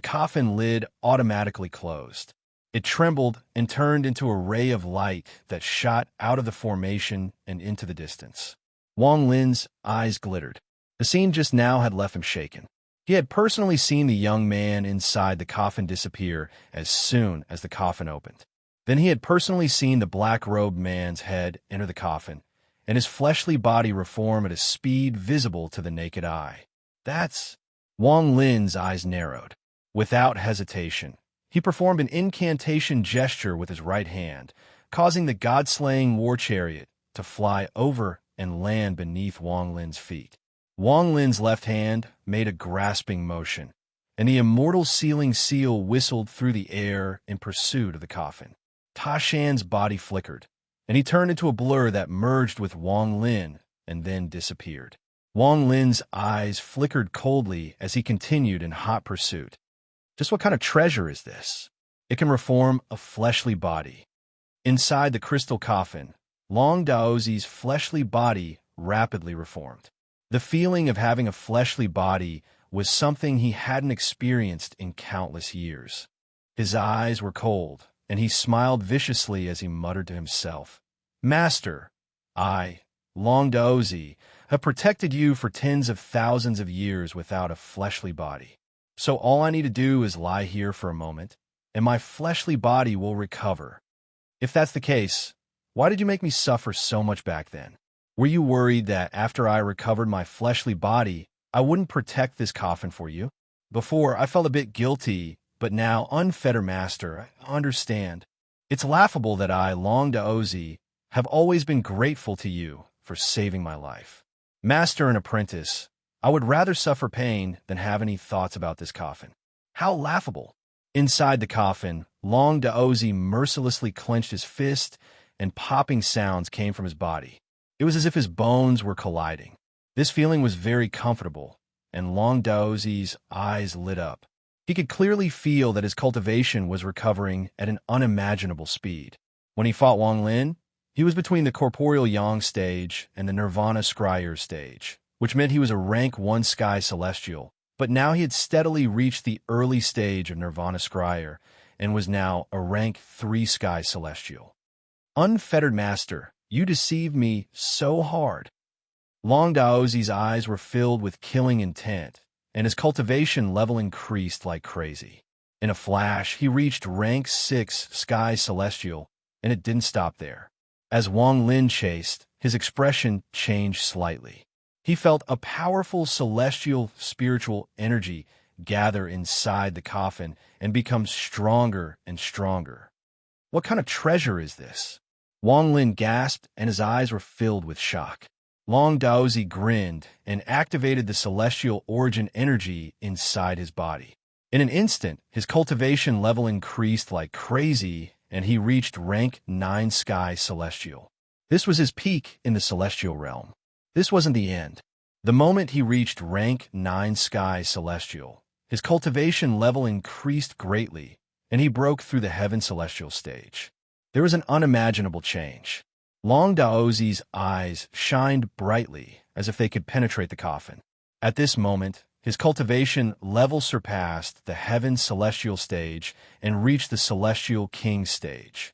coffin lid automatically closed. It trembled and turned into a ray of light that shot out of the formation and into the distance. Wang Lin's eyes glittered. The scene just now had left him shaken. He had personally seen the young man inside the coffin disappear as soon as the coffin opened. Then he had personally seen the black-robed man's head enter the coffin, and his fleshly body reform at a speed visible to the naked eye. That's... Wang Lin's eyes narrowed. Without hesitation, he performed an incantation gesture with his right hand, causing the god-slaying war chariot to fly over and land beneath Wang Lin's feet. Wang Lin's left hand made a grasping motion, and the immortal sealing seal whistled through the air in pursuit of the coffin. Ta Shan's body flickered, and he turned into a blur that merged with Wang Lin and then disappeared. Wang Lin's eyes flickered coldly as he continued in hot pursuit. Just what kind of treasure is this? It can reform a fleshly body. Inside the crystal coffin, Long Daozi's fleshly body rapidly reformed. The feeling of having a fleshly body was something he hadn't experienced in countless years. His eyes were cold, and he smiled viciously as he muttered to himself, "Master, I, Long Daozi, have protected you for tens of thousands of years without a fleshly body. So all I need to do is lie here for a moment, and my fleshly body will recover. If that's the case, why did you make me suffer so much back then? Were you worried that after I recovered my fleshly body, I wouldn't protect this coffin for you? Before, I felt a bit guilty, but now, unfettered master, I understand. It's laughable that I, Long Daozi, have always been grateful to you for saving my life. Master and apprentice, I would rather suffer pain than have any thoughts about this coffin." How laughable! Inside the coffin, Long Daozi mercilessly clenched his fist and popping sounds came from his body. It was as if his bones were colliding. This feeling was very comfortable, and Long Daozi's eyes lit up. He could clearly feel that his cultivation was recovering at an unimaginable speed. When he fought Wang Lin, he was between the corporeal Yang stage and the Nirvana Scryer stage, which meant he was a rank 1 Sky Celestial, but now he had steadily reached the early stage of Nirvana Scryer and was now a rank 3 Sky Celestial. Unfettered Master, you deceived me so hard. Long Daozi's eyes were filled with killing intent, and his cultivation level increased like crazy. In a flash, he reached rank 6 Sky Celestial, and it didn't stop there. As Wang Lin chased, his expression changed slightly. He felt a powerful celestial spiritual energy gather inside the coffin and become stronger and stronger. What kind of treasure is this? Wang Lin gasped, and his eyes were filled with shock. Long Daozi grinned and activated the celestial origin energy inside his body. In an instant, his cultivation level increased like crazy, and he reached rank 9 Sky Celestial. This was his peak in the celestial realm. This wasn't the end. The moment he reached rank 9 Sky Celestial, his cultivation level increased greatly, and he broke through the Heaven Celestial stage. There was an unimaginable change. Long Daozi's eyes shined brightly, as if they could penetrate the coffin. At this moment, his cultivation level surpassed the Heaven Celestial stage and reached the Celestial King stage.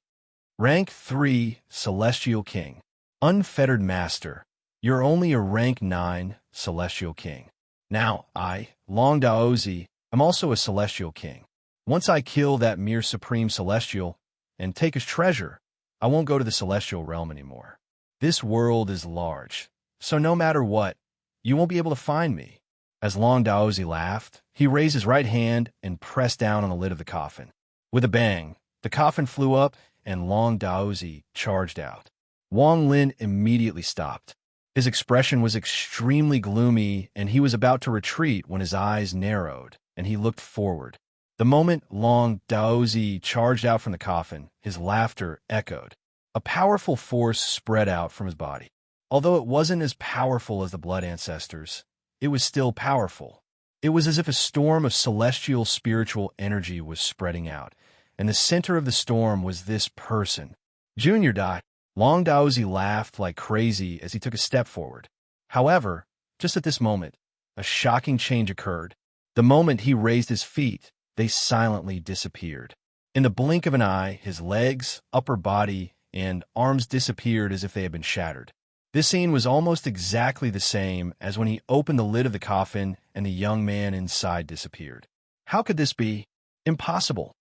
Rank 3 Celestial King. Unfettered Master, you're only a rank 9 Celestial King. Now, I, Long Daozi, am also a Celestial King. Once I kill that mere Supreme Celestial and take his treasure, I won't go to the Celestial Realm anymore. This world is large, so no matter what, you won't be able to find me. As Long Daozi laughed, he raised his right hand and pressed down on the lid of the coffin. With a bang, the coffin flew up and Long Daozi charged out. Wang Lin immediately stopped. His expression was extremely gloomy, and he was about to retreat when his eyes narrowed, and he looked forward. The moment Long Daozi charged out from the coffin, his laughter echoed. A powerful force spread out from his body. Although it wasn't as powerful as the Blood Ancestors, it was still powerful. It was as if a storm of celestial spiritual energy was spreading out, and the center of the storm was this person. Junior Dot. Long Daozi laughed like crazy as he took a step forward. However, just at this moment, a shocking change occurred. The moment he raised his feet, they silently disappeared. In the blink of an eye, his legs, upper body, and arms disappeared as if they had been shattered. This scene was almost exactly the same as when he opened the lid of the coffin and the young man inside disappeared. How could this be? Impossible.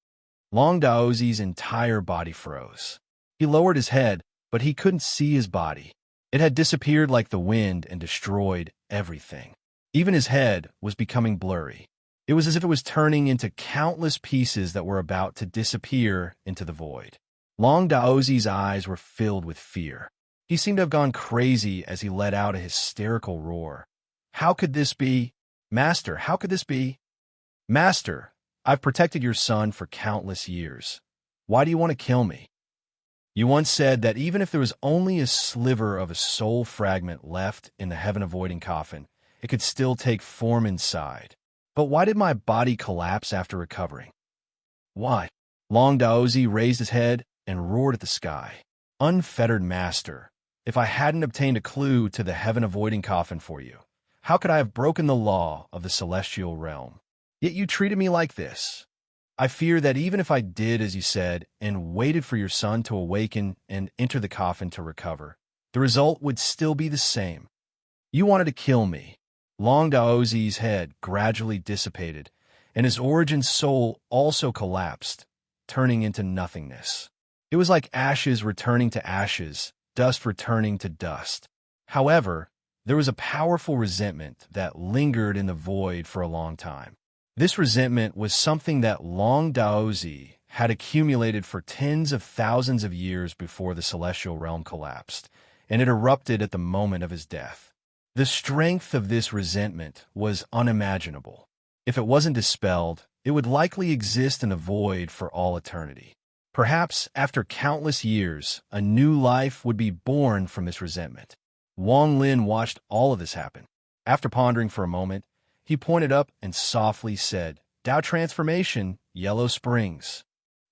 Long Daozi's entire body froze. He lowered his head, but he couldn't see his body. It had disappeared like the wind and destroyed everything. Even his head was becoming blurry. It was as if it was turning into countless pieces that were about to disappear into the void. Long Daozi's eyes were filled with fear. He seemed to have gone crazy as he let out a hysterical roar. How could this be? Master, how could this be? Master, I've protected your son for countless years. Why do you want to kill me? You once said that even if there was only a sliver of a soul fragment left in the heaven-avoiding coffin, it could still take form inside. But why did my body collapse after recovering? Why? Long Daozi raised his head and roared at the sky. Unfettered Master, if I hadn't obtained a clue to the heaven-avoiding coffin for you, how could I have broken the law of the celestial realm? Yet you treated me like this. I fear that even if I did as you said and waited for your son to awaken and enter the coffin to recover, the result would still be the same. You wanted to kill me. Long Daozi's head gradually dissipated, and his origin soul also collapsed, turning into nothingness. It was like ashes returning to ashes, dust returning to dust. However, there was a powerful resentment that lingered in the void for a long time. This resentment was something that Long Daozi had accumulated for tens of thousands of years before the celestial realm collapsed, and it erupted at the moment of his death. The strength of this resentment was unimaginable. If it wasn't dispelled, it would likely exist in the void for all eternity. Perhaps, after countless years, a new life would be born from this resentment. Wang Lin watched all of this happen. After pondering for a moment, he pointed up and softly said, "Tao transformation, yellow springs."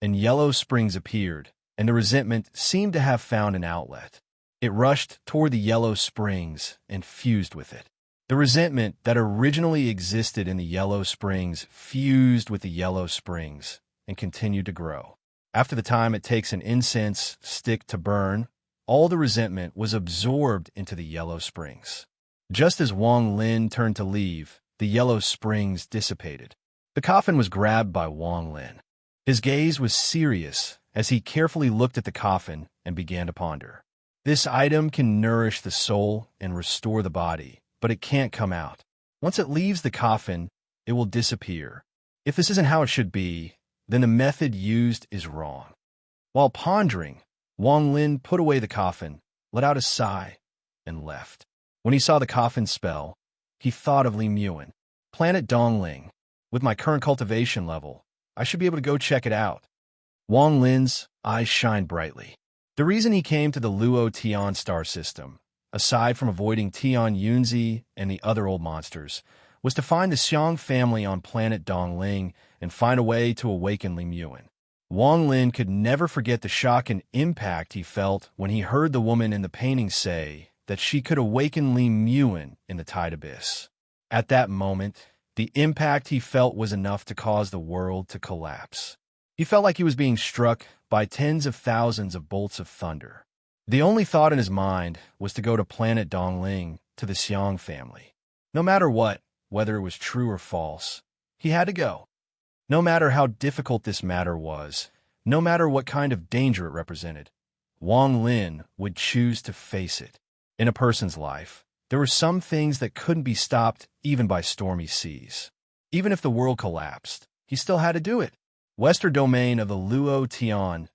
And yellow springs appeared, and the resentment seemed to have found an outlet. It rushed toward the yellow springs and fused with it. The resentment that originally existed in the yellow springs fused with the yellow springs and continued to grow. After the time it takes an incense stick to burn, all the resentment was absorbed into the yellow springs. Just as Wang Lin turned to leave, the yellow springs dissipated. The coffin was grabbed by Wang Lin. His gaze was serious as he carefully looked at the coffin and began to ponder. This item can nourish the soul and restore the body, but it can't come out. Once it leaves the coffin, it will disappear. If this isn't how it should be, then the method used is wrong. While pondering, Wang Lin put away the coffin, let out a sigh, and left. When he saw the coffin spell, he thought of Li Muan. Planet Dongling. With my current cultivation level, I should be able to go check it out. Wang Lin's eyes shined brightly. The reason he came to the Luo Tian star system, aside from avoiding Tian Yunzi and the other old monsters, was to find the Xiang family on planet Dongling and find a way to awaken Li Muan. Wang Lin could never forget the shock and impact he felt when he heard the woman in the painting say that she could awaken Li Muan in the Tide Abyss. At that moment, the impact he felt was enough to cause the world to collapse. He felt like he was being struck by tens of thousands of bolts of thunder. The only thought in his mind was to go to planet Dongling, to the Xiang family. No matter what, whether it was true or false, he had to go. No matter how difficult this matter was, no matter what kind of danger it represented, Wang Lin would choose to face it. In a person's life, there were some things that couldn't be stopped even by stormy seas. Even if the world collapsed, he still had to do it. Western domain of the Luo Tian,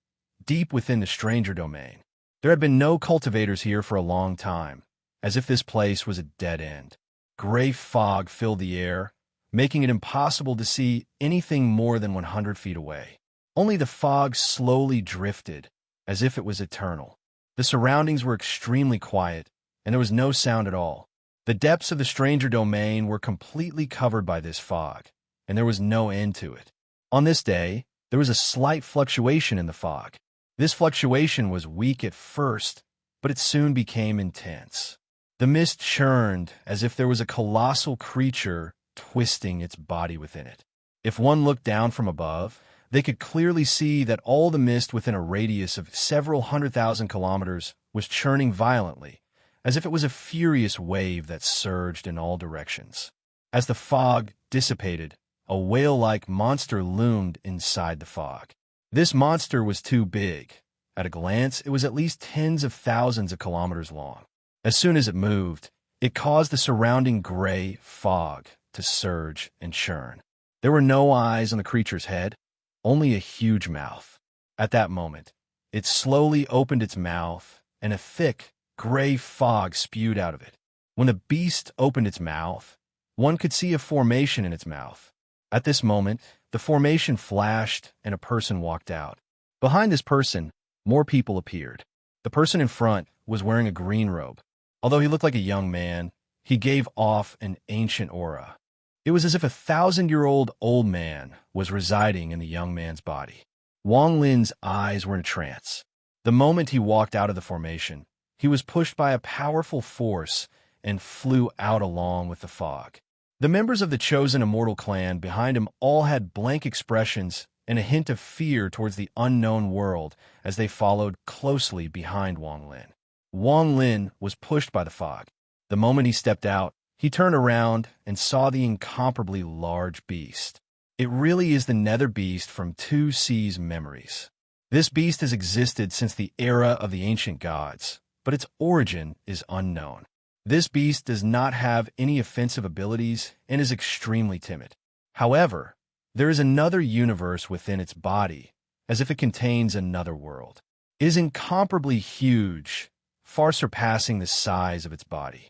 deep within the stranger domain. There had been no cultivators here for a long time, as if this place was a dead end. Gray fog filled the air, making it impossible to see anything more than 100 feet away. Only the fog slowly drifted, as if it was eternal. The surroundings were extremely quiet, and there was no sound at all. The depths of the stranger domain were completely covered by this fog, and there was no end to it. On this day, there was a slight fluctuation in the fog. This fluctuation was weak at first, but it soon became intense. The mist churned as if there was a colossal creature twisting its body within it. If one looked down from above, they could clearly see that all the mist within a radius of several 100,000 kilometers was churning violently, as if it was a furious wave that surged in all directions. As the fog dissipated, a whale-like monster loomed inside the fog. This monster was too big. At a glance, it was at least tens of thousands of kilometers long. As soon as it moved, it caused the surrounding gray fog to surge and churn. There were no eyes on the creature's head, only a huge mouth. At that moment, it slowly opened its mouth, and a thick, gray fog spewed out of it. When the beast opened its mouth, one could see a formation in its mouth. At this moment, the formation flashed and a person walked out. Behind this person, more people appeared. The person in front was wearing a green robe. Although he looked like a young man, he gave off an ancient aura. It was as if a 1,000-year-old old man was residing in the young man's body. Wang Lin's eyes were in a trance. The moment he walked out of the formation, he was pushed by a powerful force and flew out along with the fog. The members of the chosen immortal clan behind him all had blank expressions and a hint of fear towards the unknown world as they followed closely behind Wang Lin. Wang Lin was pushed by the fog. The moment he stepped out, he turned around and saw the incomparably large beast. It really is the nether beast from 2C's memories. This beast has existed since the era of the ancient gods, but its origin is unknown. This beast does not have any offensive abilities and is extremely timid. However, there is another universe within its body, as if it contains another world. It is incomparably huge, far surpassing the size of its body.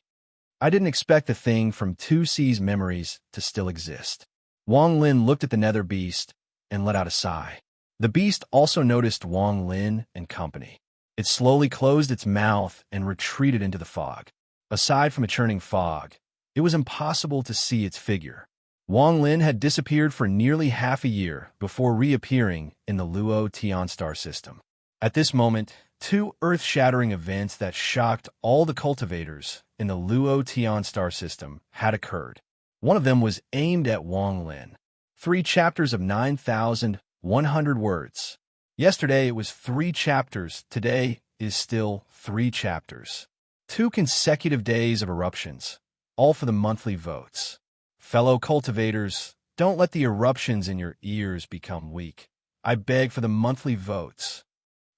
I didn't expect the thing from 2C's memories to still exist. Wang Lin looked at the nether beast and let out a sigh. The beast also noticed Wang Lin and company. It slowly closed its mouth and retreated into the fog. Aside from a churning fog, it was impossible to see its figure. Wang Lin had disappeared for nearly half a year before reappearing in the Luo Tian star system. At this moment, two earth-shattering events that shocked all the cultivators in the Luo Tian star system had occurred. One of them was aimed at Wang Lin. 3 chapters of 9,100 words. Yesterday it was 3 chapters, today is still 3 chapters. 2 consecutive days of eruptions, all for the monthly votes. Fellow cultivators, don't let the eruptions in your ears become weak. I beg for the monthly votes.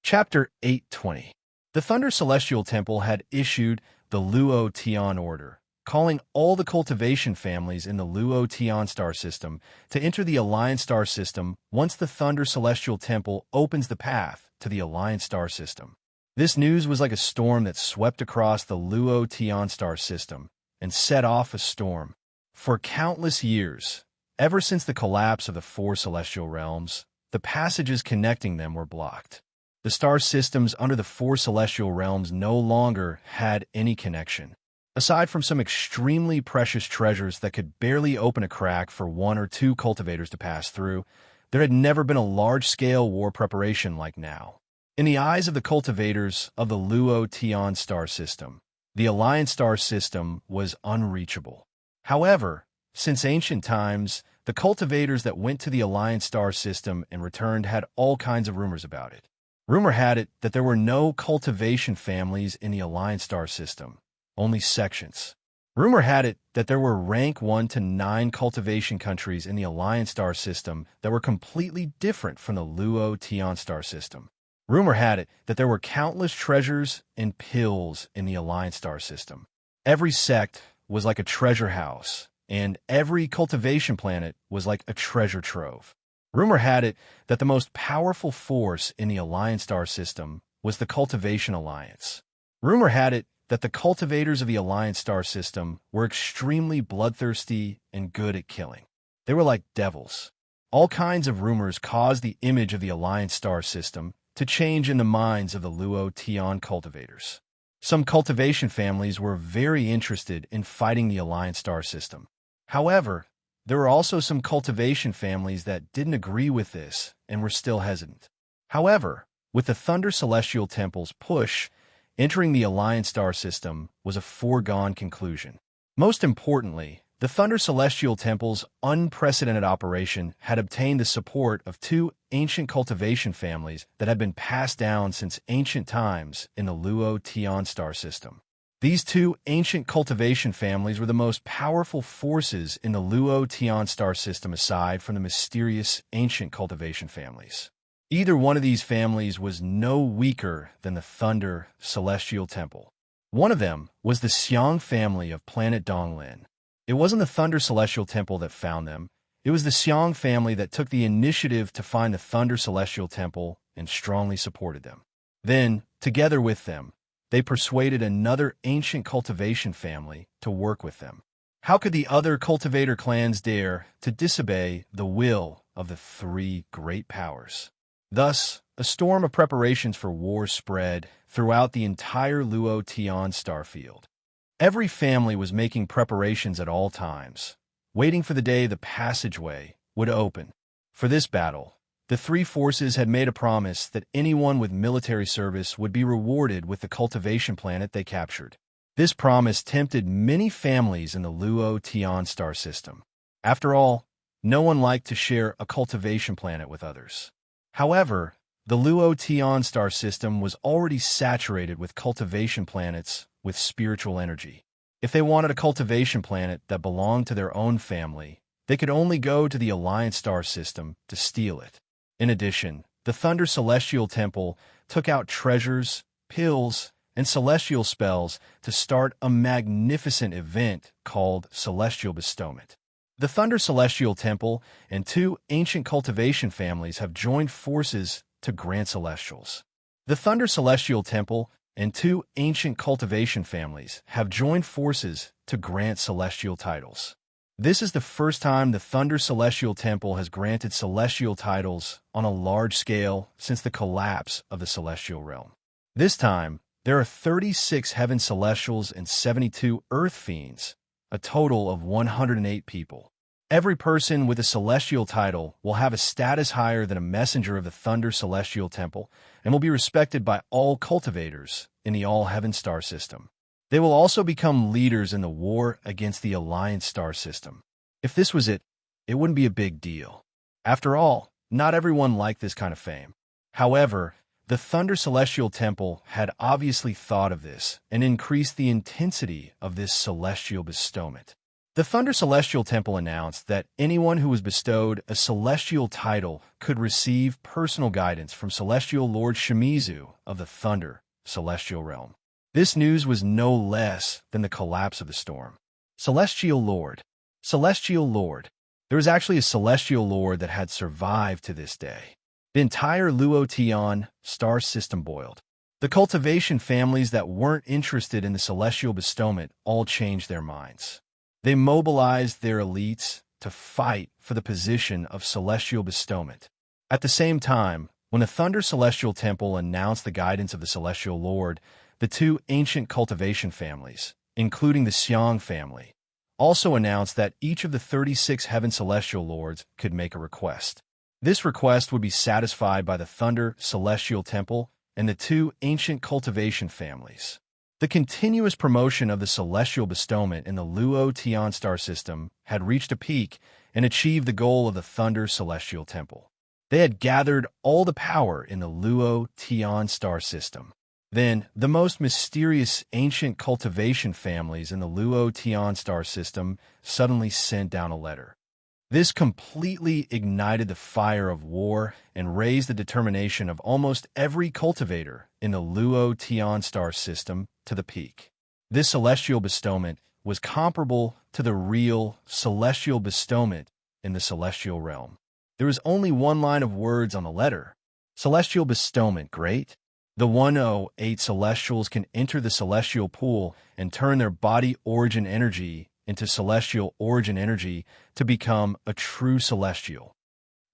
Chapter 820. The Thunder Celestial Temple had issued the Luo Tian order, calling all the cultivation families in the Luo Tian star system to enter the Alliance star system once the Thunder Celestial Temple opens the path to the Alliance star system. This news was like a storm that swept across the Luo Tian star system and set off a storm. For countless years, ever since the collapse of the 4 celestial realms, the passages connecting them were blocked. The star systems under the 4 celestial realms no longer had any connection. Aside from some extremely precious treasures that could barely open a crack for 1 or 2 cultivators to pass through, there had never been a large-scale war preparation like now. In the eyes of the cultivators of the Luo Tian star system, the Alliance star system was unreachable. However, since ancient times, the cultivators that went to the Alliance star system and returned had all kinds of rumors about it. Rumor had it that there were no cultivation families in the Alliance star system, only sections. Rumor had it that there were rank 1 to 9 cultivation countries in the Alliance star system that were completely different from the Luo Tian star system. Rumor had it that there were countless treasures and pills in the Alliance star system. Every sect was like a treasure house, and every cultivation planet was like a treasure trove. Rumor had it that the most powerful force in the Alliance star system was the Cultivation Alliance. Rumor had it that the cultivators of the Alliance star system were extremely bloodthirsty and good at killing. They were like devils. All kinds of rumors caused the image of the Alliance star system to change in the minds of the Luo Tian cultivators. Some cultivation families were very interested in fighting the Alliance star system. However, there were also some cultivation families that didn't agree with this and were still hesitant. However, with the Thunder Celestial Temple's push, entering the Alliance star system was a foregone conclusion. Most importantly, the Thunder Celestial Temple's unprecedented operation had obtained the support of 2 ancient cultivation families that had been passed down since ancient times in the Luo Tian star system. These 2 ancient cultivation families were the most powerful forces in the Luo Tian star system aside from the mysterious ancient cultivation families. Either one of these families was no weaker than the Thunder Celestial Temple. One of them was the Xiang family of planet Donglin. It wasn't the Thunder Celestial Temple that found them. It was the Xiang family that took the initiative to find the Thunder Celestial Temple and strongly supported them. Then, together with them, they persuaded another ancient cultivation family to work with them. How could the other cultivator clans dare to disobey the will of the 3 great powers? Thus, a storm of preparations for war spread throughout the entire Luo Tian starfield. Every family was making preparations at all times, waiting for the day the passageway would open. For this battle, the 3 forces had made a promise that anyone with military service would be rewarded with the cultivation planet they captured. This promise tempted many families in the Luo Tian star system. After all, no one liked to share a cultivation planet with others. However, the Luo Tian star system was already saturated with cultivation planets with spiritual energy. If they wanted a cultivation planet that belonged to their own family, they could only go to the Alliance star system to steal it. In addition, the Thunder Celestial Temple took out treasures, pills, and celestial spells to start a magnificent event called Celestial Bestowment. The Thunder Celestial Temple and 2 ancient cultivation families have joined forces to grant celestials. The Thunder Celestial Temple and 2 ancient cultivation families have joined forces to grant celestial titles. This is the first time the Thunder Celestial Temple has granted celestial titles on a large scale since the collapse of the celestial realm. This time, there are 36 heaven celestials and 72 earth fiends, a total of 108 people. Every person with a celestial title will have a status higher than a messenger of the Thunder Celestial Temple and will be respected by all cultivators in the All-Heaven star system. They will also become leaders in the war against the Alliance star system. If this was it, it wouldn't be a big deal. After all, not everyone liked this kind of fame. However, the Thunder Celestial Temple had obviously thought of this and increased the intensity of this celestial bestowment. The Thunder Celestial Temple announced that anyone who was bestowed a celestial title could receive personal guidance from Celestial Lord Shimizu of the Thunder Celestial Realm. This news was no less than the collapse of the storm. Celestial Lord. Celestial Lord. There was actually a Celestial Lord that had survived to this day. The entire Luotian star system boiled. The cultivation families that weren't interested in the celestial bestowment all changed their minds. They mobilized their elites to fight for the position of celestial bestowment. At the same time, when the Thunder Celestial Temple announced the guidance of the Celestial Lord, the two ancient cultivation families, including the Xiang family, also announced that each of the 36 heaven celestial lords could make a request. This request would be satisfied by the Thunder Celestial Temple and the two ancient cultivation families. The continuous promotion of the celestial bestowment in the Luo-Tian star system had reached a peak and achieved the goal of the Thunder Celestial Temple. They had gathered all the power in the Luo-Tian star system. Then, the most mysterious ancient cultivation families in the Luo-Tian star system suddenly sent down a letter. This completely ignited the fire of war and raised the determination of almost every cultivator in the Luo-Tian star system to the peak. This celestial bestowment was comparable to the real celestial bestowment in the celestial realm. There was only one line of words on the letter. Celestial bestowment, great. The 108 celestials can enter the celestial pool and turn their body origin energy into celestial origin energy to become a true celestial.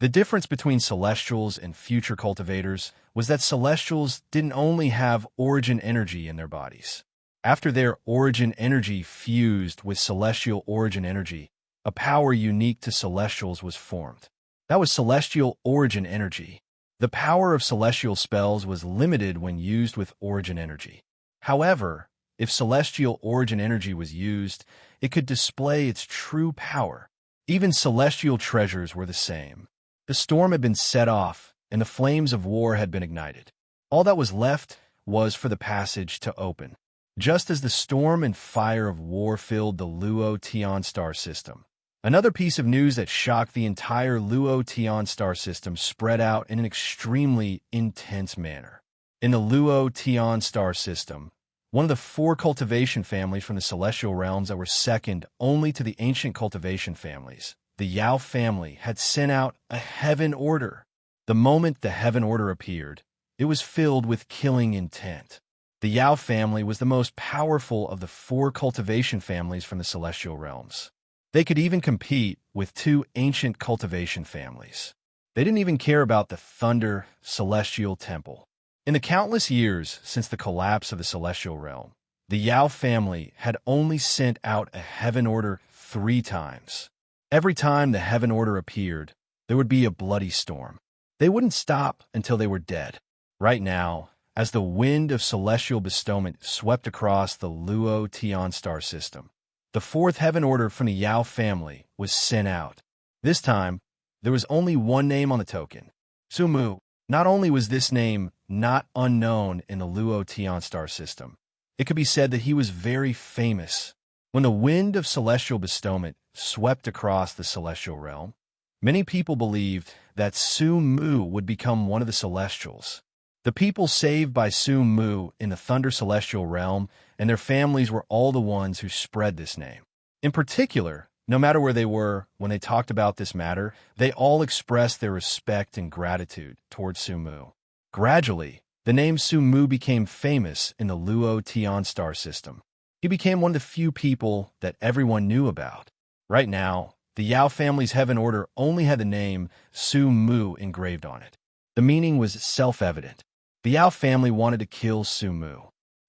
The difference between celestials and future cultivators was that celestials didn't only have origin energy in their bodies. After their origin energy fused with celestial origin energy, a power unique to celestials was formed. That was celestial origin energy. The power of celestial spells was limited when used with origin energy. However, if celestial origin energy was used, it could display its true power. Even celestial treasures were the same. The storm had been set off, and the flames of war had been ignited. All that was left was for the passage to open. Just as the storm and fire of war filled the Luo-Tian star system, another piece of news that shocked the entire Luo-Tian star system spread out in an extremely intense manner. In the Luo-Tian star system, one of the 4 cultivation families from the celestial realms that were second only to the ancient cultivation families, the Yao family, had sent out a heaven order. The moment the heaven order appeared, it was filled with killing intent. The Yao family was the most powerful of the 4 cultivation families from the celestial realms. They could even compete with 2 ancient cultivation families. They didn't even care about the Thunder Celestial Temple. In the countless years since the collapse of the celestial realm, the Yao family had only sent out a heaven order 3 times. Every time the heaven order appeared, there would be a bloody storm. They wouldn't stop until they were dead. Right now, as the wind of celestial bestowment swept across the Luo-Tian star system, the 4th heaven order from the Yao family was sent out. This time, there was only one name on the token, Sumu. Not only was this name not unknown in the Luo-Tian star system, it could be said that he was very famous. When the wind of celestial bestowment swept across the celestial realm, many people believed that Sumu would become one of the celestials. The people saved by Sumu in the Thunder Celestial Realm and their families were all the ones who spread this name. In particular, no matter where they were, when they talked about this matter, they all expressed their respect and gratitude towards Sumu. Gradually, the name Sumu became famous in the Luo-Tian star system. He became one of the few people that everyone knew about. Right now, the Yao family's heaven order only had the name Su Mu engraved on it. The meaning was self-evident. The Yao family wanted to kill Su Mu.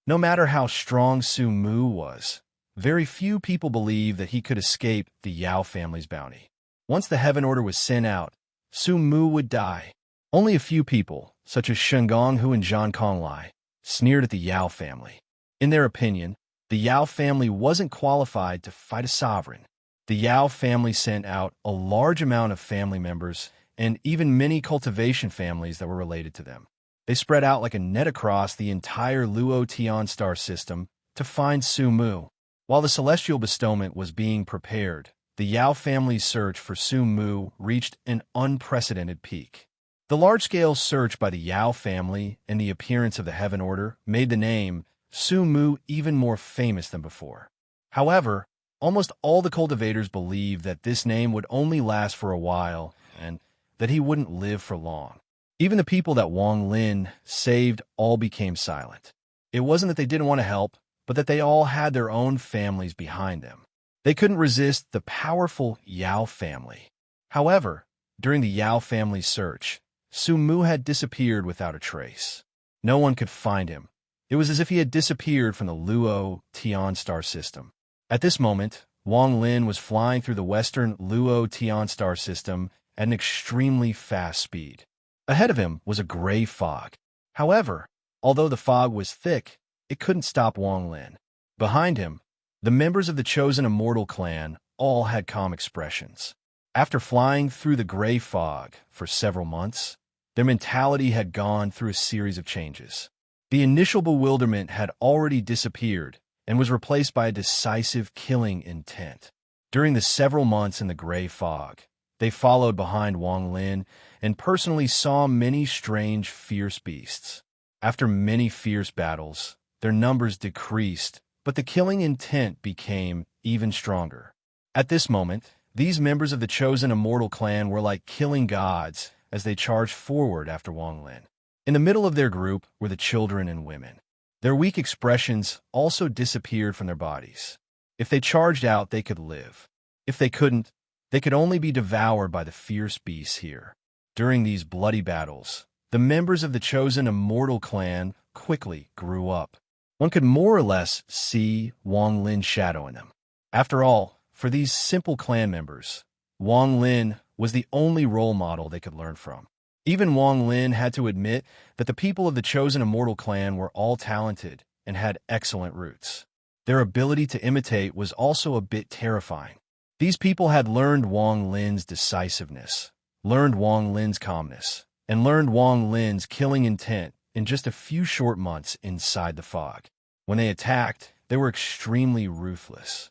No matter how strong Su Mu was, very few people believed that he could escape the Yao family's bounty. Once the heaven order was sent out, Su Mu would die. Only a few people, such as Shen Gonghu and Zhang Konglai, sneered at the Yao family. In their opinion, the Yao family wasn't qualified to fight a sovereign. The Yao family sent out a large amount of family members and even many cultivation families that were related to them. They spread out like a net across the entire Luo Tian star system to find Su Mu. While the celestial bestowment was being prepared, the Yao family's search for Su Mu reached an unprecedented peak. The large-scale search by the Yao family and the appearance of the heaven order made the name Su Mu even more famous than before. However, almost all the cultivators believed that this name would only last for a while and that he wouldn't live for long. Even the people that Wang Lin saved all became silent. It wasn't that they didn't want to help, but that they all had their own families behind them. They couldn't resist the powerful Yao family. However, during the Yao family's search, Su Mu had disappeared without a trace. No one could find him. It was as if he had disappeared from the Luo Tian star system. At this moment, Wang Lin was flying through the western Luo Tian star system at an extremely fast speed. Ahead of him was a gray fog. However, although the fog was thick, it couldn't stop Wang Lin. Behind him, the members of the chosen immortal clan all had calm expressions. After flying through the gray fog for several months, their mentality had gone through a series of changes. The initial bewilderment had already disappeared and was replaced by a decisive killing intent. During the several months in the gray fog, they followed behind Wang Lin and personally saw many strange, fierce beasts. After many fierce battles, their numbers decreased, but the killing intent became even stronger. At this moment, these members of the chosen immortal clan were like killing gods as they charged forward after Wang Lin. In the middle of their group were the children and women. Their weak expressions also disappeared from their bodies. If they charged out, they could live. If they couldn't, they could only be devoured by the fierce beasts here. During these bloody battles, the members of the chosen immortal clan quickly grew up. One could more or less see Wang Lin's shadow in them. After all, for these simple clan members, Wang Lin was the only role model they could learn from. Even Wang Lin had to admit that the people of the chosen immortal clan were all talented and had excellent roots. Their ability to imitate was also a bit terrifying. These people had learned Wang Lin's decisiveness, learned Wang Lin's calmness, and learned Wang Lin's killing intent in just a few short months inside the fog. When they attacked, they were extremely ruthless.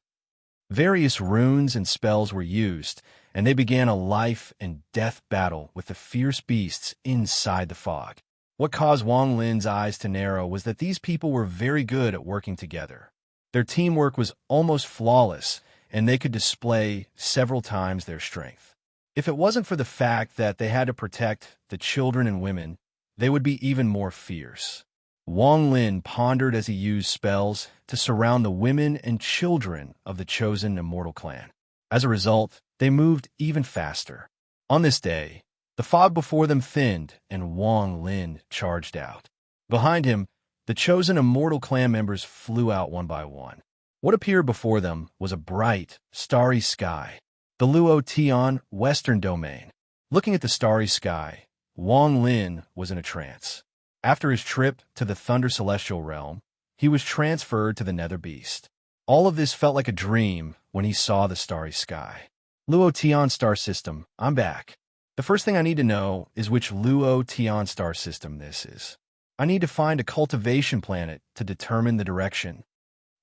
Various runes and spells were used, and they began a life and death battle with the fierce beasts inside the fog. What caused Wang Lin's eyes to narrow was that these people were very good at working together. Their teamwork was almost flawless, and they could display several times their strength. If it wasn't for the fact that they had to protect the children and women, they would be even more fierce. Wang Lin pondered as he used spells to surround the women and children of the chosen immortal clan. As a result, they moved even faster. On this day, the fog before them thinned and Wang Lin charged out. Behind him, the chosen immortal clan members flew out one by one. What appeared before them was a bright, starry sky, the Luo Tian Western Domain. Looking at the starry sky, Wang Lin was in a trance. After his trip to the Thunder Celestial Realm, he was transferred to the Nether Beast. All of this felt like a dream when he saw the starry sky. Luo Tian star system, I'm back. The first thing I need to know is which Luo Tian star system this is. I need to find a cultivation planet to determine the direction.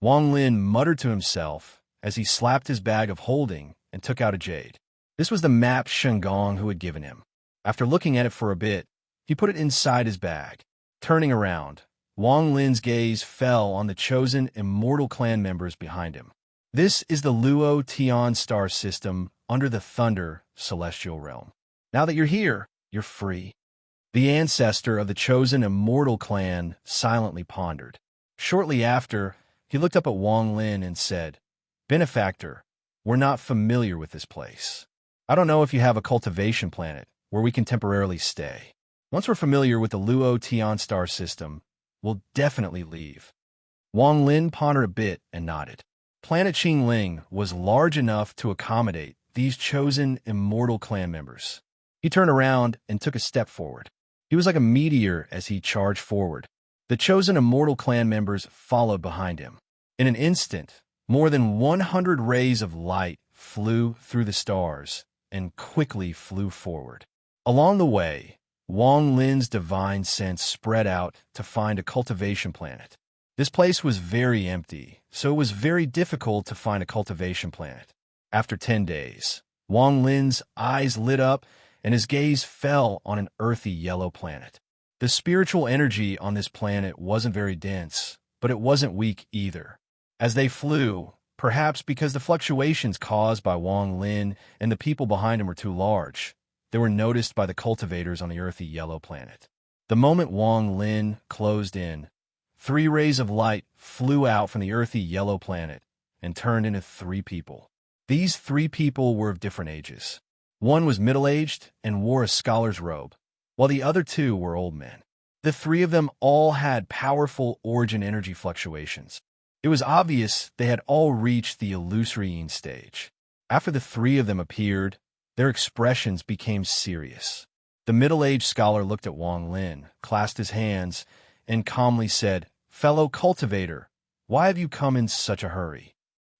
Wang Lin muttered to himself as he slapped his bag of holding and took out a jade. This was the map Shen Gonghu had given him. After looking at it for a bit, he put it inside his bag. Turning around, Wang Lin's gaze fell on the chosen immortal clan members behind him. This is the Luo Tian star system under the Thunder Celestial Realm. Now that you're here, you're free. The ancestor of the chosen immortal clan silently pondered. Shortly after, he looked up at Wang Lin and said, "Benefactor, we're not familiar with this place. I don't know if you have a cultivation planet where we can temporarily stay. Once we're familiar with the Luo Tian star system, we'll definitely leave." Wang Lin pondered a bit and nodded. Planet Qingling was large enough to accommodate these chosen immortal clan members. He turned around and took a step forward. He was like a meteor as he charged forward. The chosen immortal clan members followed behind him. In an instant, more than 100 rays of light flew through the stars and quickly flew forward. Along the way, Wang Lin's divine sense spread out to find a cultivation planet. This place was very empty, so it was very difficult to find a cultivation planet. After 10 days, Wang Lin's eyes lit up and his gaze fell on an earthy yellow planet. The spiritual energy on this planet wasn't very dense, but it wasn't weak either. As they flew, perhaps because the fluctuations caused by Wang Lin and the people behind him were too large, they were noticed by the cultivators on the earthy yellow planet. The moment Wang Lin closed in, 3 rays of light flew out from the earthy yellow planet and turned into 3 people. These 3 people were of different ages. One was middle-aged and wore a scholar's robe, while the other 2 were old men. The 3 of them all had powerful origin energy fluctuations. It was obvious they had all reached the illusory stage. After the 3 of them appeared, their expressions became serious. The middle-aged scholar looked at Wang Lin, clasped his hands, and calmly said, "Fellow cultivator, why have you come in such a hurry?"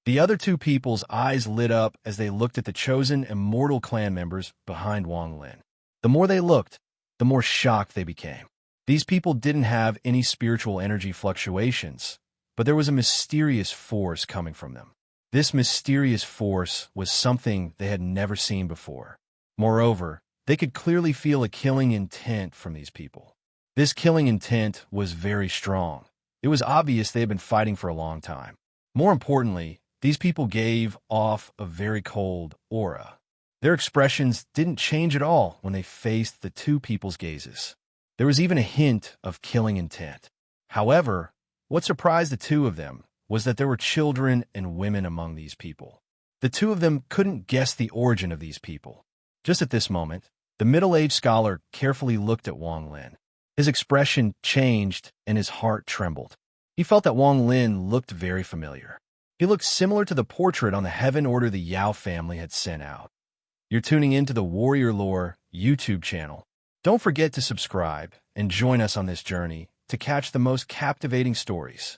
The other 2 people's eyes lit up as they looked at the chosen immortal clan members behind Wang Lin. The more they looked, the more shocked they became. These people didn't have any spiritual energy fluctuations, but there was a mysterious force coming from them. This mysterious force was something they had never seen before. Moreover, they could clearly feel a killing intent from these people. This killing intent was very strong. It was obvious they had been fighting for a long time. More importantly, these people gave off a very cold aura. Their expressions didn't change at all when they faced the 2 people's gazes. There was even a hint of killing intent. However, what surprised the 2 of them was that there were children and women among these people. The 2 of them couldn't guess the origin of these people. Just at this moment, the middle-aged scholar carefully looked at Wang Lin. His expression changed and his heart trembled. He felt that Wang Lin looked very familiar. He looked similar to the portrait on the heaven order the Yao family had sent out. You're tuning into the Warrior Lore YouTube channel. Don't forget to subscribe and join us on this journey to catch the most captivating stories.